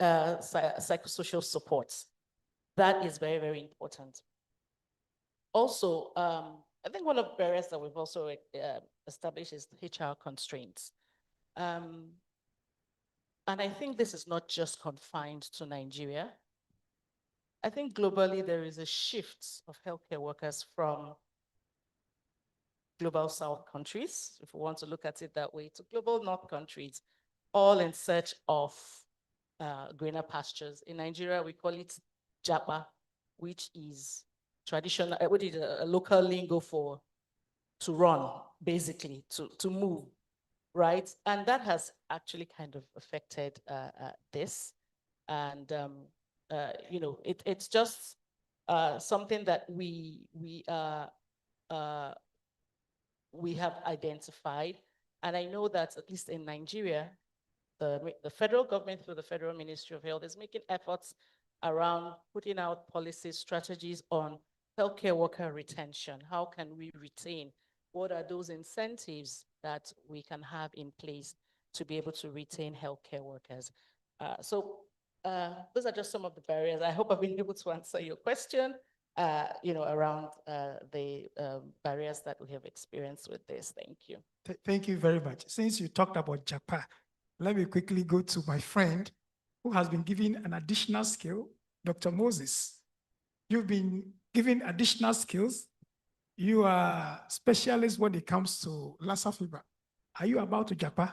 psychosocial supports. That is very, very important. Also, I think one of the barriers that we've also established is HR constraints. And I think this is not just confined to Nigeria. I think globally there is a shift of healthcare workers from global South countries, if we want to look at it that way, to global North countries, all in search of greener pastures. In Nigeria, we call it Japa, which is traditional, what is a local lingo for to run, basically, to move, right? And that has actually kind of affected this. And, it's just something that we have identified. And I know that at least in Nigeria, the federal government through the Federal Ministry of Health is making efforts around putting out policy strategies on healthcare worker retention. How can we retain? What are those incentives that we can have in place to be able to retain healthcare workers? Those are just some of the barriers. I hope I've been able to answer your question, around the barriers that we have experienced with this. Thank you. Thank you very much. Since you talked about Japan, let me quickly go to my friend who has been given an additional skill, Dr. Moses. You've been given additional skills. You are specialist when it comes to Lassa fever. Are you about to Japan?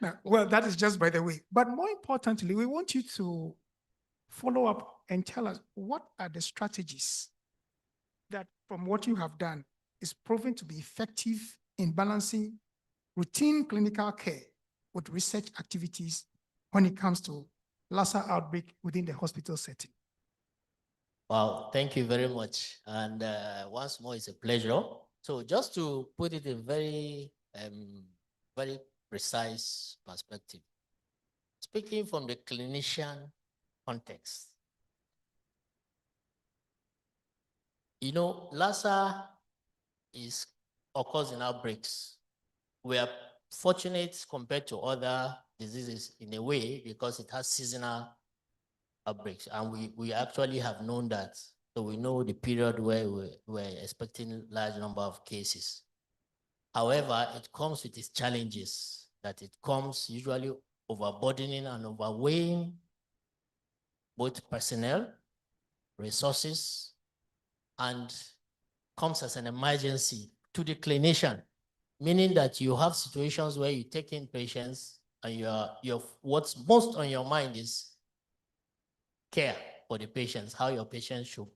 No, well, that is just by the way. But more importantly, we want you to follow up and tell us what are the strategies that from what you have done is proven to be effective in balancing routine clinical care with research activities when it comes to Lassa outbreak within the hospital setting? Wow, thank you very much. And once more, it's a pleasure. So just to put it in very precise perspective, speaking from the clinician context, you know, Lassa occurs in outbreaks. We are fortunate compared to other diseases in a way because it has seasonal outbreaks, and we actually have known that. So we know the period where we're expecting large number of cases. However, it comes with its challenges, that it comes usually overburdening and overweighing both personnel, resources, and comes as an emergency to the clinician, meaning that you have situations where you take in patients and what's most on your mind is care for the patients, how your patients should,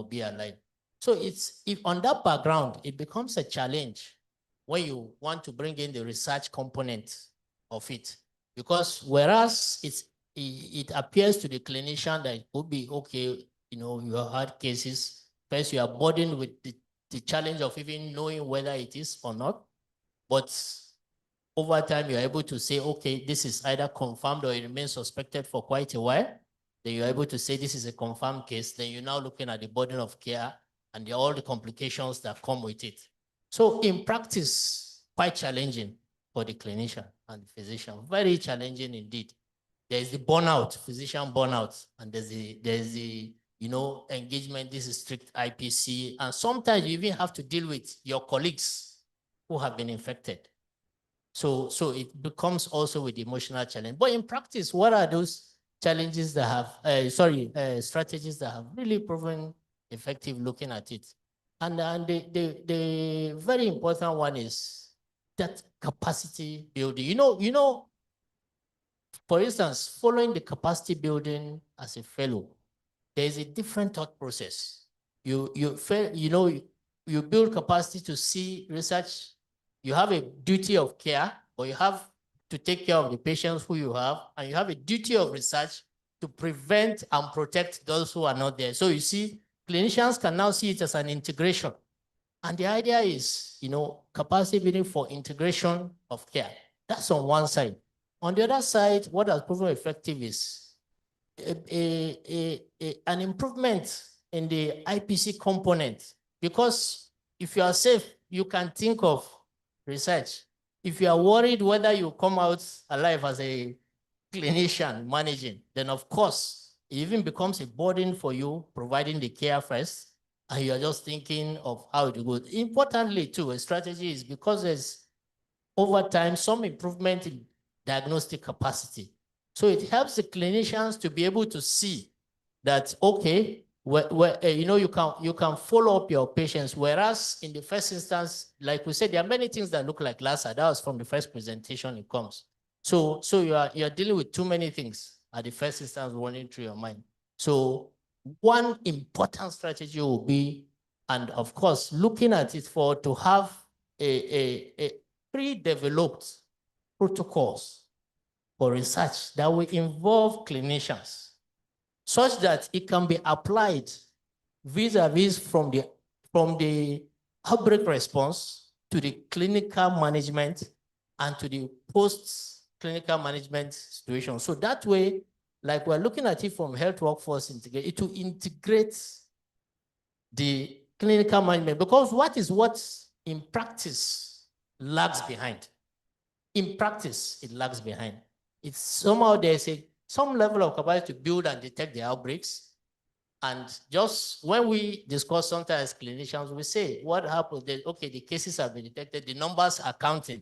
be alive. So if on that background, it becomes a challenge when you want to bring in the research component of it, because whereas it appears to the clinician that it would be okay, you have had cases, first you are burdened with the challenge of even knowing whether it is or not, but over time you're able to say, okay, this is either confirmed or it remains suspected for quite a while. Then you're able to say this is a confirmed case. Then you're now looking at the burden of care and all the complications that come with it. So in practice, quite challenging for the clinician and the physician, very challenging indeed. There's the burnout, physician burnout, and there's the engagement, this is strict IPC, and sometimes you even have to deal with your colleagues who have been infected. So it becomes also with emotional challenge. But in practice, what are those challenges that have, strategies that have really proven effective looking at it? And the very important one is that capacity building. You know, for instance, following the capacity building as a fellow, there is a different thought process. You build capacity to see research. You have a duty of care, or you have to take care of the patients who you have, and you have a duty of research to prevent and protect those who are not there. So you see, clinicians can now see it as an integration. And the idea is, capacity building for integration of care. That's on one side. On the other side, what has proven effective is an improvement in the IPC component, because if you are safe, you can think of research. If you are worried whether you come out alive as a clinician managing, then of course, it even becomes a burden for you providing the care first, and you are just thinking of how to go. Importantly too, a strategy is because there's over time some improvement in diagnostic capacity. So it helps the clinicians to be able to see that, okay, you can follow up your patients, whereas in the first instance, like we said, there are many things that look like Lassa. That was from the first presentation it comes. So you're dealing with too many things at the first instance running through your mind. So one important strategy will be, and of course, looking at it to have a pre-developed protocols for research that will involve clinicians, such that it can be applied vis-a-vis from the outbreak response to the clinical management and to the post-clinical management situation. So that way, like we're looking at it from health workforce integration, it will integrate the clinical management, because what in practice lags behind. In practice, it lags behind. It's somehow there's some level of capacity to build and detect the outbreaks. And just when we discuss sometimes clinicians, we say, what happened? Okay, the cases have been detected, the numbers are counting,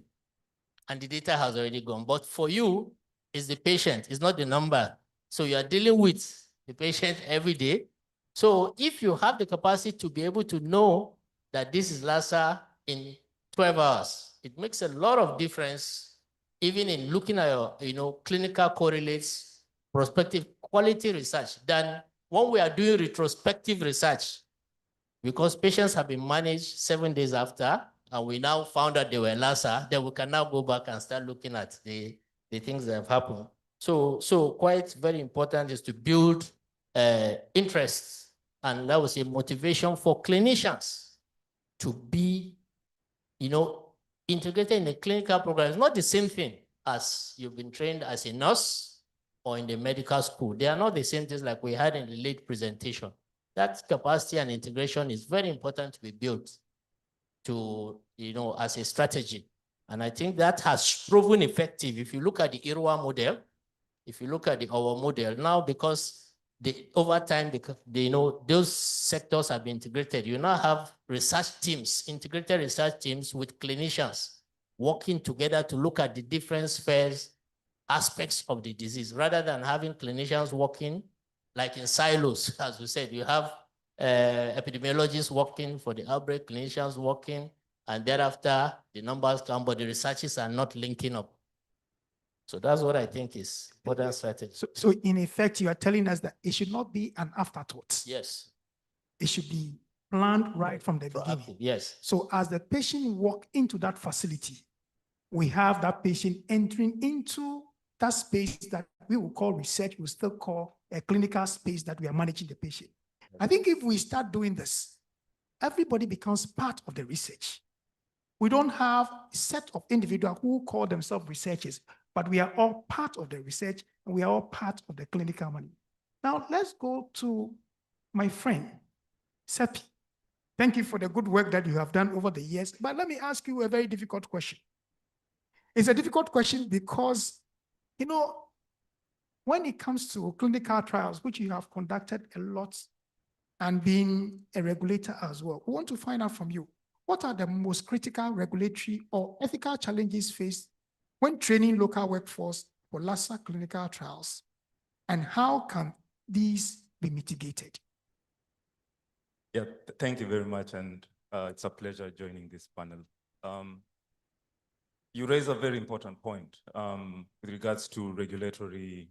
and the data has already gone. But for you, it's the patient, it's not the number. So you are dealing with the patient every day. So if you have the capacity to be able to know that this is Lassa in 12 hours, it makes a lot of difference, even in looking at your, clinical correlates, prospective quality research, than when we are doing retrospective research. because patients have been managed 7 days after, and we now found out they were Lassa, then we can now go back and start looking at the things that have happened. So quite very important is to build interest and that was a motivation for clinicians to be, integrated in a clinical program. It's not the same thing as you've been trained as a nurse or in the medical school. They are not the same things like we had in the late presentation. That capacity and integration is very important to be built to, as a strategy. And I think that has proven effective. If you look at the IRWA model, if you look at our model now, because over time, those sectors have been integrated. You now have research teams, integrated research teams with clinicians working together to look at the different spheres, aspects of the disease, rather than having clinicians working like in silos. As we said, you have epidemiologists working for the outbreak, clinicians working, and thereafter the numbers come, but the researches are not linking up. So that's what I think is important strategy. So in effect, you are telling us that it should not be an afterthought. Yes. It should be planned right from the beginning. Yes. So as the patient walk into that facility, we have that patient entering into that space that we will call research, we still call a clinical space that we are managing the patient. I think if we start doing this, everybody becomes part of the research. We don't have a set of individuals who call themselves researchers, but we are all part of the research and we are all part of the clinical money. Now let's go to my friend, Sepi. Thank you for the good work that you have done over the years, but let me ask you a very difficult question. It's a difficult question because, when it comes to clinical trials, which you have conducted a lot and being a regulator as well, we want to find out from you, what are the most critical regulatory or ethical challenges faced when training local workforce for Lassa clinical trials, and how can these be mitigated? Yeah, thank you very much, and it's a pleasure joining this panel. You raise a very important point with regards to regulatory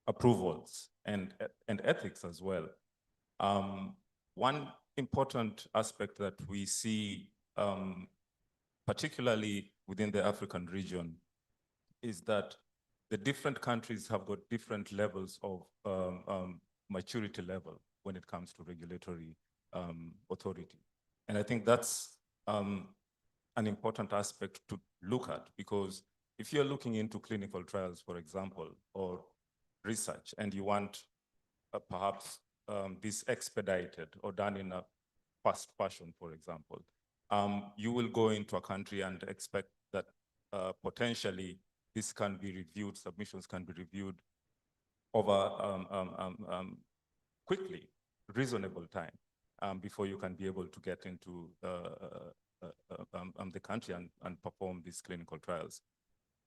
approvals and ethics as well. One important aspect that we see, particularly within the African region, is that the different countries have got different levels of maturity level when it comes to regulatory authority. And I think that's an important aspect to look at, because if you're looking into clinical trials, for example, or research, and you want perhaps this expedited or done in a fast fashion, for example, you will go into a country and expect that potentially this can be reviewed, submissions can be reviewed over quickly, reasonable time, before you can be able to get into the country and perform these clinical trials.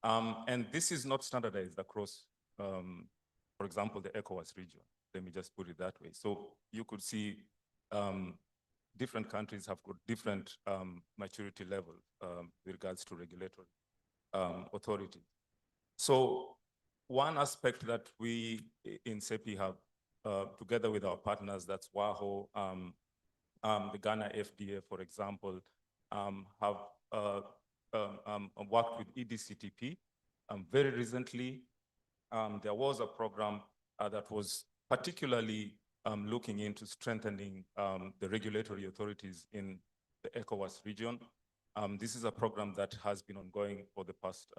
And this is not standardized across, for example, the ECOWAS region. Let me just put it that way. So you could see different countries have got different maturity level with regards to regulatory authority. So one aspect that we in CEPI have, together with our partners, that's WAHO, the Ghana FDA, for example, have worked with EDCTP. Very recently, there was a program that was particularly looking into strengthening the regulatory authorities in the ECOWAS region. This is a program that has been ongoing for the past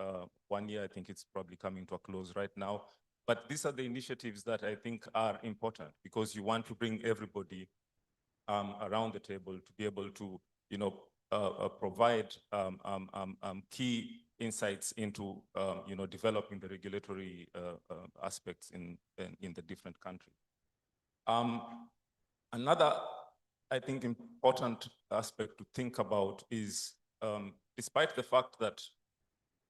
1 year. I think it's probably coming to a close right now. But these are the initiatives that I think are important, because you want to bring everybody around the table to be able to, provide key insights into, developing the regulatory aspects in the different countries. Another, I think, important aspect to think about is, despite the fact that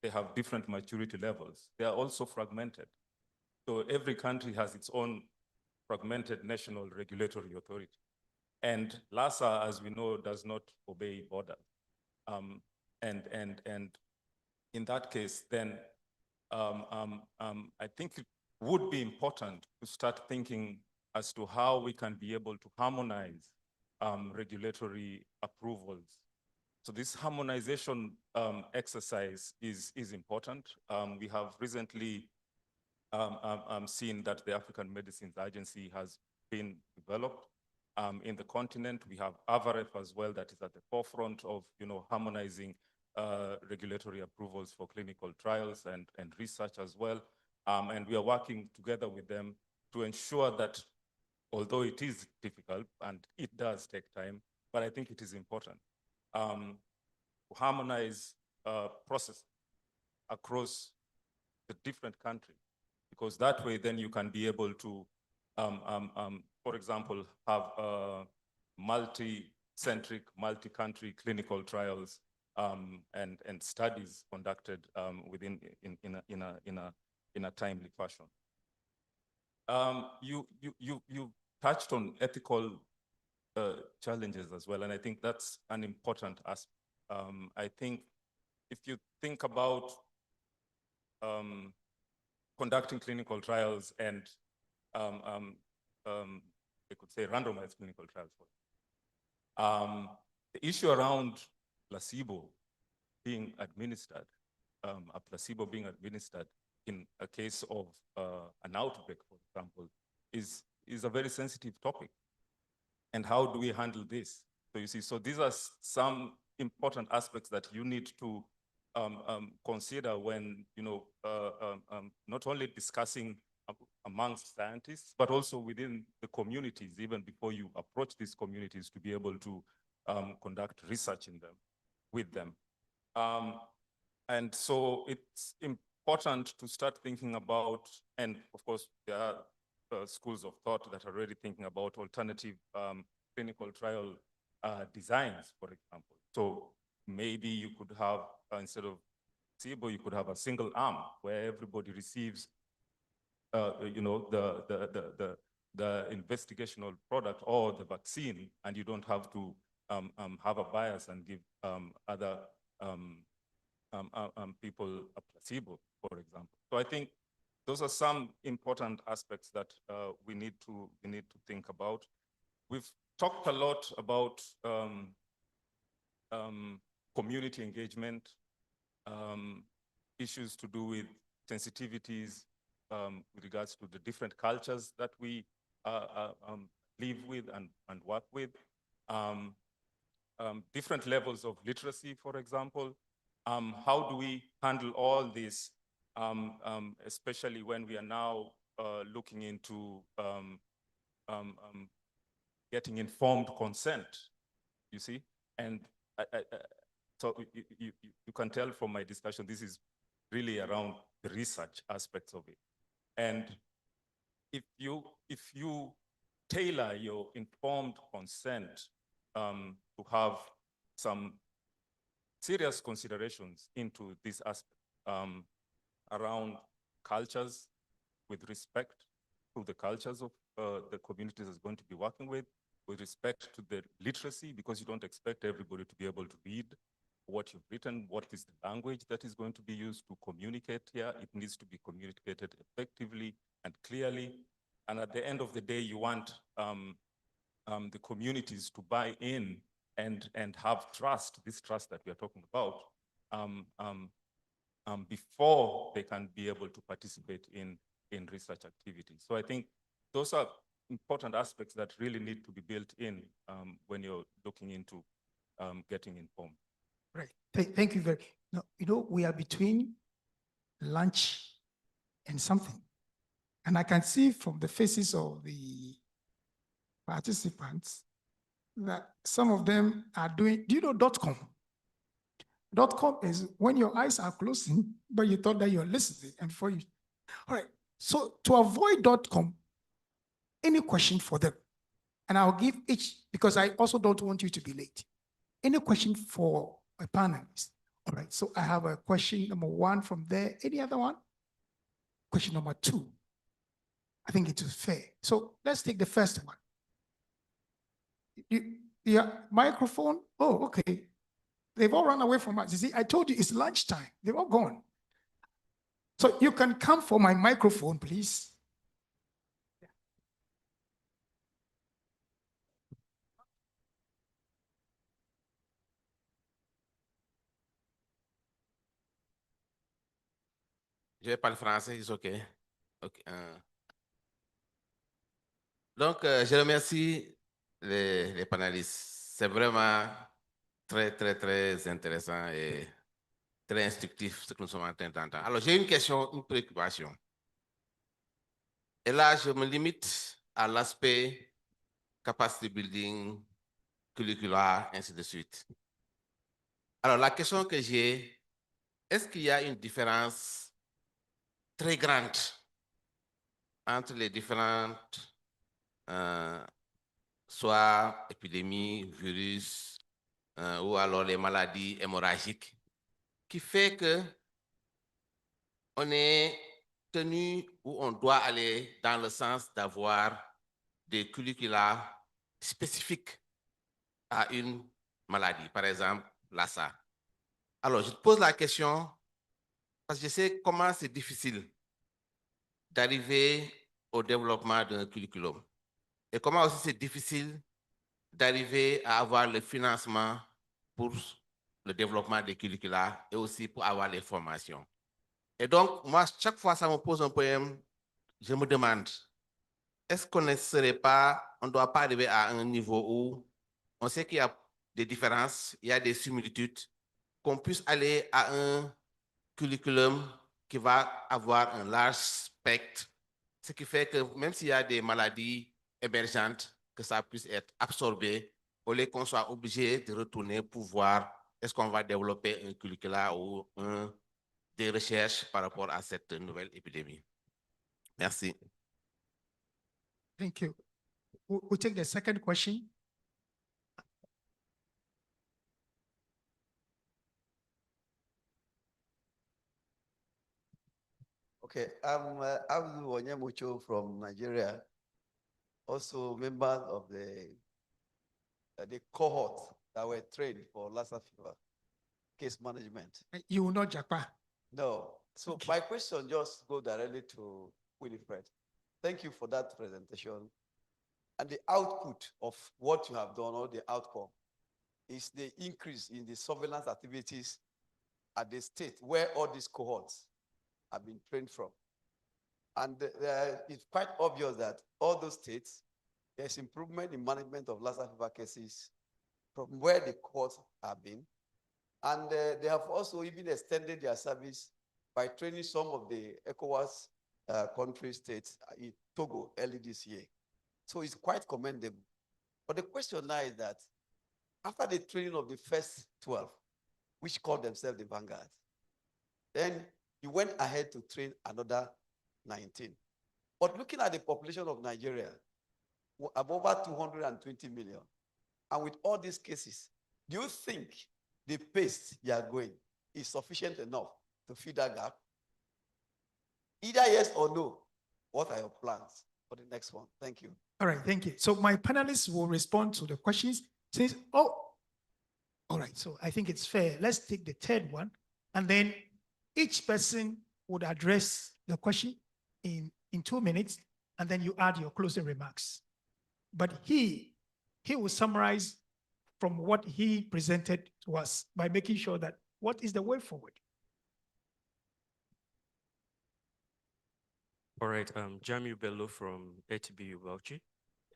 they have different maturity levels, they are also fragmented. So every country has its own fragmented national regulatory authority. And Lassa, as we know, does not obey borders. And in that case, then I think it would be important to start thinking as to how we can be able to harmonize regulatory approvals. So this harmonization exercise is important. We have recently seen that the African Medicines Agency has been developed in the continent. We have AVAREF as well that is at the forefront of harmonizing regulatory approvals for clinical trials and research as well. And we are working together with them to ensure that although it is difficult and it does take time, but I think it is important to harmonize process across the different countries, because that way then you can be able to, for example, have multi-centric, multi-country clinical trials and studies conducted in a timely fashion. You touched on ethical challenges as well, and I think that's an important aspect. I think if you think about conducting clinical trials and I could say randomized clinical trials, the issue around placebo being administered, a placebo being administered in a case of an outbreak, for example, is a very sensitive topic. And how do we handle this? So you see, so these are some important aspects that you need to consider when, not only discussing amongst scientists, but also within the communities, even before you approach these communities, to be able to conduct research in them, with them. And so it's important to start thinking about, and of course, there are schools of thought that are already thinking about alternative clinical trial designs, for example. So maybe you could have, instead of placebo, you could have a single arm where everybody receives, the investigational product or the vaccine, and you don't have to have a bias and give other people a placebo, for example. So I think those are some important aspects that we need to think about. We've talked a lot about community engagement, issues to do with sensitivities with regards to the different cultures that we live with and work with, different levels of literacy, for example. How do we handle all this, especially when we are now looking into getting informed consent, you see? And so you can tell from my discussion, this is really around the research aspects of it. And if you tailor your informed consent to have some serious considerations into this aspect around cultures, with respect to the cultures of the communities is going to be working with respect to the literacy, because you don't expect everybody to be able to read what you've written, what is the language that is going to be used to communicate here. It needs to be communicated effectively and clearly. And at the end of the day, you want the communities to buy in and have trust, this trust that we are talking about, before they can be able to participate in research activities. So I think those are important aspects that really need to be built in when you're looking into getting informed. Right. Thank you very much. No, we are between lunch and something. And I can see from the faces of the participants that some of them are doing, do you know .com? .com is when your eyes are closing, but you thought that you're listening, and for you. All right. So to avoid .com, any question for them? And I'll give each, because I also don't want you to be late. Any question for a panelist? All right, so I have a question number one from there. Any other one? Question number two. I think it is fair. So let's take the first one. Yeah, microphone. Oh, okay. They've all run away from us. You see, I told you it's lunchtime. They've all gone. So you can come for my microphone, please. Je vais parler français, c'est OK. OK. Donc, je remercie les panélistes. C'est vraiment très intéressant et très instructif ce que nous sommes en train d'entendre. Alors, j'ai une question, une préoccupation. Et là, je me limite à l'aspect capacity building, curriculaire, ainsi de suite. Alors, la question que j'ai, est-ce qu'il y a une différence très grande entre les différentes, soit épidémies, virus, ou alors les maladies hémorragiques, qui fait que on est tenu ou on doit aller dans le sens d'avoir des curricula spécifiques à une maladie, par exemple Lassa. Alors, je te pose la question parce que je sais comment c'est difficile d'arriver au développement d'un curriculum et comment aussi c'est difficile d'arriver à avoir le financement pour le développement des curricula et aussi pour avoir les formations. Et donc, moi, chaque fois, ça me pose un problème. Je me demande, est-ce qu'on ne serait pas, on ne doit pas arriver à un niveau où on sait qu'il y a des différences, il y a des similitudes, qu'on puisse aller à un curriculum qui va avoir un large spectre, ce qui fait que même s'il y a des maladies émergentes, que ça puisse être absorbé, au lieu qu'on soit obligé de retourner pour voir est-ce qu'on va développer un curricula ou des recherches par rapport à cette nouvelle épidémie. Merci. Thank you. We'll take the second question. Okay, I'm Abdul Wanyamucho from Nigeria, also member of the cohort that were trained for Lassa fever case management. You will not Japan. No. So Okay. my question just go directly to Winifred. Thank you for that presentation. And the output of what you have done, or the outcome, is the increase in the surveillance activities at the state where all these cohorts have been trained from. And it's quite obvious that all those states, there's improvement in management of Lassa fever cases from where the cohorts have been. And they have also even extended their service by training some of the ECOWAS country states in Togo early this year. So it's quite commendable. But the question now is that after the training of the first 12, which called themselves the Vanguard, then you went ahead to train another 19. But looking at the population of Nigeria, of over 220 million, and with all these cases, do you think the pace you are going is sufficient enough to fill that gap? Either yes or no. What are your plans for the next one? Thank you. All right, thank you. So my panelists will respond to the questions. Since, all right, so I think it's fair. Let's take the third one, and then each person would address the question in 2 minutes, and then you add your closing remarks. But he will summarize from what he presented to us by making sure that what is the way forward. All right, Jamiu Bello from ATBU Bauchi,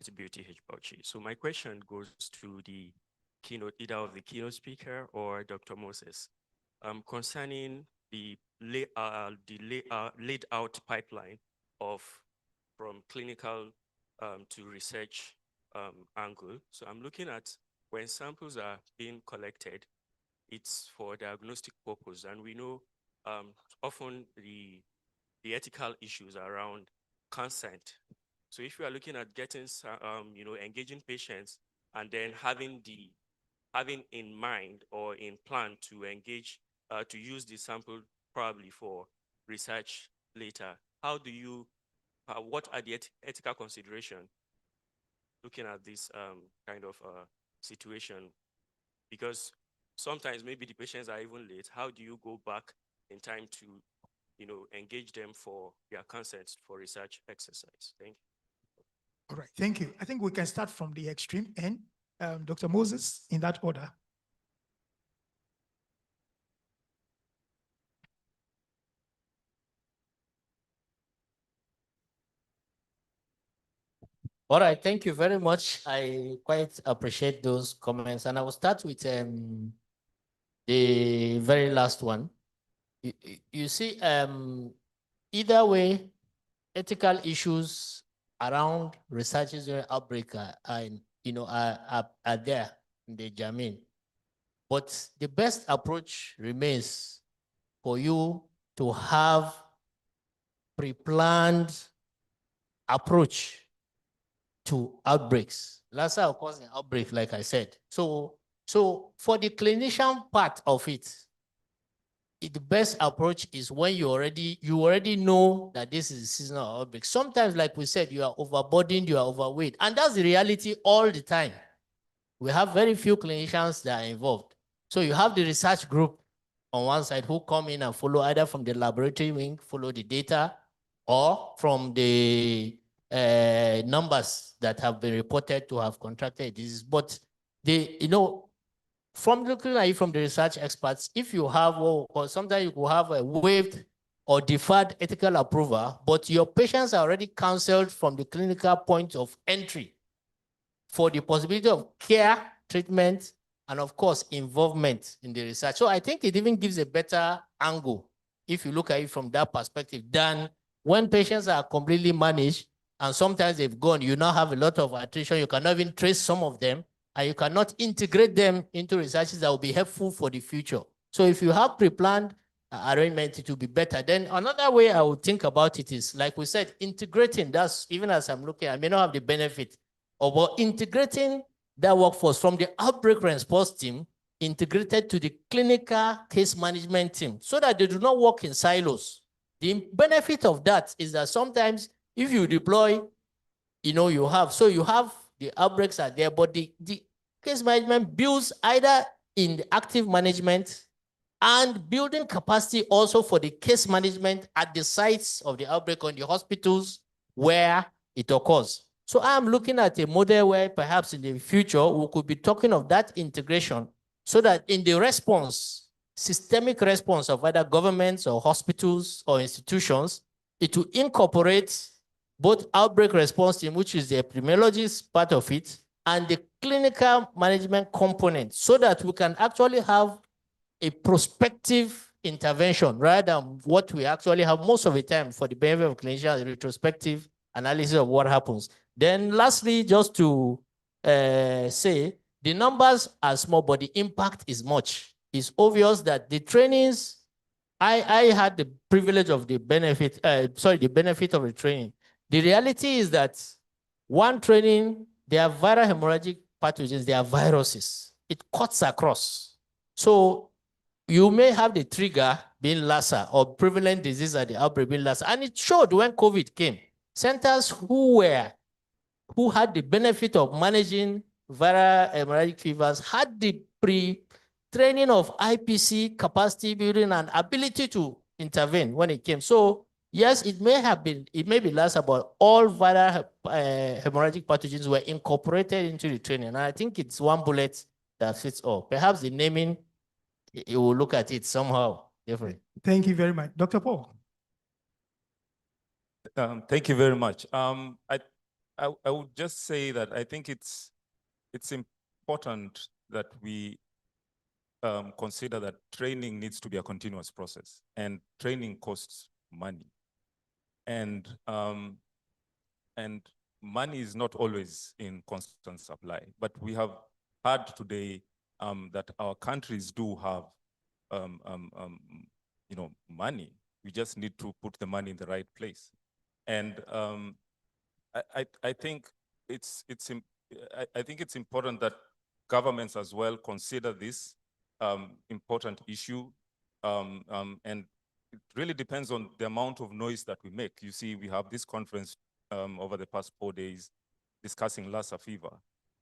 ATBUTH Bauchi. So my question goes to the keynote, either of the keynote speaker or Dr. Moses, concerning the laid out pipeline of from clinical to research angle. So I'm looking at when samples are being collected, it's for diagnostic purpose, and we know often the ethical issues around consent. So if you are looking at getting, engaging patients and then having in mind or in plan to engage, to use the sample probably for research later, how do you, what are the ethical considerations looking at this kind of situation? Because sometimes maybe the patients are even late. How do you go back in time to engage them for their consent for research exercise? Thank you. All right, thank you. I think we can start from the extreme end. Dr. Moses, in that order. All right, thank you very much. I quite appreciate those comments. And I will start with the very last one. You see, either way, ethical issues around researches during outbreak are there in the Jamin. But the best approach remains for you to have pre-planned approach to outbreaks. Lassa occurs in outbreak, like I said. So for the clinician part of it, the best approach is when you already know that this is a seasonal outbreak. Sometimes, like we said, you are overburdened, you are overweight, and that's the reality all the time. We have very few clinicians that are involved. So you have the research group on one side who come in and follow either from the laboratory wing, follow the data, or from the numbers that have been reported to have contracted disease. But from looking at it from the research experts, if you have, or sometimes you will have a waived or deferred ethical approval, but your patients are already counseled from the clinical point of entry for the possibility of care, treatment, and of course, involvement in the research. So I think it even gives a better angle if you look at it from that perspective than when patients are completely managed and sometimes they've gone, you now have a lot of attrition, you cannot even trace some of them, and you cannot integrate them into researches that will be helpful for the future. So if you have pre-planned arrangement, it will be better. Then another way I would think about it is, like we said, integrating. That's, even as I'm looking, I may not have the benefit of integrating that workforce from the outbreak response team integrated to the clinical case management team so that they do not work in silos. The benefit of that is that sometimes if you deploy, you have the outbreaks are there, but the case management builds either in the active management and building capacity also for the case management at the sites of the outbreak on the hospitals where it occurs. So I'm looking at a model where perhaps in the future we could be talking of that integration so that in the response, systemic response of either governments or hospitals or institutions, it will incorporate both outbreak response team, which is the epidemiologist part of it, and the clinical management component so that we can actually have a prospective intervention rather than what we actually have most of the time for the benefit of clinicians, retrospective analysis of what happens. Then lastly, just to say, the numbers are small, but the impact is much. It's obvious that the trainings, I had the privilege of the benefit of the training. The reality is that one training, there are viral hemorrhagic pathogens, there are viruses. It cuts across. So you may have the trigger being Lassa or prevalent disease at the outbreak being Lassa. And it showed when COVID came. Centers who had the benefit of managing viral hemorrhagic fevers had the pre-training of IPC, capacity building, and ability to intervene when it came. So yes, it may be Lassa, but all viral hemorrhagic pathogens were incorporated into the training. And I think it's one bullet that fits all. Perhaps the naming, you will look at it somehow different. Thank you very much. Dr. Paul. Thank you very much. I would just say that I think it's important that we consider that training needs to be a continuous process, and training costs money. And money is not always in constant supply, but we have heard today that our countries do have money. We just need to put the money in the right place. And I think it's important that governments as well consider this important issue, and it really depends on the amount of noise that we make. You see, we have this conference over the past 4 days discussing Lassa fever.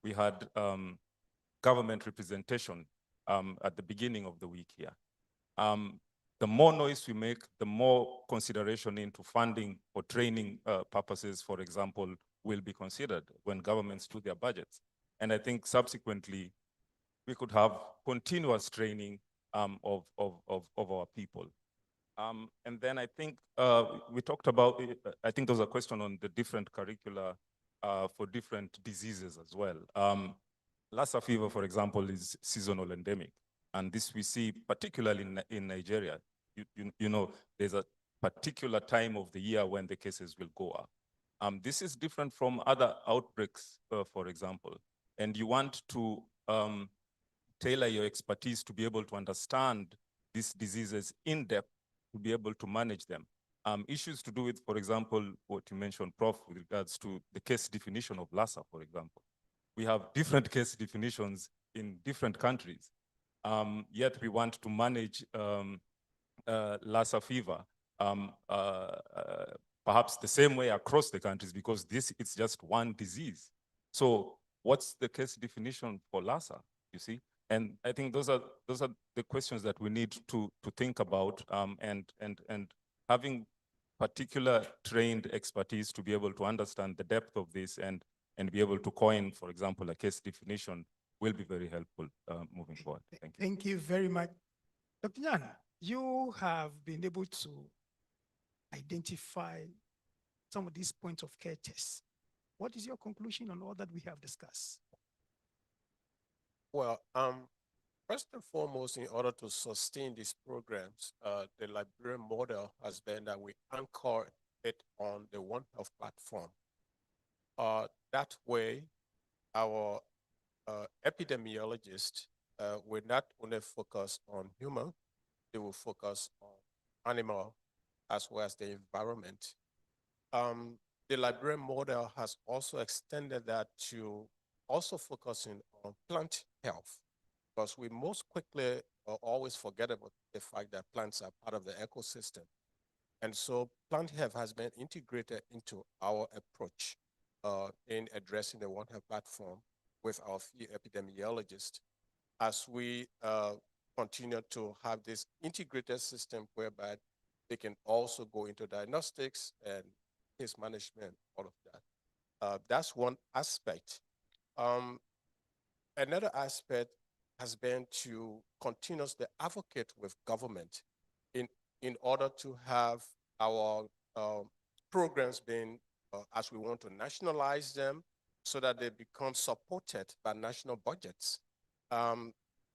We had government representation at the beginning of the week here. The more noise we make, the more consideration into funding for training purposes, for example, will be considered when governments do their budgets. And I think subsequently, we could have continuous training of our people. And then I think we talked about, I think there was a question on the different curricula for different diseases as well. Lassa fever, for example, is seasonal endemic. And this we see particularly in Nigeria. You know, there's a particular time of the year when the cases will go up. This is different from other outbreaks, for example. And you want to tailor your expertise to be able to understand these diseases in depth, to be able to manage them. Issues to do with, for example, what you mentioned, Prof, with regards to the case definition of Lassa, for example. We have different case definitions in different countries, yet we want to manage Lassa fever perhaps the same way across the countries, because it's just one disease. So what's the case definition for Lassa, you see? And I think those are the questions that we need to think about, and having particular trained expertise to be able to understand the depth of this and be able to coin, for example, a case definition will be very helpful moving forward. Thank you. Thank you very much. Dr. Yan, you have been able to identify some of these points of care tests. What is your conclusion on all that we have discussed? Well, first and foremost, in order to sustain these programs, the Liberian model has been that we anchor it on the One Health platform. That way, our epidemiologists will not only focus on human, they will focus on animal as well as the environment. The Liberian model has also extended that to also focusing on plant health, because we most quickly always forget about the fact that plants are part of the ecosystem. And so plant health has been integrated into our approach in addressing the One Health platform with our field epidemiologists, as we continue to have this integrated system whereby they can also go into diagnostics and case management, all of that. That's one aspect. Another aspect has been to continuously advocate with government in order to have our programs being, as we want to nationalize them, so that they become supported by national budgets.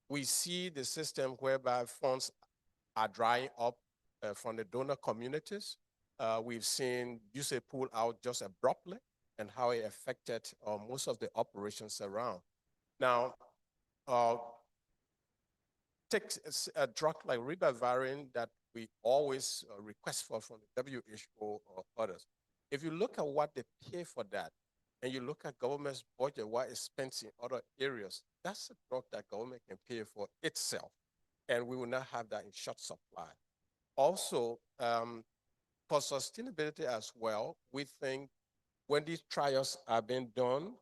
We see the system whereby funds are drying up from the donor communities. We've seen USAID pull out just abruptly and how it affected most of the operations around. Now, take a drug like ribavirin that we always request for from the WHO or others. If you look at what they pay for that, and you look at government's budget, what is spent in other areas, that's a drug that government can pay for itself, and we will not have that in short supply. Also, for sustainability as well, we think when these trials are being done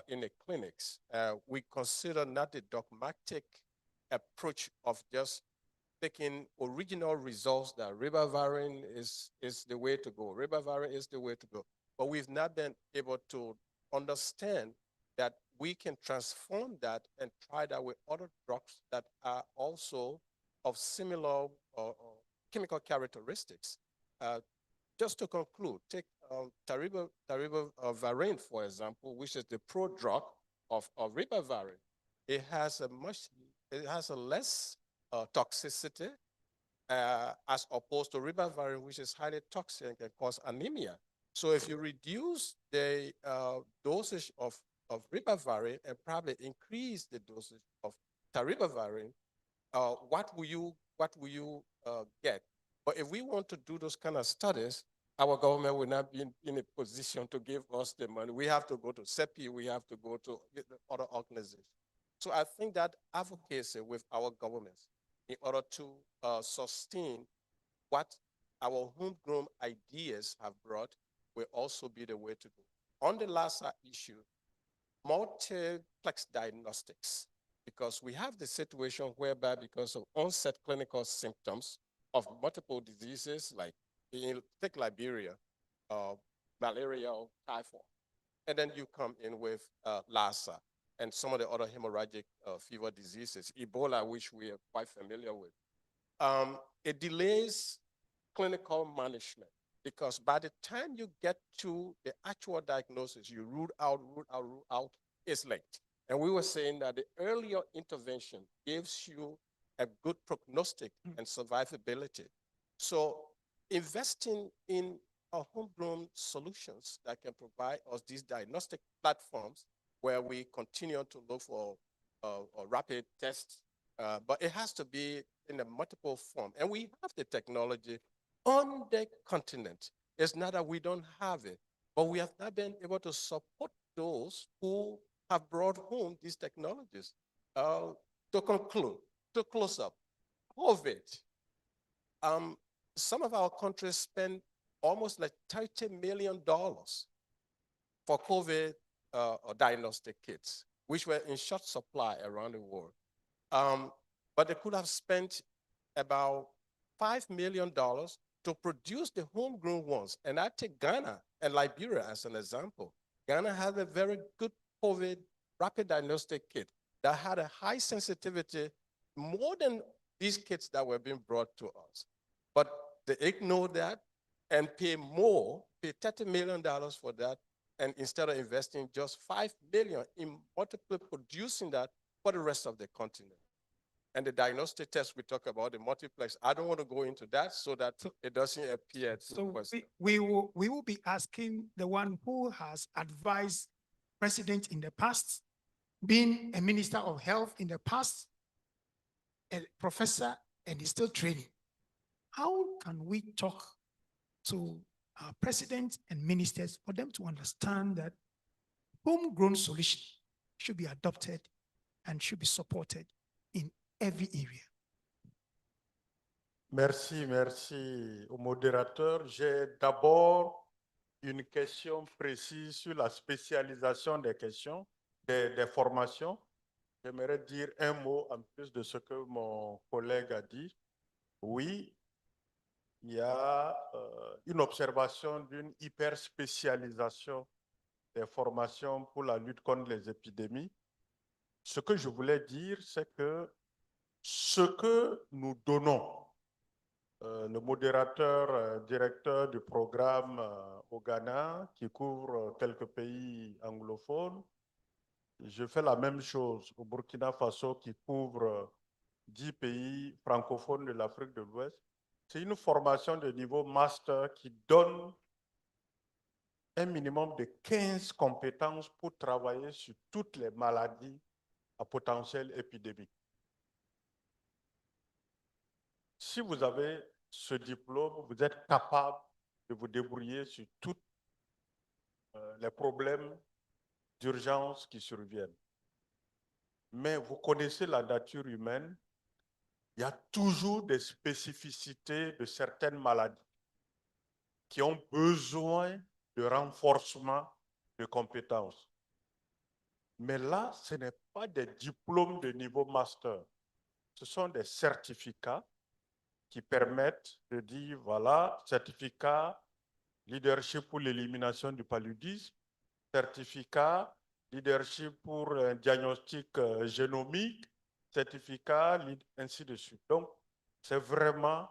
in the clinics, we consider not the dogmatic approach of just taking original results that ribavirin is the way to go. Ribavirin is the way to go. But we've not been able to understand that we can transform that and try that with other drugs that are also of similar chemical characteristics. Just to conclude, take ribavirin, for example, which is the prodrug of ribavirin. It has a less toxicity as opposed to ribavirin, which is highly toxic and can cause anemia. So if you reduce the dosage of ribavirin and probably increase the dosage of ribavirin, what will you get? But if we want to do those kind of studies, our government will not be in a position to give us the money. We have to go to CEPI, we have to go to other organizations. So I think that advocacy with our governments in order to sustain what our homegrown ideas have brought will also be the way to go. On the Lassa issue, multiplex diagnostics, because we have the situation whereby because of onset clinical symptoms of multiple diseases, like take Liberia, malaria or typhoid, and then you come in with Lassa and some of the other hemorrhagic fever diseases, Ebola, which we are quite familiar with. It delays clinical management. because by the time you get to the actual diagnosis, you rule out, it's late. And we were saying that the earlier intervention gives you a good prognostic and survivability. So investing in homegrown solutions that can provide us these diagnostic platforms where we continue to look for rapid tests, but it has to be in a multiple form. And we have the technology on the continent. It's not that we don't have it, but we have not been able to support those who have brought home these technologies. To conclude, to close up, COVID. Some of our countries spend almost like $30 million for COVID diagnostic kits, which were in short supply around the world. But they could have spent about $5 million to produce the homegrown ones. And I take Ghana and Liberia as an example. Ghana has a very good COVID rapid diagnostic kit that had a high sensitivity, more than these kits that were being brought to us. But they ignore that and pay more, pay $30 million for that, and instead of investing just $5 million in multiple producing that for the rest of the continent. And the diagnostic test we talk about, the multiplex, I don't want to go into that so that it doesn't appear. So we will be asking the one who has advised president in the past, been a minister of health in the past, a professor, and is still training. How can we talk to our president and ministers for them to understand that homegrown solution should be adopted and should be supported in every area? Merci, merci au modérateur. J'ai d'abord une question précise sur la spécialisation des questions, des formations. J'aimerais dire un mot en plus de ce que mon collègue a dit. Oui, il y a une observation d'une hyper-spécialisation des formations pour la lutte contre les épidémies. Ce que je voulais dire, c'est que ce que nous donnons, le modérateur, directeur du programme au Ghana, qui couvre quelques pays anglophones, je fais la même chose au Burkina Faso, qui couvre 10 pays francophones de l'Afrique de l'Ouest. C'est une formation de niveau master qui donne un minimum de 15 compétences pour travailler sur toutes les maladies à potentiel épidémique. Si vous avez ce diplôme, vous êtes capable de vous débrouiller sur tous les problèmes d'urgence qui surviennent. Mais vous connaissez la nature humaine, il y a toujours des spécificités de certaines maladies qui ont besoin de renforcement de compétences. Mais là, ce n'est pas des diplômes de niveau master. Ce sont des certificats qui permettent de dire, voilà, certificat leadership pour l'élimination du paludisme, certificat leadership pour un diagnostic génomique, certificat, ainsi de suite. Donc, c'est vraiment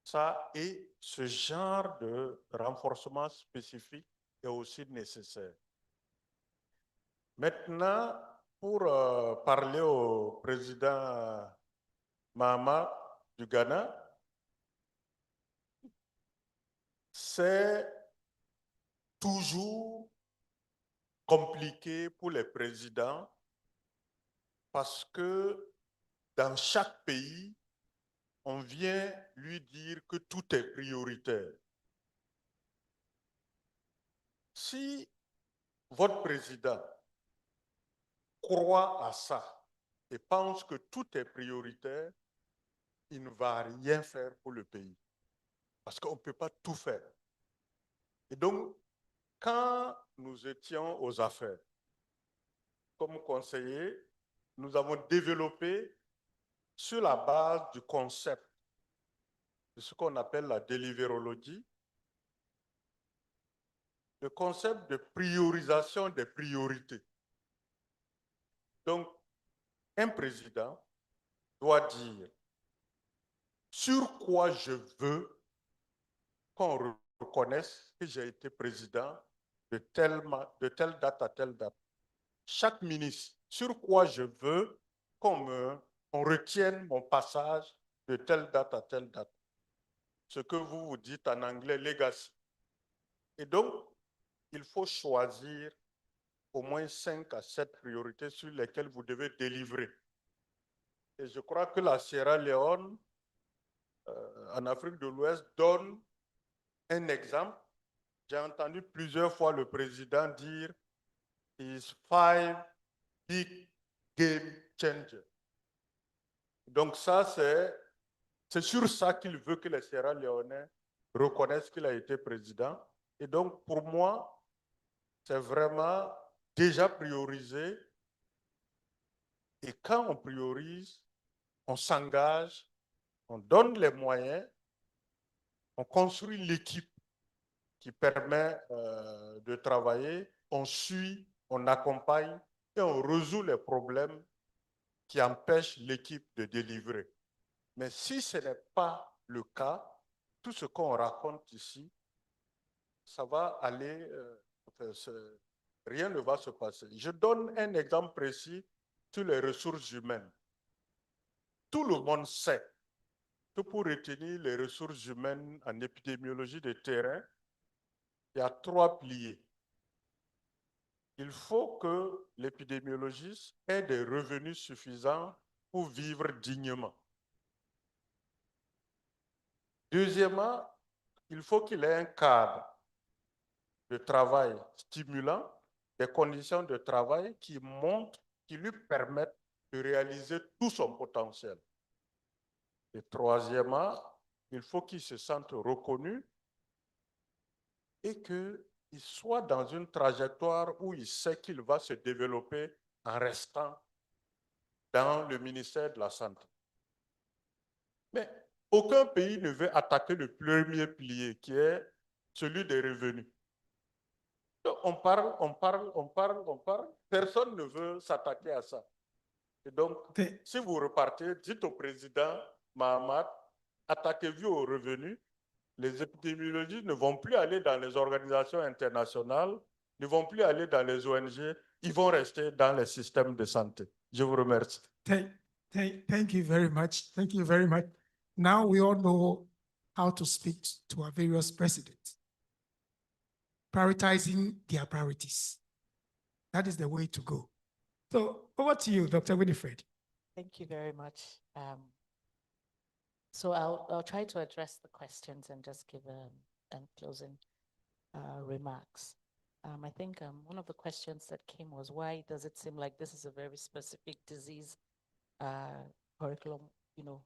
ça, et ce genre de renforcement spécifique est aussi nécessaire. Maintenant, pour parler au président Mahama du Ghana, c'est toujours compliqué pour les présidents parce que dans chaque pays, on vient lui dire que tout est prioritaire. Si votre président croit à ça et pense que tout est prioritaire, il ne va rien faire pour le pays. Parce qu'on ne peut pas tout faire. Et donc, quand nous étions aux affaires, comme conseiller, nous avons développé sur la base du concept de ce qu'on appelle la deliverologie, le concept de priorisation des priorités. Donc, un président doit dire sur quoi je veux qu'on reconnaisse que j'ai été président de telle date à telle date. Chaque ministre, sur quoi je veux qu'on retienne mon passage de telle date à telle date. Ce que vous dites en anglais, legacy. Et donc, il faut choisir au moins 5 à 7 priorités sur lesquelles vous devez délivrer. Et je crois que la Sierra Leone, en Afrique de l'Ouest, donne un exemple. J'ai entendu plusieurs fois le président dire his 5 big game changers. Donc ça, c'est sur ça qu'il veut que les Sierra Leonais reconnaissent qu'il a été président. Et donc, pour moi, c'est vraiment déjà priorisé. Et quand on priorise, on s'engage, on donne les moyens, on construit l'équipe qui permet de travailler, on suit, on accompagne et on résout les problèmes qui empêchent l'équipe de délivrer. Mais si ce n'est pas le cas, tout ce qu'on raconte ici, ça va aller, rien ne va se passer. Je donne un exemple précis sur les ressources humaines. Tout le monde sait que pour retenir les ressources humaines en épidémiologie de terrain, il y a 3 piliers. Il faut que l'épidémiologiste ait des revenus suffisants pour vivre dignement. Deuxièmement, il faut qu'il ait un cadre de travail stimulant, des conditions de travail qui montrent, qui lui permettent de réaliser tout son potentiel. Et troisièmement, il faut qu'il se sente reconnu et qu'il soit dans une trajectoire où il sait qu'il va se développer en restant dans le ministère de la Santé. Mais aucun pays ne veut attaquer le premier pilier qui est celui des revenus. On parle, personne ne veut s'attaquer à ça. Et donc, si vous repartez, dites au président Mahamat, attaquez-vous aux revenus. Les épidémiologistes ne vont plus aller dans les organisations internationales, ne vont plus aller dans les ONG, ils vont rester dans les systèmes de santé. Je vous remercie. Thank you very much. Thank you very much. Now we all know how to speak to our various presidents, prioritizing their priorities. That is the way to go. So over to you, Dr. Winifred. Thank you very much. So I'll try to address the questions and just give closing remarks. I think one of the questions that came was, why does it seem like this is a very specific disease curriculum? You know,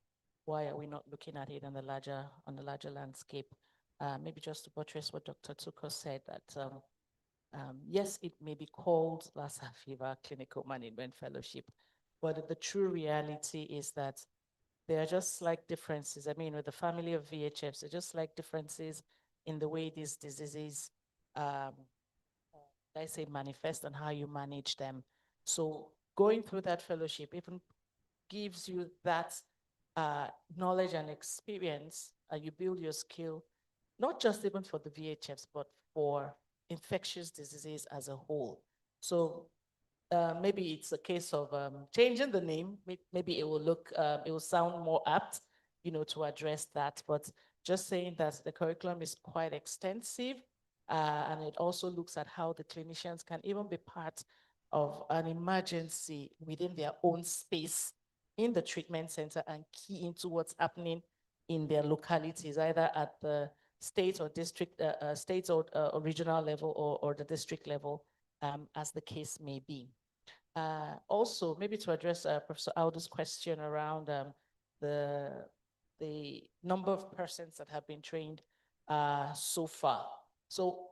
why are we not looking at it on the larger landscape? Maybe just to buttress what Dr. Tuko said, that yes, it may be called Lassa Fever Clinical Management Fellowship, but the true reality is that there are just slight differences. I mean, with the family of VHFs, there are just slight differences in the way these diseases, manifest and how you manage them. So going through that fellowship even gives you that knowledge and experience, and you build your skill, not just even for the VHFs, but for infectious diseases as a whole. So maybe it's a case of changing the name. Maybe it will look, it will sound more apt, you know, to address that. But just saying that the curriculum is quite extensive, and it also looks at how the clinicians can even be part of an emergency within their own space in the treatment center and key into what's happening in their localities, either at the state or district, state or regional level or the district level, as the case may be. Also, maybe to address Professor Aldo's question around the number of persons that have been trained so far. So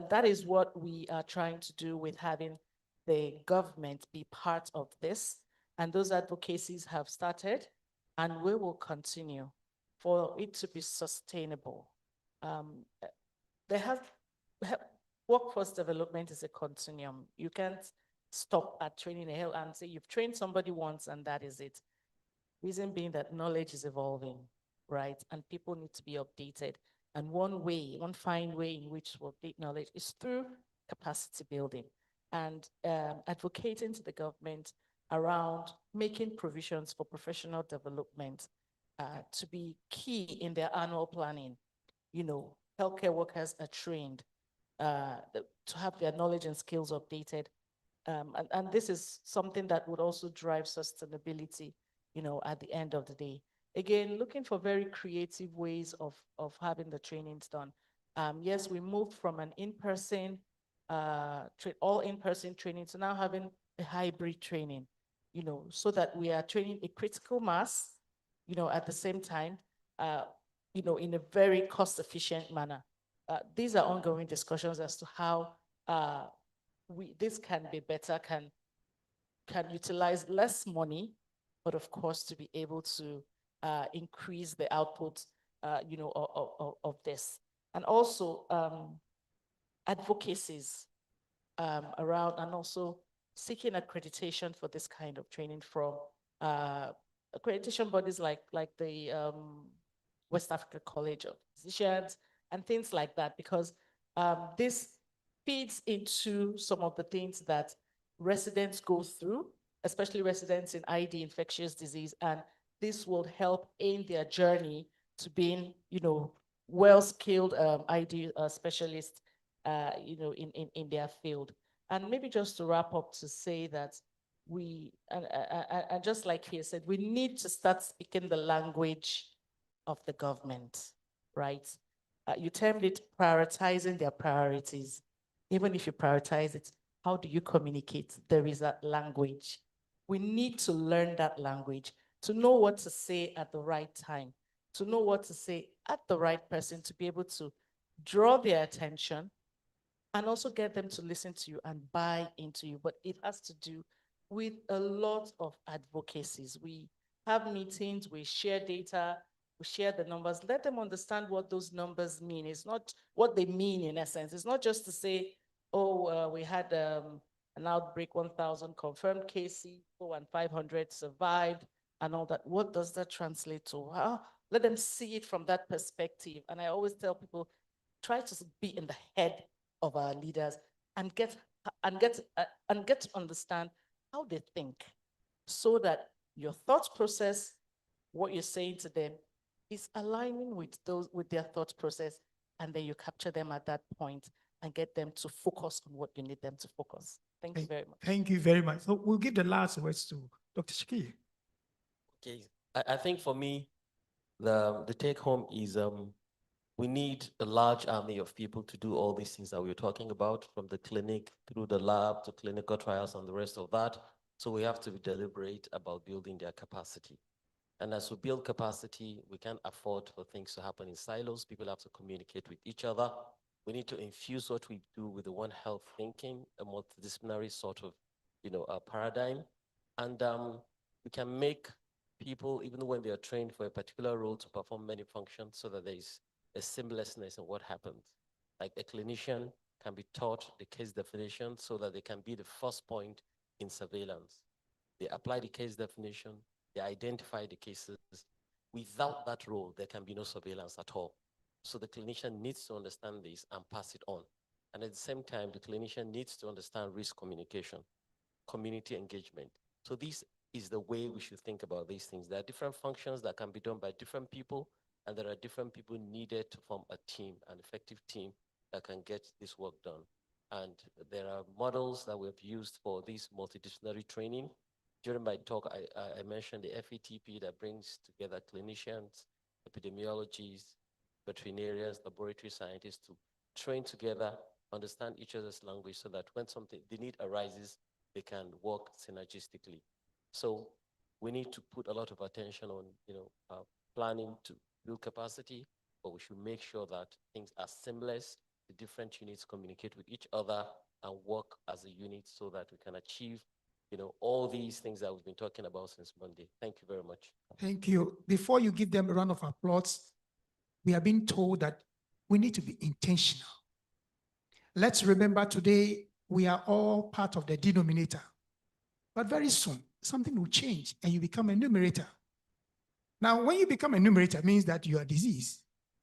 that is what we are trying to do with having the government be part of this. And those advocacies have started and we will continue for it to be sustainable. Workforce development is a continuum. You can't stop at training a hill and say you've trained somebody once and that is it. Reason being that knowledge is evolving. right? And people need to be updated. And one fine way in which to update knowledge is through capacity building and advocating to the government around making provisions for professional development to be key in their annual planning. You know, healthcare workers are trained to have their knowledge and skills updated. And this is something that would also drive sustainability, you know, at the end of the day. Again, looking for very creative ways of having the trainings done. Yes, we moved from an in-person, all in-person training to now having a hybrid training, you know, so that we are training a critical mass, you know, at the same time, you know, in a very cost-efficient manner. These are ongoing discussions as to how this can be better, can utilize less money, but of course to be able to increase the output, you know, of this. And also advocacies around, and also seeking accreditation for this kind of training from accreditation bodies like the West Africa College of Physicians and things like that, because this feeds into some of the things that residents go through, especially residents in ID, infectious disease, and this will help in their journey to being, you know, well-skilled ID specialists, you know, in their field. And maybe just to wrap up to say that we, and just like he said, we need to start speaking the language of the government, right? You termed it prioritizing their priorities. Even if you prioritize it, how do you communicate? There is that language. We need to learn that language to know what to say at the right time, to know what to say at the right person, to be able to draw their attention and also get them to listen to you and buy into you. But it has to do with a lot of advocacies. We have meetings, we share data, we share the numbers, let them understand what those numbers mean. It's not what they mean in essence. It's not just to say, oh, we had an outbreak, 1,000 confirmed cases, and 500 survived and all that. What does that translate to? Well, let them see it from that perspective. And I always tell people, try to be in the head of our leaders and get to understand how they think, so that your thought process, what you're saying to them, is aligning with their thought process, and then you capture them at that point and get them to focus on what you need them to focus. Thank you very much. Thank you very much. So we'll give the last words to Dr. Shakir. Okay, I think for me, the take home is we need a large army of people to do all these things that we're talking about, from the clinic through the lab to clinical trials and the rest of that. So we have to be deliberate about building their capacity. And as we build capacity, we can't afford for things to happen in silos. People have to communicate with each other. We need to infuse what we do with the One Health thinking, a multidisciplinary sort of, you know, paradigm. And we can make people, even when they are trained for a particular role, to perform many functions, so that there is a seamlessness in what happens. Like a clinician can be taught the case definition so that they can be the first point in surveillance. They apply the case definition, they identify the cases. Without that role, there can be no surveillance at all. So the clinician needs to understand this and pass it on. And at the same time, the clinician needs to understand risk communication, community engagement. So this is the way we should think about these things. There are different functions that can be done by different people, and there are different people needed to form a team, an effective team that can get this work done. And there are models that we've used for this multidisciplinary training. During my talk, I mentioned the FETP that brings together clinicians, epidemiologists, veterinarians, laboratory scientists to train together, understand each other's language, so that when the need arises, they can work synergistically. So we need to put a lot of attention on, you know, planning to build capacity, but we should make sure that things are seamless. The different units communicate with each other and work as a unit, so that we can achieve, you know, all these things that we've been talking about since Monday. Thank you very much. Thank you. Before you give them a round of applause, we are being told that we need to be intentional. Let's remember today, we are all part of the denominator. But very soon, something will change and you become a numerator. Now, when you become a numerator, it means that you are diseased.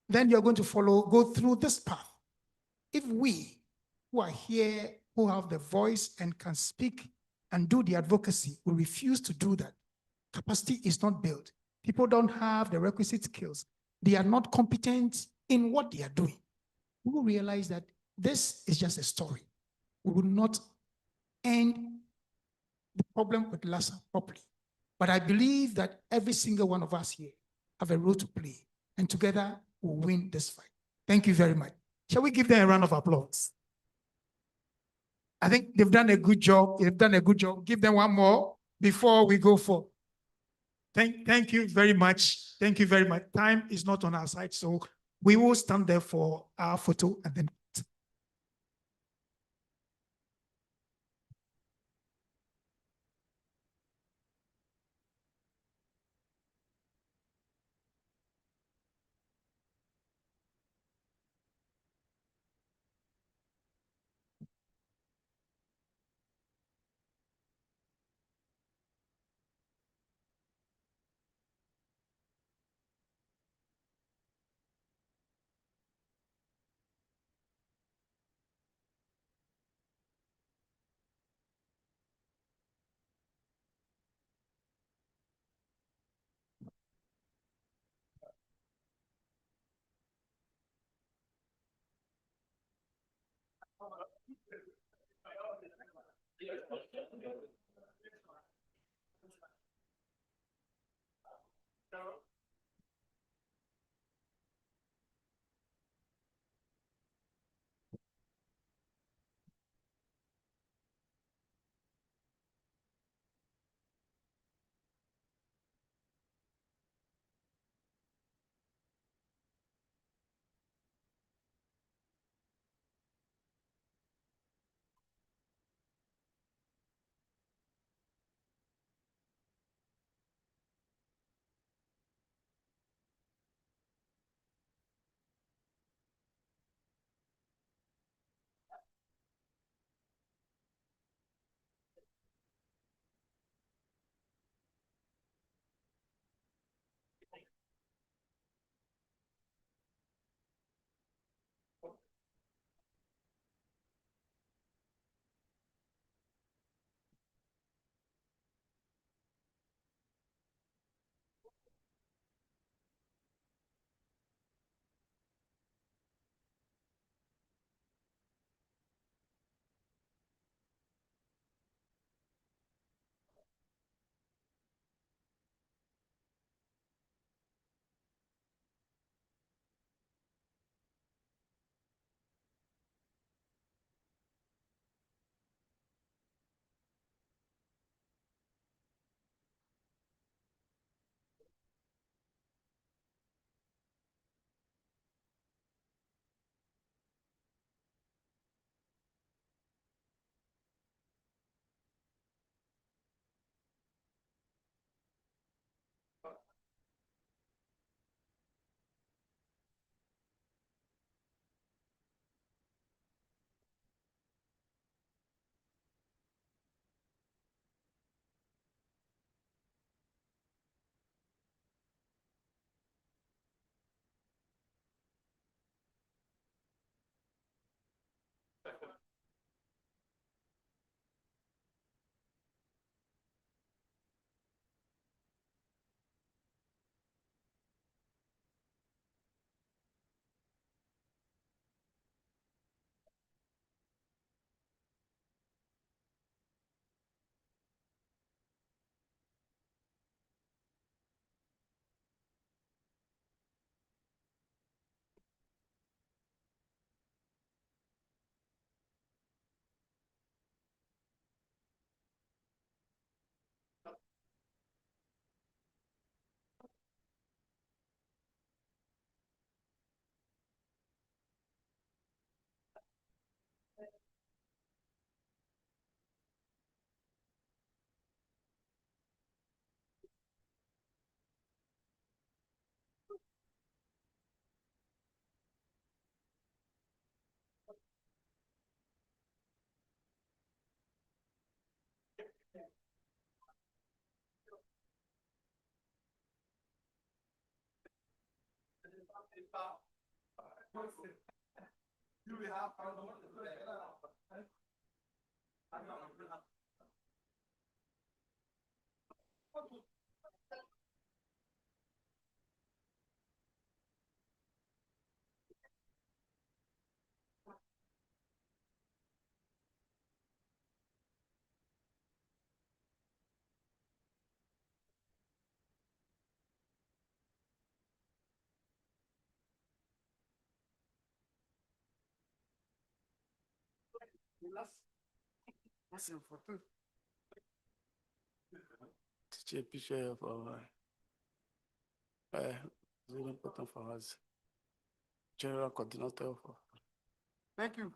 Then you're going to go through this path. If we who are here, who have the voice and can speak and do the advocacy, we refuse to do that. Capacity is not built. People don't have the requisite skills. They are not competent in what they are doing. We will realize that this is just a story. We will not end the problem with LASSA properly. But I believe that every single one of us here have a role to play, and together we'll win this fight. Thank you very much. Shall we give them a round of applause? I think they've done a good job. They've done a good job. Give them one more before we go for. Thank you very much. Thank you very much. Time is not on our side, so we will stand there for our photo and then. That's important. Take a picture of it's very important for us. General coordinator for. Thank you.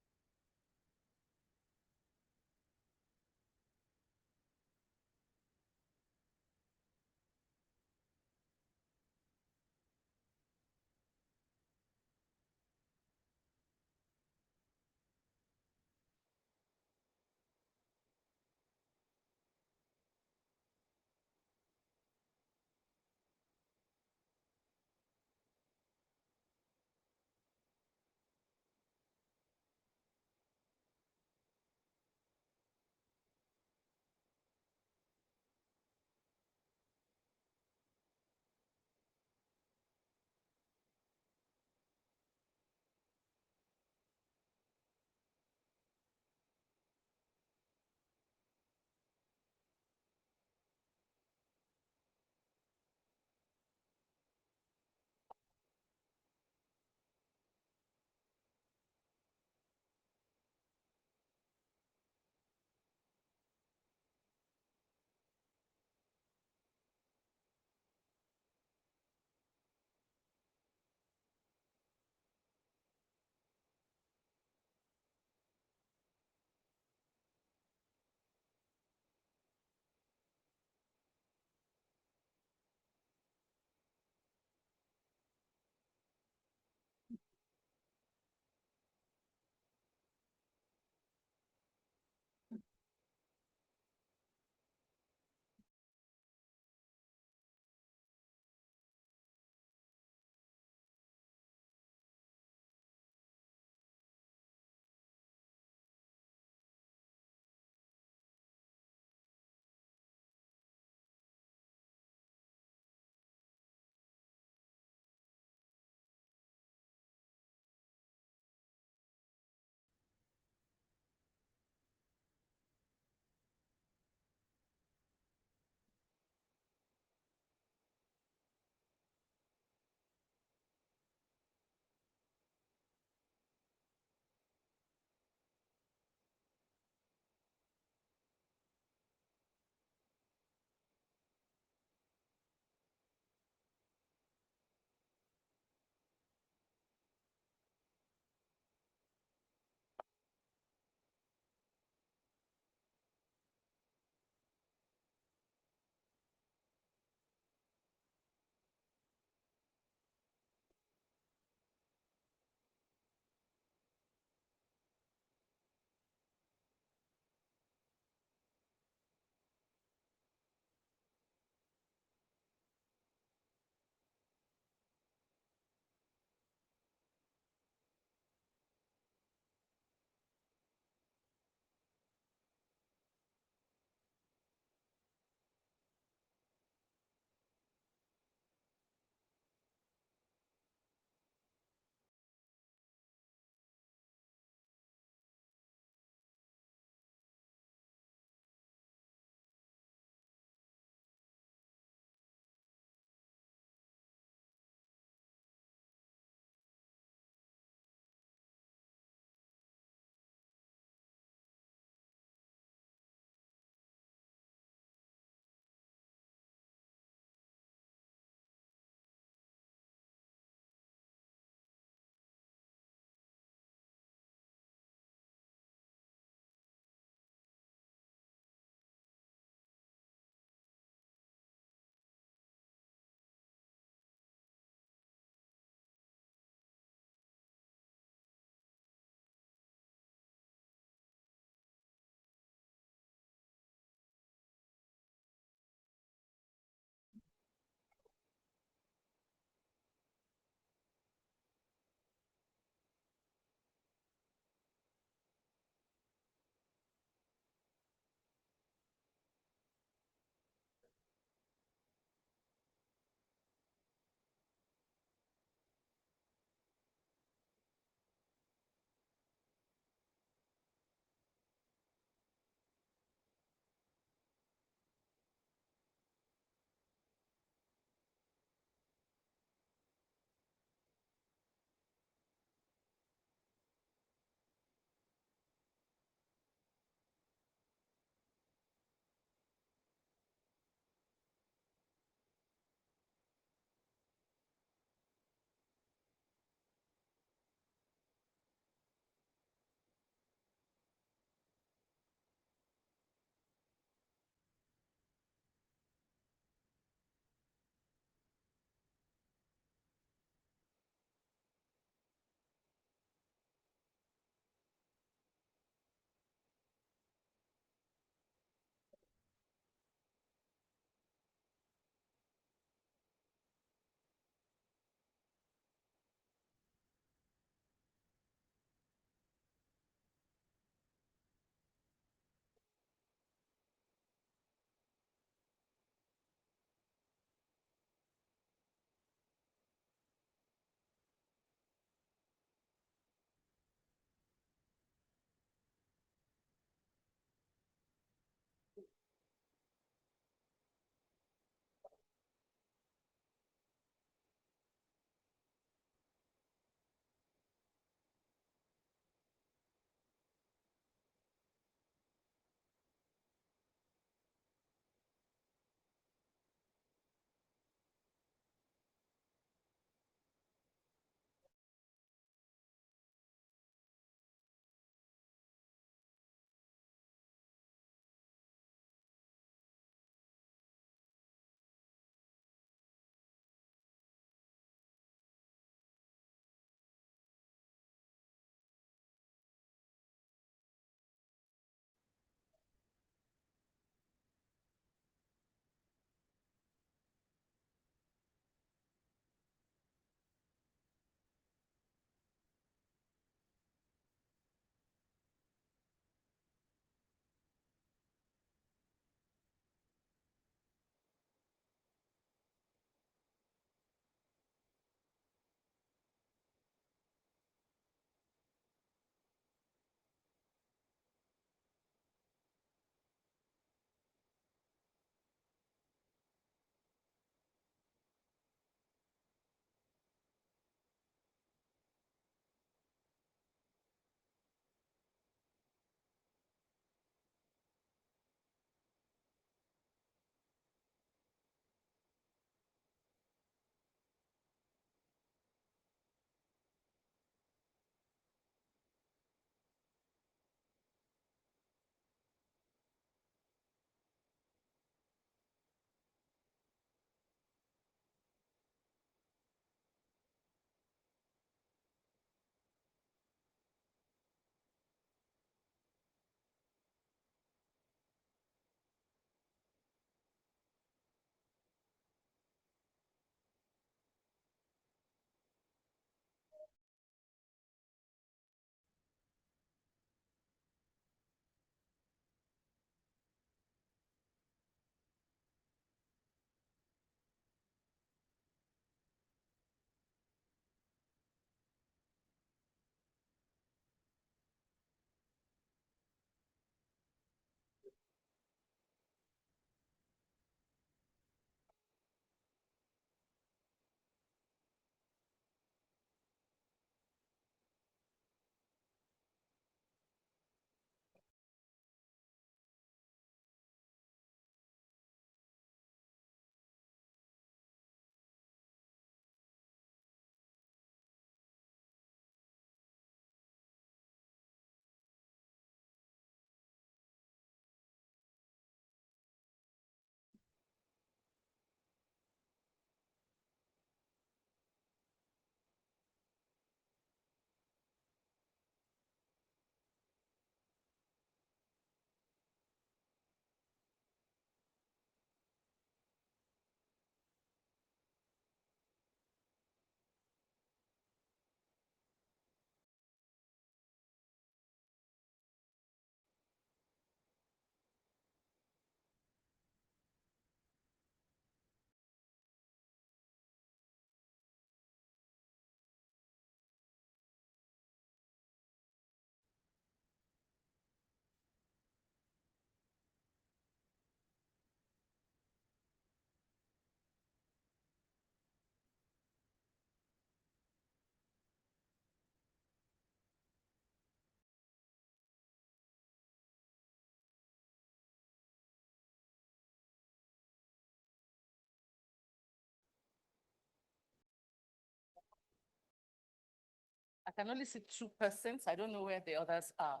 I can only see 2 persons. I don't know where the others are.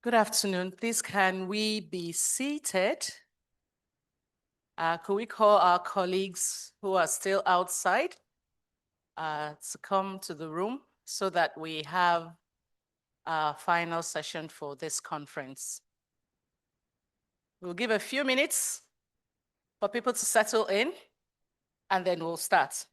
Good afternoon. Please, can we be seated? Could we call our colleagues who are still outside to come to the room so that we have our final session for this conference? We'll give a few minutes for people to settle in, and then we'll start.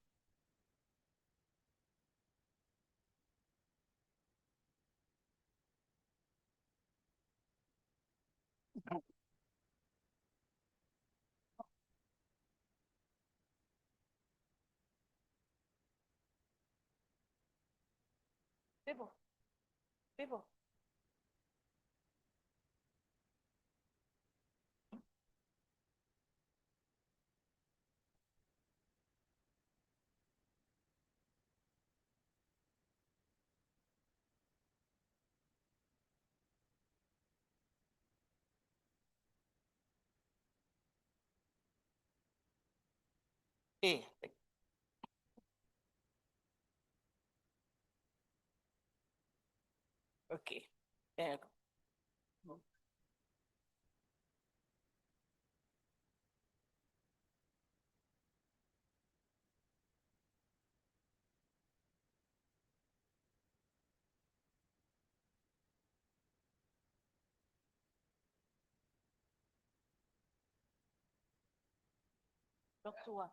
People. Hey. Okay. There. Dr. Wa.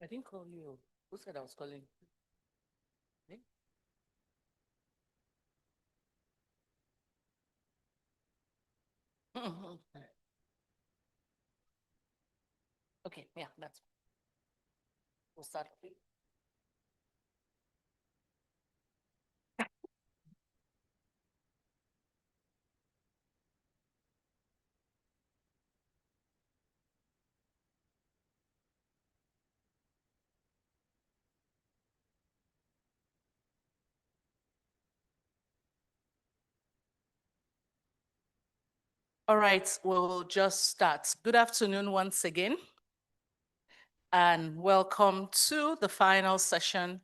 I didn't call you. Who said I was calling? Me? Okay, yeah, that's. We'll start. All right, we'll just start. Good afternoon once again, and welcome to the final session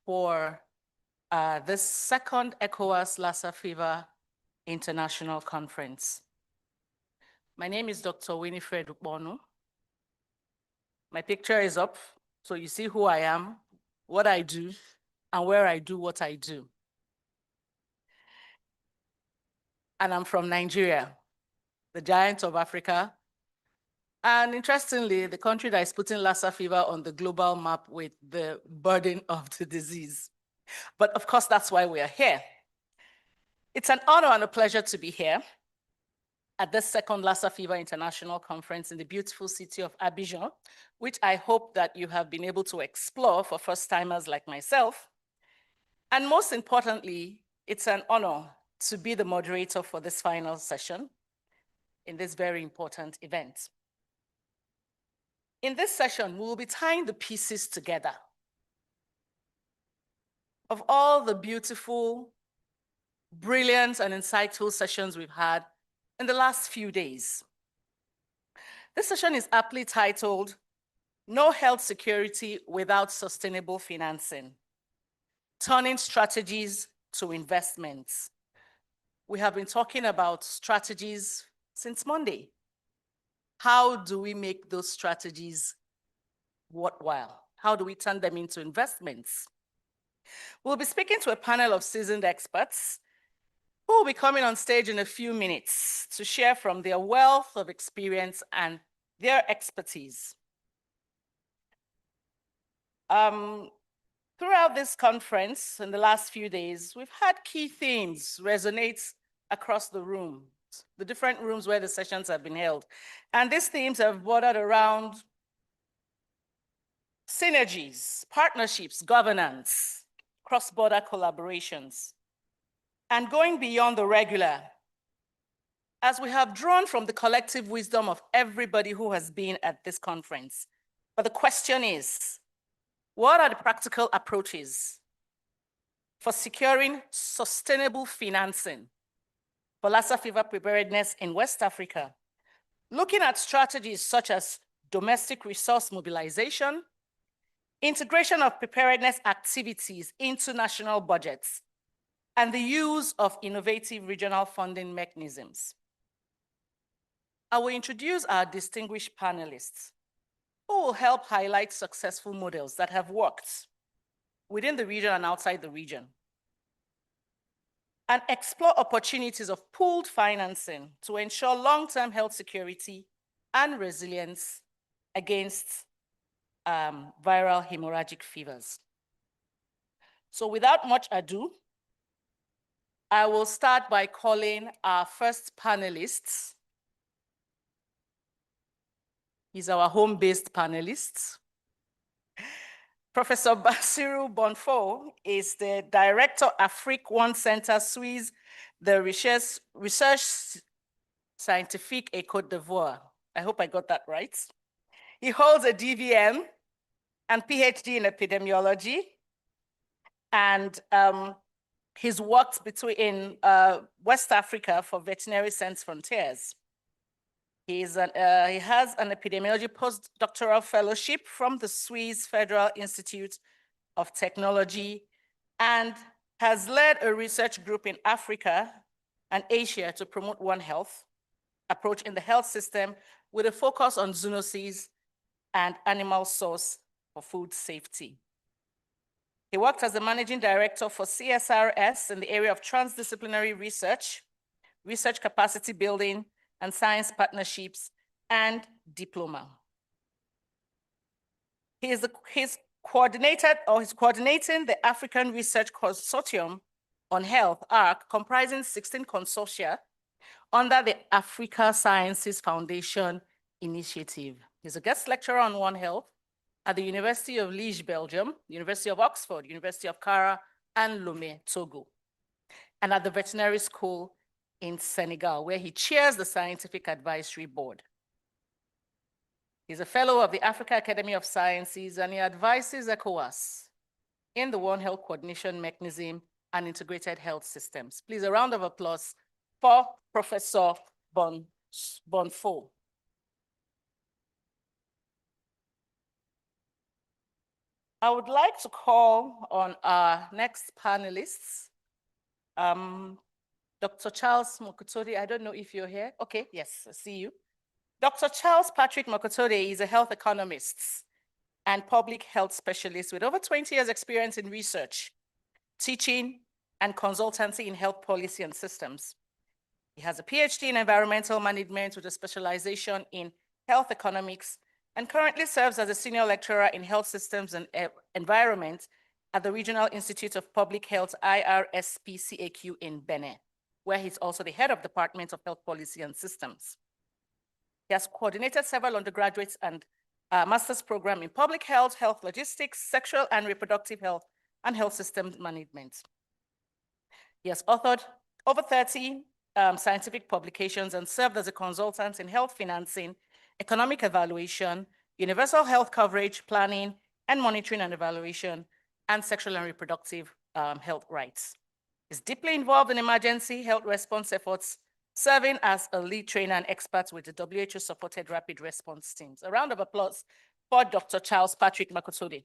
for this second ECOWAS Lassa Fever International Conference. My name is Dr. Winifred Bono. My picture is up, so you see who I am, what I do, and where I do what I do. And I'm from Nigeria, the giant of Africa. And interestingly, the country that is putting Lassa fever on the global map with the burden of the disease. But of course, that's why we are here. It's an honor and a pleasure to be here at this second Lassa Fever International Conference in the beautiful city of Abidjan, which I hope that you have been able to explore for first-timers like myself. And most importantly, it's an honor to be the moderator for this final session in this very important event. In this session, we will be tying the pieces together of all the beautiful, brilliant, and insightful sessions we've had in the last few days. This session is aptly titled, No Health Security Without Sustainable Financing, Turning Strategies to Investments. We have been talking about strategies since Monday. How do we make those strategies worthwhile? How do we turn them into investments? We'll be speaking to a panel of seasoned experts who who will be coming on stage in a few minutes to share from their wealth of experience and their expertise. Throughout this conference in the last few days, we've had key themes resonate across the room, the different rooms where the sessions have been held. And these themes have bordered around synergies, partnerships, governance, cross-border collaborations, and going beyond the regular, as we have drawn from the collective wisdom of everybody who has been at this conference. But the question is, what are the practical approaches for securing sustainable financing for Lassa fever preparedness in West Africa? Looking at strategies such as domestic resource mobilization, integration of preparedness activities into national budgets, and the use of innovative regional funding mechanisms. I will introduce our distinguished panelists who will help highlight successful models that have worked within the region and outside the region, and explore opportunities of pooled financing to ensure long-term health security and resilience against viral hemorrhagic fevers. So without much ado, I will start by calling our first panelists. He's our home-based panelist. Professor Bassirou Bonfo is the Director, Afrique One Center, Suisse, the Research Scientifique et Côte d'Ivoire. I hope I got that right. He holds a DVM and PhD in epidemiology, and he's worked in West Africa for Veterinary Sans Frontières. He has an epidemiology postdoctoral fellowship from the Swiss Federal Institute of Technology and has led a research group in Africa and Asia to promote One Health approach in the health system with a focus on zoonoses and animal source for food safety. He worked as the managing director for CSRS in the area of transdisciplinary research, research capacity building, and science partnerships, and diploma. He's coordinating the African Research Consortium on Health, ARC, comprising 16 consortia under the Africa Sciences Foundation initiative. He's a guest lecturer on One Health at the University of Liège, Belgium, University of Oxford, University of Kara, and Lomé, Togo, and at the Veterinary School in Senegal, where he chairs the Scientific Advisory Board. He's a fellow of the Africa Academy of Sciences, and he advises ECOWAS in the One Health Coordination Mechanism and Integrated Health Systems. Please, a round of applause for Professor Bonfo. I would like to call on our next panelists. Dr. Charles Mokotode, I don't know if you're here. Okay, yes, I see you. Dr. Charles Patrick Mokotode is a health economist and public health specialist with over 20 years experience in research, teaching, and consultancy in health policy and systems. He has a PhD in environmental management with a specialization in health economics and currently serves as a senior lecturer in health systems and environment at the Regional Institute of Public Health, IRSPCAQ in Benin, where he's also the head of Department of Health Policy and Systems. He has coordinated several undergraduates and master's program in public health, health logistics, sexual and reproductive health, and health systems management. He has authored over 30 scientific publications and served as a consultant in health financing, economic evaluation, universal health coverage, planning, and monitoring and evaluation, and sexual and reproductive health rights. Is deeply involved in emergency health response efforts, serving as a lead trainer and expert with the WHO-supported rapid response teams. A round of applause for Dr. Charles Patrick Mokotode.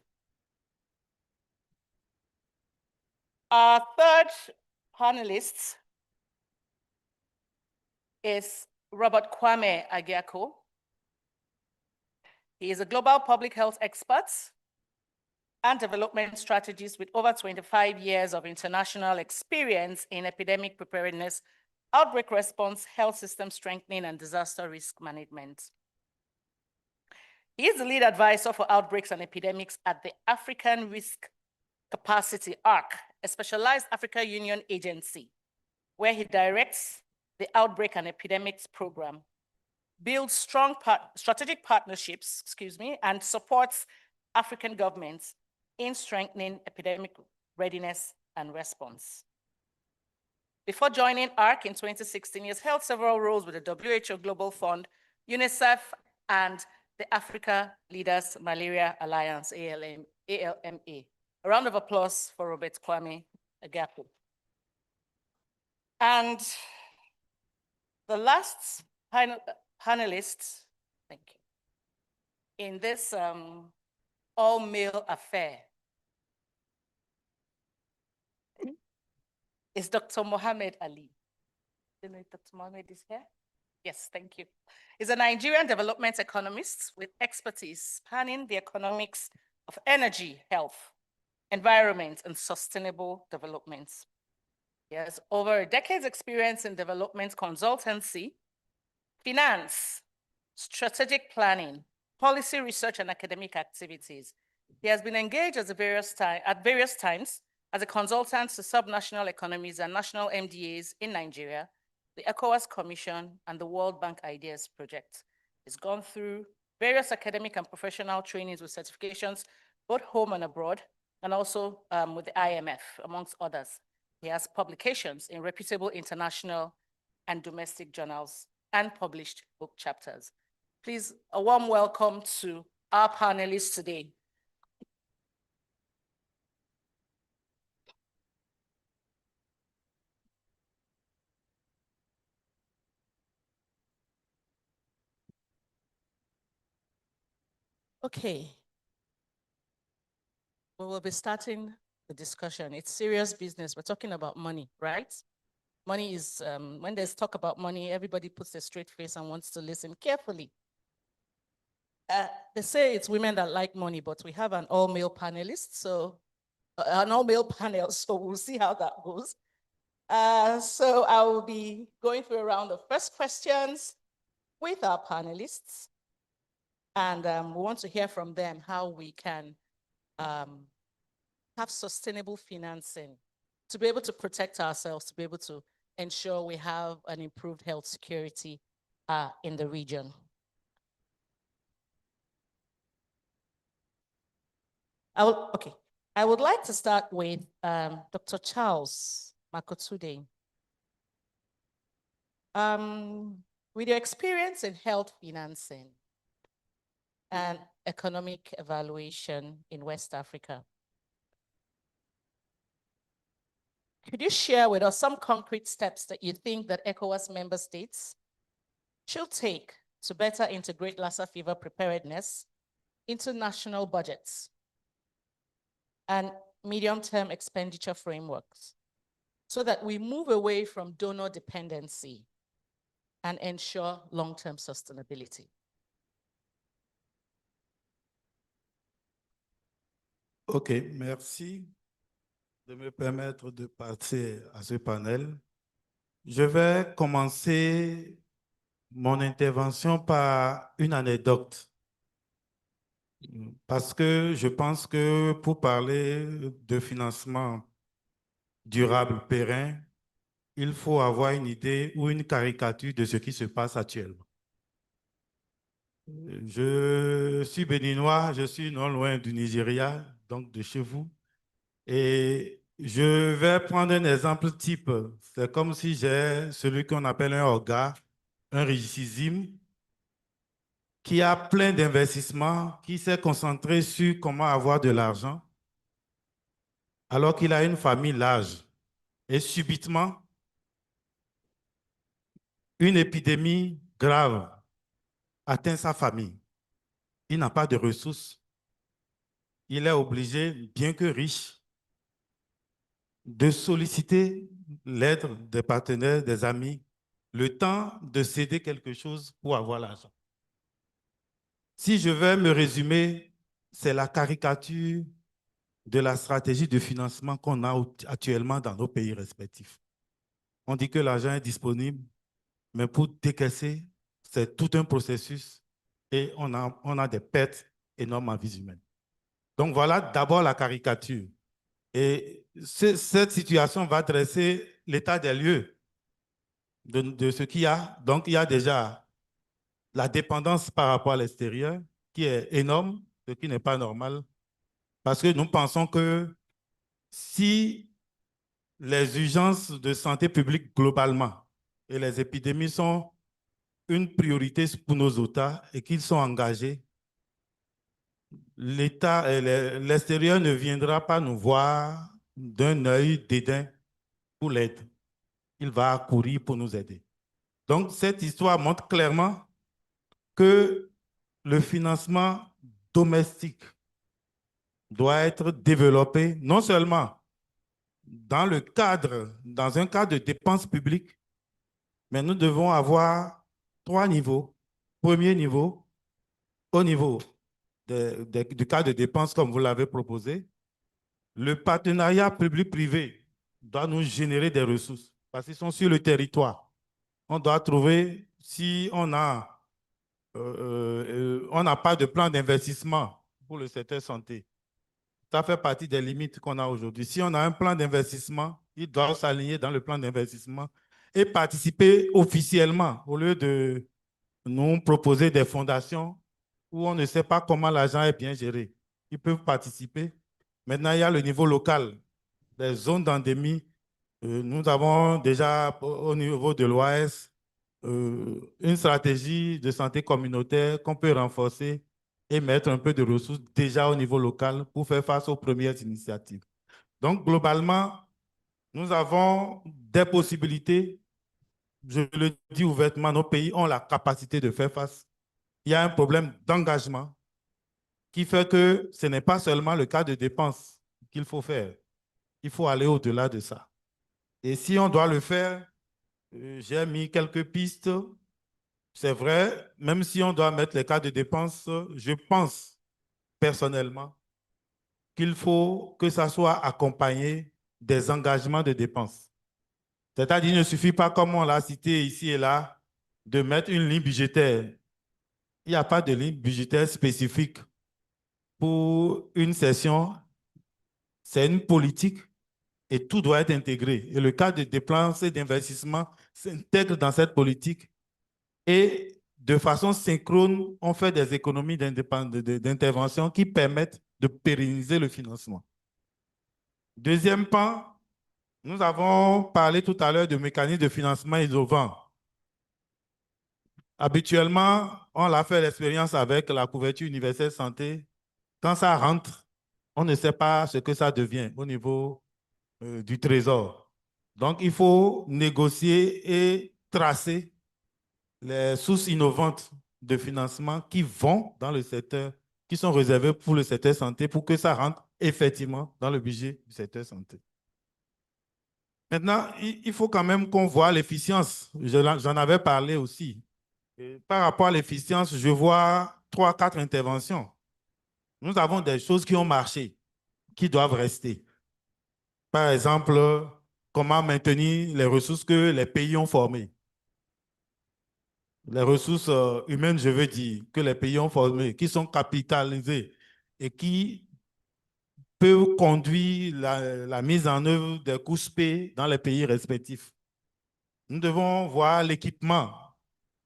Our third panelist is Robert Kwame Agiako. He is a global public health expert and development strategists with over 25 years of international experience in epidemic preparedness, outbreak response, health system strengthening, and disaster risk management. He is the lead advisor for outbreaks and epidemics at the African Risk Capacity, ARC, a specialized Africa Union agency, where he directs the Outbreak and Epidemics Program, builds strong strategic partnerships, and supports African governments in strengthening epidemic readiness and response. Before joining ARC in 2016, he has held several roles with the WHO Global Fund, UNICEF, and the Africa Leaders Malaria Alliance, ALMA. A round of applause for Robert Kwame Agapo. And the last panelist, thank you, in this all-male affair is Dr. Mohammed Ali. Do you know if Dr. Mohammed is here? Yes, thank you. He's a Nigerian development economist with expertise spanning the economics of energy, health, environment, and sustainable development. He has over a decade's experience in development consultancy, finance, strategic planning, policy research, and academic activities. He has been engaged at various times as a consultant to subnational economies and national MDAs in Nigeria, the ECOWAS Commission, and the World Bank Ideas Project. He's gone through various academic and professional trainings with certifications, both home and abroad, and also with the IMF, amongst others. He has publications in reputable international and domestic journals and published book chapters. Please, a warm welcome to our panelists today. Okay. We will be starting the discussion. It's serious business. We're talking about money, right? Money is, when there's talk about money, everybody puts a straight face and wants to listen carefully. They say it's women that like money, but we have an all-male panelist, so an all-male panel, so we'll see how that goes. So I will be going through a round of first questions with our panelists, and we want to hear from them how we can have sustainable financing to be able to protect ourselves, to be able to ensure we have an improved health security in the region. I would like to start with Dr. Charles Makotude. With your experience in health financing and economic evaluation in West Africa, could you share with us some concrete steps that you think that ECOWAS member states should take to better integrate Lassa fever preparedness into national budgets and medium-term expenditure frameworks so that we move away from donor dependency and ensure long-term sustainability? OK, merci de me permettre de passer à ce panel. Je vais commencer mon intervention par une anecdote. Parce que je pense que pour parler de financement durable, pérenne, il faut avoir une idée ou une caricature de ce qui se passe actuellement. Je suis béninois, je suis non loin du Nigeria, donc de chez vous. Et je vais prendre un exemple type. C'est comme si j'ai celui qu'on appelle un orga, un richissime, qui a plein d'investissements, qui s'est concentré sur comment avoir de l'argent, alors qu'il a une famille large. Et subitement, une épidémie grave atteint sa famille. Il n'a pas de ressources. Il est obligé, bien que riche, de solliciter l'aide des partenaires, des amis, le temps de céder quelque chose pour avoir l'argent. Si je vais me résumer, c'est la caricature de la stratégie de financement qu'on a actuellement dans nos pays respectifs. On dit que l'argent est disponible, mais pour décaisser, c'est tout un processus et on a des pertes énormes en vie humaine. Donc voilà d'abord la caricature. Et cette situation va dresser l'état des lieux de ce qu'il y a. Donc il y a déjà la dépendance par rapport à l'extérieur qui est énorme, ce qui n'est pas normal, parce que nous pensons que si les urgences de santé publique globalement et les épidémies sont une priorité pour nos États et qu'ils sont engagés, l'État et l'extérieur ne viendra pas nous voir d'un œil dédain pour l'aide. Il va accourir pour nous aider. Donc, cette histoire montre clairement que le financement domestique doit être développé non seulement dans un cadre de dépenses publiques, mais nous devons avoir 3 niveaux. Premier niveau, au niveau du cadre de dépenses comme vous l'avez proposé, le partenariat public-privé doit nous générer des ressources parce qu'ils sont sur le territoire. On doit trouver, si on n'a pas de plan d'investissement pour le secteur santé, ça fait partie des limites qu'on a aujourd'hui. Si on a un plan d'investissement, il doit s'aligner dans le plan d'investissement et participer officiellement au lieu de nous proposer des fondations où on ne sait pas comment l'argent est bien géré. Ils peuvent participer. Maintenant, il y a le niveau local, les zones d'endémie. Nous avons déjà au niveau de l'OAS une stratégie de santé communautaire qu'on peut renforcer et mettre un peu de ressources déjà au niveau local pour faire face aux premières initiatives. Donc, globalement, nous avons des possibilités. Je le dis ouvertement, nos pays ont la capacité de faire face. Il y a un problème d'engagement qui fait que ce n'est pas seulement le cas de dépenses qu'il faut faire. Il faut aller au-delà de ça. Et si on doit le faire, j'ai mis quelques pistes. C'est vrai, même si on doit mettre les cas de dépenses, je pense personnellement qu'il faut que ça soit accompagné des engagements de dépenses. C'est-à-dire, il ne suffit pas, comme on l'a cité ici et là, de mettre une ligne budgétaire. Il n'y a pas de ligne budgétaire spécifique pour une session. C'est une politique et tout doit être intégré. Et le cas de dépenses et d'investissement s'intègre dans cette politique et de façon synchrone, on fait des économies d'intervention qui permettent de pérenniser le financement. Deuxième pan, nous avons parlé tout à l'heure de mécanismes de financement innovants. Habituellement, on a fait l'expérience avec la couverture universelle santé. Quand ça rentre, on ne sait pas ce que ça devient au niveau du trésor. Donc, il faut négocier et tracer les sources innovantes de financement qui vont dans le secteur, qui sont réservées pour le secteur santé pour que ça rentre effectivement dans le budget du secteur santé. Maintenant, il faut quand même qu'on voit l'efficience. J'en avais parlé aussi. Et par rapport à l'efficience, je vois 3, 4 interventions. Nous avons des choses qui ont marché, qui doivent rester. Par exemple, comment maintenir les ressources que les pays ont formées. Les ressources humaines, je veux dire, que les pays ont formées, qui sont capitalisées et qui peuvent conduire la mise en œuvre des coûts P dans les pays respectifs. Nous devons voir l'équipement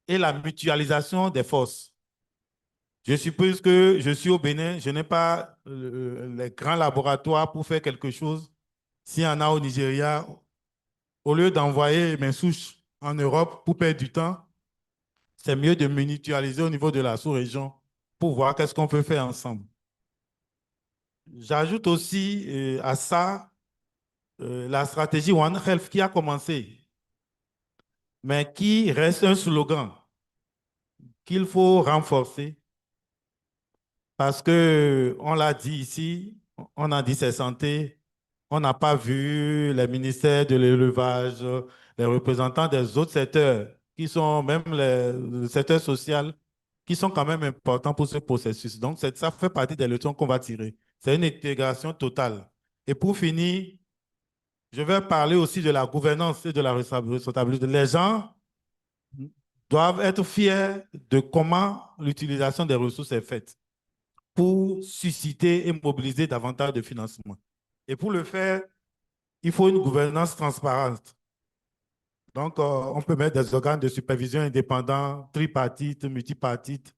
et la mutualisation des forces. Je suppose que je suis au Bénin, je n'ai pas les grands laboratoires pour faire quelque chose. S'il y en a au Nigeria, au lieu d'envoyer mes souches en Europe pour perdre du temps, c'est mieux de mutualiser au niveau de la sous-région pour voir qu'est-ce qu'on peut faire ensemble. J'ajoute aussi à ça la stratégie One Health qui a commencé, mais qui reste un slogan qu'il faut renforcer parce que on l'a dit ici, on a dit c'est santé, on n'a pas vu les ministères de l'élevage, les représentants des autres secteurs qui sont même le secteur social, qui sont quand même importants pour ce processus. Donc ça fait partie des leçons qu'on va tirer. C'est une intégration totale. Et pour finir, je vais parler aussi de la gouvernance et de la responsabilité. Les gens doivent être fiers de comment l'utilisation des ressources est faite pour susciter et mobiliser davantage de financement. Et pour le faire, il faut une gouvernance transparente. Donc, on peut mettre des organes de supervision indépendants, tripartites, multipartites.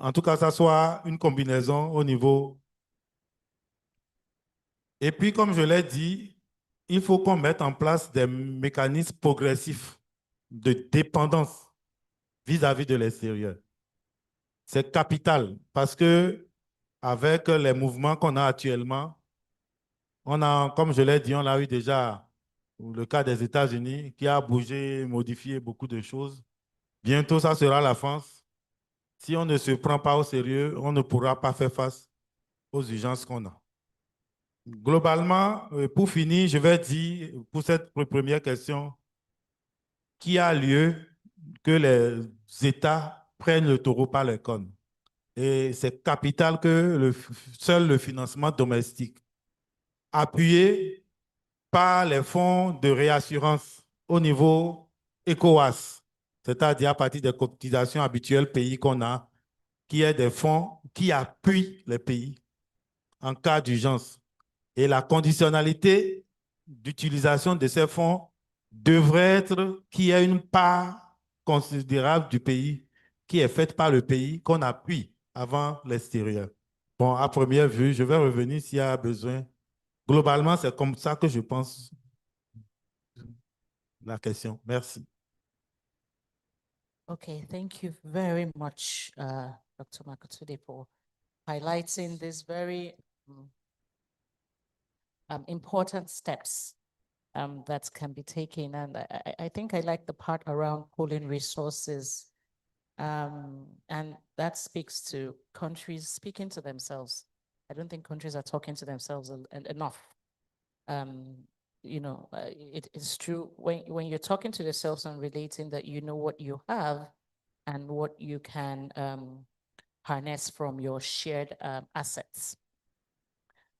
En tout cas, ça soit une combinaison au niveau. Et puis, comme je l'ai dit, il faut qu'on mette en place des mécanismes progressifs de dépendance vis-à-vis de l'extérieur. C'est capital parce que avec les mouvements qu'on a actuellement, on a, comme je l'ai dit, on a eu déjà le cas des États-Unis qui a bougé, modifié beaucoup de choses. Bientôt, ça sera la France. Si on ne se prend pas au sérieux, on ne pourra pas faire face aux urgences qu'on a. Globalement, pour finir, je vais dire, pour cette première question, qu'il a lieu que les États prennent le taureau par les cornes. Et c'est capital que seul le financement domestique, appuyé par les fonds de réassurance au niveau ECOWAS, c'est-à-dire à partir des cotisations habituelles pays qu'on a, qui est des fonds qui appuient les pays en cas d'urgence. Et la conditionnalité d'utilisation de ces fonds devrait être qu'il y ait une part considérable du pays qui est faite par le pays qu'on appuie avant l'extérieur. Bon, à première vue, je vais revenir s'il y a besoin. Globalement, c'est comme ça que je pense la question. Merci. Okay, thank you very much, Dr. Makatsude, for highlighting these very important steps that can be taken. And I think I like the part around pooling resources. And that speaks to countries speaking to themselves. I don't think countries are talking to themselves enough. You know, it's true when you're talking to yourselves and relating that you know what you have and what you can harness from your shared assets.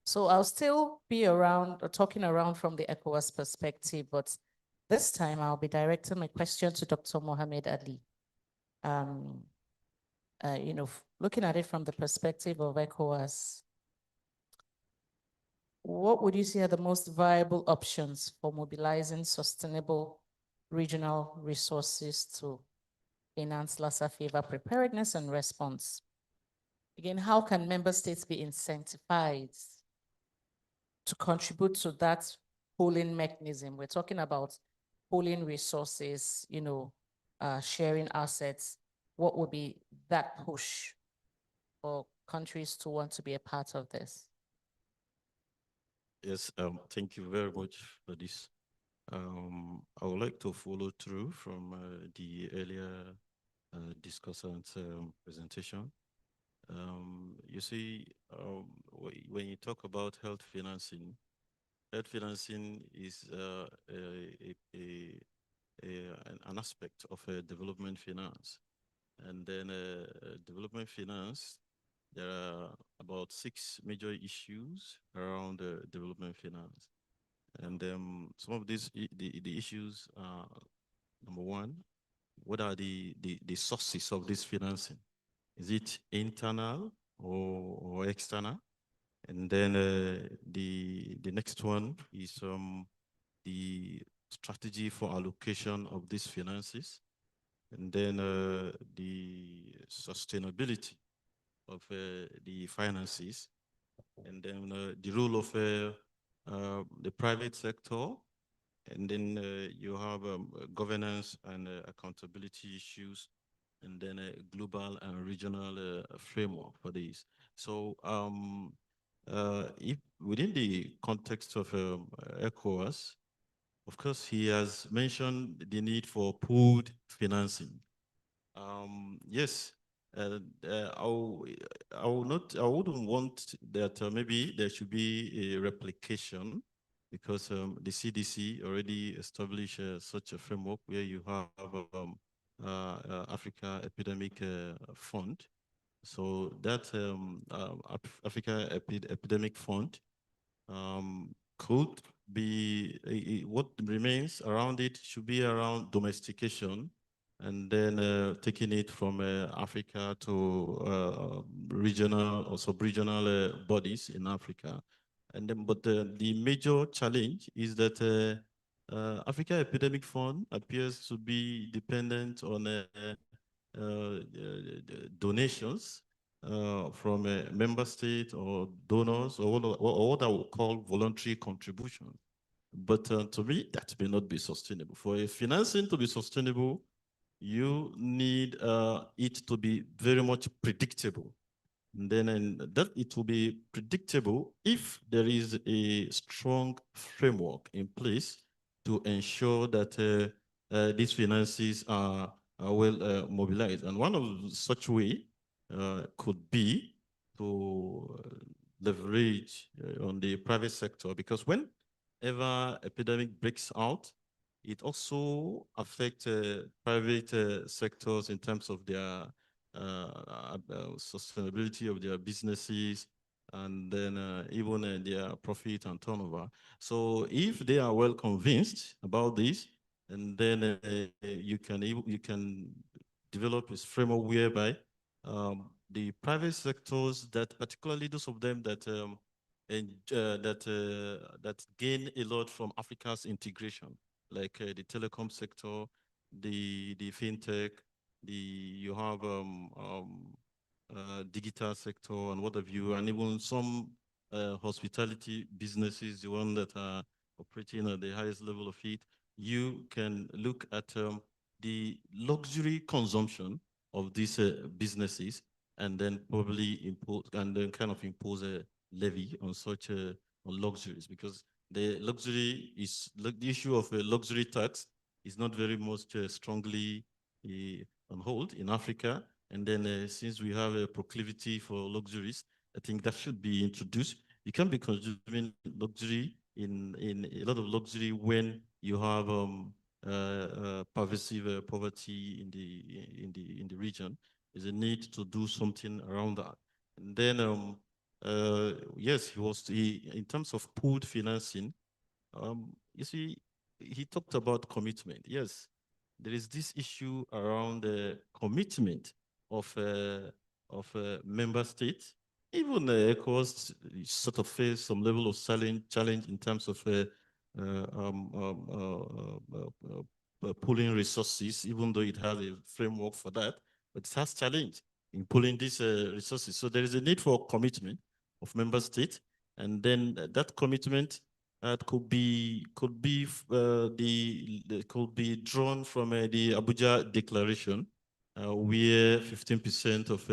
So I'll still be around, talking around from the ECOWAS perspective, but this time I'll be directing my question to Dr. Mohamed Ali. You know, looking at it from the perspective of ECOWAS, what would you say are the most viable options for mobilizing sustainable regional resources to enhance Lassa fever preparedness and response? Again, how can member states be incentivized to contribute to that pooling mechanism? We're talking about pooling resources, you know, sharing assets. What would be that push for countries to want to be a part of this? Yes, thank you very much for this. I would like to follow through from the earlier discussant's presentation. You see, when you talk about health financing is an aspect of development finance. And then development finance, there are about 6 major issues around development finance. And some of these, the issues are, number one, what are the sources of this financing? Is it internal or external? And then the next one is the strategy for allocation of these finances. And then the sustainability of the finances. And then the role of the private sector. And then you have governance and accountability issues, and then a global and regional framework for this. So if within the context of ECOWAS, of course, he has mentioned the need for pooled financing. Yes, I wouldn't want that maybe there should be a replication, because the CDC already established such a framework where you have Africa Epidemic Fund. So that Africa Epidemic Fund could be, what remains around it should be around domestication, and then taking it from Africa to regional or sub-regional bodies in Africa. And then, but the major challenge is that Africa Epidemic Fund appears to be dependent on donations from a member state or donors or what I would call voluntary contribution. But to me, that may not be sustainable. For a financing to be sustainable, you need it to be very much predictable. And then that it will be predictable if there is a strong framework in place to ensure that these finances are well mobilized. And one of such way could be to leverage on the private sector, because whenever epidemic breaks out, it also affects private sectors in terms of their sustainability of their businesses, and then even their profit and turnover. So if they are well convinced about this, and then you can develop a framework whereby the private sectors, that particularly those of them that that gain a lot from Africa's integration, like the telecom sector, the fintech, you have digital sector and what have you, and even some hospitality businesses, the one that are operating at the highest level of it. You can look at the luxury consumption of these businesses, and then probably impose and then kind of impose a levy on such on luxuries, because the luxury is the issue of a luxury tax is not very much strongly on hold in Africa. And then since we have a proclivity for luxuries, I think that should be introduced. You can be consuming luxury in a lot of luxury when you have pervasive poverty in the region. There's a need to do something around that. And then yes, in terms of pooled financing. You see, he talked about commitment. Yes, there is this issue around the commitment of member states. Even ECOWAS sort of face some level of challenge in terms of pooling resources, even though it has a framework for that, but it has challenge in pooling these resources. So there is a need for commitment of member states, and then that commitment could be drawn from the Abuja Declaration, where 15% of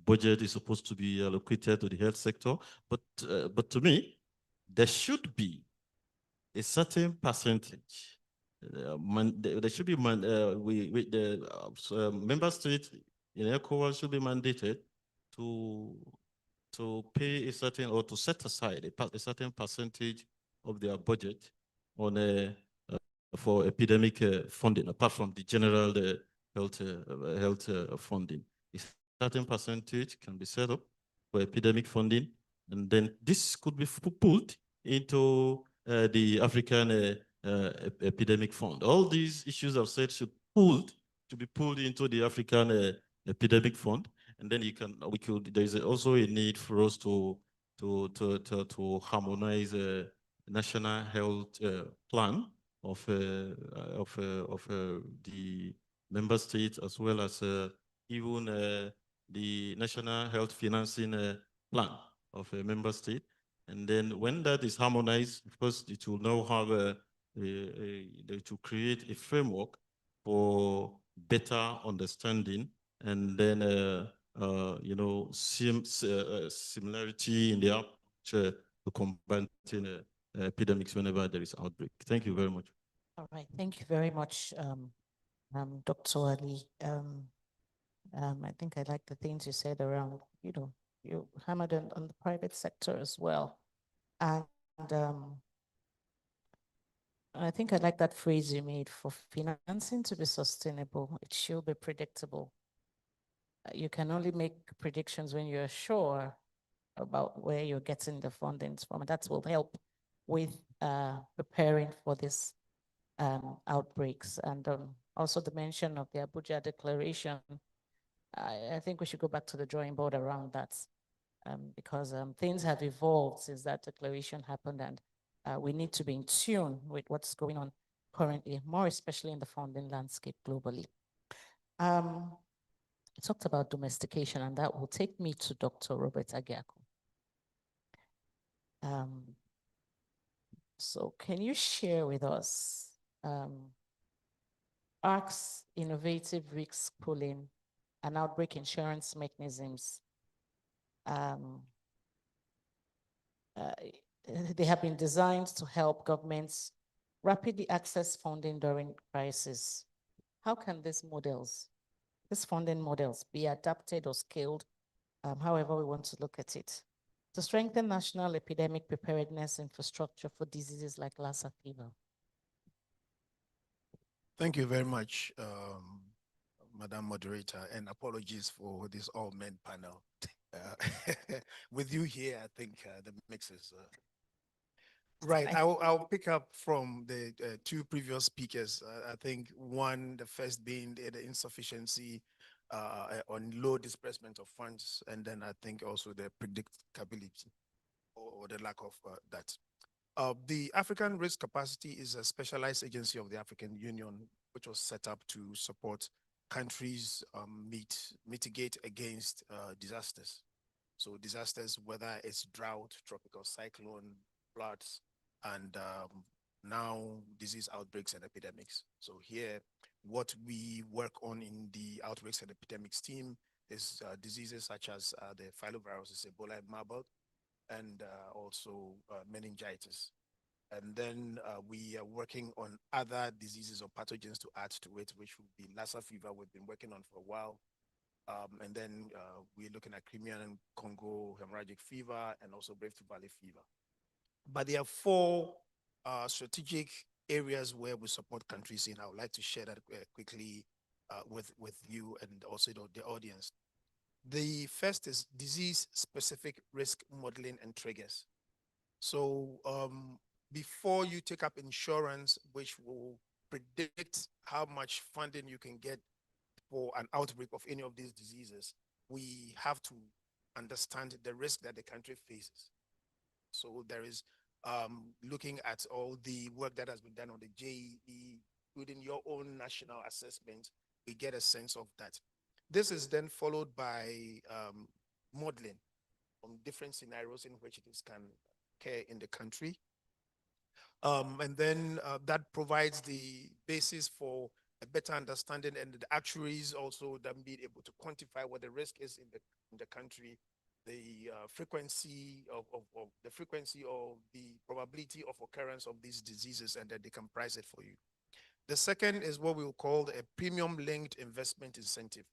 budget is supposed to be allocated to the health sector. But to me, there should be a certain percentage. There should be the member states in ECOWAS should be mandated to pay a certain, or to set aside a certain percentage of their budget on for epidemic funding, apart from the general health funding. A certain percentage can be set up for epidemic funding, and then this could be pulled into the African Epidemic Fund. All these issues I've said should be pulled into the African Epidemic Fund, and then there's also a need for us to harmonize a national health plan of the member states, as well as even the national health financing plan of a member state. And then when that is harmonized, of course, it will now have to create a framework for better understanding, and then similarity in the approach to combating epidemics whenever there is outbreak. Thank you very much. All right, thank you very much, Dr. Ali. I think I like the things you said around, you hammered on the private sector as well. And I think I like that phrase you made: for financing to be sustainable, it should be predictable. you can only make predictions when you're sure about where you're getting the fundings from. And that will help with preparing for this outbreaks. And also the mention of the Abuja Declaration, I think we should go back to the drawing board around that because things have evolved since that declaration happened, and we need to be in tune with what's going on currently, more especially in the funding landscape globally. I talked about domestication, and that will take me to Dr. Robert Agiaku. So can you share with us ARC's innovative risk pooling and outbreak insurance mechanisms? They have been designed to help governments rapidly access funding during crisis. How can these funding models be adapted or scaled, however we want to look at it, to strengthen national epidemic preparedness infrastructure for diseases like Lassa fever? Thank you very much, Madam Moderator, and apologies for this all-men panel. With you here, I think the mix is right. I'll pick up from the two previous speakers. I think one, the first being the insufficiency on low disbursement of funds, and then I think also the predictability or the lack of that. The African Risk Capacity is a specialized agency of the African Union, which was set up to support countries mitigate against disasters. So disasters, whether it's drought, tropical cyclone, floods, and now disease outbreaks and epidemics. So here, what we work on in the outbreaks and epidemics team is diseases such as the filoviruses, Ebola and Marburg, and also meningitis. And then we are working on other diseases or pathogens to add to it, which would be Lassa fever we've been working on for a while. And then we're looking at Crimean and Congo hemorrhagic fever and also Rift Valley fever. But there are four strategic areas where we support countries in. I would like to share that quickly with you and also the audience. The first is disease-specific risk modeling and triggers. So before you take up insurance, which will predict how much funding you can get for an outbreak of any of these diseases, we have to understand the risk that the country faces. So there is looking at all the work that has been done on the JEE, within your own national assessment, we get a sense of that. This is then followed by modeling on different scenarios in which this can occur in the country. And then that provides the basis for a better understanding, and the actuaries also then being able to quantify what the risk is in the country, the frequency of the probability of occurrence of these diseases, and then they can price it for you. The second is what we will call a premium-linked investment incentive.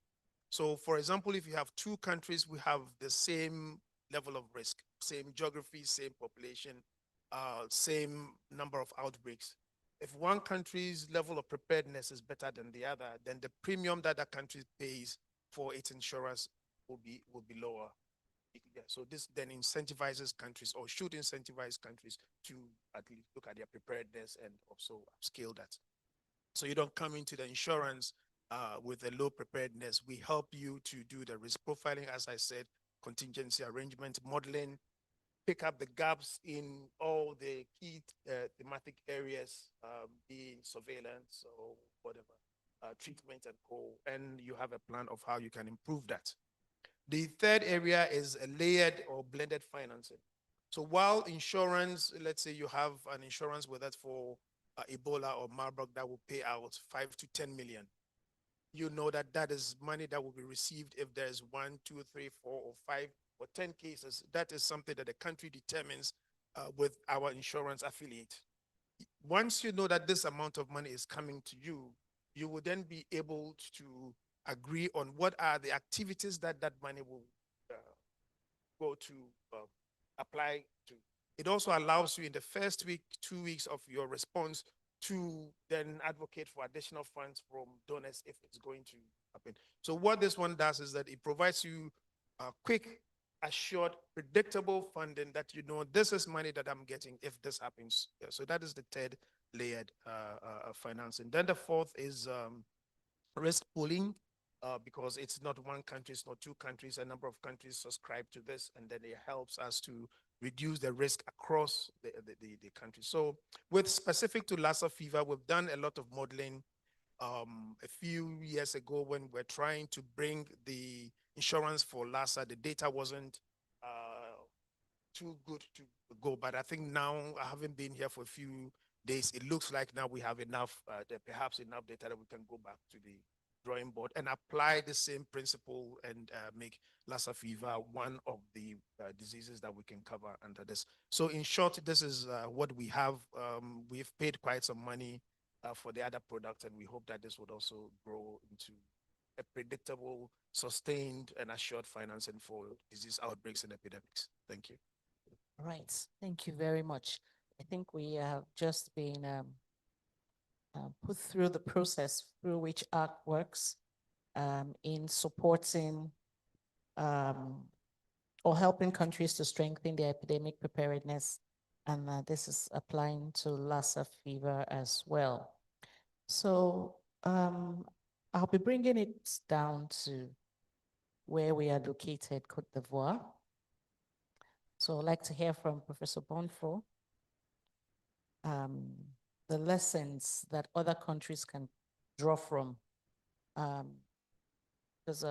So, for example, if you have two countries, we have the same level of risk, same geography, same population, same number of outbreaks. If one country's level of preparedness is better than the other, then the premium that that country pays for its insurance will be lower. Yeah, so this then incentivizes countries, or should incentivize countries, to at least look at their preparedness and also upscale that. So you don't come into the insurance with a low preparedness. We help you to do the risk profiling, as I said, contingency arrangement, modeling, pick up the gaps in all the key thematic areas, being surveillance or whatever, treatment and co, and you have a plan of how you can improve that. The third area is a layered or blended financing. So while insurance, let's say you have an insurance with us for Ebola or Marburg that will pay out 5 to 10 million, you know that that is money that will be received if there's 1, 2, 3, 4, or 5 or 10 cases. That is something that the country determines with our insurance affiliate. Once you know that this amount of money is coming to you, you will then be able to agree on what are the activities that that money will go to apply to. It also allows you in the first week, 2 weeks of your response to then advocate for additional funds from donors if it's going to happen. So what this one does is that it provides you quick, assured, predictable funding that you know this is money that I'm getting if this happens. Yeah, so that is the third layered financing. Then the fourth is risk pooling, because it's not one country, it's not two countries, a number of countries subscribe to this, and then it helps us to reduce the risk across the country. So with specific to Lassa fever, we've done a lot of modeling a few years ago when we're trying to bring the insurance for Lassa. The data wasn't too good to go, but I think now, I haven't been here for a few days, it looks like now we have enough, perhaps enough data that we can go back to the drawing board and apply the same principle and make Lassa fever one of the diseases that we can cover under this. So in short, this is what we have. We've paid quite some money for the other products, and we hope that this would also grow into a predictable, sustained, and assured financing for disease outbreaks and epidemics. Thank you. Right. Thank you very much. I think we have just been put through the process through which ARC works in supporting or helping countries to strengthen their epidemic preparedness. And this is applying to Lassa fever as well. So I'll be bringing it down to where we are located, Côte d'Ivoire. So I'd like to hear from Professor Bonfo, the lessons that other countries can draw from. Because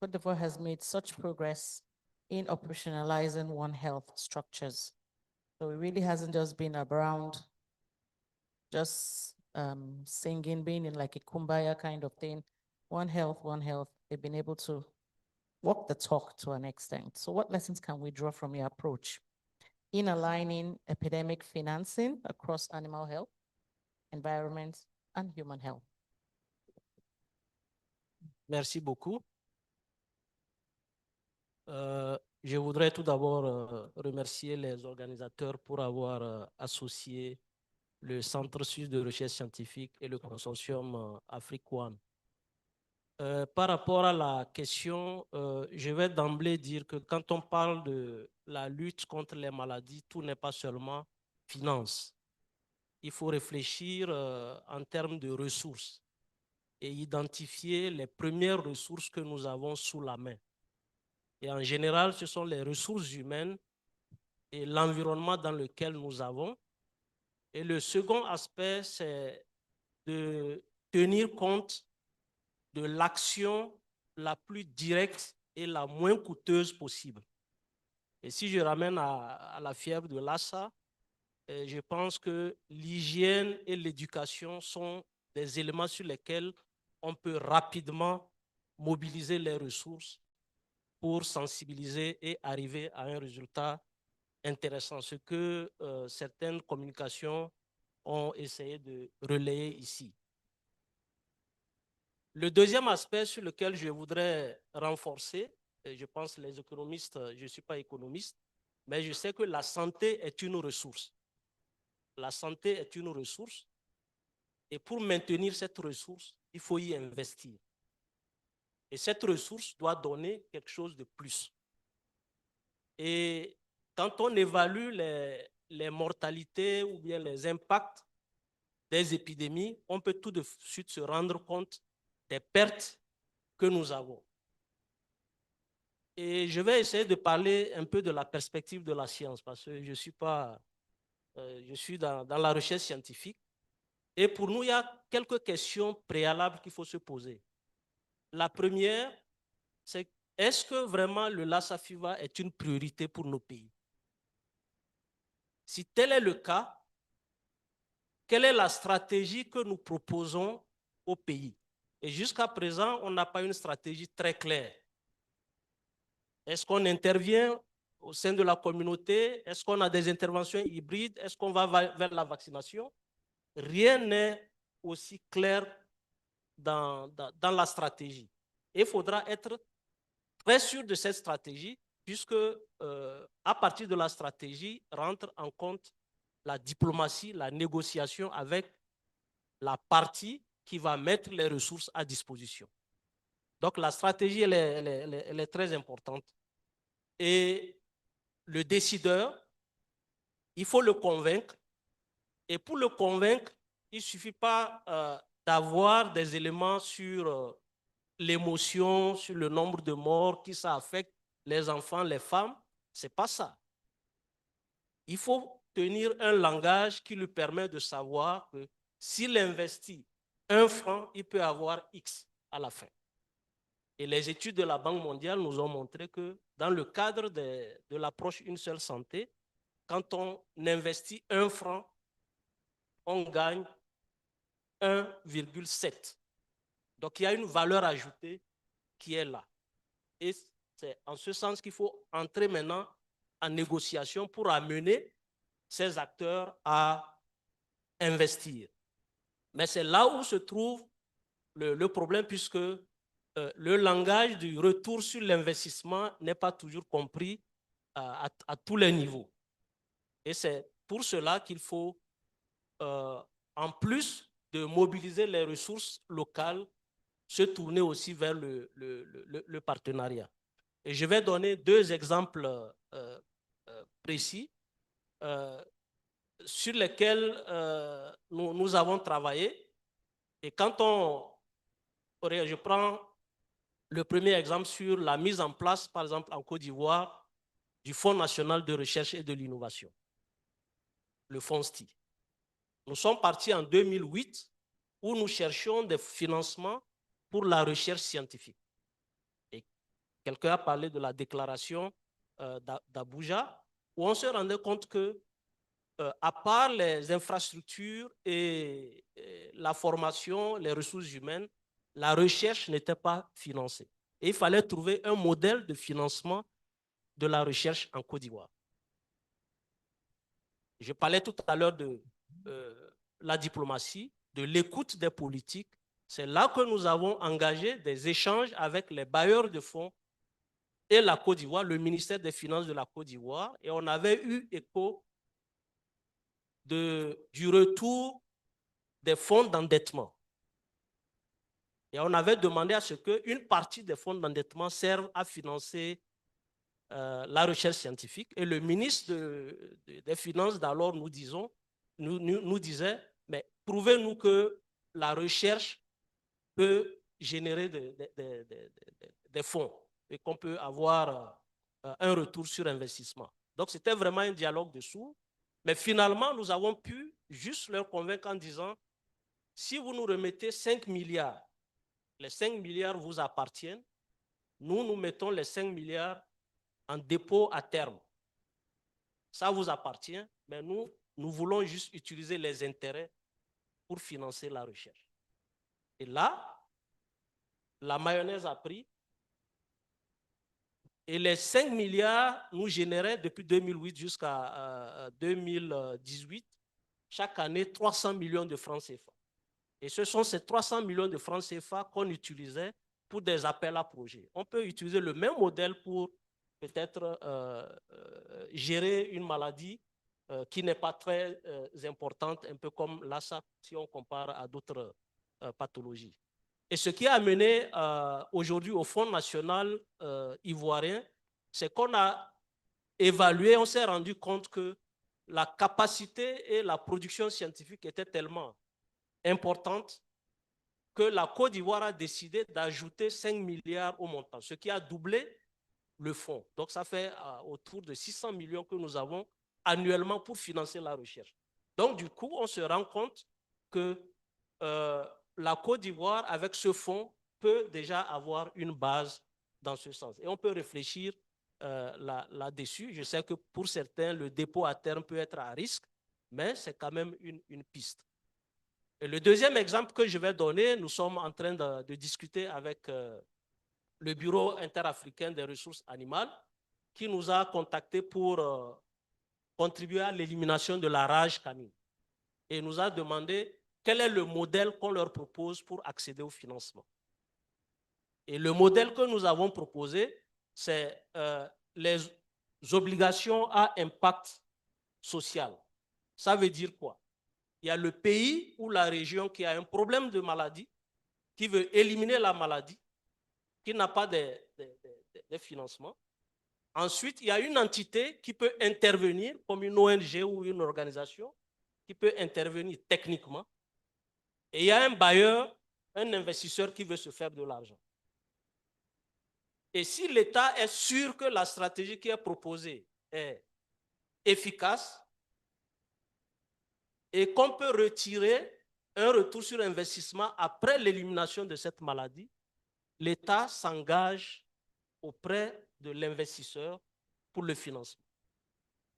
Côte d'Ivoire has made such progress in operationalizing One Health structures. So it really hasn't just been around just singing, being in like a kumbaya kind of thing. One Health, One Health. They've been able to walk the talk to an extent. So what lessons can we draw from your approach in aligning epidemic financing across animal health, environment, and human health? Merci beaucoup. Je voudrais tout d'abord remercier les organisateurs pour avoir associé le Centre suisse de recherche scientifique et le consortium Afrique One. Par rapport à la question, je vais d'emblée dire que quand on parle de la lutte contre les maladies, tout n'est pas seulement finance. Il faut réfléchir en termes de ressources et identifier les premières ressources que nous avons sous la main. Et en général, ce sont les ressources humaines et l'environnement dans lequel nous avons. Et le second aspect, c'est de tenir compte de l'action la plus directe et la moins coûteuse possible. Et si je ramène à la fièvre de Lassa, je pense que l'hygiène et l'éducation sont des éléments sur lesquels on peut rapidement mobiliser les ressources pour sensibiliser et arriver à un résultat intéressant, ce que certaines communications ont essayé de relayer ici. Le deuxième aspect sur lequel je voudrais renforcer, et je pense que les économistes, je ne suis pas économiste, mais je sais que la santé est une ressource. La santé est une ressource et pour maintenir cette ressource, il faut y investir. Et cette ressource doit donner quelque chose de plus. Et quand on évalue les mortalités ou bien les impacts des épidémies, on peut tout de suite se rendre compte des pertes que nous avons. Et je vais essayer de parler un peu de la perspective de la science parce que je suis dans la recherche scientifique. Et pour nous, il y a quelques questions préalables qu'il faut se poser. La première, c'est est-ce que vraiment le Lassa fever est une priorité pour nos pays? Si tel est le cas, quelle est la stratégie que nous proposons aux pays? Et jusqu'à présent, on n'a pas une stratégie très claire. Est-ce qu'on intervient au sein de la communauté? Est-ce qu'on a des interventions hybrides? Est-ce qu'on va vers la vaccination? Rien n'est aussi clair dans la stratégie. Et il faudra être très sûr de cette stratégie puisque à partir de la stratégie rentre en compte la diplomatie, la négociation avec la partie qui va mettre les ressources à disposition. Donc la stratégie, elle est très importante. Et le décideur, il faut le convaincre. Et pour le convaincre, il ne suffit pas d'avoir des éléments sur l'émotion, sur le nombre de morts, qui ça affecte les enfants, les femmes. Ce n'est pas ça. Il faut tenir un langage qui lui permet de savoir que s'il investit 1 franc, il peut avoir X à la fin. Et les études de la Banque mondiale nous ont montré que dans le cadre de l'approche Une seule santé, quand on investit 1 franc, on gagne 1,7. Donc il y a une valeur ajoutée qui est là. Et c'est en ce sens qu'il faut entrer maintenant en négociation pour amener ces acteurs à investir. Mais c'est là où se trouve le problème, puisque le langage du retour sur l'investissement n'est pas toujours compris à tous les niveaux. Et c'est pour cela qu'il faut, en plus de mobiliser les ressources locales, se tourner aussi vers le partenariat. Et je vais donner 2 exemples précis sur lesquels nous avons travaillé. Et quand je prends le premier exemple sur la mise en place, par exemple en Côte d'Ivoire, du Fonds national de recherche et de l'innovation, le FONSTI. Nous sommes partis en 2008 où nous cherchions des financements pour la recherche scientifique. Et quelqu'un a parlé de la déclaration d'Abuja, où on se rendait compte que, à part les infrastructures et la formation, les ressources humaines, la recherche n'était pas financée. Et il fallait trouver un modèle de financement de la recherche en Côte d'Ivoire. Je parlais tout à l'heure de la diplomatie, de l'écoute des politiques. C'est là que nous avons engagé des échanges avec les bailleurs de fonds et la Côte d'Ivoire, le ministère des Finances de la Côte d'Ivoire, et on avait eu écho du retour des fonds d'endettement. Et on avait demandé à ce qu'une partie des fonds d'endettement serve à financer la recherche scientifique. Et le ministre des Finances d'alors nous disait, mais prouvez-nous que la recherche peut générer des fonds et qu'on peut avoir un retour sur investissement. Donc c'était vraiment un dialogue dessous. Mais finalement, nous avons pu juste leur convaincre en disant, si vous nous remettez 5 milliards, les 5 milliards vous appartiennent, nous mettons les 5 milliards en dépôt à terme. Ça vous appartient, mais nous voulons juste utiliser les intérêts pour financer la recherche. Et là, la mayonnaise a pris et les 5 milliards nous généraient depuis 2008 jusqu'à 2018, chaque année 300 millions de francs CFA. Et ce sont ces 300 millions de francs CFA qu'on utilisait pour des appels à projets. On peut utiliser le même modèle pour peut-être gérer une maladie qui n'est pas très importante, un peu comme l'ASSA, si on compare à d'autres pathologies. Et ce qui a amené aujourd'hui au Fonds national ivoirien, c'est qu'on a évalué, on s'est rendu compte que la capacité et la production scientifique étaient tellement importantes que la Côte d'Ivoire a décidé d'ajouter 5 milliards au montant, ce qui a doublé le fonds. Donc ça fait autour de 600 millions que nous avons annuellement pour financer la recherche. Donc du coup, on se rend compte que la Côte d'Ivoire, avec ce fonds, peut déjà avoir une base dans ce sens. Et on peut réfléchir là-dessus. Je sais que pour certains, le dépôt à terme peut être à risque, mais c'est quand même une piste. Et le deuxième exemple que je vais donner, nous sommes en train de discuter avec le Bureau interafricain des ressources animales, qui nous a contactés pour contribuer à l'élimination de la rage canine. Et nous a demandé quel est le modèle qu'on leur propose pour accéder au financement. Et le modèle que nous avons proposé, c'est les obligations à impact social. Ça veut dire quoi? Il y a le pays ou la région qui a un problème de maladie, qui veut éliminer la maladie. qui n'a pas de financement. Ensuite, il y a une entité qui peut intervenir, comme une ONG ou une organisation, qui peut intervenir techniquement. Et il y a un bailleur, un investisseur qui veut se faire de l'argent. Et si l'État est sûr que la stratégie qui est proposée est efficace et qu'on peut retirer un retour sur investissement après l'élimination de cette maladie, l'État s'engage auprès de l'investisseur pour le financement.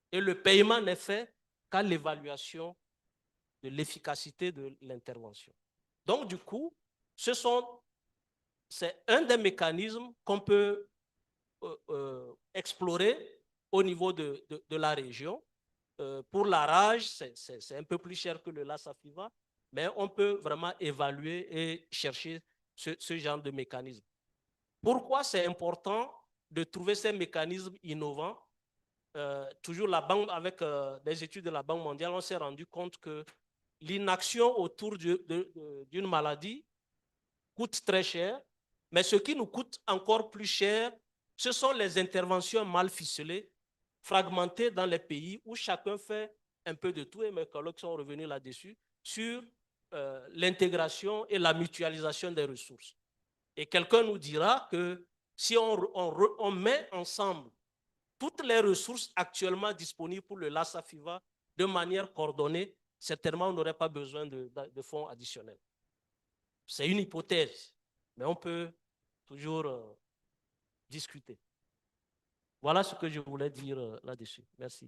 Et le paiement n'est fait qu'à l'évaluation de l'efficacité de l'intervention. Donc, du coup, c'est un des mécanismes qu'on peut explorer au niveau de la région. Pour la rage, c'est un peu plus cher que le Lassa Fiva, mais on peut vraiment évaluer et chercher ce genre de mécanisme. Pourquoi c'est important de trouver ces mécanismes innovants? Toujours la banque, avec des études de la Banque mondiale, on s'est rendu compte que l'inaction autour d'une maladie coûte très cher, mais ce qui nous coûte encore plus cher, ce sont les interventions mal ficelées, fragmentées dans les pays où chacun fait un peu de tout, et mes collègues sont revenus là-dessus, sur l'intégration et la mutualisation des ressources. Et quelqu'un nous dira que si on met ensemble toutes les ressources actuellement disponibles pour le Lassa Fiva de manière coordonnée, certainement on n'aurait pas besoin de fonds additionnels. C'est une hypothèse, mais on peut toujours discuter. Voilà ce que je voulais dire là-dessus. Merci.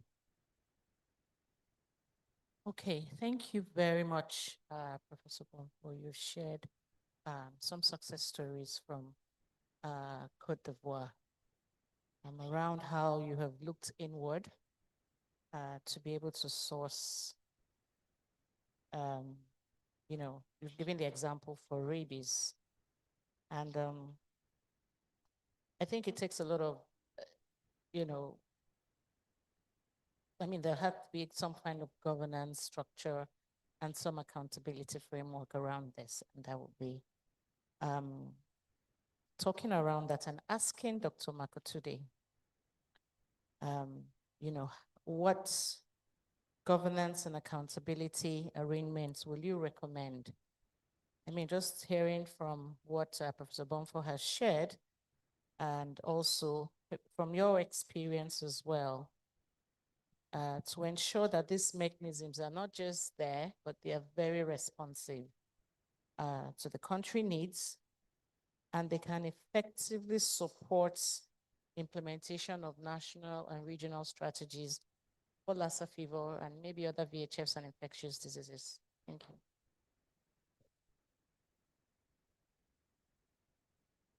Okay, thank you very much, Professor Bonfo. You shared some success stories from Côte d'Ivoire around how you have looked inward to be able to source, you know, you've given the example for rabies. And I think it takes a lot of, you know, I mean, there has to be some kind of governance structure and some accountability framework around this. And that would be talking around that and asking Dr. Makotude, you know, what governance and accountability arrangements will you recommend? I mean, just hearing from what Professor Bonfo has shared, and also from your experience as well, to ensure that these mechanisms are not just there, but they are very responsive to the country needs, and they can effectively support implementation of national and regional strategies for Lassa fever and maybe other VHFs and infectious diseases. Thank you.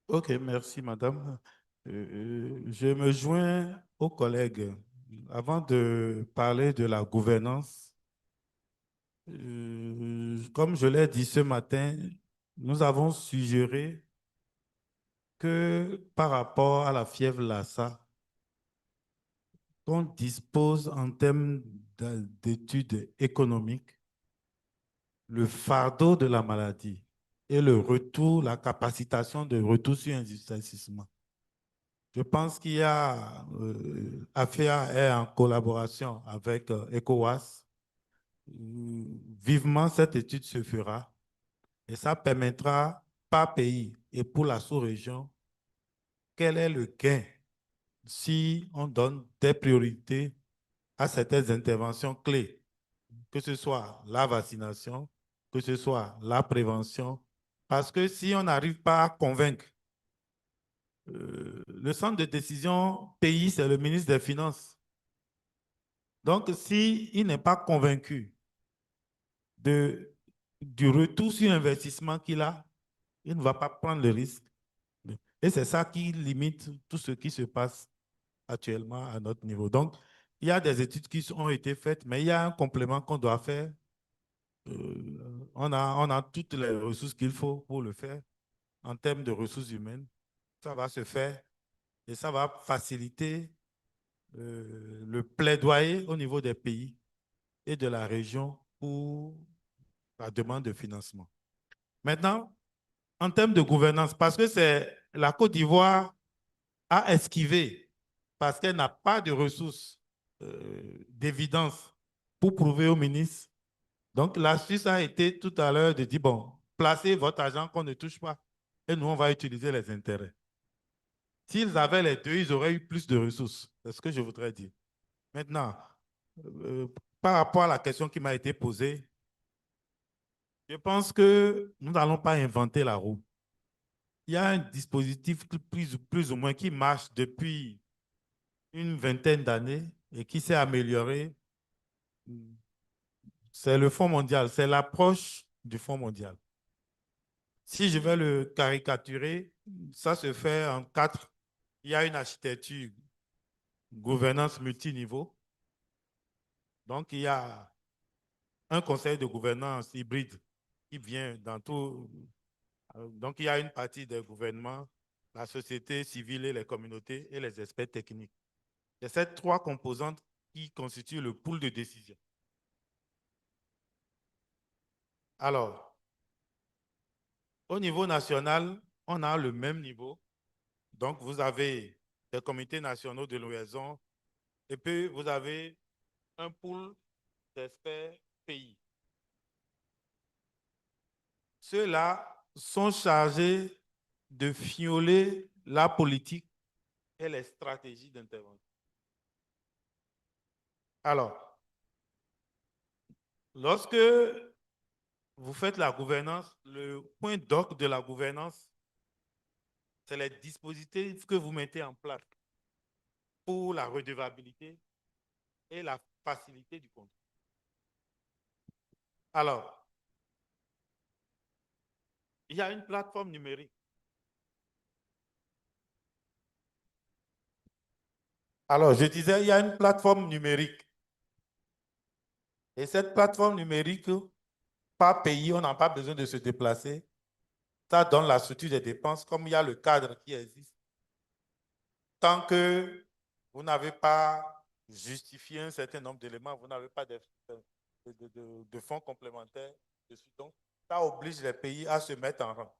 Ok, merci madame. Je me joins aux collègues. Avant de parler de la gouvernance, comme je l'ai dit ce matin, nous avons suggéré que par rapport à la fièvre Lassa, qu'on dispose en termes d'études économiques, le fardeau de la maladie et le retour, la capacitation de retour sur investissement. Je pense qu'il y a, AFEA est en collaboration avec ECOWAS. Vivement, cette étude se fera et ça permettra par pays et pour la sous-région, quel est le gain si on donne des priorités à certaines interventions clés, que ce soit la vaccination, que ce soit la prévention, parce que si on n'arrive pas à convaincre, le centre de décision pays, c'est le ministre des Finances. Donc, s'il n'est pas convaincu du retour sur investissement qu'il a, il ne va pas prendre le risque. Et c'est ça qui limite tout ce qui se passe actuellement à notre niveau. Donc, il y a des études qui ont été faites, mais il y a un complément qu'on doit faire. On a toutes les ressources qu'il faut pour le faire en termes de ressources humaines. Ça va se faire et ça va faciliter le plaidoyer au niveau des pays et de la région pour la demande de financement. Maintenant, en termes de gouvernance, parce que c'est la Côte d'Ivoire a esquivé, parce qu'elle n'a pas de ressources d'évidence pour prouver au ministre. Donc, la Suisse a été tout à l'heure de dire, bon, placez votre argent qu'on ne touche pas et nous, on va utiliser les intérêts. S'ils avaient les deux, ils auraient eu plus de ressources. C'est ce que je voudrais dire. Maintenant, par rapport à la question qui m'a été posée, je pense que nous n'allons pas inventer la roue. Il y a un dispositif plus ou moins qui marche depuis une vingtaine d'années et qui s'est amélioré. C'est le Fonds mondial, c'est l'approche du Fonds mondial. Si je vais le caricaturer, ça se fait en 4. Il y a une architecture, gouvernance multiniveau. Donc, il y a un conseil de gouvernance hybride qui vient dans tout. Donc, il y a une partie des gouvernements, la société civile et les communautés et les experts techniques. Il y a ces 3 composantes qui constituent le pool de décision. Alors, au niveau national, on a le même niveau. Donc, vous avez des comités nationaux de liaison et puis vous avez un pool d'experts pays. Ceux-là sont chargés de fioler la politique et les stratégies d'intervention. Alors, lorsque vous faites la gouvernance, le point d'orgue de la gouvernance, c'est les dispositifs que vous mettez en place pour la redevabilité et la facilité du contrôle. Alors, il y a une plateforme numérique. Alors, je disais, il y a une plateforme numérique. Et cette plateforme numérique, par pays, on n'a pas besoin de se déplacer. Ça donne la structure des dépenses, comme il y a le cadre qui existe. Tant que vous n'avez pas justifié un certain nombre d'éléments, vous n'avez pas de fonds complémentaires dessus. Donc, ça oblige les pays à se mettre en rang.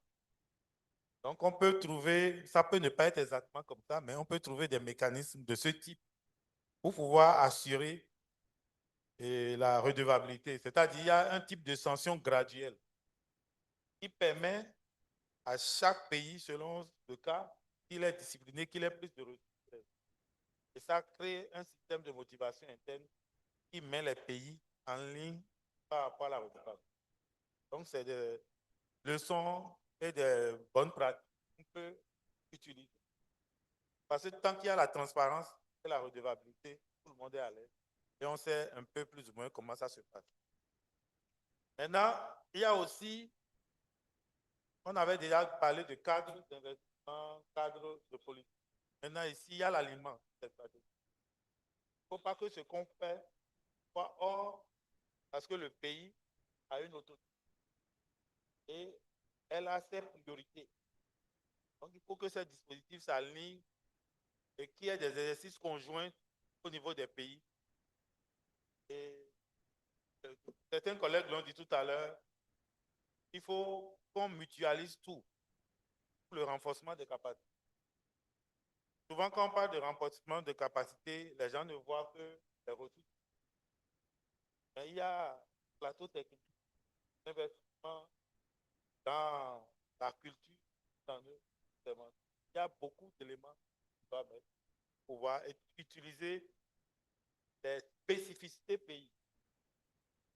Donc, on peut trouver, ça peut ne pas être exactement comme ça, mais on peut trouver des mécanismes de ce type pour pouvoir assurer la redevabilité. C'est-à-dire, il y a un type de sanction graduelle qui permet à chaque pays, selon le cas, qu'il est discipliné, qu'il ait plus de ressources. Et ça crée un système de motivation interne qui met les pays en ligne par rapport à la redevabilité. Donc, c'est des leçons et des bonnes pratiques qu'on peut utiliser. Parce que tant qu'il y a la transparence et la redevabilité, tout le monde est à l'aise. Et on sait un peu plus ou moins comment ça se passe. Maintenant, il y a aussi, on avait déjà parlé de cadre d'investissement, cadre de politique. Maintenant, ici, il y a l'aliment. Il ne faut pas que ce qu'on fait soit hors, parce que le pays a une autorité et elle a ses priorités. Donc, il faut que ces dispositifs s'alignent et qu'il y ait des exercices conjoints au niveau des pays. Et certains collègues l'ont dit tout à l'heure, il faut qu'on mutualise tout pour le renforcement des capacités. Souvent, quand on parle de renforcement de capacité, les gens ne voient que les ressources. Mais il y a un plateau technique, l'investissement dans la culture, dans il y a beaucoup d'éléments qu'on doit mettre pour pouvoir utiliser les spécificités pays.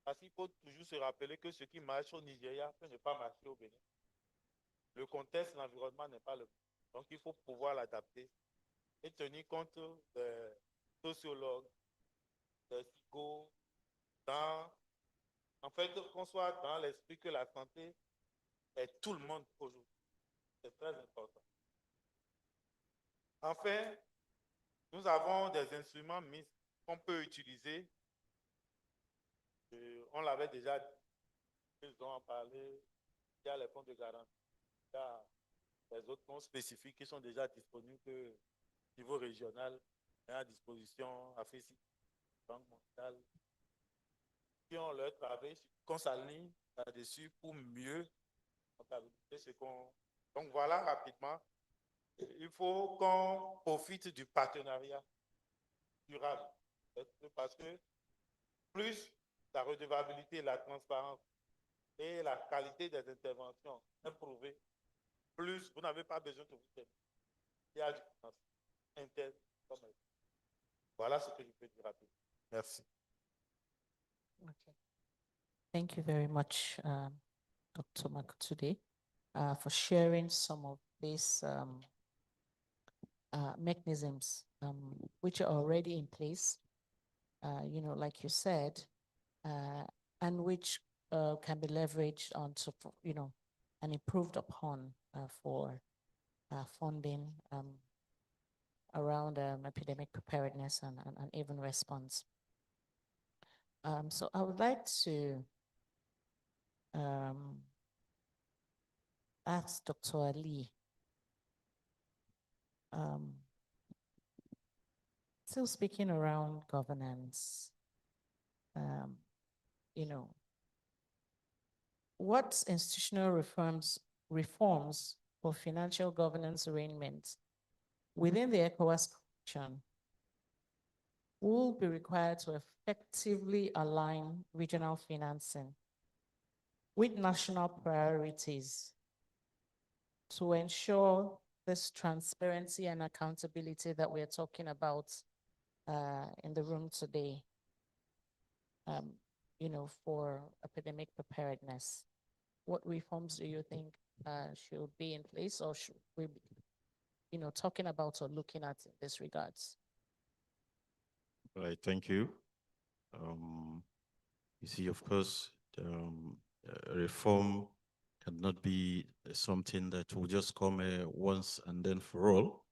Parce qu'il faut toujours se rappeler que ce qui marche au Nigeria peut ne pas marcher au Bénin. Le contexte, l'environnement n'est pas le même. Donc, il faut pouvoir l'adapter et tenir compte des sociologues, des psychos, en fait, qu'on soit dans l'esprit que la santé est tout le monde aujourd'hui. C'est très important. Enfin, nous avons des instruments mixtes qu'on peut utiliser. On l'avait déjà dit, ils ont en parlé. Il y a les fonds de garantie. Il y a les autres fonds spécifiques qui sont déjà disponibles au niveau régional, à disposition Afrique, Banque mondiale, qui ont leur travail, qu'on s'aligne là-dessus pour mieux comptabilité, c'est qu'on... Donc voilà rapidement, il faut qu'on profite du partenariat durable. Parce que plus la redevabilité, la transparence et la qualité des interventions est prouvée, plus vous n'avez pas besoin de vous aider. Il y a du interne comme elle. Voilà ce que je peux dire rapidement. Merci. Okay. Thank you very much, Dr. Makutude, for sharing some of these mechanisms which are already in place, you know, like you said, and which can be leveraged onto, you know, and improved upon for funding around epidemic preparedness and even response. So I would like to ask Dr. Ali, still speaking around governance, you know, what institutional reforms for financial governance arrangements within the ECOWAS Convention will be required to effectively align regional financing with national priorities to ensure this transparency and accountability that we're talking about in the room today, you know, for epidemic preparedness? What reforms do you think should be in place, or should we be, you know, talking about or looking at in this regards? Right, thank you. You see, of course, reform cannot be something that will just come once and then for all.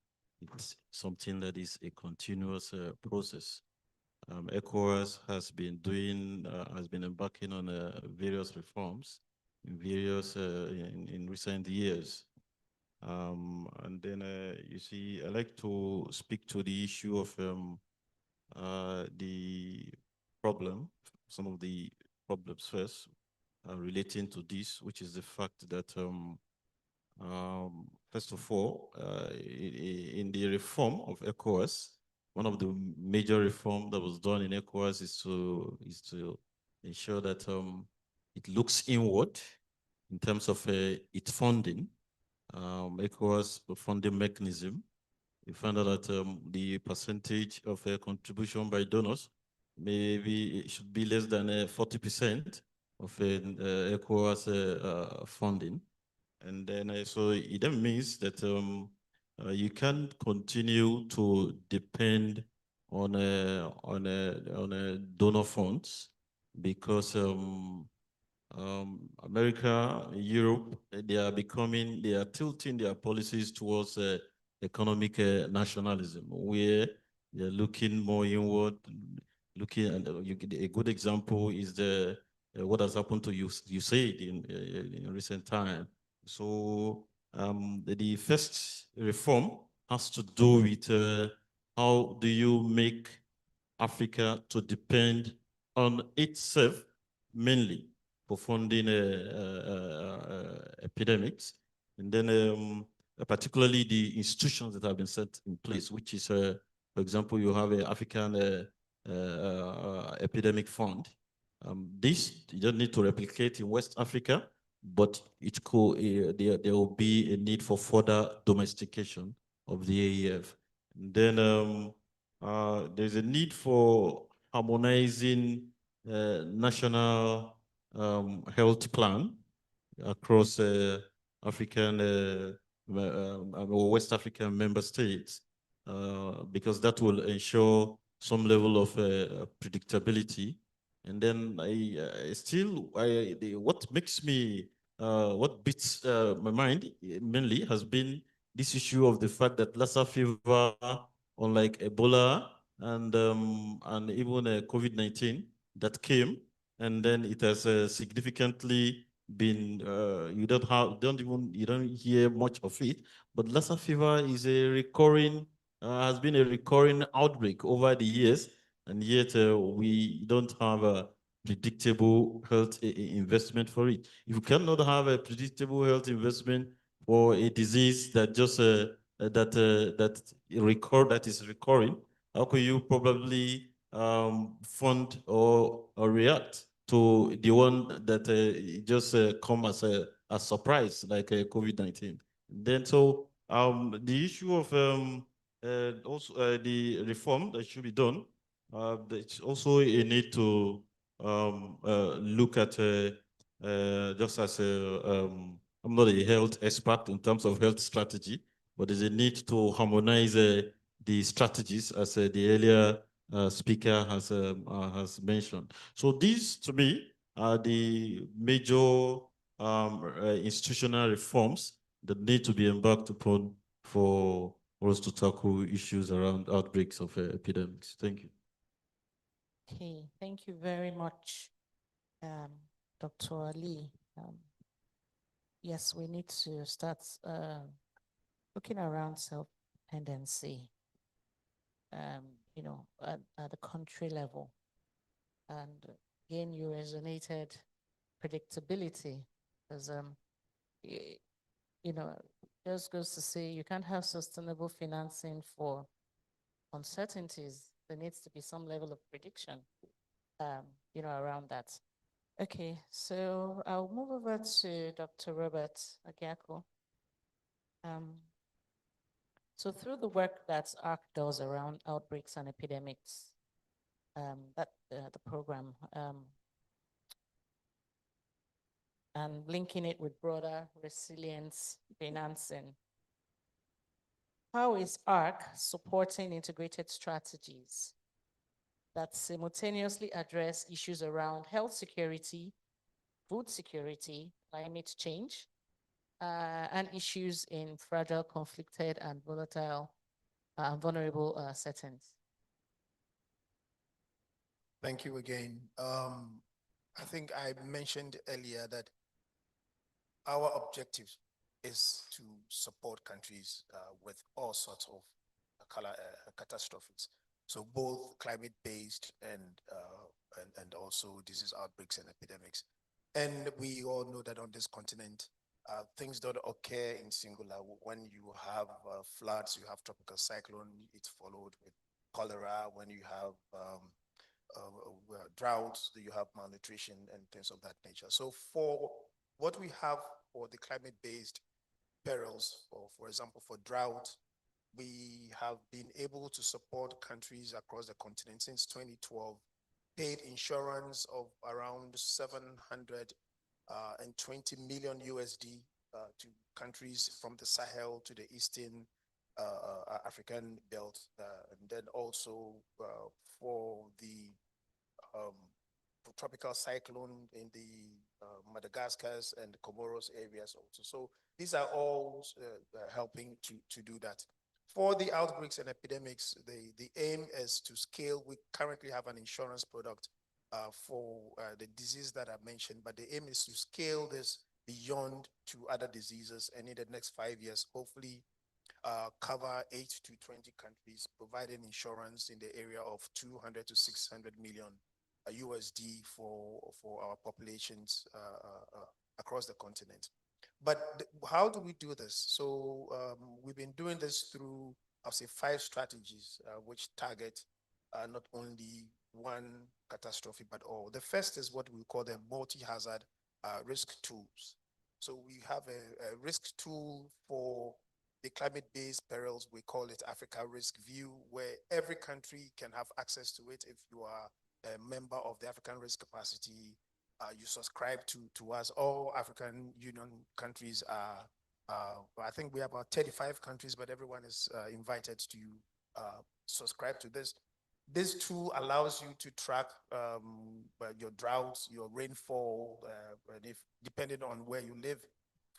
It's something that is a continuous process. ECOWAS has been embarking on various reforms in various in recent years. And then you see, I like to speak to the issue of the problem, some of the problems first relating to this, which is the fact that first of all, in the reform of ECOWAS, one of the major reform that was done in ECOWAS is to ensure that it looks inward in terms of its funding. ECOWAS funding mechanism, we found out that the percentage of contribution by donors maybe it should be less than 40% of ECOWAS funding. And then so it then means that you can't continue to depend on donor funds, because America, Europe, they are tilting their policies towards economic nationalism, where they're looking more inward, and a good example is what has happened to USAID in recent time. So the first reform has to do with how do you make Africa to depend on itself mainly for funding epidemics, and then particularly the institutions that have been set in place, which is, for example, you have an African epidemic fund. This you don't need to replicate in West Africa, but it could, there will be a need for further domestication of the AEF. And then there's a need for harmonizing national health plan across African West African member states, because that will ensure some level of predictability. And then what makes me, what beats my mind mainly has been this issue of the fact that Lassa fever, unlike Ebola and even COVID-19 that came, and then it has significantly been, you don't hear much of it, but Lassa fever is a recurring, has been a recurring outbreak over the years, and yet we don't have predictable health investment for it. If you cannot have a predictable health investment for a disease that just that is recurring, how can you probably fund or react to the one that just come as a surprise, like COVID-19? Then so the issue of also the reform that should be done, there's also a need to look at just as I'm not a health expert in terms of health strategy, but there's a need to harmonize the strategies, as the earlier speaker has mentioned. So these, to me, are the major institutional reforms that need to be embarked upon for us to tackle issues around outbreaks of epidemics. Thank you. Okay, thank you very much, Dr. Ali. Yes, we need to start looking around self-dependency, you know, at the country level. And again, you resonated predictability, because you know, just goes to say you can't have sustainable financing for uncertainties. There needs to be some level of prediction, you know, around that. Okay, so I'll move over to Dr. Robert Agiako. So through the work that ARC does around outbreaks and epidemics, the program, and linking it with broader resilience financing, how is ARC supporting integrated strategies that simultaneously address issues around health security, food security, climate change, and issues in fragile, conflicted, and volatile, vulnerable settings? Thank you again. I think I mentioned earlier that our objective is to support countries with all sorts of catastrophes. So both climate-based and also disease outbreaks and epidemics. And we all know that on this continent, things don't occur in singular. When you have floods, you have tropical cyclone, it's followed with cholera. When you have droughts, you have malnutrition and things of that nature. So for what we have for the climate-based perils, for example, for drought, we have been able to support countries across the continent since 2012, paid insurance of around 720 million USD to countries from the Sahel to the Eastern African belt, and then also for the tropical cyclone in the Madagascar's and the Comoros areas also. So these are all helping to do that. For the outbreaks and epidemics, the aim is to scale. We currently have an insurance product for the disease that I mentioned, but the aim is to scale this beyond to other diseases, and in the next 5 years, hopefully cover 8 to 20 countries, providing insurance in the area of 200 to 600 million USD for our populations across the continent. But how do we do this? So we've been doing this through, I'll say, 5 strategies which target not only one catastrophe, but all. The first is what we call the multi-hazard risk tools. So we have a risk tool for the climate-based perils. We call it Africa Risk View, where every country can have access to it. If you are a member of the African Risk Capacity, you subscribe to us. All African Union countries are, I think we have about 35 countries, but everyone is invited to subscribe to this. This tool allows you to track your droughts, your rainfall, and if depending on where you live.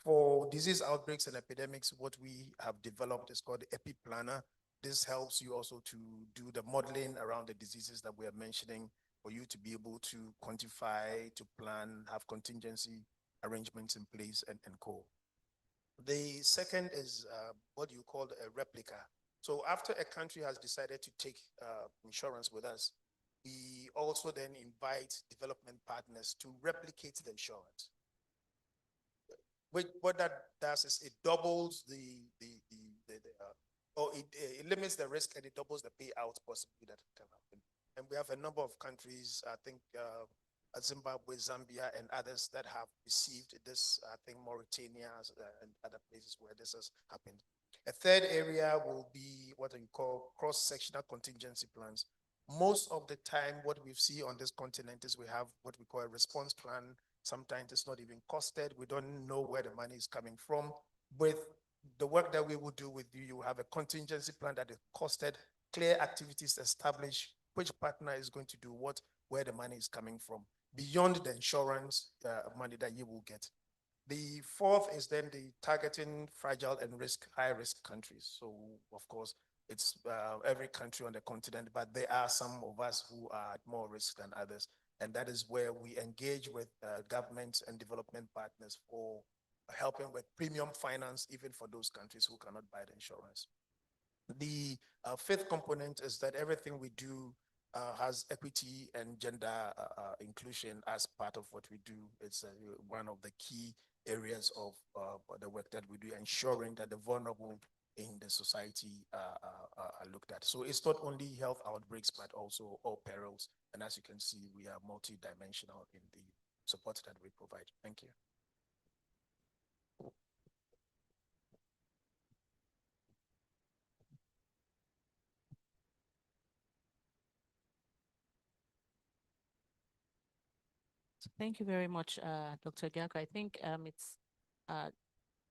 For disease outbreaks and epidemics, what we have developed is called the Epi Planner. This helps you also to do the modeling around the diseases that we are mentioning, for you to be able to quantify, to plan, have contingency arrangements in place, and co. The second is what you call a replica. So after a country has decided to take insurance with us, we also then invite development partners to replicate the insurance. What that does is it doubles or it limits the risk and it doubles the payout possibility that can happen. And we have a number of countries, I think Zimbabwe, Zambia, and others that have received this, I think Mauritania and other places where this has happened. A third area will be what you call cross-sectional contingency plans. Most of the time, what we see on this continent is we have what we call a response plan. Sometimes it's not even costed. We don't know where the money is coming from. With the work that we will do with you, you have a contingency plan that is costed, clear activities established, which partner is going to do what, where the money is coming from, beyond the insurance money that you will get. The fourth is then the targeting fragile and high risk countries. So of course, it's every country on the continent, but there are some of us who are at more risk than others. And that is where we engage with governments and development partners for helping with premium finance, even for those countries who cannot buy the insurance. The fifth component is that everything we do has equity and gender inclusion as part of what we do. It's one of the key areas of the work that we do, ensuring that the vulnerable in the society are looked at. So it's not only health outbreaks, but also all perils. And as you can see, we are multidimensional in the support that we provide. Thank you. Thank you very much, Dr. Gyako. I think it's,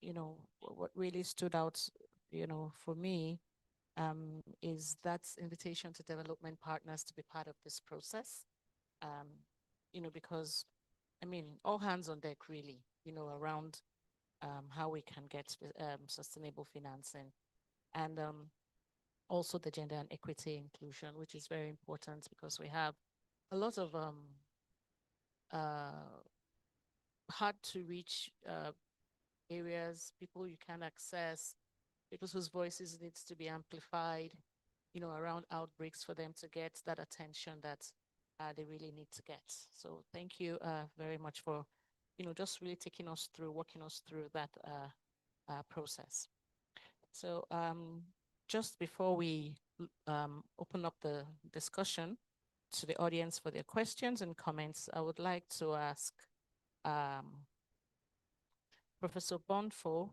you know, what really stood out, you know, for me is that invitation to development partners to be part of this process. You know, because, I mean, all hands on deck really, you know, around how we can get sustainable financing. And also the gender and equity inclusion, which is very important because we have a lot of hard to reach areas, people you can access, people whose voices needs to be amplified, you know, around outbreaks for them to get that attention that they really need to get. So thank you very much for, you know, just really taking us through, walking us through that process. So just before we open up the discussion to the audience for their questions and comments, I would like to ask Professor Bonfo,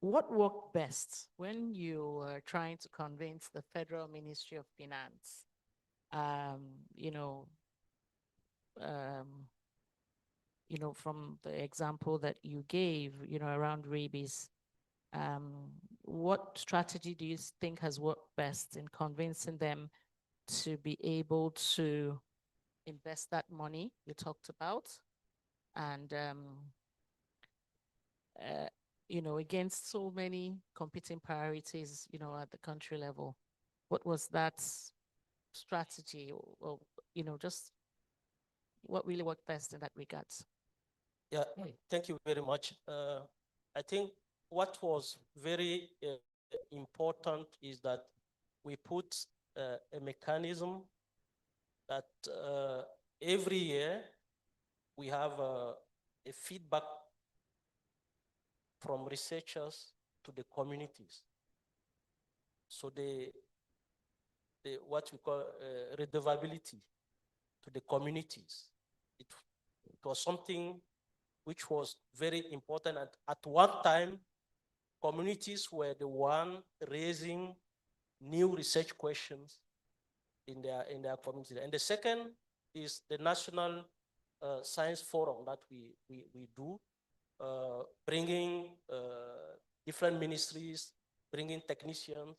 what worked best when you were trying to convince the Federal Ministry of Finance, you know, from the example that you gave, you know, around rabies, what strategy do you think has worked best in convincing them to be able to invest that money you talked about? And, you know, against so many competing priorities, you know, at the country level, what was that strategy or you know, just what really worked best in that regard? Yeah, thank you very much. I think what was very important is that we put a mechanism that every year we have a feedback from researchers to the communities. So the what we call redevability to the communities. It was something which was very important. At one time, communities were the one raising new research questions in their community. And the second is the National Science Forum that we do, bringing different ministries, bringing technicians,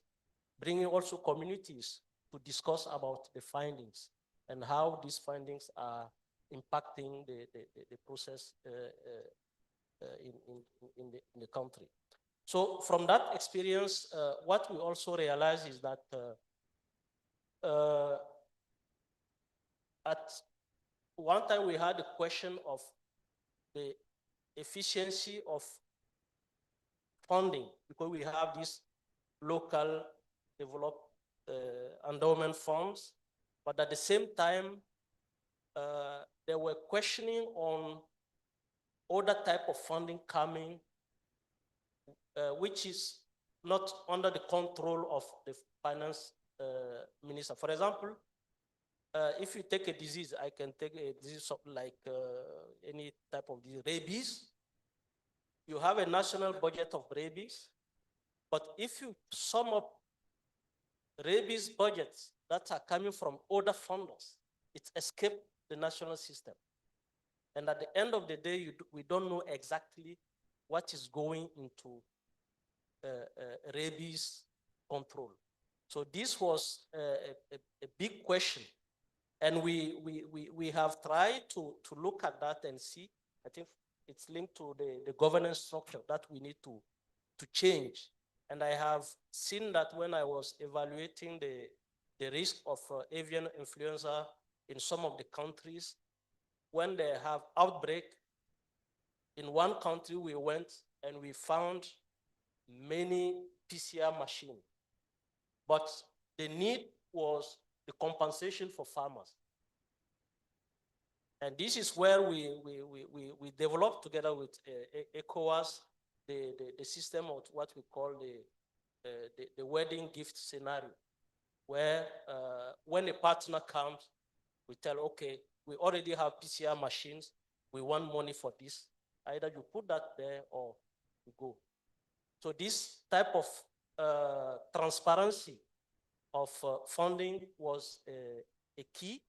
bringing also communities to discuss about the findings and how these findings are impacting the process in the country. So from that experience, what we also realize is that at one time we had a question of the efficiency of funding, because we have these local develop endowment funds, but at the same time, there were questioning on other type of funding coming, which is not under the control of the finance minister. For example, if you take a disease, I can take a disease like any type of disease, rabies. You have a national budget of rabies, but if you sum up rabies budgets that are coming from other funders, it escaped the national system. And at the end of the day, we don't know exactly what is going into rabies control. So this was a big question. And we have tried to look at that and see. I think it's linked to the governance structure that we need to change. And I have seen that when I was evaluating the risk of avian influenza in some of the countries, when they have outbreak, in one country we went and we found many PCR machines. But the need was the compensation for farmers. And this is where we developed together with ECOWAS the system of what we call the wedding gift scenario, where when a partner comes, we tell, okay, we already have PCR machines, we want money for this. Either you put that there or you go. So this type of transparency of funding was a key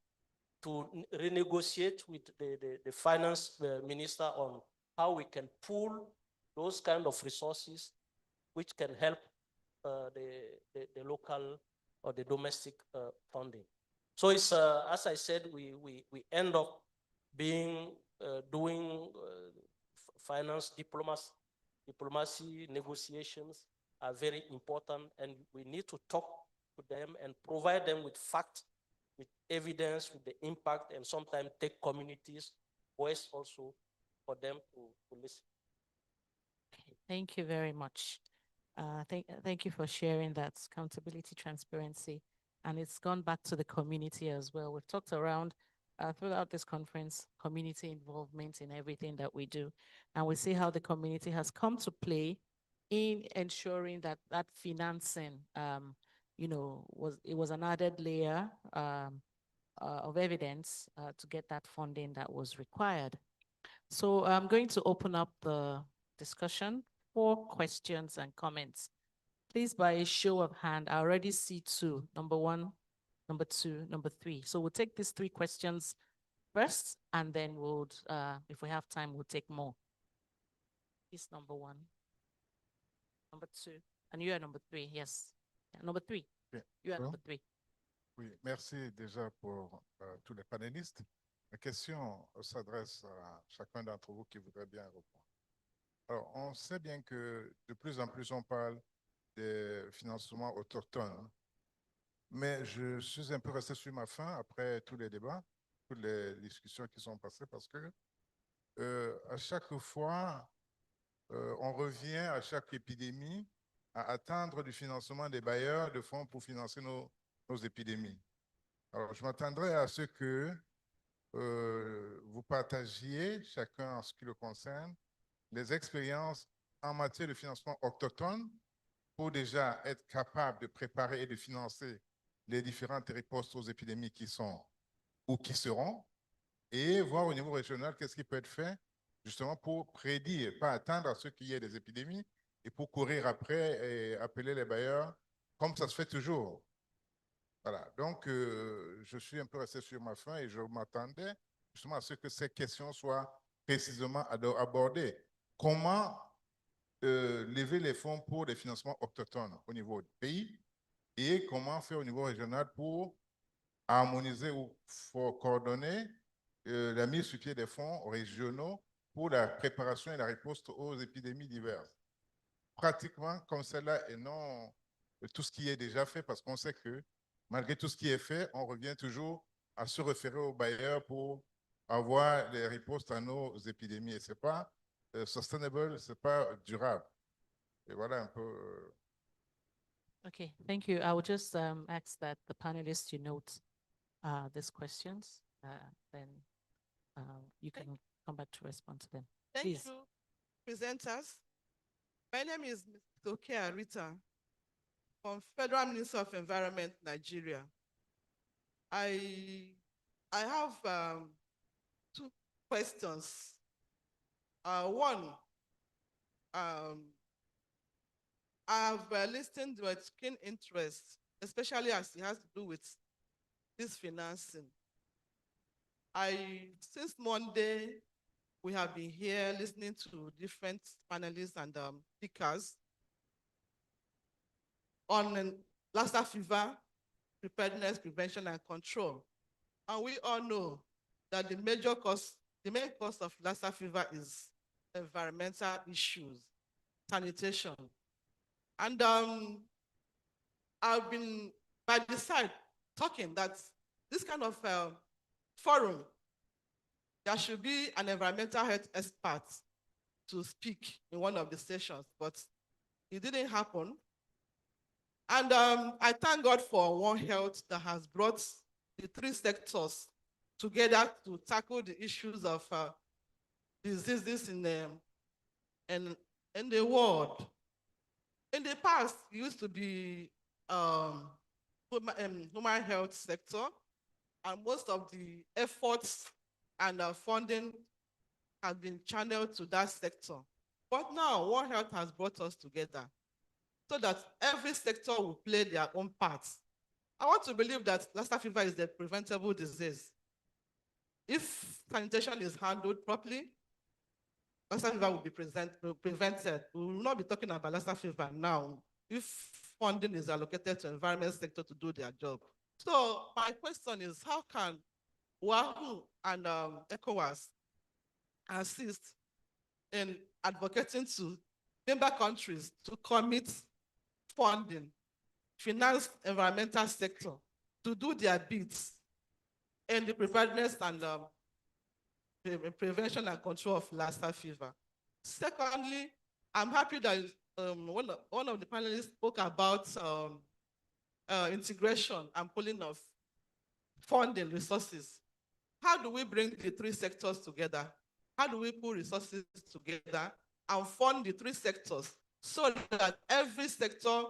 to renegotiate with the finance minister on how we can pool those kind of resources which can help the local or the domestic funding. So it's, as I said, we end up being, doing finance diplomacy negotiations are very important, and we need to talk to them and provide them with facts, with evidence, with the impact, and sometimes take communities' voice also for them to listen. Thank you very much. Thank you for sharing that accountability, transparency, and it's gone back to the community as well. We've talked around throughout this conference, community involvement in everything that we do, and we see how the community has come to play in ensuring that that financing, you know, was an added layer of evidence to get that funding that was required. So I'm going to open up the discussion for questions and comments. Please, by a show of hand, I already see two, number one, number two, number three. So we'll take these three questions first, and then we'll, if we have time, we'll take more. Please, number one, number two, and you are number three, yes. Yeah, number three, you are number three. Oui, merci déjà pour tous les panélistes. La question s'adresse à chacun d'entre vous qui voudrait bien répondre. Alors, on sait bien que de plus en plus on parle des financements autochtones, mais je suis un peu resté sur ma faim après tous les débats, toutes les discussions qui sont passées, parce que à chaque fois, on revient à chaque épidémie à attendre du financement des bailleurs de fonds pour financer nos épidémies. Alors, je m'attendrais à ce que vous partagiez, chacun en ce qui le concerne, les expériences en matière de financement autochtone pour déjà être capable de préparer et de financer les différentes ripostes aux épidémies qui sont ou qui seront, et voir au niveau régional qu'est-ce qui peut être fait justement pour prédire, pas attendre à ce qu'il y ait des épidémies et pour courir après et appeler les bailleurs comme ça se fait toujours. Voilà, donc je suis un peu resté sur ma faim et je m'attendais justement à ce que ces questions soient précisément abordées. Comment lever les fonds pour des financements autochtones au niveau du pays et comment faire au niveau régional pour harmoniser ou coordonner la mise sur pied des fonds régionaux pour la préparation et la réponse aux épidémies diverses. Pratiquement comme celle-là et non tout ce qui est déjà fait, parce qu'on sait que malgré tout ce qui est fait, on revient toujours à se référer aux bailleurs pour avoir les réponses à nos épidémies. Et ce n'est pas sustainable, ce n'est pas durable. Et voilà un peu. Okay, thank you. I will just ask that the panelists you note these questions, then you can come back to respond to them. Thank Please. you, presenters. My name is Ms. Tokia Rita from Federal Ministry of Environment, Nigeria. I have two questions. One, I have listened with keen interest, especially as it has to do with this financing. Since Monday, we have been here listening to different panelists and speakers on Lassa fever, preparedness, prevention, and control. And we all know that the main cause of Lassa fever is environmental issues, sanitation. And I've been by the side talking that this kind of forum, there should be an environmental health expert to speak in one of the sessions, but it didn't happen. And I thank God for One Health that has brought the three sectors together to tackle the issues of diseases in the world. In the past, it used to be human health sector, and most of the efforts and funding has been channeled to that sector. But now, One Health has brought us together so that every sector will play their own part. I want to believe that Lassa fever is a preventable disease. If sanitation is handled properly, Lassa fever will be prevented. We will not be talking about Lassa fever now if funding is allocated to environment sector to do their job. So my question is, how can WAHU and ECOWAS assist in advocating to member countries to commit funding, finance environmental sector to do their bits in the preparedness and prevention and control of Lassa fever? Secondly, I'm happy that one of the panelists spoke about integration and pooling of funding resources. How do we bring the three sectors together? How do we pool resources together and fund the three sectors so that every sector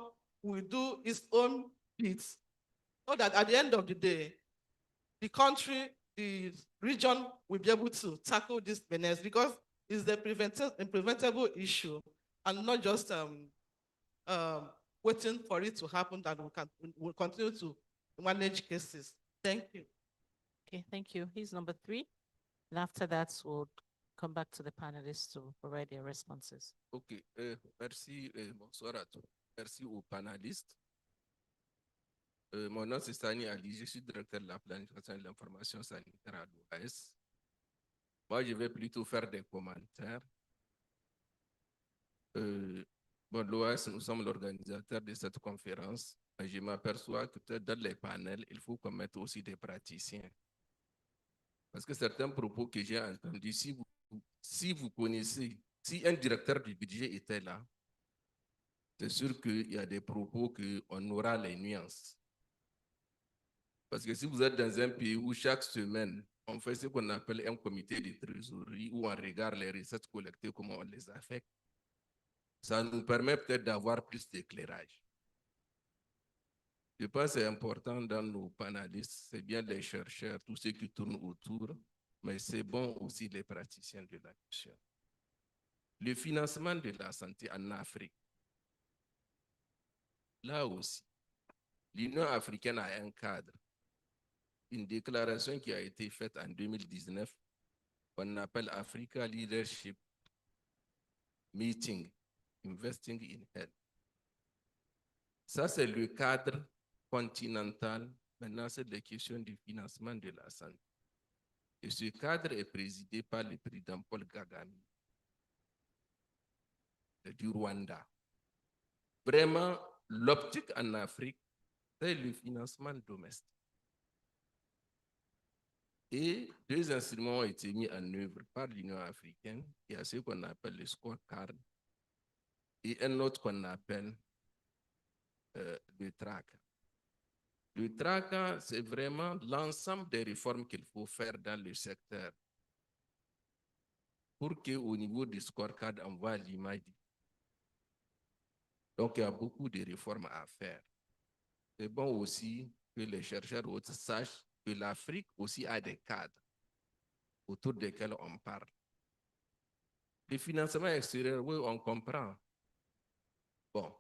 will do its own bits, so that at the end of the day, the country, the region will be able to tackle this menace, because it's a preventable issue and not just waiting for it to happen, that we'll continue to manage cases. Thank you. Okay, thank you. He's number 3. And after that, we'll come back to the panelists to provide their responses. Ok, merci, bonsoir à tous. Merci aux panélistes. Mon nom c'est Sani Ali, je suis directeur de la planification et de l'information sanitaire à l'OAS. Moi, je vais plutôt faire des commentaires. Bon, l'OAS, nous sommes l'organisateur de cette conférence. Je m'aperçois que peut-être dans les panels, il faut qu'on mette aussi des praticiens. Parce que certains propos que j'ai entendus, si vous connaissez, si un directeur du budget était là, c'est sûr qu'il y a des propos qu'on aura les nuances. Parce que si vous êtes dans un pays où chaque semaine, on fait ce qu'on appelle un comité de trésorerie, où on regarde les recettes collectées, comment on les affecte, ça nous permet peut-être d'avoir plus d'éclairage. Je pense que c'est important dans nos panélistes, c'est bien les chercheurs, tous ceux qui tournent autour, mais c'est bon aussi les praticiens de la question. Le financement de la santé en Afrique, là aussi, l'Union africaine a un cadre, une déclaration qui a été faite en 2019, qu'on appelle Africa Leadership Meeting, Investing in Health. Ça, c'est le cadre continental. Maintenant, c'est la question du financement de la santé. Et ce cadre est présidé par le président Paul Kagame du Rwanda. Vraiment, l'optique en Afrique, c'est le financement domestique. Et 2 instruments ont été mis en œuvre par l'Union africaine. Il y a ce qu'on appelle le scorecard et un autre qu'on appelle le TRACA. Le TRACA, c'est vraiment l'ensemble des réformes qu'il faut faire dans le secteur pour qu'au niveau du scorecard, on voit l'image. Donc, il y a beaucoup de réformes à faire. C'est bon aussi que les chercheurs autres sachent que l'Afrique aussi a des cadres autour desquels on parle. Le financement extérieur, oui, on comprend. Bon,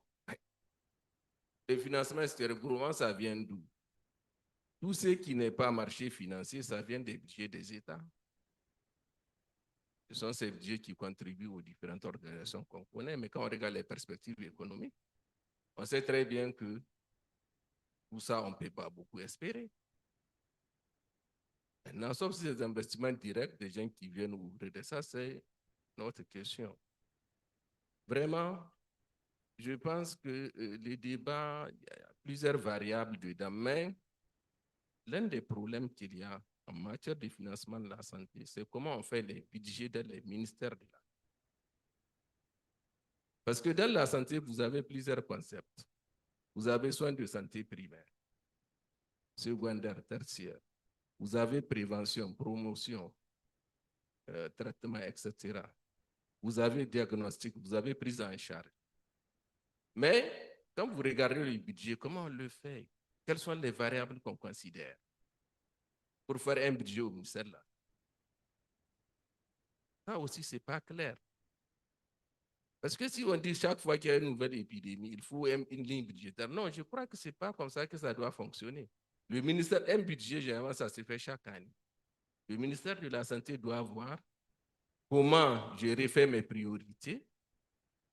le financement extérieur, comment ça vient d'où? Tout ce qui n'est pas marché financier, ça vient des budgets des États. Ce sont ces budgets qui contribuent aux différentes organisations qu'on connaît, mais quand on regarde les perspectives économiques, on sait très bien que tout ça, on ne peut pas beaucoup espérer. Maintenant, sauf si c'est des investissements directs, des gens qui viennent ouvrir de ça, c'est notre question. Vraiment, je pense que les débats, il y a plusieurs variables dedans, mais l'un des problèmes qu'il y a en matière de financement de la santé, c'est comment on fait les budgets dans les ministères de la santé. Parce que dans la santé, vous avez plusieurs concepts. Vous avez soins de santé primaire, secondaire, tertiaire. Vous avez prévention, promotion, traitement, etc. Vous avez diagnostic, vous avez prise en charge. Mais quand vous regardez le budget, comment on le fait? Quelles sont les variables qu'on considère pour faire un budget au ministère là? Ça aussi, ce n'est pas clair. Parce que si on dit chaque fois qu'il y a une nouvelle épidémie, il faut une ligne budgétaire. Non, je crois que ce n'est pas comme ça que ça doit fonctionner. Le ministère, un budget, généralement, ça se fait chaque année. Le ministère de la Santé doit voir comment je refais mes priorités.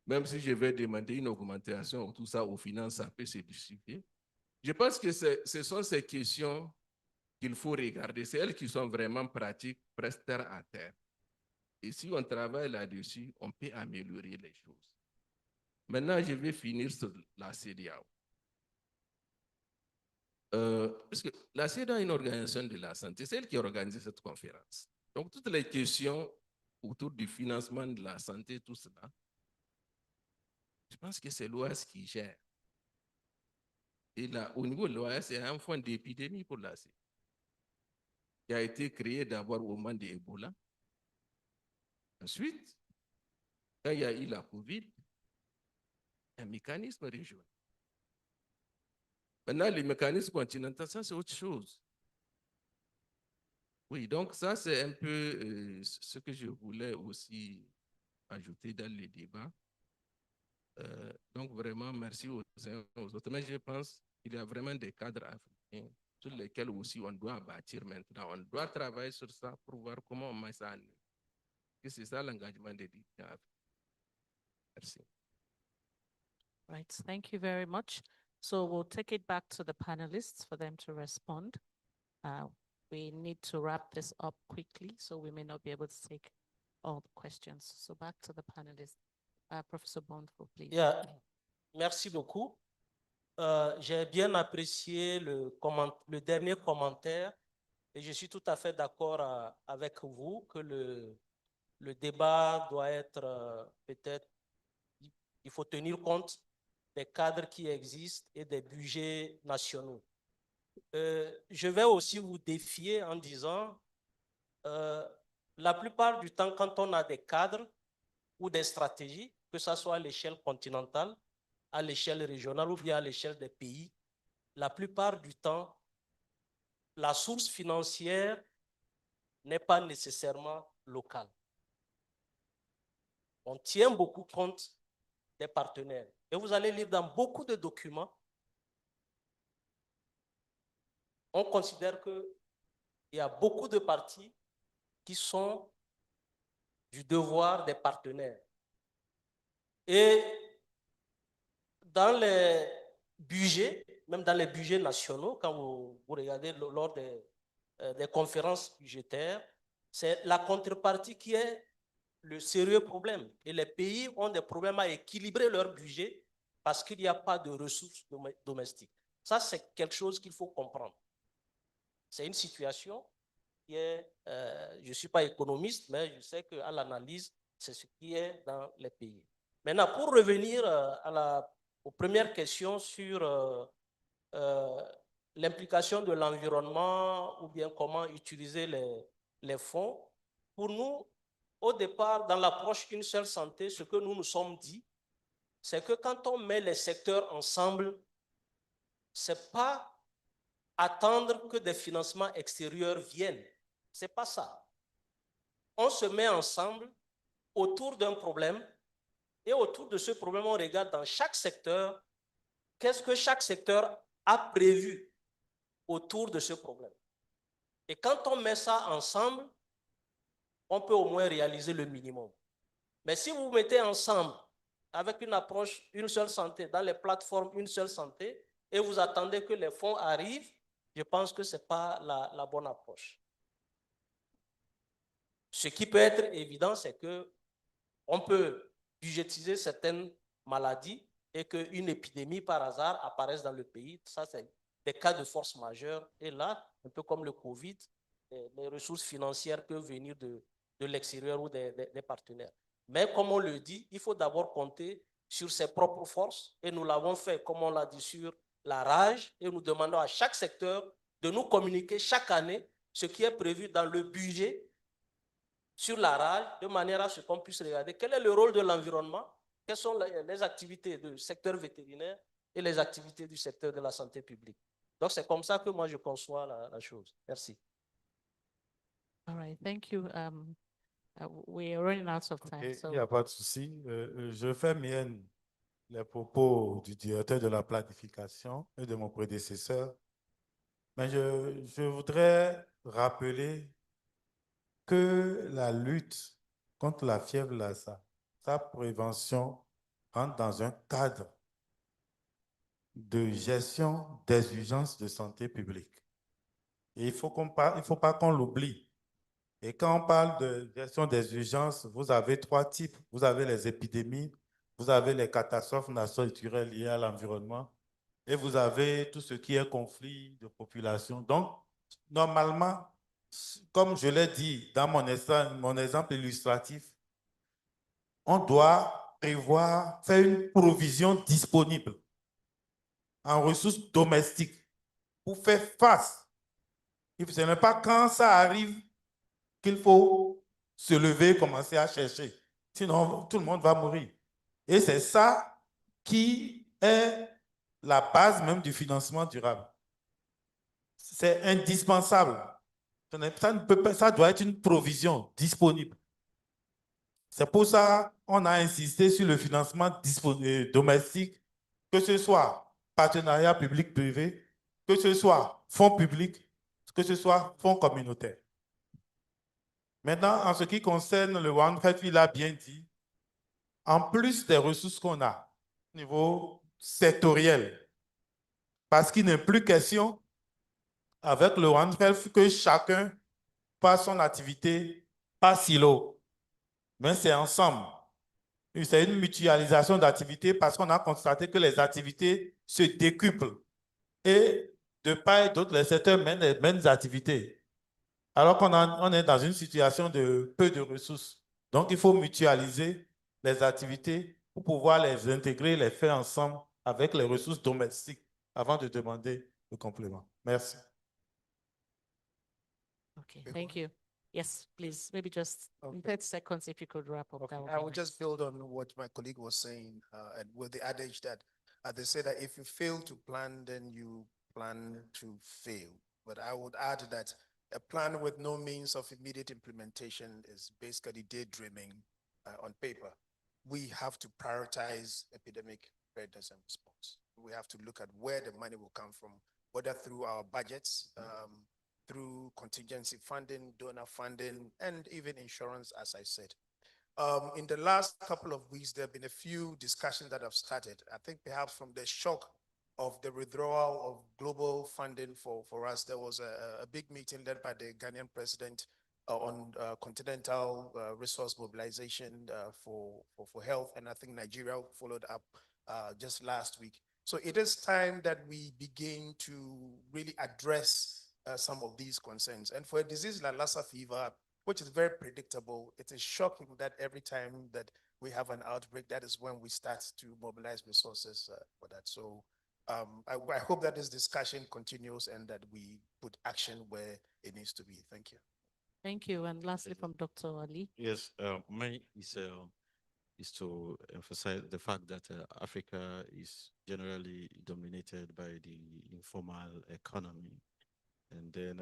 Même si je vais demander une augmentation, tout ça, aux finances, ça peut se justifier. Je pense que ce sont ces questions qu'il faut regarder. C'est elles qui sont vraiment pratiques, presque terre à terre. Et si on travaille là-dessus, on peut améliorer les choses. Maintenant, je vais finir sur la CEDEAO. Parce que la CEDEAO est une organisation de la santé, c'est elle qui a organisé cette conférence. Donc, toutes les questions autour du financement de la santé, tout cela, je pense que c'est l'OAS qui gère. Et là, au niveau de l'OAS, il y a un fonds d'épidémie pour la CEDEAO qui a été créé d'abord au moment de Ebola. Ensuite, quand il y a eu la COVID, un mécanisme régional. Maintenant, les mécanismes continentaux, ça c'est autre chose. Oui, donc ça c'est un peu ce que je voulais aussi ajouter dans les débats. Donc vraiment, merci aux uns aux autres. Mais je pense qu'il y a vraiment des cadres africains sur lesquels aussi on doit bâtir maintenant. On doit travailler sur ça pour voir comment on met ça en œuvre. Et c'est ça l'engagement des dirigeants africains. Merci. Right, thank you very much. So we'll take it back to the panelists for them to respond. We need to wrap this up quickly, so we may not be able to take all the questions. So back to the panelists. Professor Bondful, please. Yeah. Merci beaucoup. J'ai bien apprécié le dernier commentaire et je suis tout à fait d'accord avec vous que le débat doit être peut-être, il faut tenir compte des cadres qui existent et des budgets nationaux. Je vais aussi vous défier en disant, la plupart du temps, quand on a des cadres ou des stratégies, que ce soit à l'échelle continentale, à l'échelle régionale ou bien à l'échelle des pays, la plupart du temps, la source financière n'est pas nécessairement locale. On tient beaucoup compte des partenaires. Et vous allez lire dans beaucoup de documents, on considère qu'il y a beaucoup de parties qui sont du devoir des partenaires. Et dans les budgets, même dans les budgets nationaux, quand vous regardez lors des conférences budgétaires, c'est la contrepartie qui est le sérieux problème. Et les pays ont des problèmes à équilibrer leur budget parce qu'il n'y a pas de ressources domestiques. Ça, c'est quelque chose qu'il faut comprendre. C'est une situation qui est, je ne suis pas économiste, mais je sais qu'à l'analyse, c'est ce qui est dans les pays. Maintenant, pour revenir à la aux premières questions sur l'implication de l'environnement ou bien comment utiliser les fonds, pour nous, au départ, dans l'approche une seule santé, ce que nous nous sommes dit, c'est que quand on met les secteurs ensemble, c'est pas attendre que des financements extérieurs viennent. C'est pas ça. On se met ensemble autour d'un problème et autour de ce problème, on regarde dans chaque secteur qu'est-ce que chaque secteur a prévu autour de ce problème. Et quand on met ça ensemble, on peut au moins réaliser le minimum. Mais si vous mettez ensemble avec une approche une seule santé, dans les plateformes une seule santé, et vous attendez que les fonds arrivent, je pense que ce n'est pas la bonne approche. Ce qui peut être évident, c'est qu'on peut budgétiser certaines maladies et qu'une épidémie par hasard apparaisse dans le pays. Ça, c'est des cas de force majeure. Et là, un peu comme le Covid, les ressources financières peuvent venir de l'extérieur ou des partenaires. Mais comme on le dit, il faut d'abord compter sur ses propres forces. Et nous l'avons fait, comme on l'a dit, sur la rage. Et nous demandons à chaque secteur de nous communiquer chaque année ce qui est prévu dans le budget sur la rage, de manière à ce qu'on puisse regarder quel est le rôle de l'environnement, quelles sont les activités du secteur vétérinaire et les activités du secteur de la santé publique. Donc, c'est comme ça que moi, je conçois la chose. Merci. All right, thank you. We are running out of time. Il n'y a pas de souci. Je fais mienne les propos du directeur de la planification et de mon prédécesseur. Mais je voudrais rappeler que la lutte contre la fièvre Lassa, sa prévention rentre dans un cadre de gestion des urgences de santé publique. Et il ne faut pas qu'on l'oublie. Et quand on parle de gestion des urgences, vous avez trois types. Vous avez les épidémies, vous avez les catastrophes naturelles liées à l'environnement, et vous avez tout ce qui est conflit de population. Donc, normalement, comme je l'ai dit dans mon exemple illustratif, on doit prévoir, faire une provision disponible en ressources domestiques pour faire face. Ce n'est pas quand ça arrive qu'il faut se lever et commencer à chercher. Sinon, tout le monde va mourir. Et c'est ça qui est la base même du financement durable. C'est indispensable. Ça doit être une provision disponible. C'est pour ça qu'on a insisté sur le financement domestique, que ce soit partenariat public-privé, que ce soit fonds publics, que ce soit fonds communautaires. Maintenant, en ce qui concerne le One Health, il a bien dit, en plus des ressources qu'on a au niveau sectoriel, parce qu'il n'est plus question avec le One Health que chacun fasse son activité par silo, mais c'est ensemble. C'est une mutualisation d'activités parce qu'on a constaté que les activités se décuplent et de part et d'autre, les secteurs mènent les mêmes activités. Alors qu'on est dans une situation de peu de ressources. Donc, il faut mutualiser les activités pour pouvoir les intégrer, les faire ensemble avec les ressources domestiques avant de demander le complément. Merci. Okay, thank you. Yes, please, maybe just in 30 seconds if you could wrap up. That would I be will nice. just build on what my colleague was saying, and with the adage that they say that if you fail to plan, then you plan to fail. But I would add that a plan with no means of immediate implementation is basically daydreaming on paper. We have to prioritize epidemic preparedness and response. We have to look at where the money will come from, whether through our budgets, through contingency funding, donor funding, and even insurance, as I said. In the last couple of weeks, there have been a few discussions that have started. I think perhaps from the shock of the withdrawal of global funding for us, there was a big meeting led by the Ghanaian president on continental resource mobilization for health, and I think Nigeria followed up just last week. So it is time that we begin to really address some of these concerns. And for a disease like Lassa fever, which is very predictable, it is shocking that every time that we have an outbreak, that is when we start to mobilize resources for that. So I hope that this discussion continues and that we put action where it needs to be. Thank you. Thank you. And lastly, from Dr. Ali. Yes, mine is to emphasize the fact that Africa is generally dominated by the informal economy. And then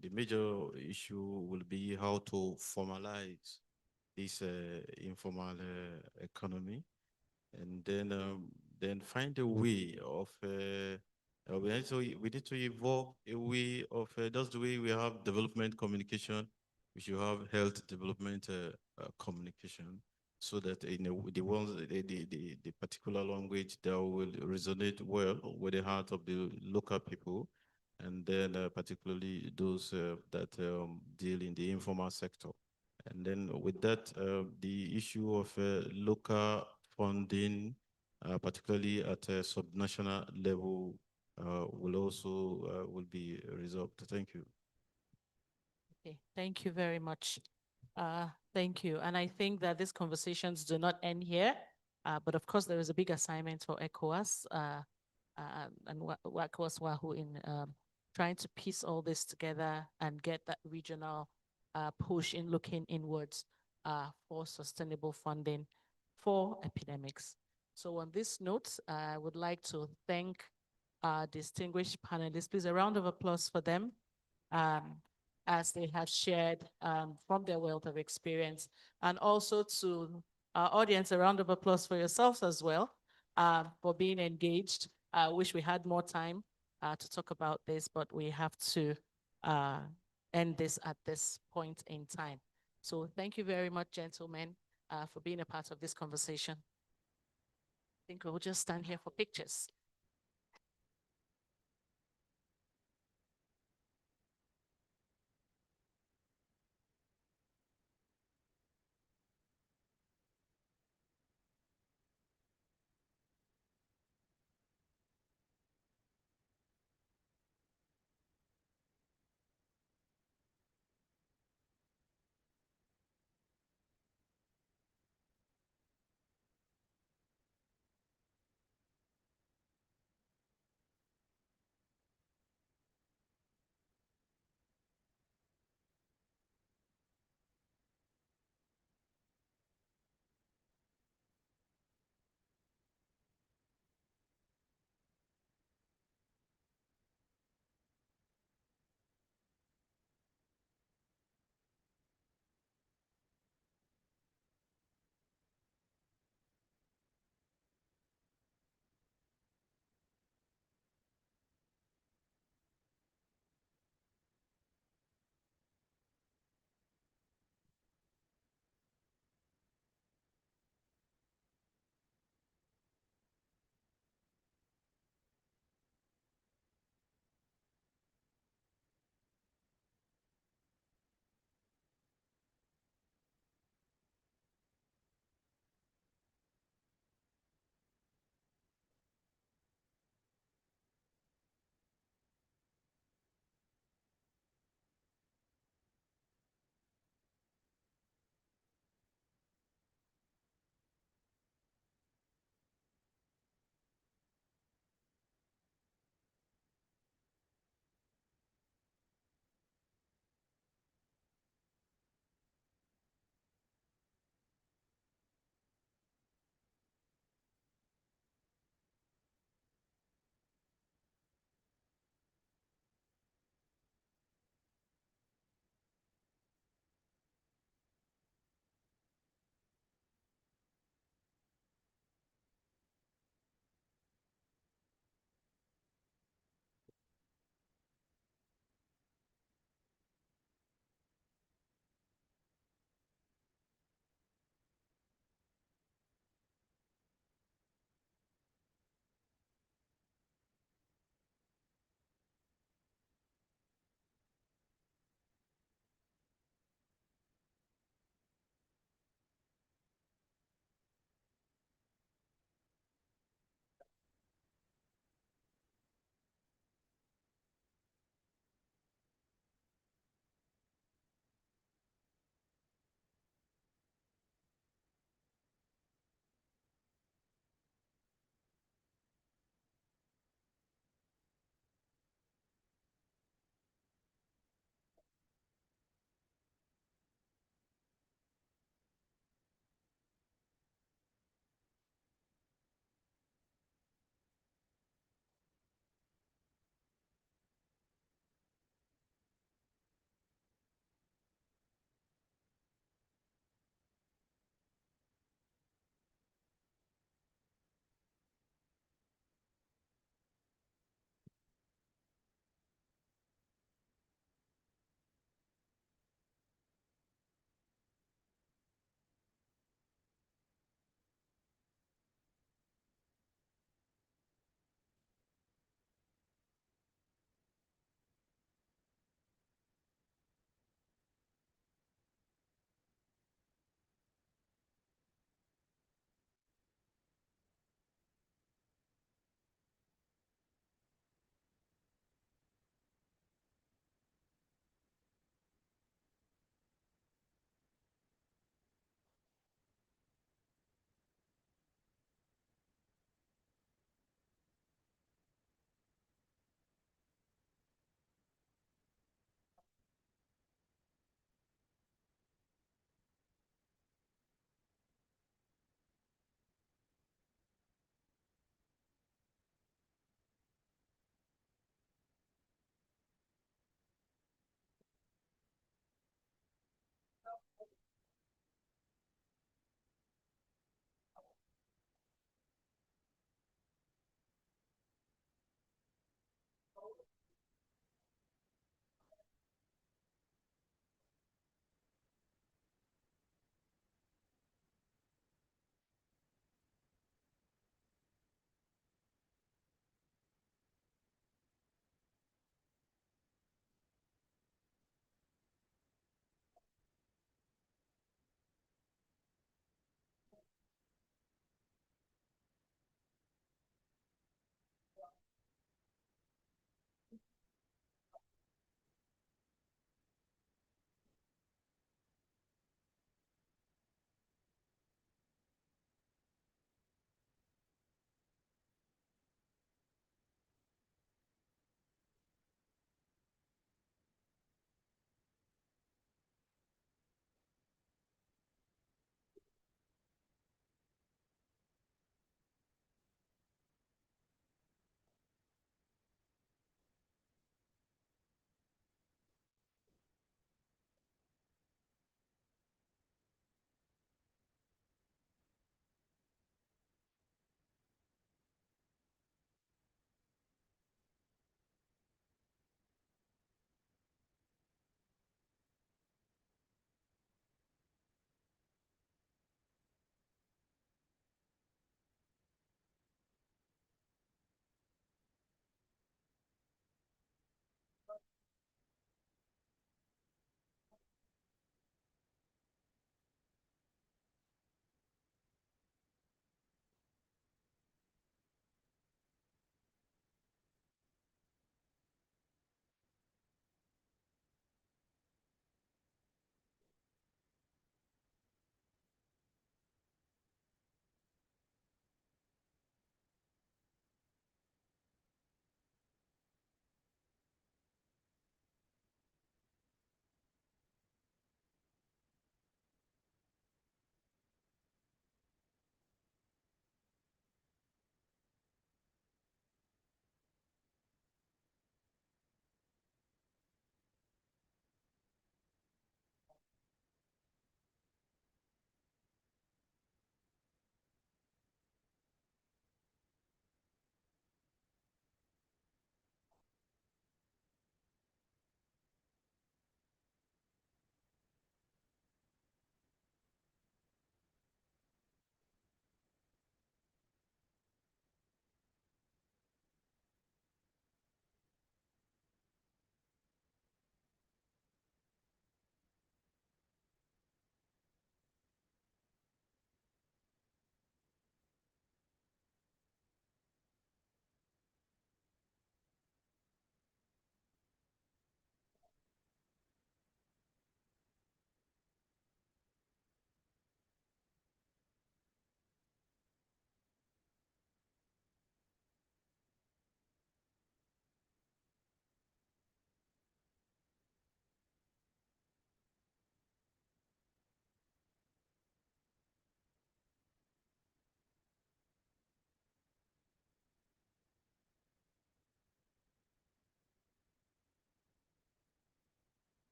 the major issue will be how to formalize this informal economy, and then find a way of we need to evolve a way of just the way we have development communication, we should have health development communication, so that in the ones the particular language that will resonate well with the heart of the local people, and then particularly those that deal in the informal sector. And then with that, the issue of local funding, particularly at a subnational level, will also will be resolved. Thank you. Okay, thank you very much. Thank you. And I think that these conversations do not end here, but of course there is a big assignment for ECOWAS and ECOWAS WAHU in trying to piece all this together and get that regional push in looking inwards for sustainable funding for epidemics. So on this note, I would like to thank our distinguished panelists. Please, a round of applause for them as they have shared from their wealth of experience. And also to our audience, a round of applause for yourselves as well for being engaged. I wish we had more time to talk about this, but we have to end this at this point in time. So thank you very much, gentlemen, for being a part of this conversation. I think we'll just stand here for pictures.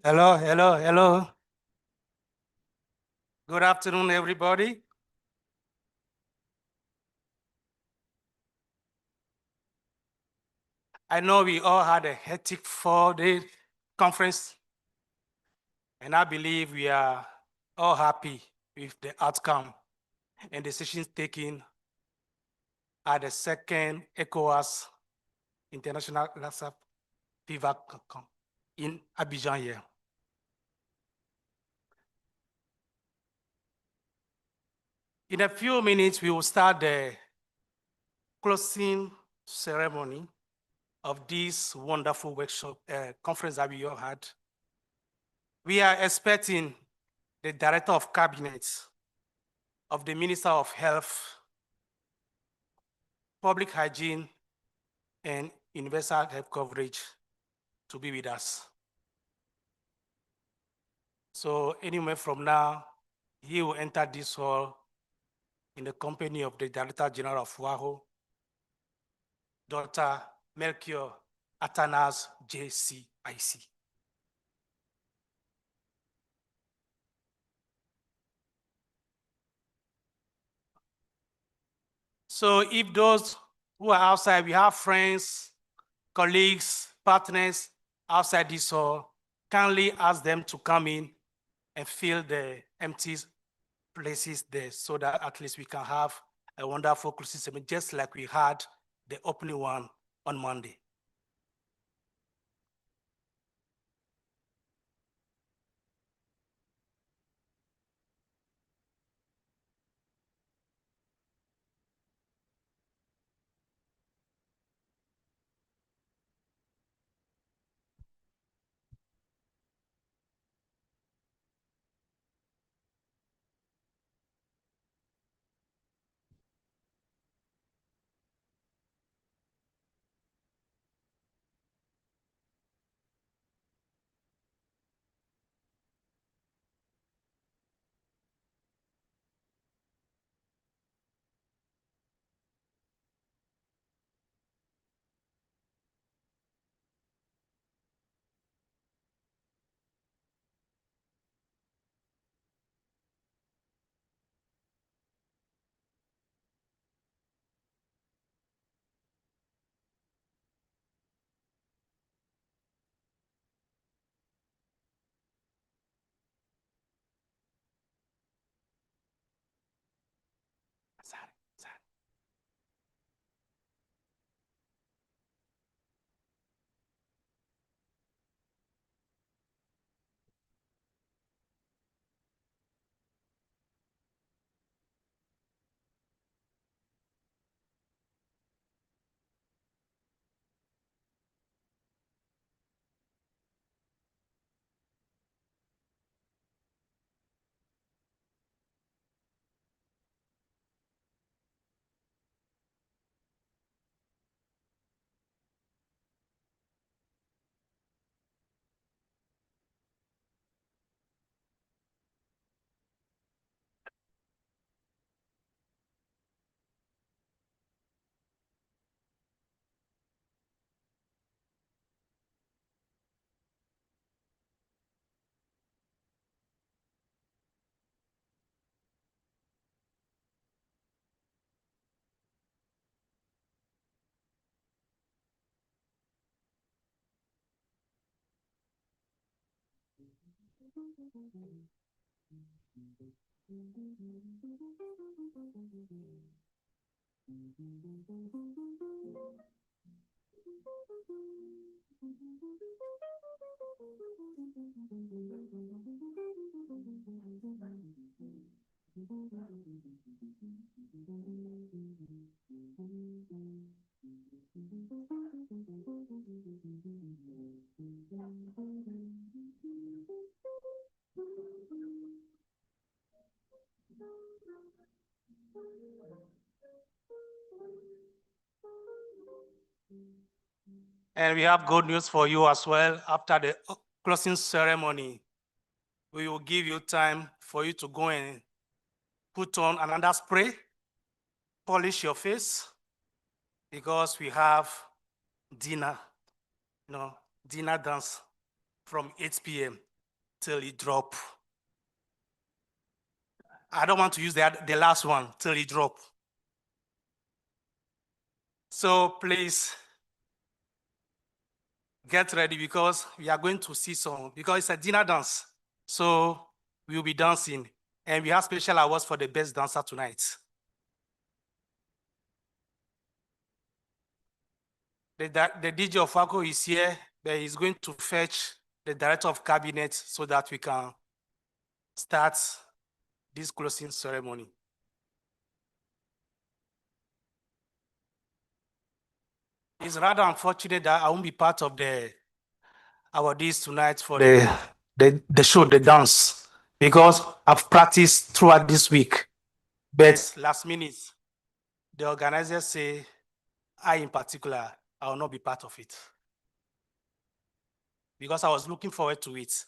Hello, hello, hello. Good afternoon, everybody. I know we all had a hectic 4-day conference, and I believe we are all happy with the outcome and decisions taken at the second ECOWAS International Lassa Fever in Abidjan here. In a few minutes, we will start the closing ceremony of this wonderful workshop conference that we all had. We are expecting the Director of Cabinet of the Minister of Health, Public Hygiene, and Universal Health Coverage to be with us. So anywhere from now, he will enter this hall in the company of the Director General of WAHO, Dr. Melchior Atanas, JCIC. So if those who are outside, we have friends, colleagues, partners outside this hall, kindly ask them to come in and fill the empty places there so that at least we can have a wonderful closing ceremony, just like we had the opening one on Monday. And we have good news for you as well. After the closing ceremony, we will give you time for you to go and put on another spray, polish your face, because we have dinner, dinner dance from 8 p.m. till it drop. I don't want to use the last one till it drop. So please get ready, because we are going to see some, because it's a dinner dance. So we will be dancing, and we have special awards for the best dancer tonight. The DJ of Wako is here, but he's going to fetch the director of cabinet so that we can start this closing ceremony. It's rather unfortunate that I won't be part of the awardees tonight for the show, the dance, because I've practiced throughout this week. But last minute, the organizers say, I in particular, I will not be part of it, because I was looking forward to it.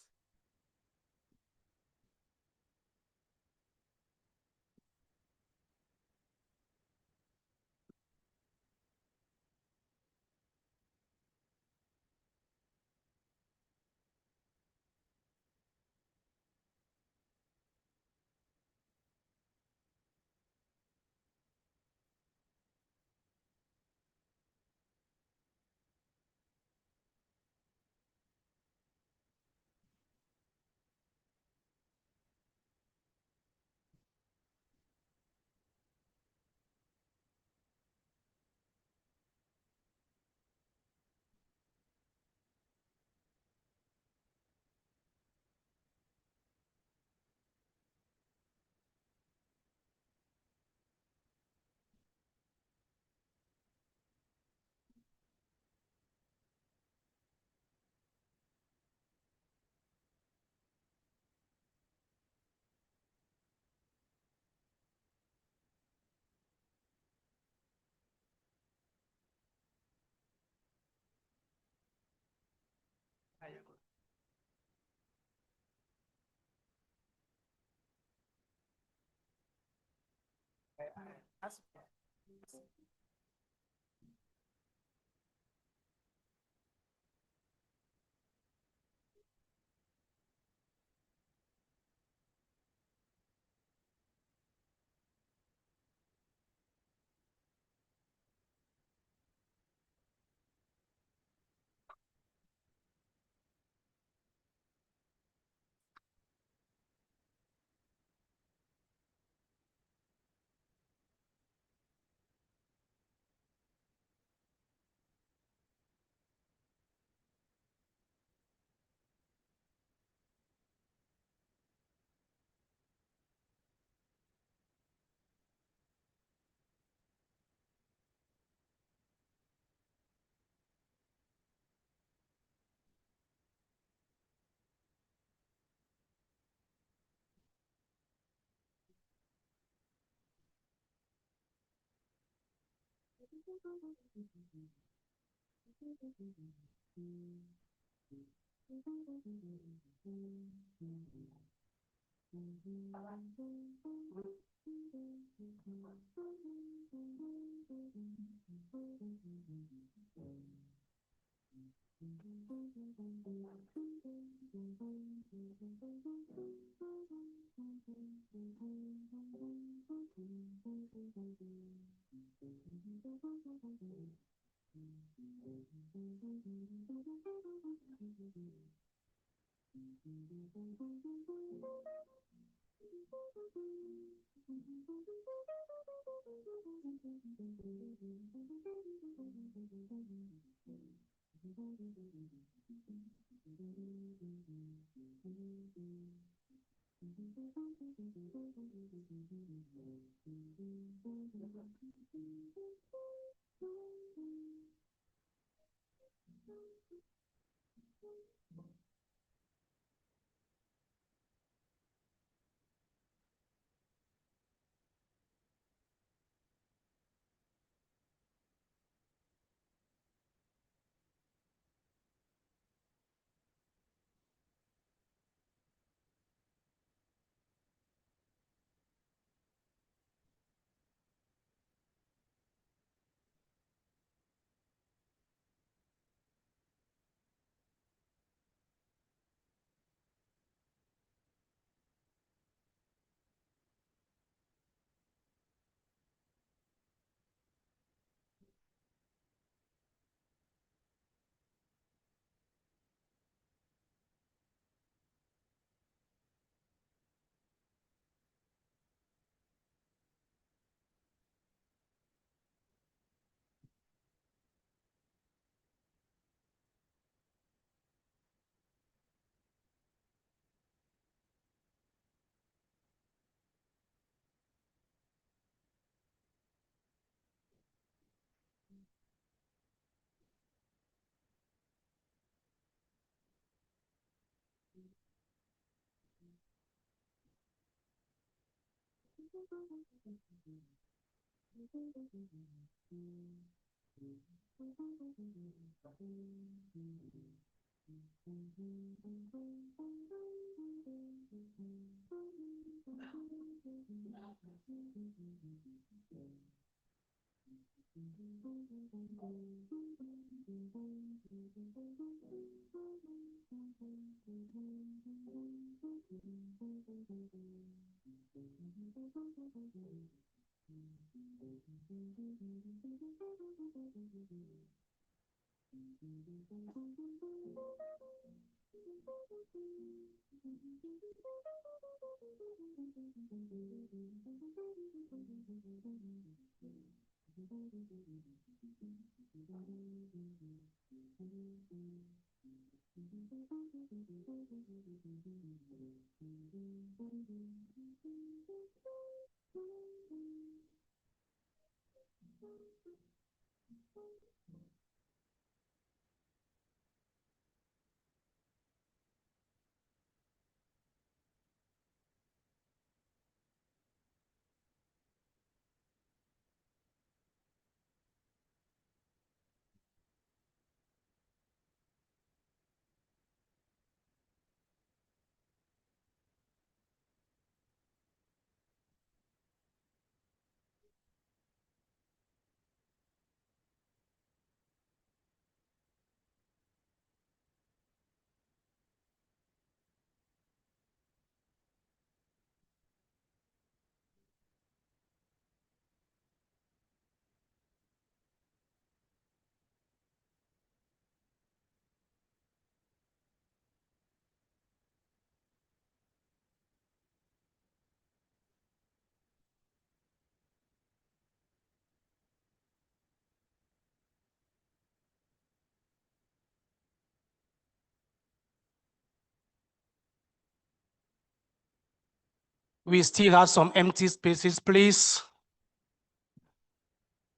We still have some empty spaces, please.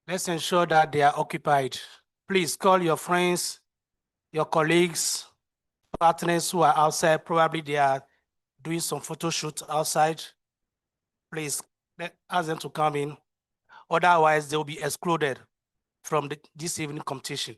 Let's ensure that they are occupied. Please call your friends, your colleagues, partners who are outside. Probably they are doing some photo shoot outside. Please ask them to come in. Otherwise, they will be excluded from this evening competition.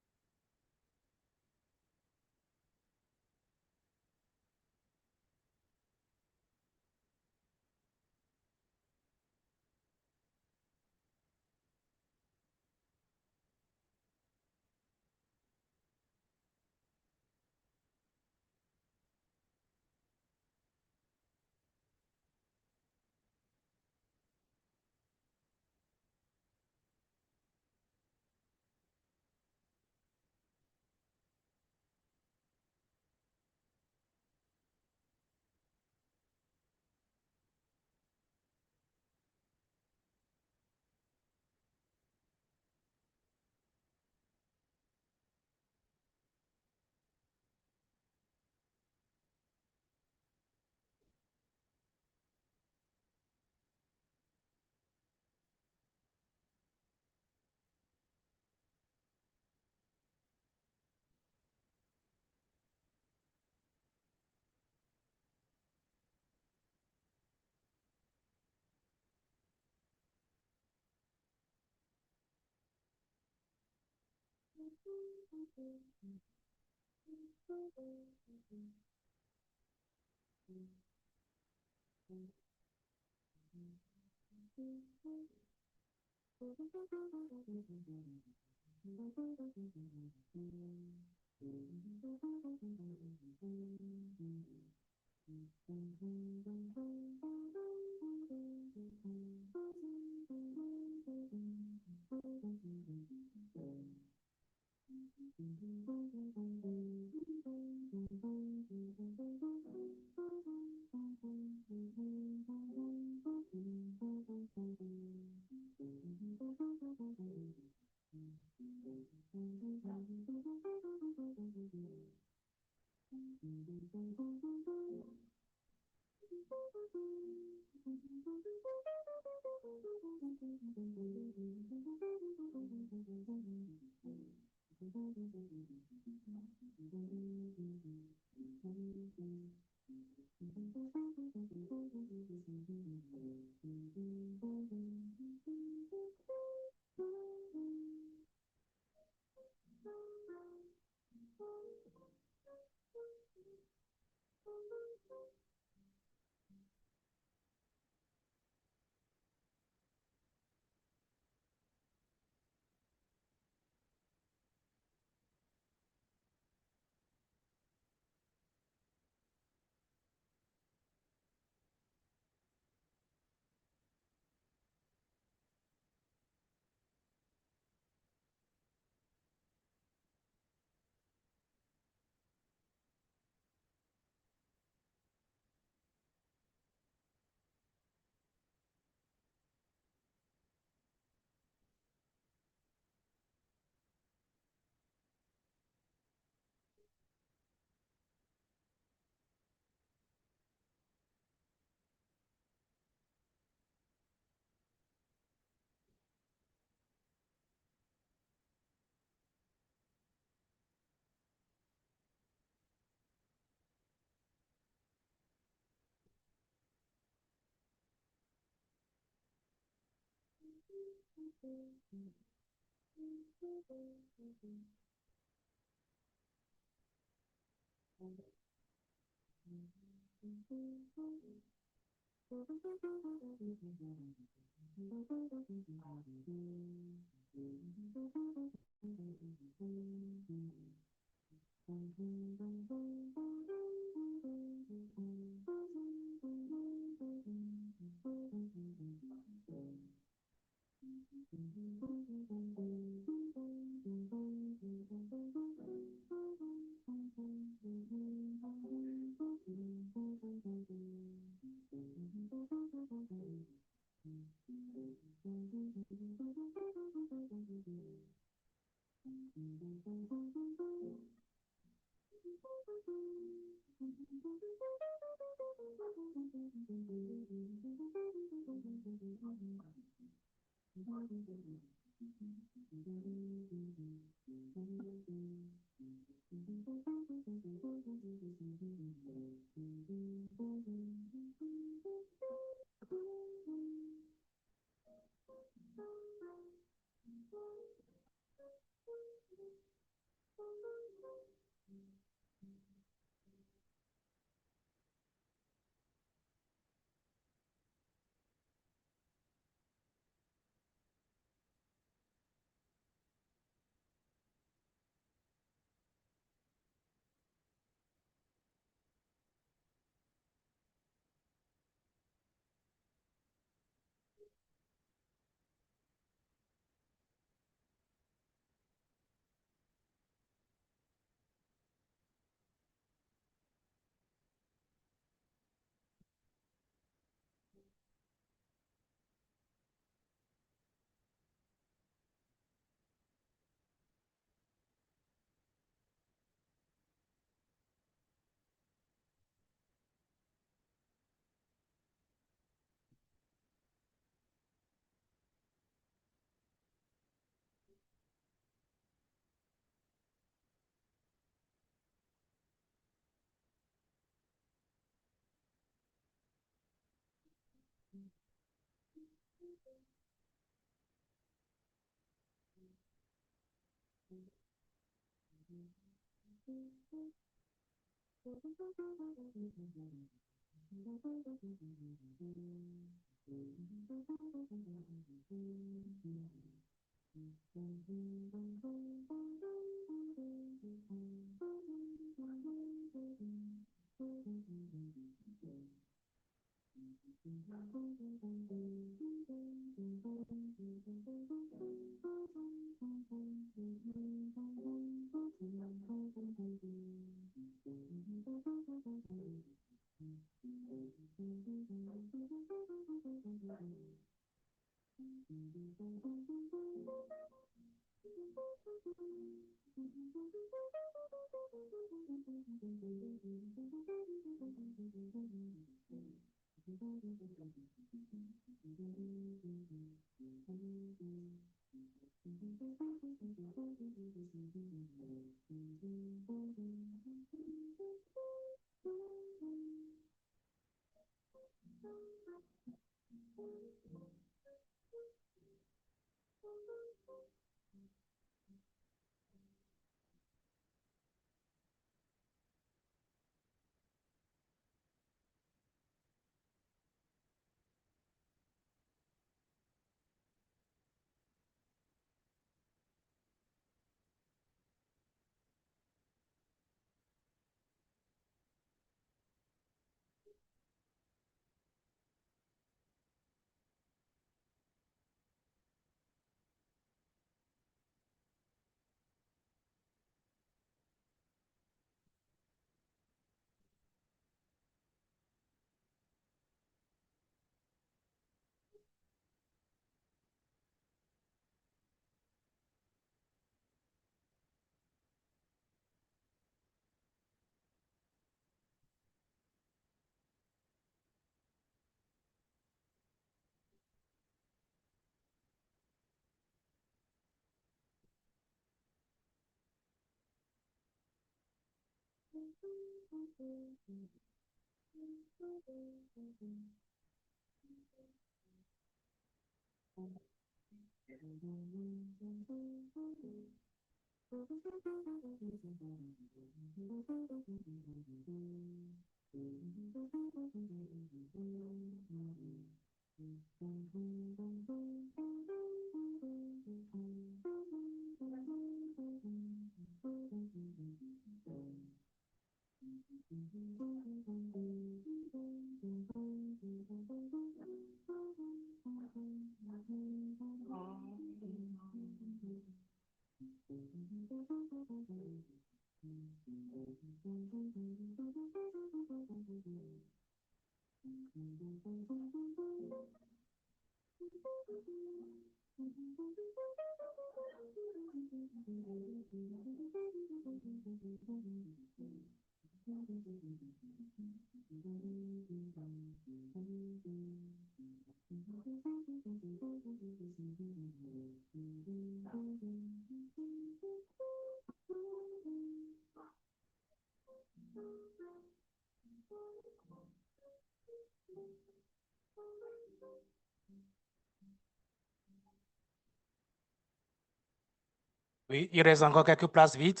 Oui, il reste encore quelques places vides.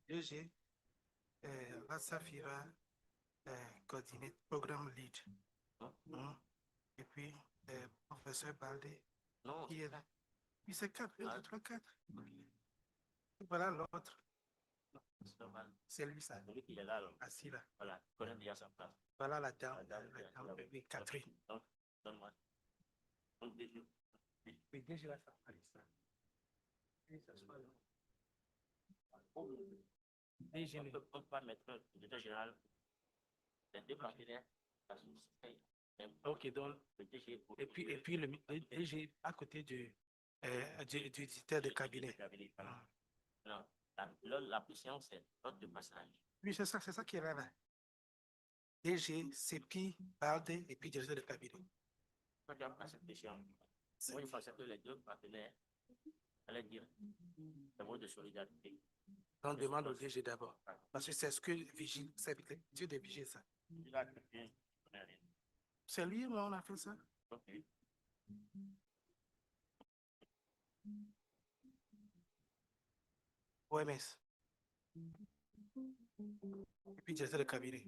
DG, Lassa Fira, coordinate programme lead. Et puis, professeur Baldé, qui est là. Puis c'est 4, 1, 2, 3, 4. Voilà l'autre. C'est lui, ça. Celui qui est là, assis là. Voilà, il connaît déjà sa place. Voilà la dame, oui, Catherine. Donne-moi. Oui, déjà là, ça. Allez, ça. Et ça soit là. DG, on ne peut pas mettre le directeur général. Les deux partenaires. Ok, donc, et puis le DG à côté du directeur de cabinet. Non, la position, c'est l'autre de passage. Oui, c'est ça qui est là. DG, CEPI, Baldé et puis directeur de cabinet. Quand tu as passé cette question, moi, je pensais que les deux partenaires allaient dire le mot de solidarité. On demande au DG d'abord. Parce que c'est ce que Vigile, c'est Dieu de Vigile, ça. C'est lui, mais on a fait ça. Okay. OMS. Et puis directeur de cabinet.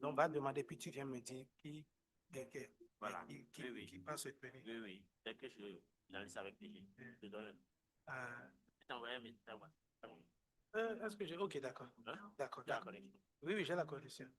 On va demander, puis tu viens me dire qui passe le premier. Oui, oui. Dès que je lance avec DG, je donne. Est-ce que j'ai. Ok, d'accord. D'accord. Oui, j'ai la connexion.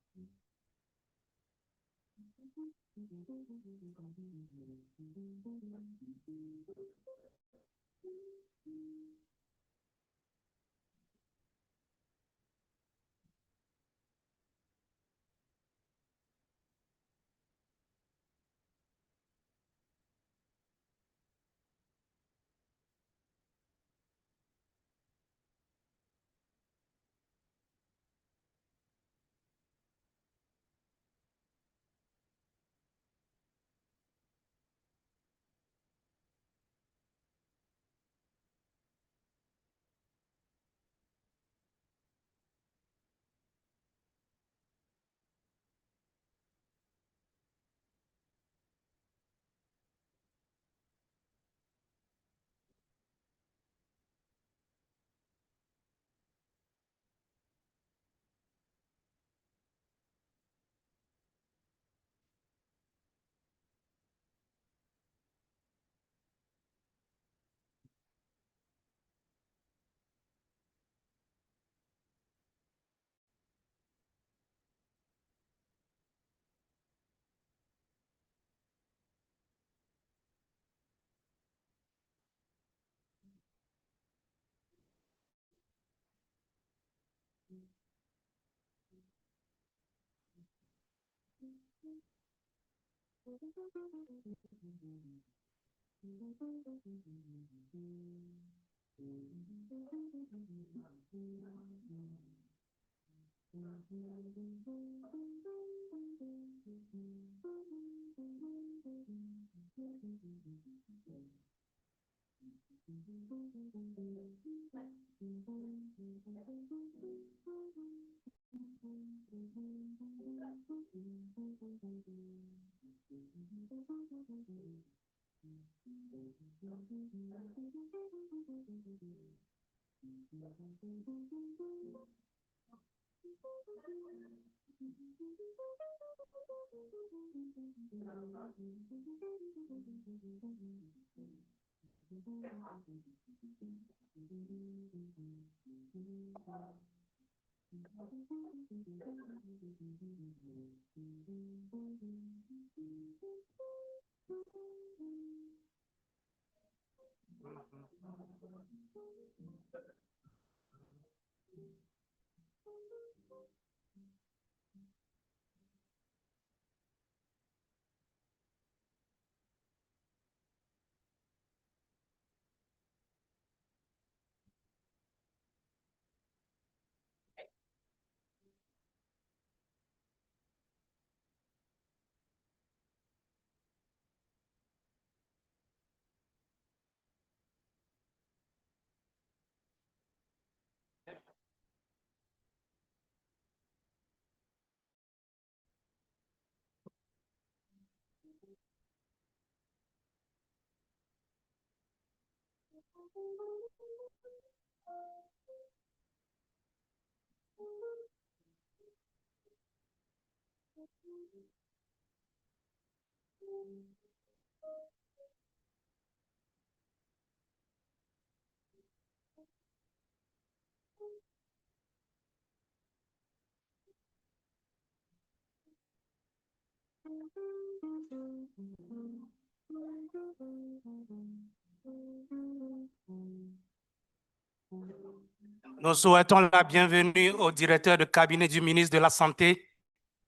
Nous souhaitons la bienvenue au directeur de cabinet du ministre de la Santé,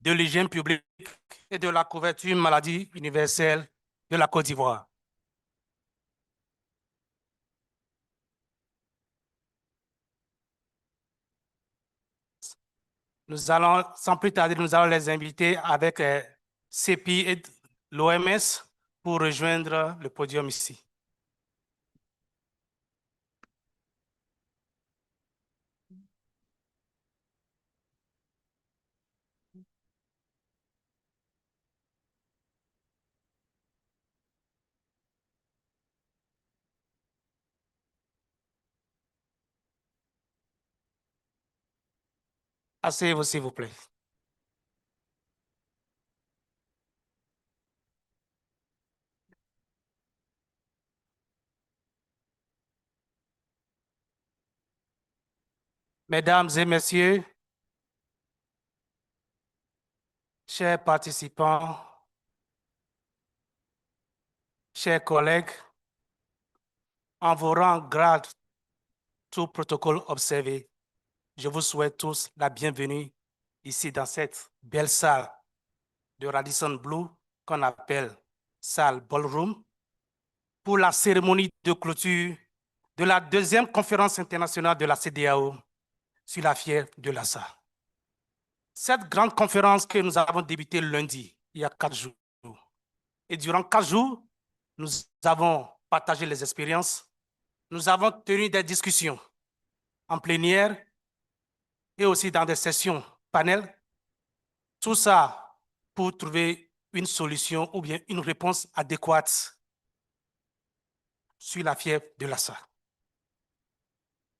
de l'hygiène publique et de la couverture maladie universelle de la Côte d'Ivoire. Nous allons, sans plus tarder, nous allons les inviter avec CEPI et l'OMS pour rejoindre le podium ici. Asseyez-vous, s'il vous plaît. Mesdames et messieurs, chers participants, chers collègues, en vous rang grade, tout protocole observé, je vous souhaite tous la bienvenue ici dans cette belle salle de Radisson Blu qu'on appelle salle Ballroom pour la cérémonie de clôture de la deuxième conférence internationale de la CEDEAO sur la fièvre de Lassa. Cette grande conférence que nous avons débutée lundi, il y a 4 jours. Et durant 4 jours, nous avons partagé les expériences, nous avons tenu des discussions en plénière et aussi dans des sessions panel. Tout ça pour trouver une solution ou bien une réponse adéquate sur la fièvre de Lassa.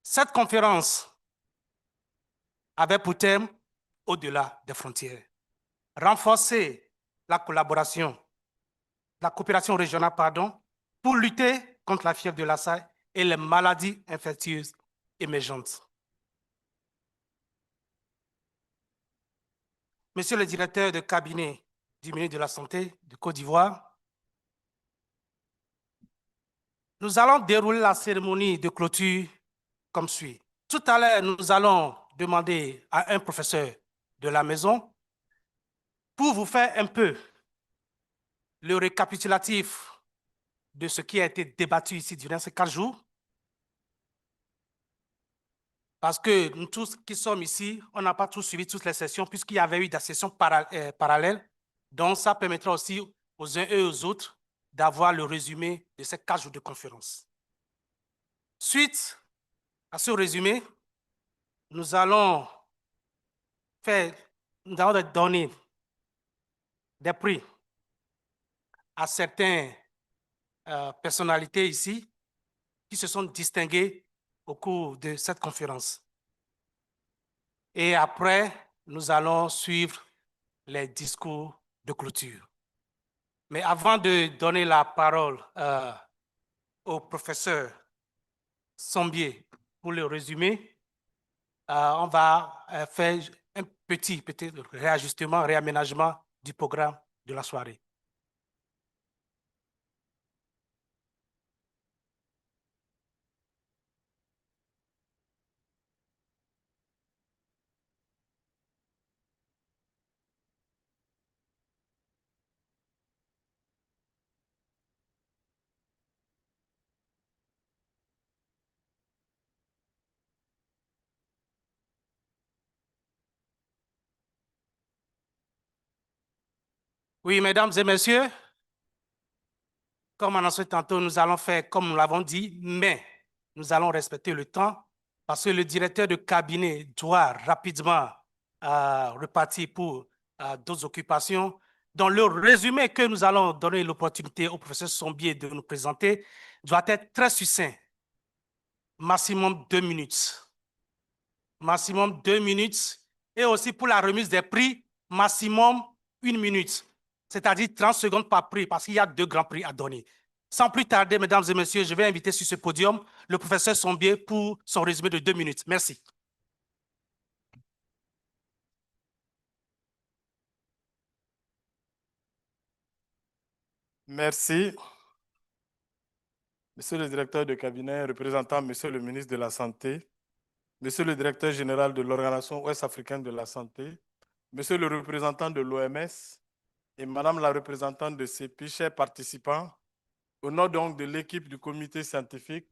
Cette conférence avait pour thème au-delà des frontières, renforcer la collaboration, la coopération régionale, pour lutter contre la fièvre de Lassa et les maladies infectieuses émergentes. Monsieur le directeur de cabinet du ministre de la Santé de Côte d'Ivoire, nous allons dérouler la cérémonie de clôture comme suit. Tout à l'heure, nous allons demander à un professeur de la maison pour vous faire un peu le récapitulatif de ce qui a été débattu ici durant ces 4 jours. Parce que nous tous qui sommes ici, on n'a pas tous suivi toutes les sessions puisqu'il y avait eu des sessions parallèles. Donc, ça permettra aussi aux uns et aux autres d'avoir le résumé de ces 4 jours de conférence. Suite à ce résumé, nous allons donner des prix à certaines personnalités ici qui se sont distinguées au cours de cette conférence. Et après, nous allons suivre les discours de clôture. Mais avant de donner la parole au professeur Sombier pour le résumé, on va faire un petit réajustement, réaménagement du programme de la soirée. Oui, mesdames et messieurs, comme annoncé tantôt, nous allons faire comme nous l'avons dit, mais nous allons respecter le temps parce que le directeur de cabinet doit rapidement repartir pour d'autres occupations. Dans le résumé que nous allons donner l'opportunité au professeur Sombier de nous présenter doit être très succinct, maximum 2 minutes. Maximum 2 minutes. Et aussi pour la remise des prix, maximum 1 minute. C'est-à-dire 30 secondes par prix, parce qu'il y a 2 grands prix à donner. Sans plus tarder, mesdames et messieurs, je vais inviter sur ce podium le professeur Sombier pour son résumé de 2 minutes. Merci. Merci. Monsieur le directeur de cabinet, représentant Monsieur le ministre de la Santé, Monsieur le directeur général de l'Organisation ouest-africaine de la santé, Monsieur le représentant de l'OMS et Madame la représentante de CEPI, chers participants, au nom donc de l'équipe du comité scientifique,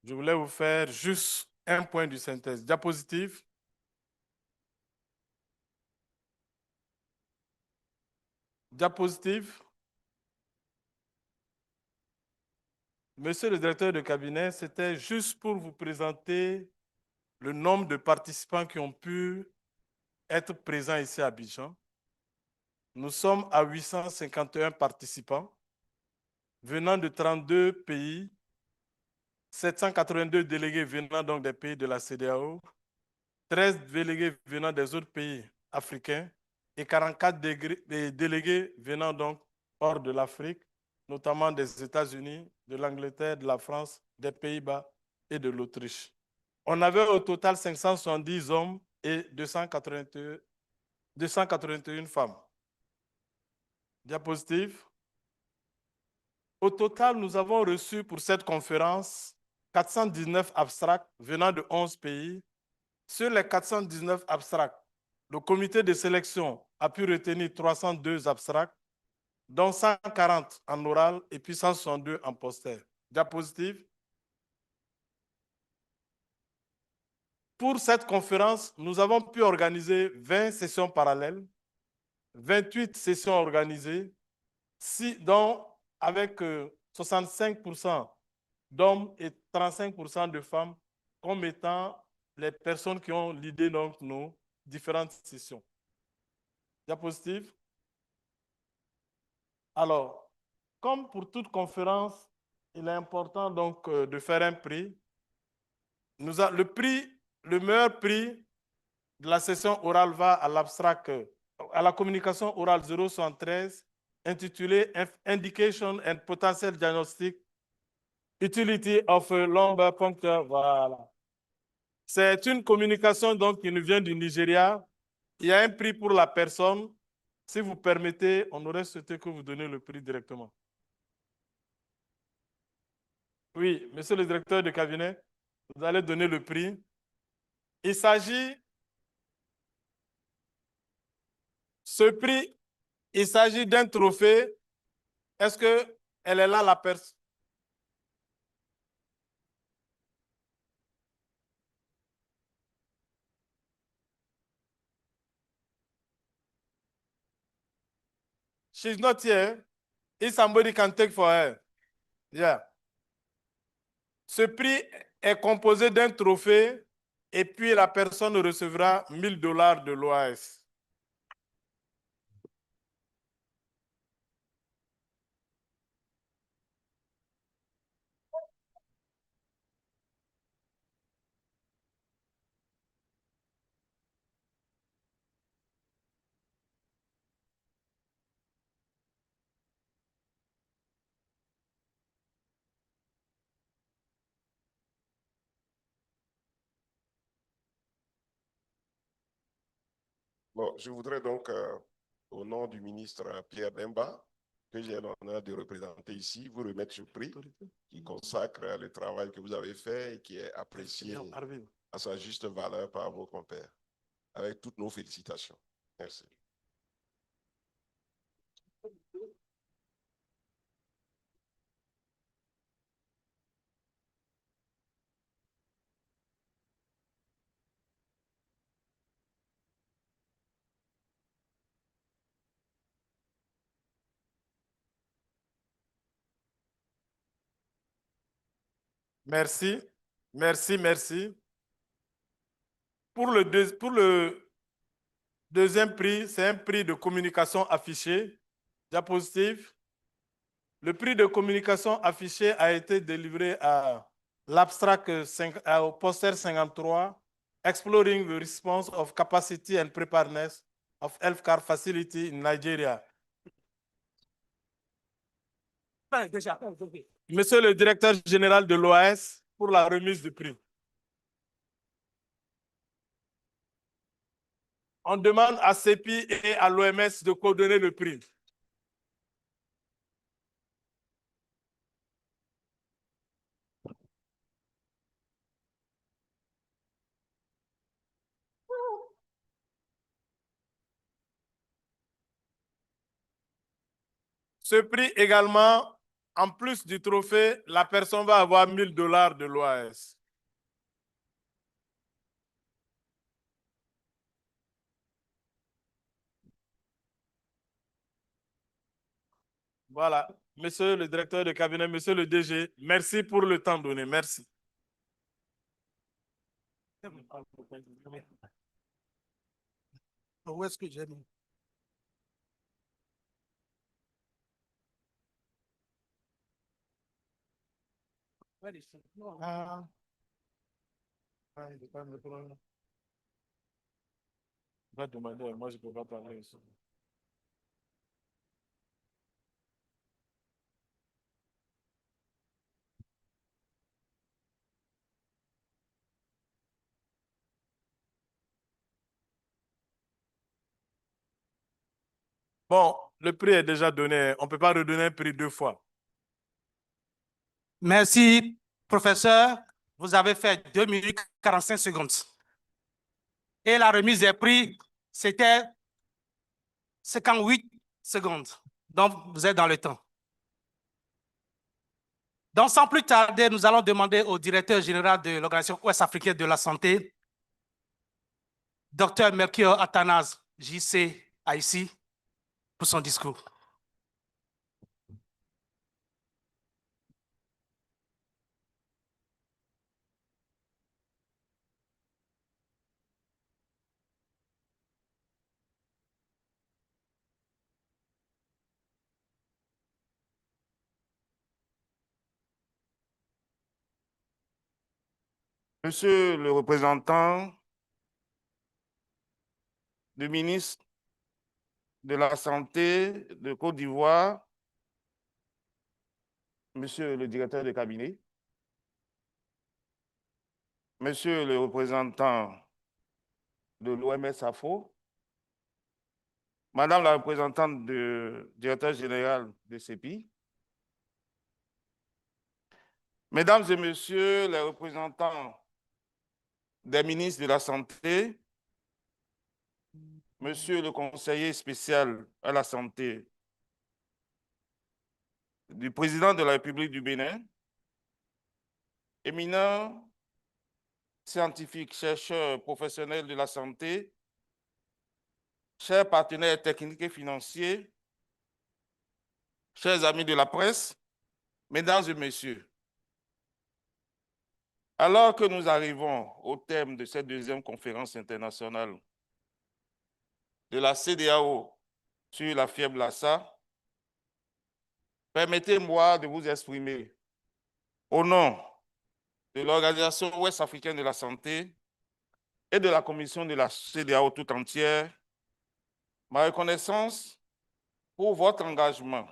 je voulais vous faire juste un point de synthèse. Diapositive. Diapositive. Monsieur le directeur de cabinet, c'était juste pour vous présenter le nombre de participants qui ont pu être présents ici à Abidjan. Nous sommes à 851 participants venant de 32 pays, 782 délégués venant donc des pays de la CEDEAO, 13 délégués venant des autres pays africains et 44 délégués venant donc hors de l'Afrique, notamment des États-Unis, de l'Angleterre, de la France, des Pays-Bas et de l'Autriche. On avait au total 570 hommes et 281 femmes. Diapositive. Au total, nous avons reçu pour cette conférence 419 abstracts venant de 11 pays. Sur les 419 abstracts, le comité de sélection a pu retenir 302 abstracts, dont 140 en oral et puis 162 en poster. Diapositive. Pour cette conférence, nous avons pu organiser 20 sessions parallèles, 28 sessions organisées, dont avec 65% d'hommes et 35% de femmes comme étant les personnes qui ont l'idée de nos différentes sessions. Diapositive. Alors, comme pour toute conférence, il est important donc de faire un prix. Le meilleur prix de la session orale va à l'abstract, à la communication orale 073, intitulée Indication and Potential Diagnostic Utility of a Lumbar Puncture. Voilà. C'est une communication donc qui nous vient du Nigeria. Il y a un prix pour la personne. Si vous permettez, on aurait souhaité que vous donniez le prix directement. Oui, monsieur le directeur de cabinet, vous allez donner le prix. Il s'agit d'un trophée. Est-ce qu'elle est là, la personne? She's not here. If somebody can take for her. Yeah. Ce prix est composé d'un trophée et puis la personne recevra $1000 de l'OAS. Bon, je voudrais donc, au nom du ministre Pierre Demba, que j'ai l'honneur de représenter ici, vous remettre ce prix qui consacre le travail que vous avez fait et qui est apprécié à sa juste valeur par vos compères. Avec toutes nos félicitations. Merci. Merci, merci, merci. Pour le deuxième prix, c'est un prix de communication affiché, diapositive. Le prix de communication affiché a été délivré à l'abstract au poster 53, Exploring the Response of Capacity and Preparedness of Healthcare Facility in Nigeria. Monsieur le directeur général de l'OAS, pour la remise du prix. On demande à CEPI et à l'OMS de coordonner le prix. Ce prix également, en plus du trophée, la personne va avoir $1000 de l'OAS. Voilà, monsieur le directeur de cabinet, monsieur le DG, merci pour le temps donné, merci. Où est-ce que j'ai mis? Ah. Va demander, moi je ne peux pas parler ici. Bon, le prix est déjà donné. On ne peut pas redonner un prix 2 fois. Merci, professeur. Vous avez fait 2 minutes 45 secondes. Et la remise des prix, c'était 58 secondes. Donc, vous êtes dans le temps. Donc, sans plus tarder, nous allons demander au directeur général de l'Organisation ouest-africaine de la santé, Dr Melchior Athanase, JC, ici, pour son discours. Monsieur le représentant du ministre de la Santé de Côte d'Ivoire, monsieur le directeur de cabinet, monsieur le représentant de l'OMS AFO, madame la représentante du directeur général de CEPI, mesdames et messieurs les représentants des ministres de la Santé, monsieur le conseiller spécial à la santé du président de la République du Bénin, éminents scientifiques, chercheurs, professionnels de la santé, chers partenaires techniques et financiers, chers amis de la presse, mesdames et messieurs, alors que nous arrivons au thème de cette deuxième conférence internationale de la CEDEAO sur la fièvre Lassa, permettez-moi de vous exprimer au nom de l'Organisation ouest-africaine de la santé et de la Commission de la CEDEAO tout entière, ma reconnaissance pour votre engagement,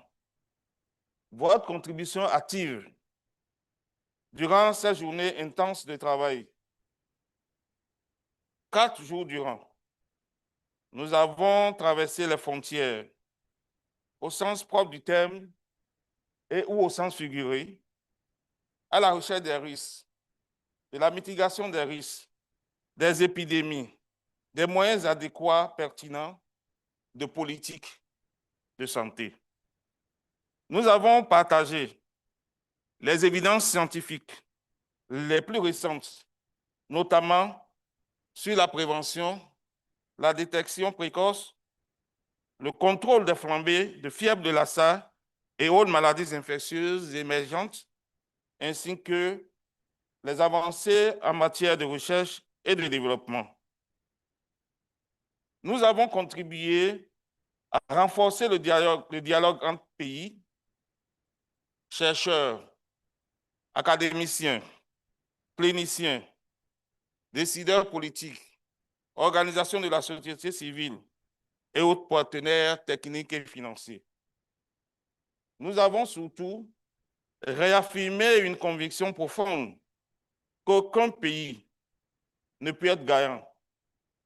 votre contribution active durant ces journées intenses de travail, 4 jours durant, Nous avons traversé les frontières au sens propre du terme et ou au sens figuré, à la recherche des risques, de la mitigation des risques, des épidémies, des moyens adéquats, pertinents de politique de santé. Nous avons partagé les évidences scientifiques les plus récentes, notamment sur la prévention, la détection précoce, le contrôle des flambées de fièvre de Lassa et autres maladies infectieuses émergentes, ainsi que les avancées en matière de recherche et de développement. Nous avons contribué à renforcer le dialogue entre pays, chercheurs, académiciens, cliniciens, décideurs politiques, organisations de la société civile et autres partenaires techniques et financiers. Nous avons surtout réaffirmé une conviction profonde qu'aucun pays ne peut être gagnant.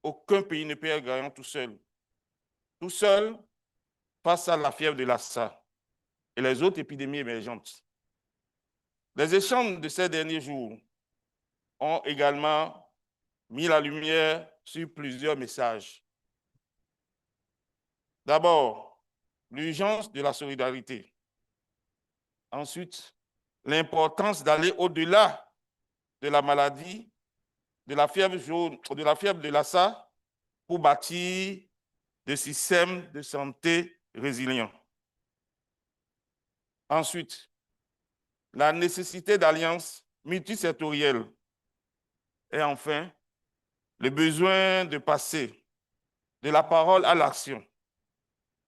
Aucun pays ne peut être gagnant tout seul. Tout seul face à la fièvre de Lassa et les autres épidémies émergentes. Les échanges de ces derniers jours ont également mis la lumière sur plusieurs messages. D'abord, l'urgence de la solidarité. Ensuite, l'importance d'aller au-delà de la maladie, de la fièvre jaune, de la fièvre de Lassa, pour bâtir des systèmes de santé résilients. Ensuite, la nécessité d'alliances multisectorielles. Et enfin, le besoin de passer de la parole à l'action,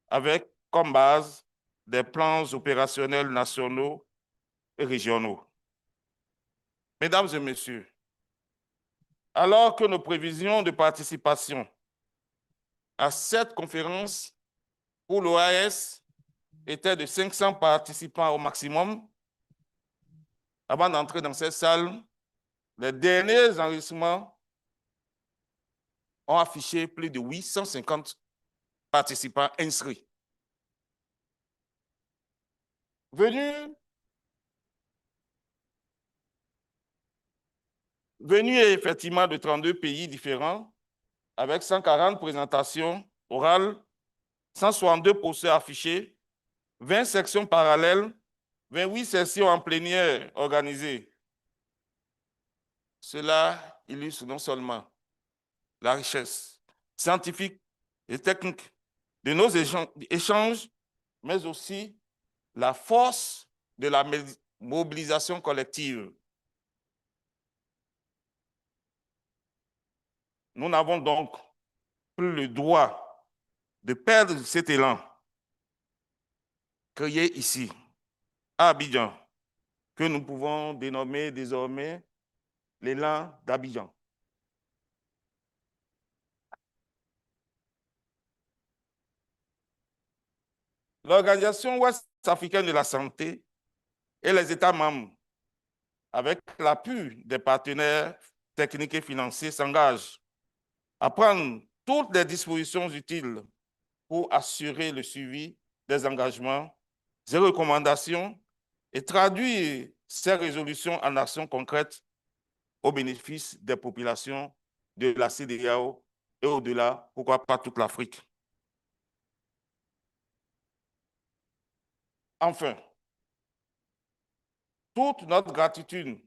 avec comme base des plans opérationnels nationaux et régionaux. Mesdames et messieurs, alors que nos prévisions de participation à cette conférence pour l'OAS étaient de 500 participants au maximum, avant d'entrer dans cette salle, les derniers enregistrements ont affiché plus de 850 participants inscrits. Venus effectivement de 32 pays différents, avec 140 présentations orales, 162 posters affichés, 20 sections parallèles, 28 sessions en plénière organisées. Cela illustre non seulement la richesse scientifique et technique de nos échanges, mais aussi la force de la mobilisation collective. Nous n'avons donc plus le droit de perdre cet élan créé ici, à Abidjan, que nous pouvons dénommer désormais l'élan d'Abidjan. L'Organisation ouest-africaine de la santé et les États membres, avec l'appui des partenaires techniques et financiers, s'engagent à prendre toutes les dispositions utiles pour assurer le suivi des engagements, des recommandations et traduire ces résolutions en actions concrètes au bénéfice des populations de la CEDEAO et au-delà, pourquoi pas toute l'Afrique. Enfin, toute notre gratitude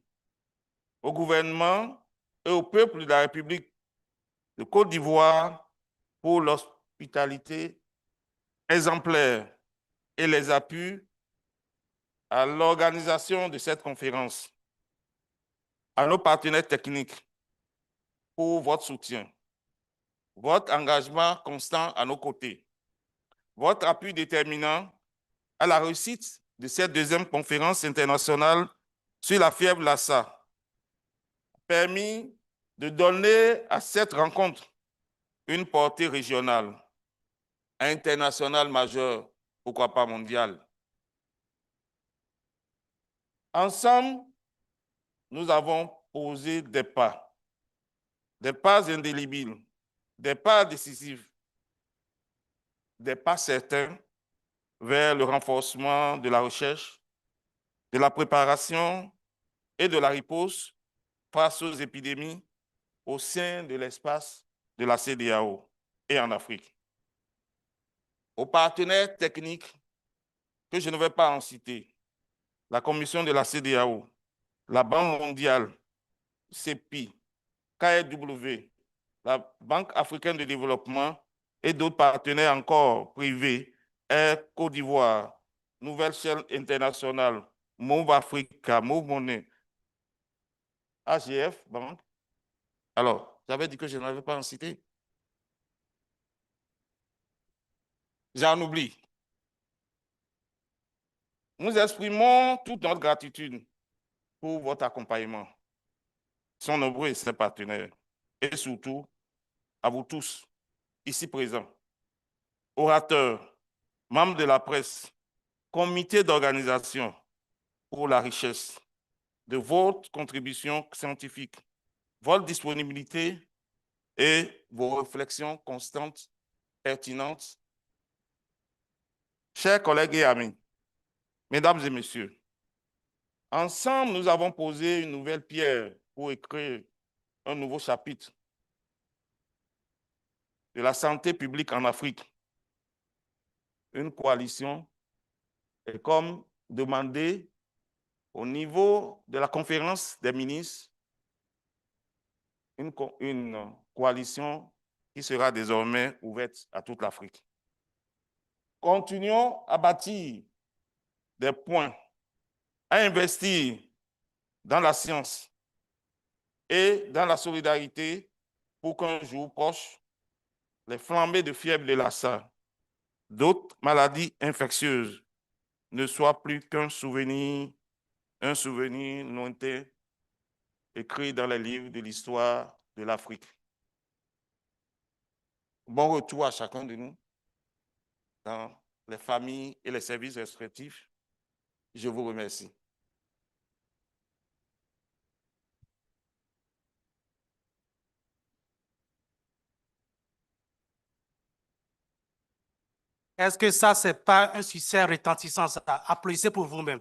au gouvernement et au peuple de la République de Côte d'Ivoire pour l'hospitalité exemplaire et les appuis à l'organisation de cette conférence, à nos partenaires techniques pour votre soutien, votre engagement constant à nos côtés, votre appui déterminant à la réussite de cette deuxième conférence internationale sur la fièvre Lassa, permis de donner à cette rencontre une portée régionale, internationale majeure, pourquoi pas mondiale. Ensemble, nous avons posé des pas indélébiles, des pas décisifs des pas certains vers le renforcement de la recherche, de la préparation et de la riposte face aux épidémies au sein de l'espace de la CEDEAO et en Afrique. Aux partenaires techniques que je ne vais pas en citer, la Commission de la CEDEAO, la Banque mondiale, CEPI, KfW, la Banque africaine de développement et d'autres partenaires encore privés, Air Côte d'Ivoire, Nouvelle Chaîne Internationale, Move Africa, Move Money, AGF, Banque. Alors, j'avais dit que je n'avais pas en cité. J'en oublie. Nous exprimons toute notre gratitude pour votre accompagnement. Ils sont nombreux, ces partenaires. Et surtout, à vous tous, ici présents, orateurs, membres de la presse, comité d'organisation pour la richesse de votre contribution scientifique, votre disponibilité et vos réflexions constantes, pertinentes. Chers collègues et amis, mesdames et messieurs, ensemble, nous avons posé une nouvelle pierre pour écrire un nouveau chapitre de la santé publique en Afrique. Une coalition est comme demandé au niveau de la conférence des ministres, une coalition qui sera désormais ouverte à toute l'Afrique. Continuons à bâtir des points, à investir dans la science et dans la solidarité pour qu'un jour proche, les flambées de fièvre de Lassa, d'autres maladies infectieuses ne soient plus qu'un souvenir, un souvenir lointain écrit dans les livres de l'histoire de l'Afrique. Bon retour à chacun de nous dans les familles et les services respectifs. Je vous remercie. Est-ce que ça, c'est pas un succès retentissant, ça? Applaudissez pour vous-même.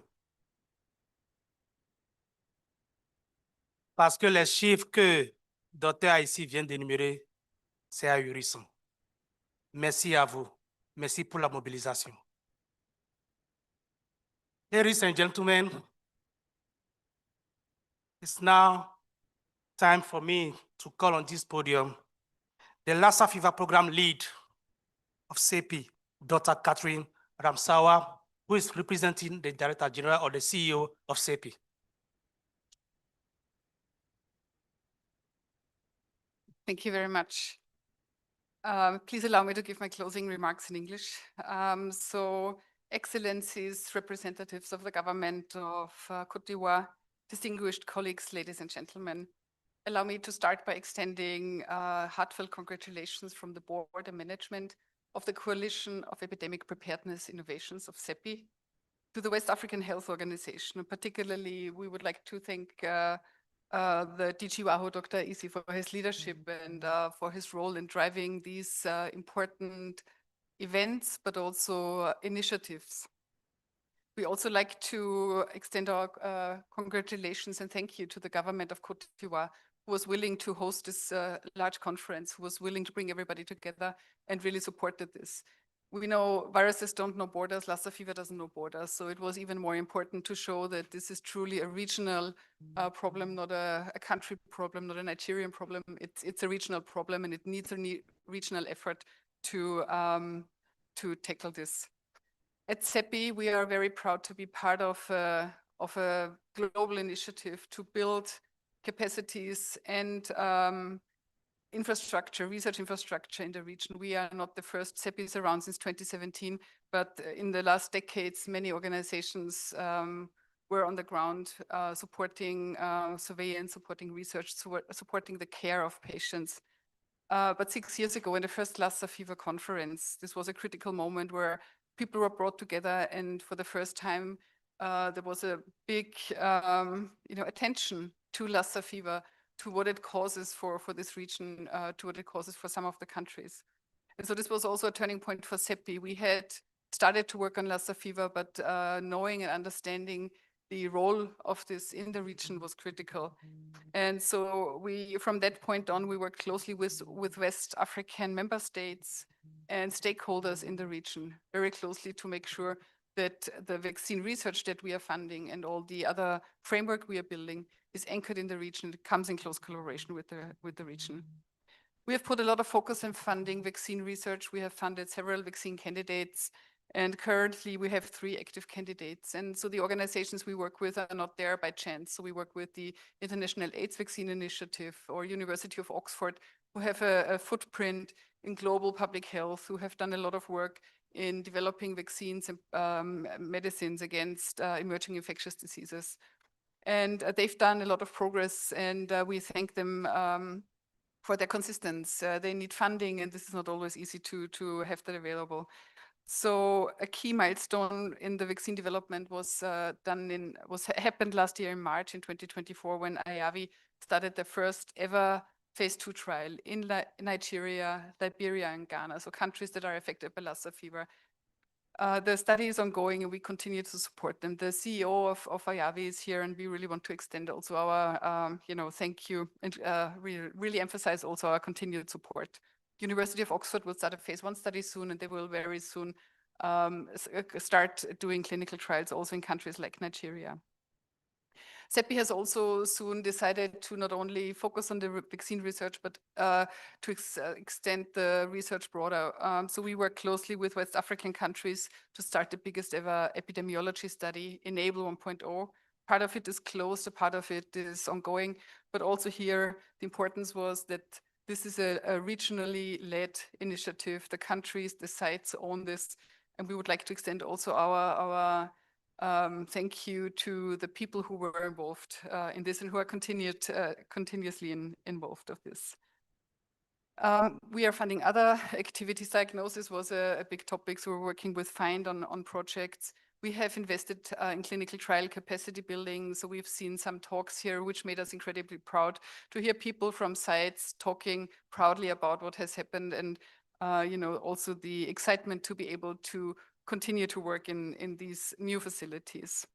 Parce que les chiffres que Dr. ici vient d'énumérer, c'est ahurissant. Merci à vous. Merci pour la mobilisation. Ladies and gentlemen, it's now time for me to call on this podium the Lassa Fever Program lead of CEPI, Dr. Catherine Ramsawa, who is representing the Director General or the CEO of CEPI. Thank you very much. Please allow me to give my closing remarks in English. Excellencies, representatives of the government of Côte d'Ivoire, distinguished colleagues, ladies and gentlemen, allow me to start by extending heartfelt congratulations from the board and management of the Coalition of Epidemic Preparedness Innovations of CEPI to the West African Health Organization. And particularly, we would like to thank the DG WAHO, Dr. Isi, for his leadership and for his role in driving these important events, but also initiatives. We also like to extend our congratulations and thank you to the government of Côte d'Ivoire, who was willing to host this large conference, who was willing to bring everybody together and really supported this. We know viruses don't know borders, Lassa fever doesn't know borders, so it was even more important to show that this is truly a regional problem, not a country problem, not a Nigerian problem. It's a regional problem and it needs a regional effort to tackle this. At CEPI, we are very proud to be part of a global initiative to build capacities and infrastructure, research infrastructure in the region. We are not the first. CEPI is around since 2017, but in the last decades, many organizations were on the ground supporting surveillance, supporting research, supporting the care of patients. But 6 years ago, in the first Lassa fever conference, this was a critical moment where people were brought together, and for the first time, there was a big attention to Lassa fever, to what it causes for this region, to what it causes for some of the countries. And so this was also a turning point for CEPI. We had started to work on Lassa fever, but knowing and understanding the role of this in the region was critical. And so from that point on, we worked closely with West African member states and stakeholders in the region, very closely to make sure that the vaccine research that we are funding and all the other framework we are building is anchored in the region. It comes in close collaboration with the region. We have put a lot of focus on funding vaccine research. We have funded several vaccine candidates, and currently we have 3 active candidates. And so the organizations we work with are not there by chance. So we work with the International AIDS Vaccine Initiative or University of Oxford, who have a footprint in global public health, who have done a lot of work in developing vaccines and medicines against emerging infectious diseases. And they've done a lot of progress, and we thank them for their consistency. They need funding, and this is not always easy to have that available. So a key milestone in the vaccine development was happened last year in March in 2024 when IAVI started the first ever phase 2 trial in Nigeria, Liberia, and Ghana, so countries that are affected by Lassa fever. The study is ongoing, and we continue to support them. The CEO of IAVI is here, and we really want to extend also our, thank you, and really emphasize also our continued support. University of Oxford will start a phase 1 study soon, and they will very soon start doing clinical trials also in countries like Nigeria. CEPI has also soon decided to not only focus on the vaccine research, but to extend the research broader. So we work closely with West African countries to start the biggest ever epidemiology study, Enable 1.0. Part of it is closed, a part of it is ongoing, but also here the importance was that this is a regionally led initiative. The countries, the sites own this, and we would like to extend also our thank you to the people who were involved in this and who are continuously involved of this. We are funding other activities. Diagnosis was a big topic, so we're working with FIND on projects. We have invested in clinical trial capacity building, so we've seen some talks here which made us incredibly proud to hear people from sites talking proudly about what has happened, and also the excitement to be able to continue to work in these new facilities.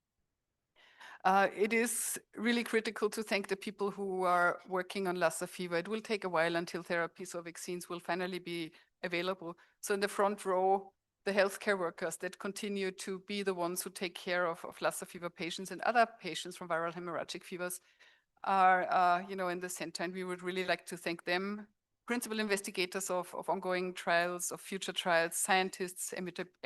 It is really critical to thank the people who are working on Lassa fever. It will take a while until therapies or vaccines will finally be available. So in the front row, the healthcare workers that continue to be the ones who take care of Lassa fever patients and other patients from viral hemorrhagic fevers are in the center, and we would really like to thank them. Principal investigators of ongoing trials, of future trials, scientists,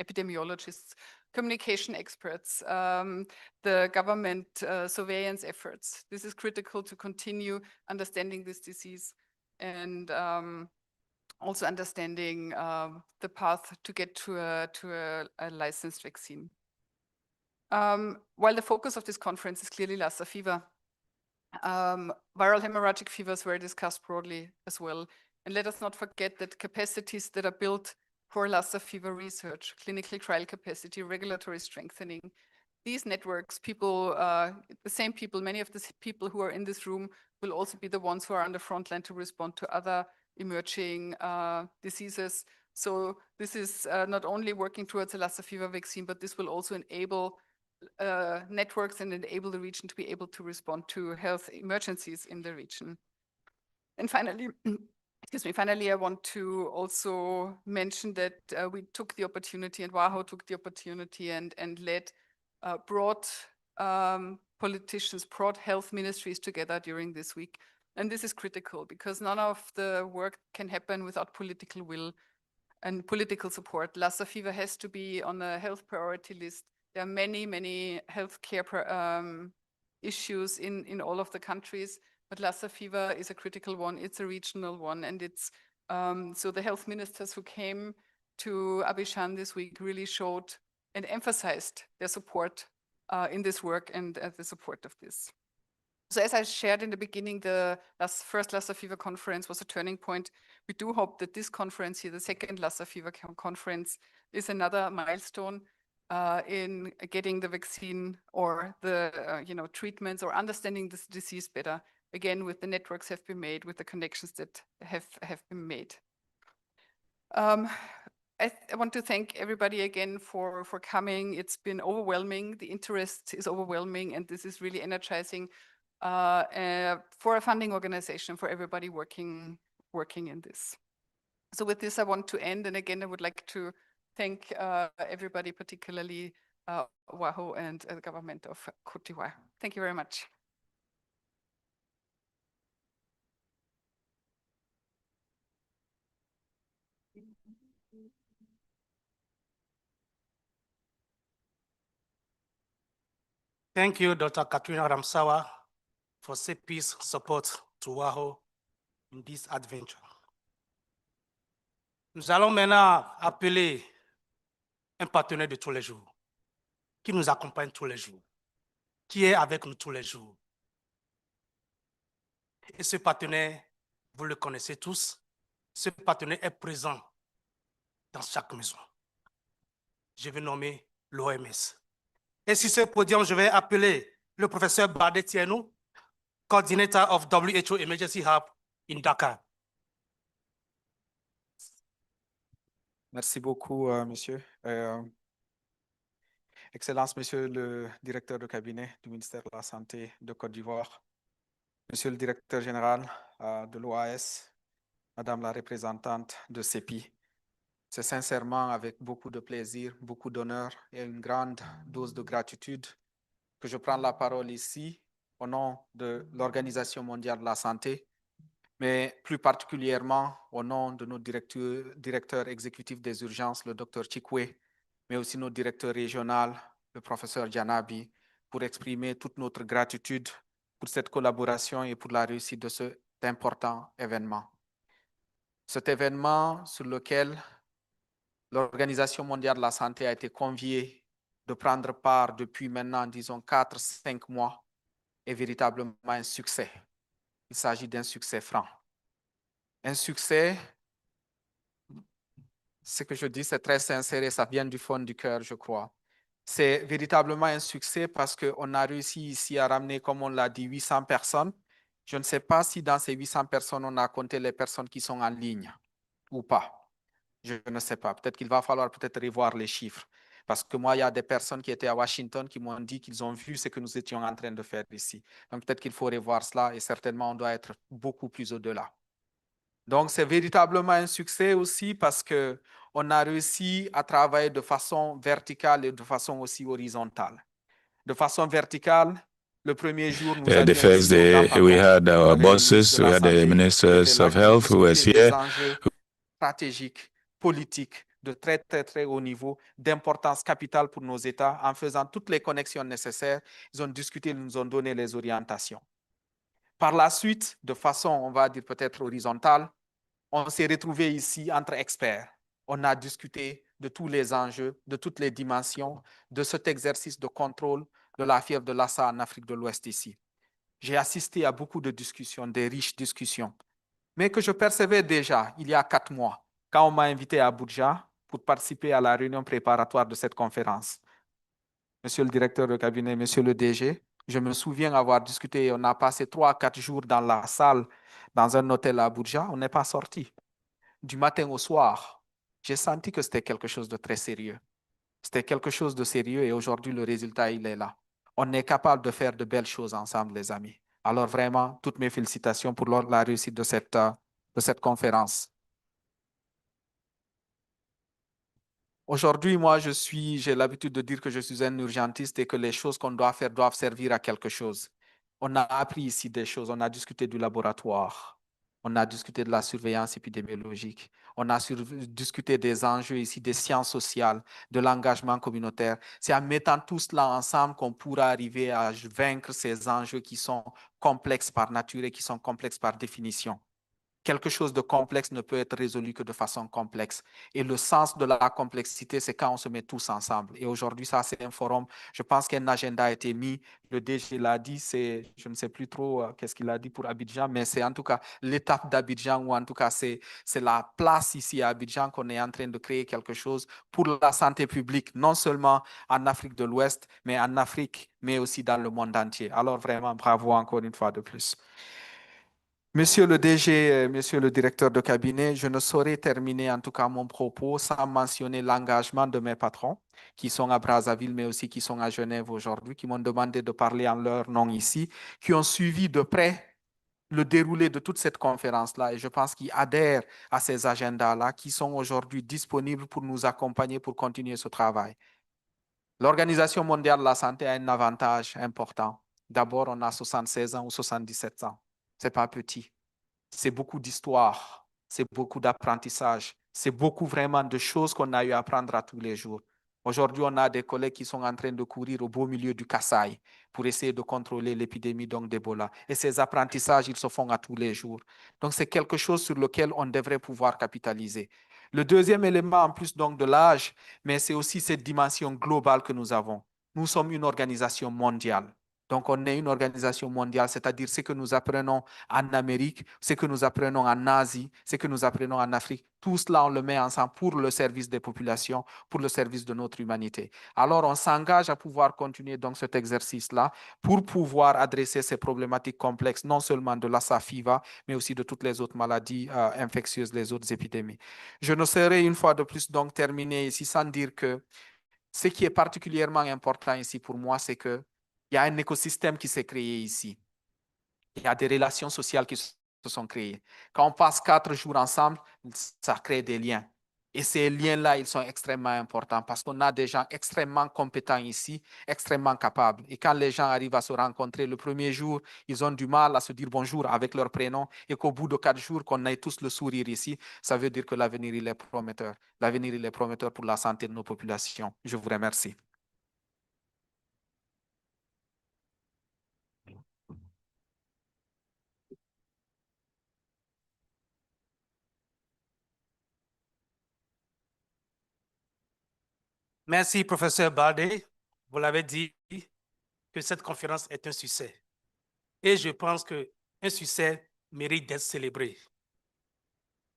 epidemiologists, communication experts, the government surveillance efforts. This is critical to continue understanding this disease and also understanding the path to get to a licensed vaccine. While the focus of this conference is clearly Lassa fever, viral hemorrhagic fevers were discussed broadly as well. And let us not forget that capacities that are built for Lassa fever research, clinical trial capacity, regulatory strengthening, these networks, people, the same people, many of the people who are in this room will also be the ones who are on the front line to respond to other emerging diseases. So this is not only working towards a Lassa fever vaccine, but this will also enable networks and enable the region to be able to respond to health emergencies in the region. And finally, I want to also mention that we took the opportunity, and WAHO took the opportunity and led brought politicians, brought health ministries together during this week. And this is critical because none of the work can happen without political will and political support. Lassa fever has to be on the health priority list. There are many, many healthcare issues in all of the countries, but Lassa fever is a critical one. It's a regional one, and it's so the health ministers who came to Abidjan this week really showed and emphasized their support in this work and the support of this. So as I shared in the beginning, the first Lassa fever conference was a turning point. We do hope that this conference here, the second Lassa fever conference, is another milestone in getting the vaccine or the treatments or understanding this disease better. Again, with the networks have been made, with the connections that have been made. I want to thank everybody again for coming. It's been overwhelming. The interest is overwhelming, and this is really energizing for a funding organization, for everybody working in this. So with this, I want to end. And again, I would like to thank everybody, particularly WAHO and the government of Côte d'Ivoire. Thank you very much. Thank you, Dr. Katrina Ramsawa, for CP's support to WAHO in this adventure. Nous allons maintenant appeler un partenaire de tous les jours, qui nous accompagne tous les jours, qui est avec nous tous les jours. Et ce partenaire, vous le connaissez tous, ce partenaire est présent dans chaque maison. Je vais nommer l'OMS. Et sur ce podium, je vais appeler le professeur Bade Tienou, coordinator of WHO Emergency Hub in Dakar. Merci beaucoup, monsieur. Excellence, monsieur le directeur de cabinet du ministère de la Santé de Côte d'Ivoire, monsieur le directeur général de l'OAS, madame la représentante de CEPI. C'est sincèrement avec beaucoup de plaisir, beaucoup d'honneur et une grande dose de gratitude que je prends la parole ici au nom de l'Organisation mondiale de la santé, mais plus particulièrement au nom de nos directeurs exécutifs des urgences, le Dr Chikwe, mais aussi nos directeurs régionaux, le professeur Janabi, pour exprimer toute notre gratitude pour cette collaboration et pour la réussite de cet important événement. Cet événement sur lequel l'Organisation mondiale de la santé a été conviée de prendre part depuis maintenant, disons, 4-5 mois, est véritablement un succès. Il s'agit d'un succès franc. Un succès, ce que je dis, c'est très sincère et ça vient du fond du cœur, je crois. C'est véritablement un succès parce qu'on a réussi ici à ramener, comme on l'a dit, 800 personnes. Je ne sais pas si dans ces 800 personnes, on a compté les personnes qui sont en ligne ou pas. Je ne sais pas. Peut-être qu'il va falloir peut-être revoir les chiffres. Parce que moi, il y a des personnes qui étaient à Washington qui m'ont dit qu'ils ont vu ce que nous étions en train de faire ici. Donc peut-être qu'il faut revoir cela et certainement on doit être beaucoup plus au-delà. Donc c'est véritablement un succès aussi parce qu'on a réussi à travailler de façon verticale et de façon aussi horizontale. De façon verticale, le premier jour, nous The first day, we had our bosses, we had the ministers of health who was here. Stratégiques, politiques, de très, très, très haut niveau, d'importance capitale pour nos États, en faisant toutes les connexions nécessaires. Ils ont discuté, ils nous ont donné les orientations. Par la suite, de façon, on va dire peut-être horizontale, on s'est retrouvés ici entre experts. On a discuté de tous les enjeux, de toutes les dimensions, de cet exercice de contrôle de la fièvre de Lassa en Afrique de l'Ouest ici. J'ai assisté à beaucoup de discussions, des riches discussions, mais que je percevais déjà il y a 4 mois, quand on m'a invité à Abuja pour participer à la réunion préparatoire de cette conférence. Monsieur le directeur de cabinet, monsieur le DG, je me souviens avoir discuté, on a passé 3 à 4 jours dans la salle, dans un hôtel à Abuja, on n'est pas sorti. Du matin au soir, j'ai senti que c'était quelque chose de très sérieux. C'était quelque chose de sérieux et aujourd'hui, le résultat, il est là. On est capable de faire de belles choses ensemble, les amis. Alors vraiment, toutes mes félicitations pour la réussite de cette conférence. Aujourd'hui, moi, j'ai l'habitude de dire que je suis un urgentiste et que les choses qu'on doit faire doivent servir à quelque chose. On a appris ici des choses, on a discuté du laboratoire, on a discuté de la surveillance épidémiologique, on a discuté des enjeux ici, des sciences sociales, de l'engagement communautaire. C'est en mettant tout cela ensemble qu'on pourra arriver à vaincre ces enjeux qui sont complexes par nature et qui sont complexes par définition. Quelque chose de complexe ne peut être résolu que de façon complexe. Et le sens de la complexité, c'est quand on se met tous ensemble. Et aujourd'hui, ça, c'est un forum. Je pense qu'un agenda a été mis. Le DG l'a dit, je ne sais plus trop qu'est-ce qu'il a dit pour Abidjan, mais c'est en tout cas l'étape d'Abidjan, ou en tout cas, c'est la place ici à Abidjan qu'on est en train de créer quelque chose pour la santé publique, non seulement en Afrique de l'Ouest, mais en Afrique, mais aussi dans le monde entier. Alors vraiment, bravo encore une fois de plus. Monsieur le DG, monsieur le directeur de cabinet, je ne saurais terminer en tout cas mon propos sans mentionner l'engagement de mes patrons qui sont à Brazzaville, mais aussi qui sont à Genève aujourd'hui, qui m'ont demandé de parler en leur nom ici, qui ont suivi de près le déroulé de toute cette conférence-là et je pense qu'ils adhèrent à ces agendas-là qui sont aujourd'hui disponibles pour nous accompagner pour continuer ce travail. L'Organisation mondiale de la santé a un avantage important. D'abord, on a 76 ans ou 77 ans. Ce n'est pas petit. C'est beaucoup d'histoire, c'est beaucoup d'apprentissage, c'est beaucoup vraiment de choses qu'on a eu à apprendre à tous les jours. Aujourd'hui, on a des collègues qui sont en train de courir au beau milieu du Kasaï pour essayer de contrôler l'épidémie d'Ebola. Et ces apprentissages, ils se font à tous les jours. Donc, c'est quelque chose sur lequel on devrait pouvoir capitaliser. Le deuxième élément, en plus donc de l'âge, mais c'est aussi cette dimension globale que nous avons. Nous sommes une organisation mondiale. Donc, on est une organisation mondiale, c'est-à-dire ce que nous apprenons en Amérique, ce que nous apprenons en Asie, ce que nous apprenons en Afrique. Tout cela, on le met ensemble pour le service des populations, pour le service de notre humanité. Alors, on s'engage à pouvoir continuer donc cet exercice-là pour pouvoir adresser ces problématiques complexes, non seulement de l'Assa-FIVA, mais aussi de toutes les autres maladies infectieuses, les autres épidémies. Je ne saurais une fois de plus donc terminer ici sans dire que ce qui est particulièrement important ici pour moi, c'est qu'il y a un écosystème qui s'est créé ici. Il y a des relations sociales qui se sont créées. Quand on passe 4 jours ensemble, ça crée des liens. Et ces liens-là, ils sont extrêmement importants parce qu'on a des gens extrêmement compétents ici, extrêmement capables. Et quand les gens arrivent à se rencontrer le premier jour, ils ont du mal à se dire bonjour avec leur prénom et qu'au bout de 4 jours, qu'on ait tous le sourire ici, ça veut dire que l'avenir, il est prometteur. L'avenir, il est prometteur pour la santé de nos populations. Je vous remercie. Merci, professeur Baldé. Vous l'avez dit que cette conférence est un succès. Et je pense qu'un succès mérite d'être célébré.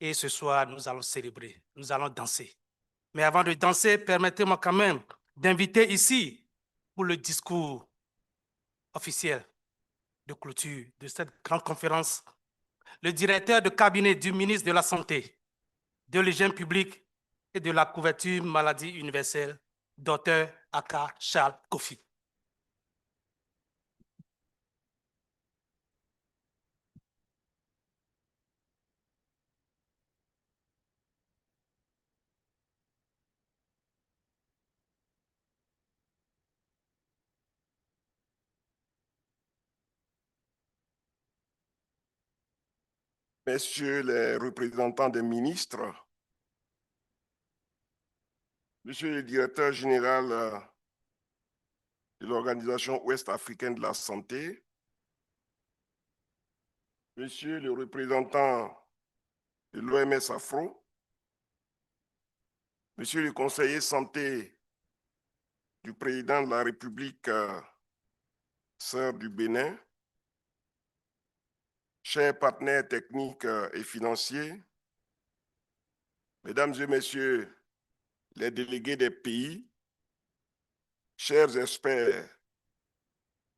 Et ce soir, nous allons célébrer, nous allons danser. Mais avant de danser, permettez-moi quand même d'inviter ici, pour le discours officiel de clôture de cette grande conférence, le directeur de cabinet du ministre de la Santé, de l'hygiène publique et de la couverture maladie universelle, Dr. Aka Charles Kofi. Messieurs les représentants des ministres, Monsieur le directeur général de l'Organisation ouest-africaine de la santé, Monsieur le représentant de l'OMS Afro, Monsieur le conseiller santé du président de la République sœur du Bénin, chers partenaires techniques et financiers, Mesdames et Messieurs les délégués des pays, chers experts,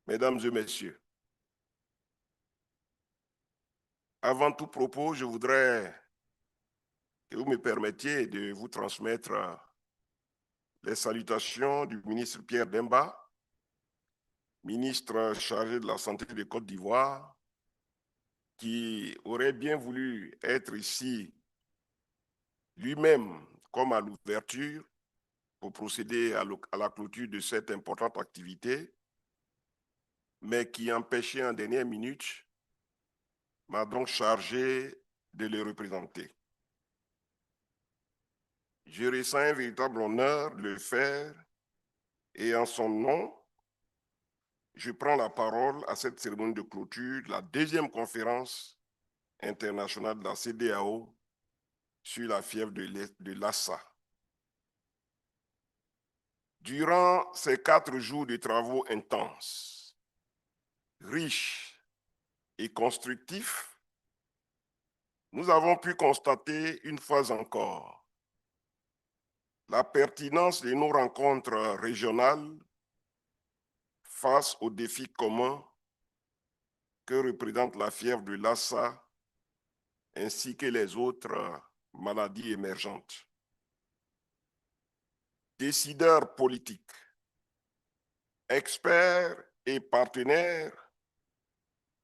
Mesdames et Messieurs, avant tout propos, je voudrais que vous me permettiez de vous transmettre les salutations du ministre Pierre Demba, ministre chargé de la santé de Côte d'Ivoire, qui aurait bien voulu être ici lui-même comme à l'ouverture pour procéder à la clôture de cette importante activité, mais qui, empêché en dernière minute, m'a donc chargé de le représenter. Je ressens un véritable honneur de le faire et en son nom, je prends la parole à cette cérémonie de clôture de la deuxième conférence internationale de la CEDEAO sur la fièvre de Lassa. Durant ces 4 jours de travaux intenses, riches et constructifs, nous avons pu constater une fois encore la pertinence de nos rencontres régionales face aux défis communs que représente la fièvre de Lassa ainsi que les autres maladies émergentes. Décideurs politiques, experts et partenaires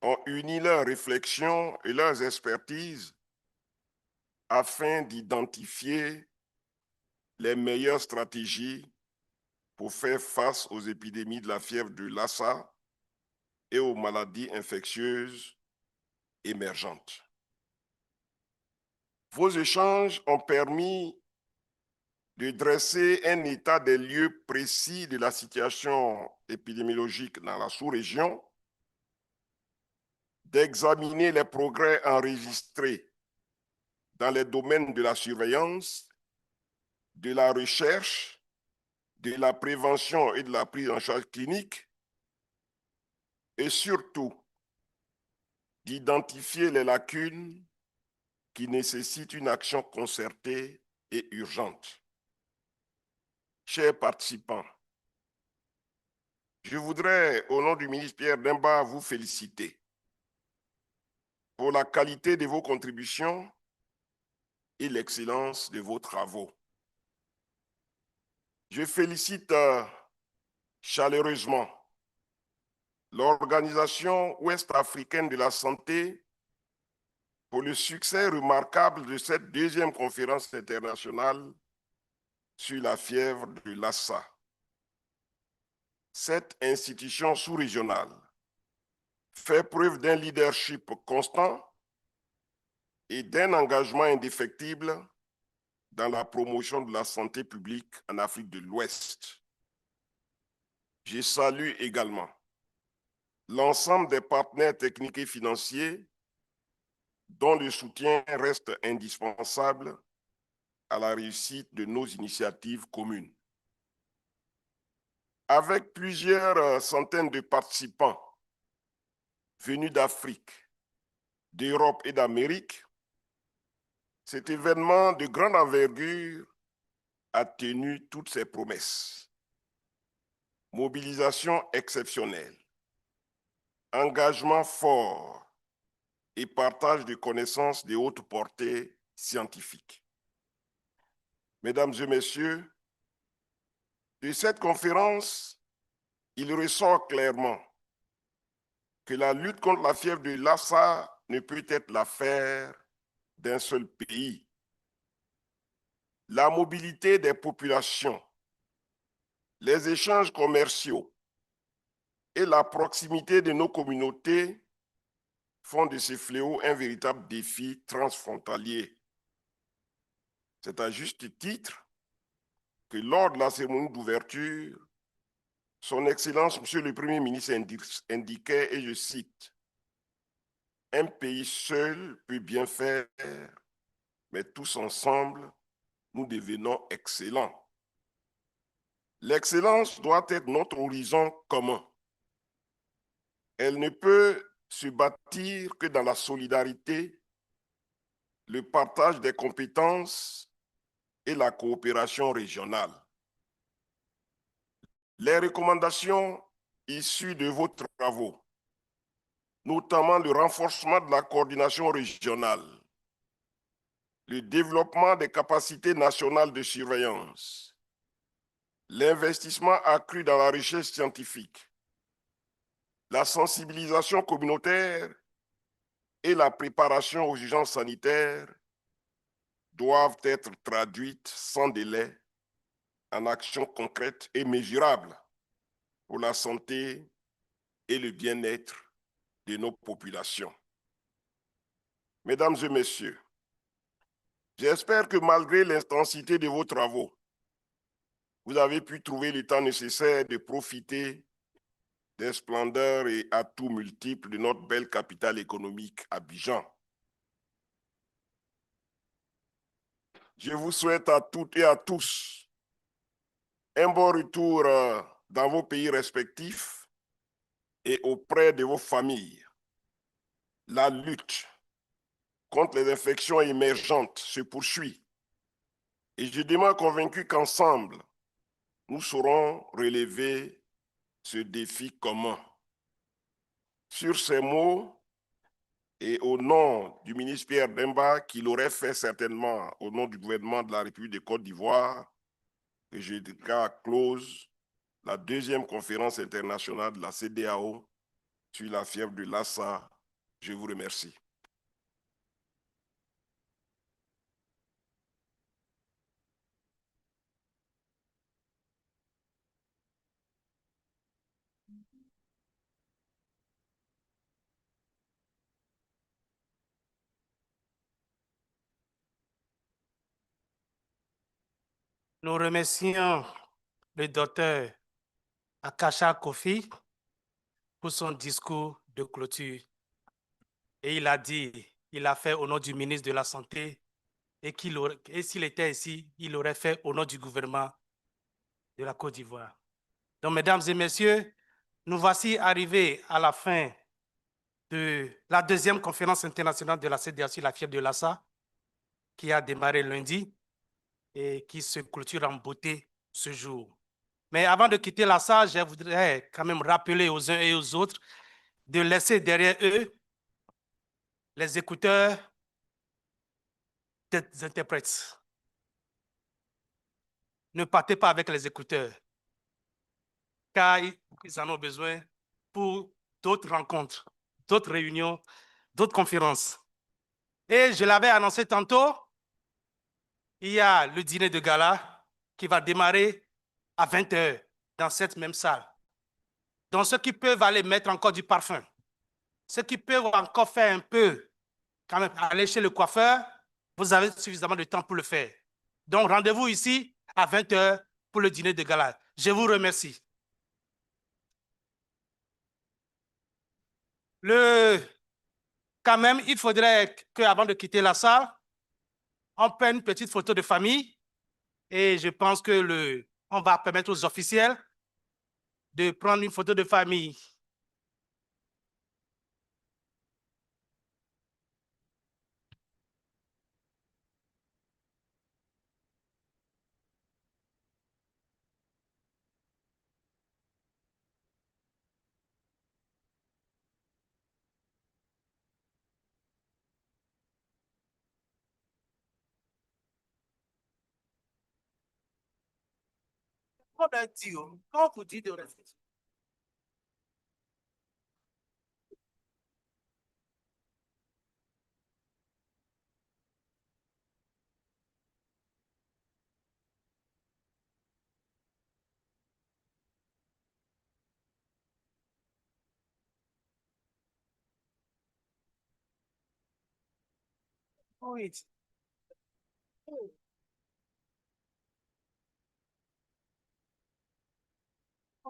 ont uni leurs réflexions et leurs expertises afin d'identifier les meilleures stratégies pour faire face aux épidémies de la fièvre de Lassa et aux maladies infectieuses émergentes. Vos échanges ont permis de dresser un état des lieux précis de la situation épidémiologique dans la sous-région, d'examiner les progrès enregistrés dans les domaines de la surveillance, de la recherche, de la prévention et de la prise en charge clinique, et surtout d'identifier les lacunes qui nécessitent une action concertée et urgente. Chers participants, je voudrais, au nom du ministre Pierre Demba, vous féliciter pour la qualité de vos contributions et l'excellence de vos travaux. Je félicite chaleureusement l'Organisation ouest-africaine de la santé pour le succès remarquable de cette deuxième conférence internationale sur la fièvre de Lassa. Cette institution sous-régionale fait preuve d'un leadership constant et d'un engagement indéfectible dans la promotion de la santé publique en Afrique de l'Ouest. Je salue également l'ensemble des partenaires techniques et financiers dont le soutien reste indispensable à la réussite de nos initiatives communes. Avec plusieurs centaines de participants venus d'Afrique, d'Europe et d'Amérique, cet événement de grande envergure a tenu toutes ses promesses. Mobilisation exceptionnelle, engagement fort et partage de connaissances de haute portée scientifique. Mesdames et messieurs, de cette conférence, il ressort clairement que la lutte contre la fièvre de Lassa ne peut être l'affaire d'un seul pays. La mobilité des populations, les échanges commerciaux et la proximité de nos communautés font de ce fléau un véritable défi transfrontalier. C'est à juste titre que lors de la cérémonie d'ouverture, Son Excellence, Monsieur le Premier ministre indiquait, et je cite, « Un pays seul peut bien faire, mais tous ensemble, nous devenons excellents. » L'excellence doit être notre horizon commun. Elle ne peut se bâtir que dans la solidarité, le partage des compétences et la coopération régionale. Les recommandations issues de vos travaux, notamment le renforcement de la coordination régionale, le développement des capacités nationales de surveillance, l'investissement accru dans la recherche scientifique, la sensibilisation communautaire et la préparation aux urgences sanitaires doivent être traduites sans délai en actions concrètes et mesurables pour la santé et le bien-être de nos populations. Mesdames et messieurs, j'espère que malgré l'intensité de vos travaux, vous avez pu trouver le temps nécessaire de profiter des splendeurs et atouts multiples de notre belle capitale économique, Abidjan. Je vous souhaite à toutes et à tous un bon retour dans vos pays respectifs et auprès de vos familles. La lutte contre les infections émergentes se poursuit et je demeure convaincu qu'ensemble, nous saurons relever ce défi commun. Sur ces mots, Et au nom du ministre Pierre Demba, qui l'aurait fait certainement au nom du gouvernement de la République de Côte d'Ivoire, je déclare close la deuxième conférence internationale de la CEDEAO sur la fièvre de Lassa. Je vous remercie. Nous remercions le docteur Akasha Kofi pour son discours de clôture. Et il a dit, il a fait au nom du ministre de la Santé et s'il était ici, il aurait fait au nom du gouvernement de la Côte d'Ivoire. Donc, mesdames et messieurs, nous voici arrivés à la fin de la deuxième conférence internationale de la CEDEAO sur la fièvre de Lassa, qui a démarré lundi et qui se clôture en beauté ce jour. Mais avant de quitter la salle, je voudrais quand même rappeler aux uns et aux autres de laisser derrière eux les écouteurs des interprètes. Ne partez pas avec les écouteurs, car ils en ont besoin pour d'autres rencontres, d'autres réunions, d'autres conférences. Et je l'avais annoncé tantôt, il y a le dîner de gala qui va démarrer à 20 h dans cette même salle. Donc, ceux qui peuvent aller mettre encore du parfum, ceux qui peuvent encore faire un peu, quand même, aller chez le coiffeur, vous avez suffisamment de temps pour le faire. Donc, rendez-vous ici à 20 h pour le dîner de gala. Je vous remercie. Quand même, il faudrait qu'avant de quitter la salle, on prenne une petite photo de famille et je pense que on va permettre aux officiels de prendre une photo de famille. Quand vous dites de rester. Oui. Je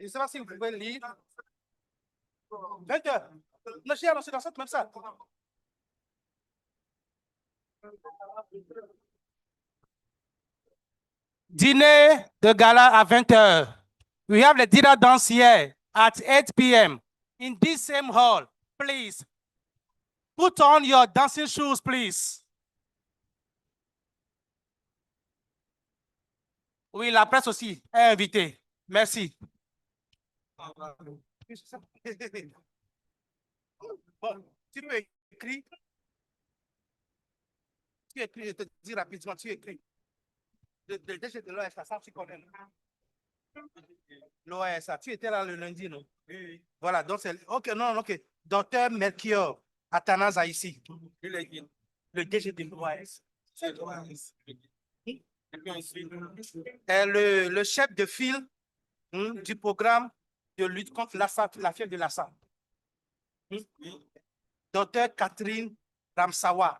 ne sais pas si vous pouvez lire. 20 h. Non, j'ai annoncé dans cette même salle. Dîner de gala à 20 h. We have the dinner dance here at 8 p.m. in this same hall. Please put on your dancing shoes, please. Oui, la presse aussi est invitée. Merci. Bon, tu peux écrire. Tu écris, je te dis rapidement, tu écris. Le DG de l'OSA, ça, tu connais. L'OSA, tu étais là le lundi, non? Oui. Voilà, donc c'est. Ok, non, ok. Docteur Melchior Athanase ici. Le DG de l'OSA. Le chef de file du programme de lutte contre la fièvre de Lassa. Docteur Catherine Ramsawa.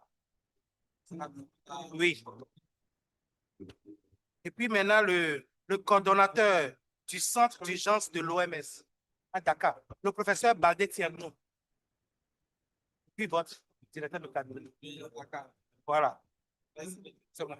Oui. Et puis maintenant, le coordonnateur du centre d'urgence de l'OMS à Dakar, le professeur Baldé Thierno. Puis votre directeur de cabinet. Voilà. C'est bon.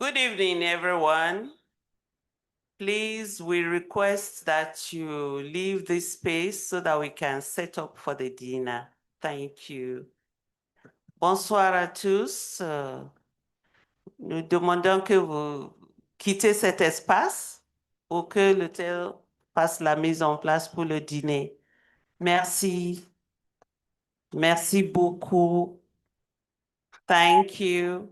Good evening, everyone. Please, we request that you leave this space so that we can set up for the dinner. Thank you. Bonsoir à tous. Nous demandons que vous quittez cet espace pour que l'hôtel fasse la mise en place pour le dîner. Merci. Merci beaucoup. Thank you.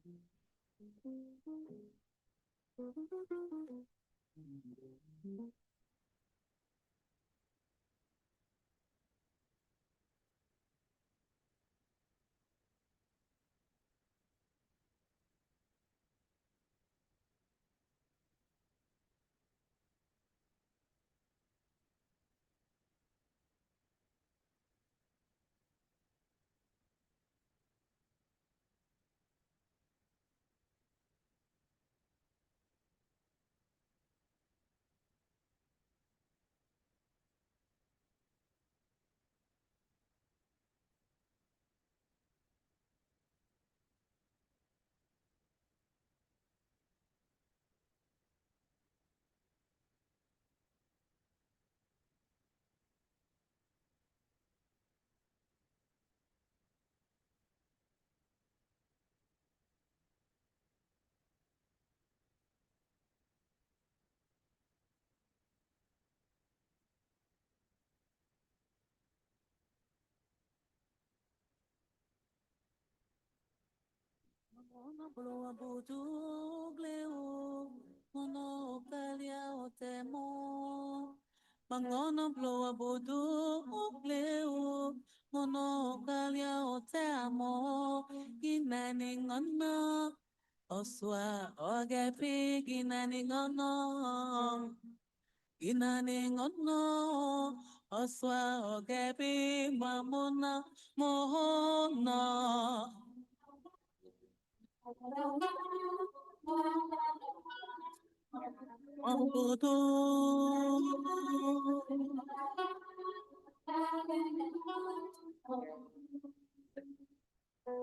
Mangono bloa bodu ugleo mono galia otamo ginani ngono oswa ogepi ginani ngono oswa ogepi mamona mohona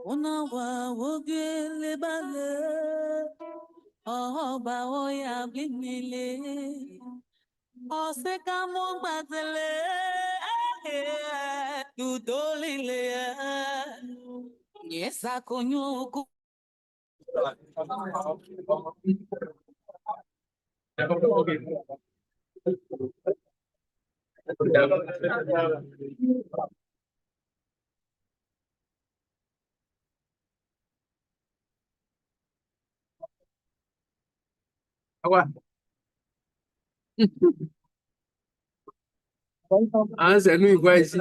Una wa wogele bale, ba oya bimile, ose kamo batele, dudolile, yesa konyoko. Ah, c'est nous, quoi, ici.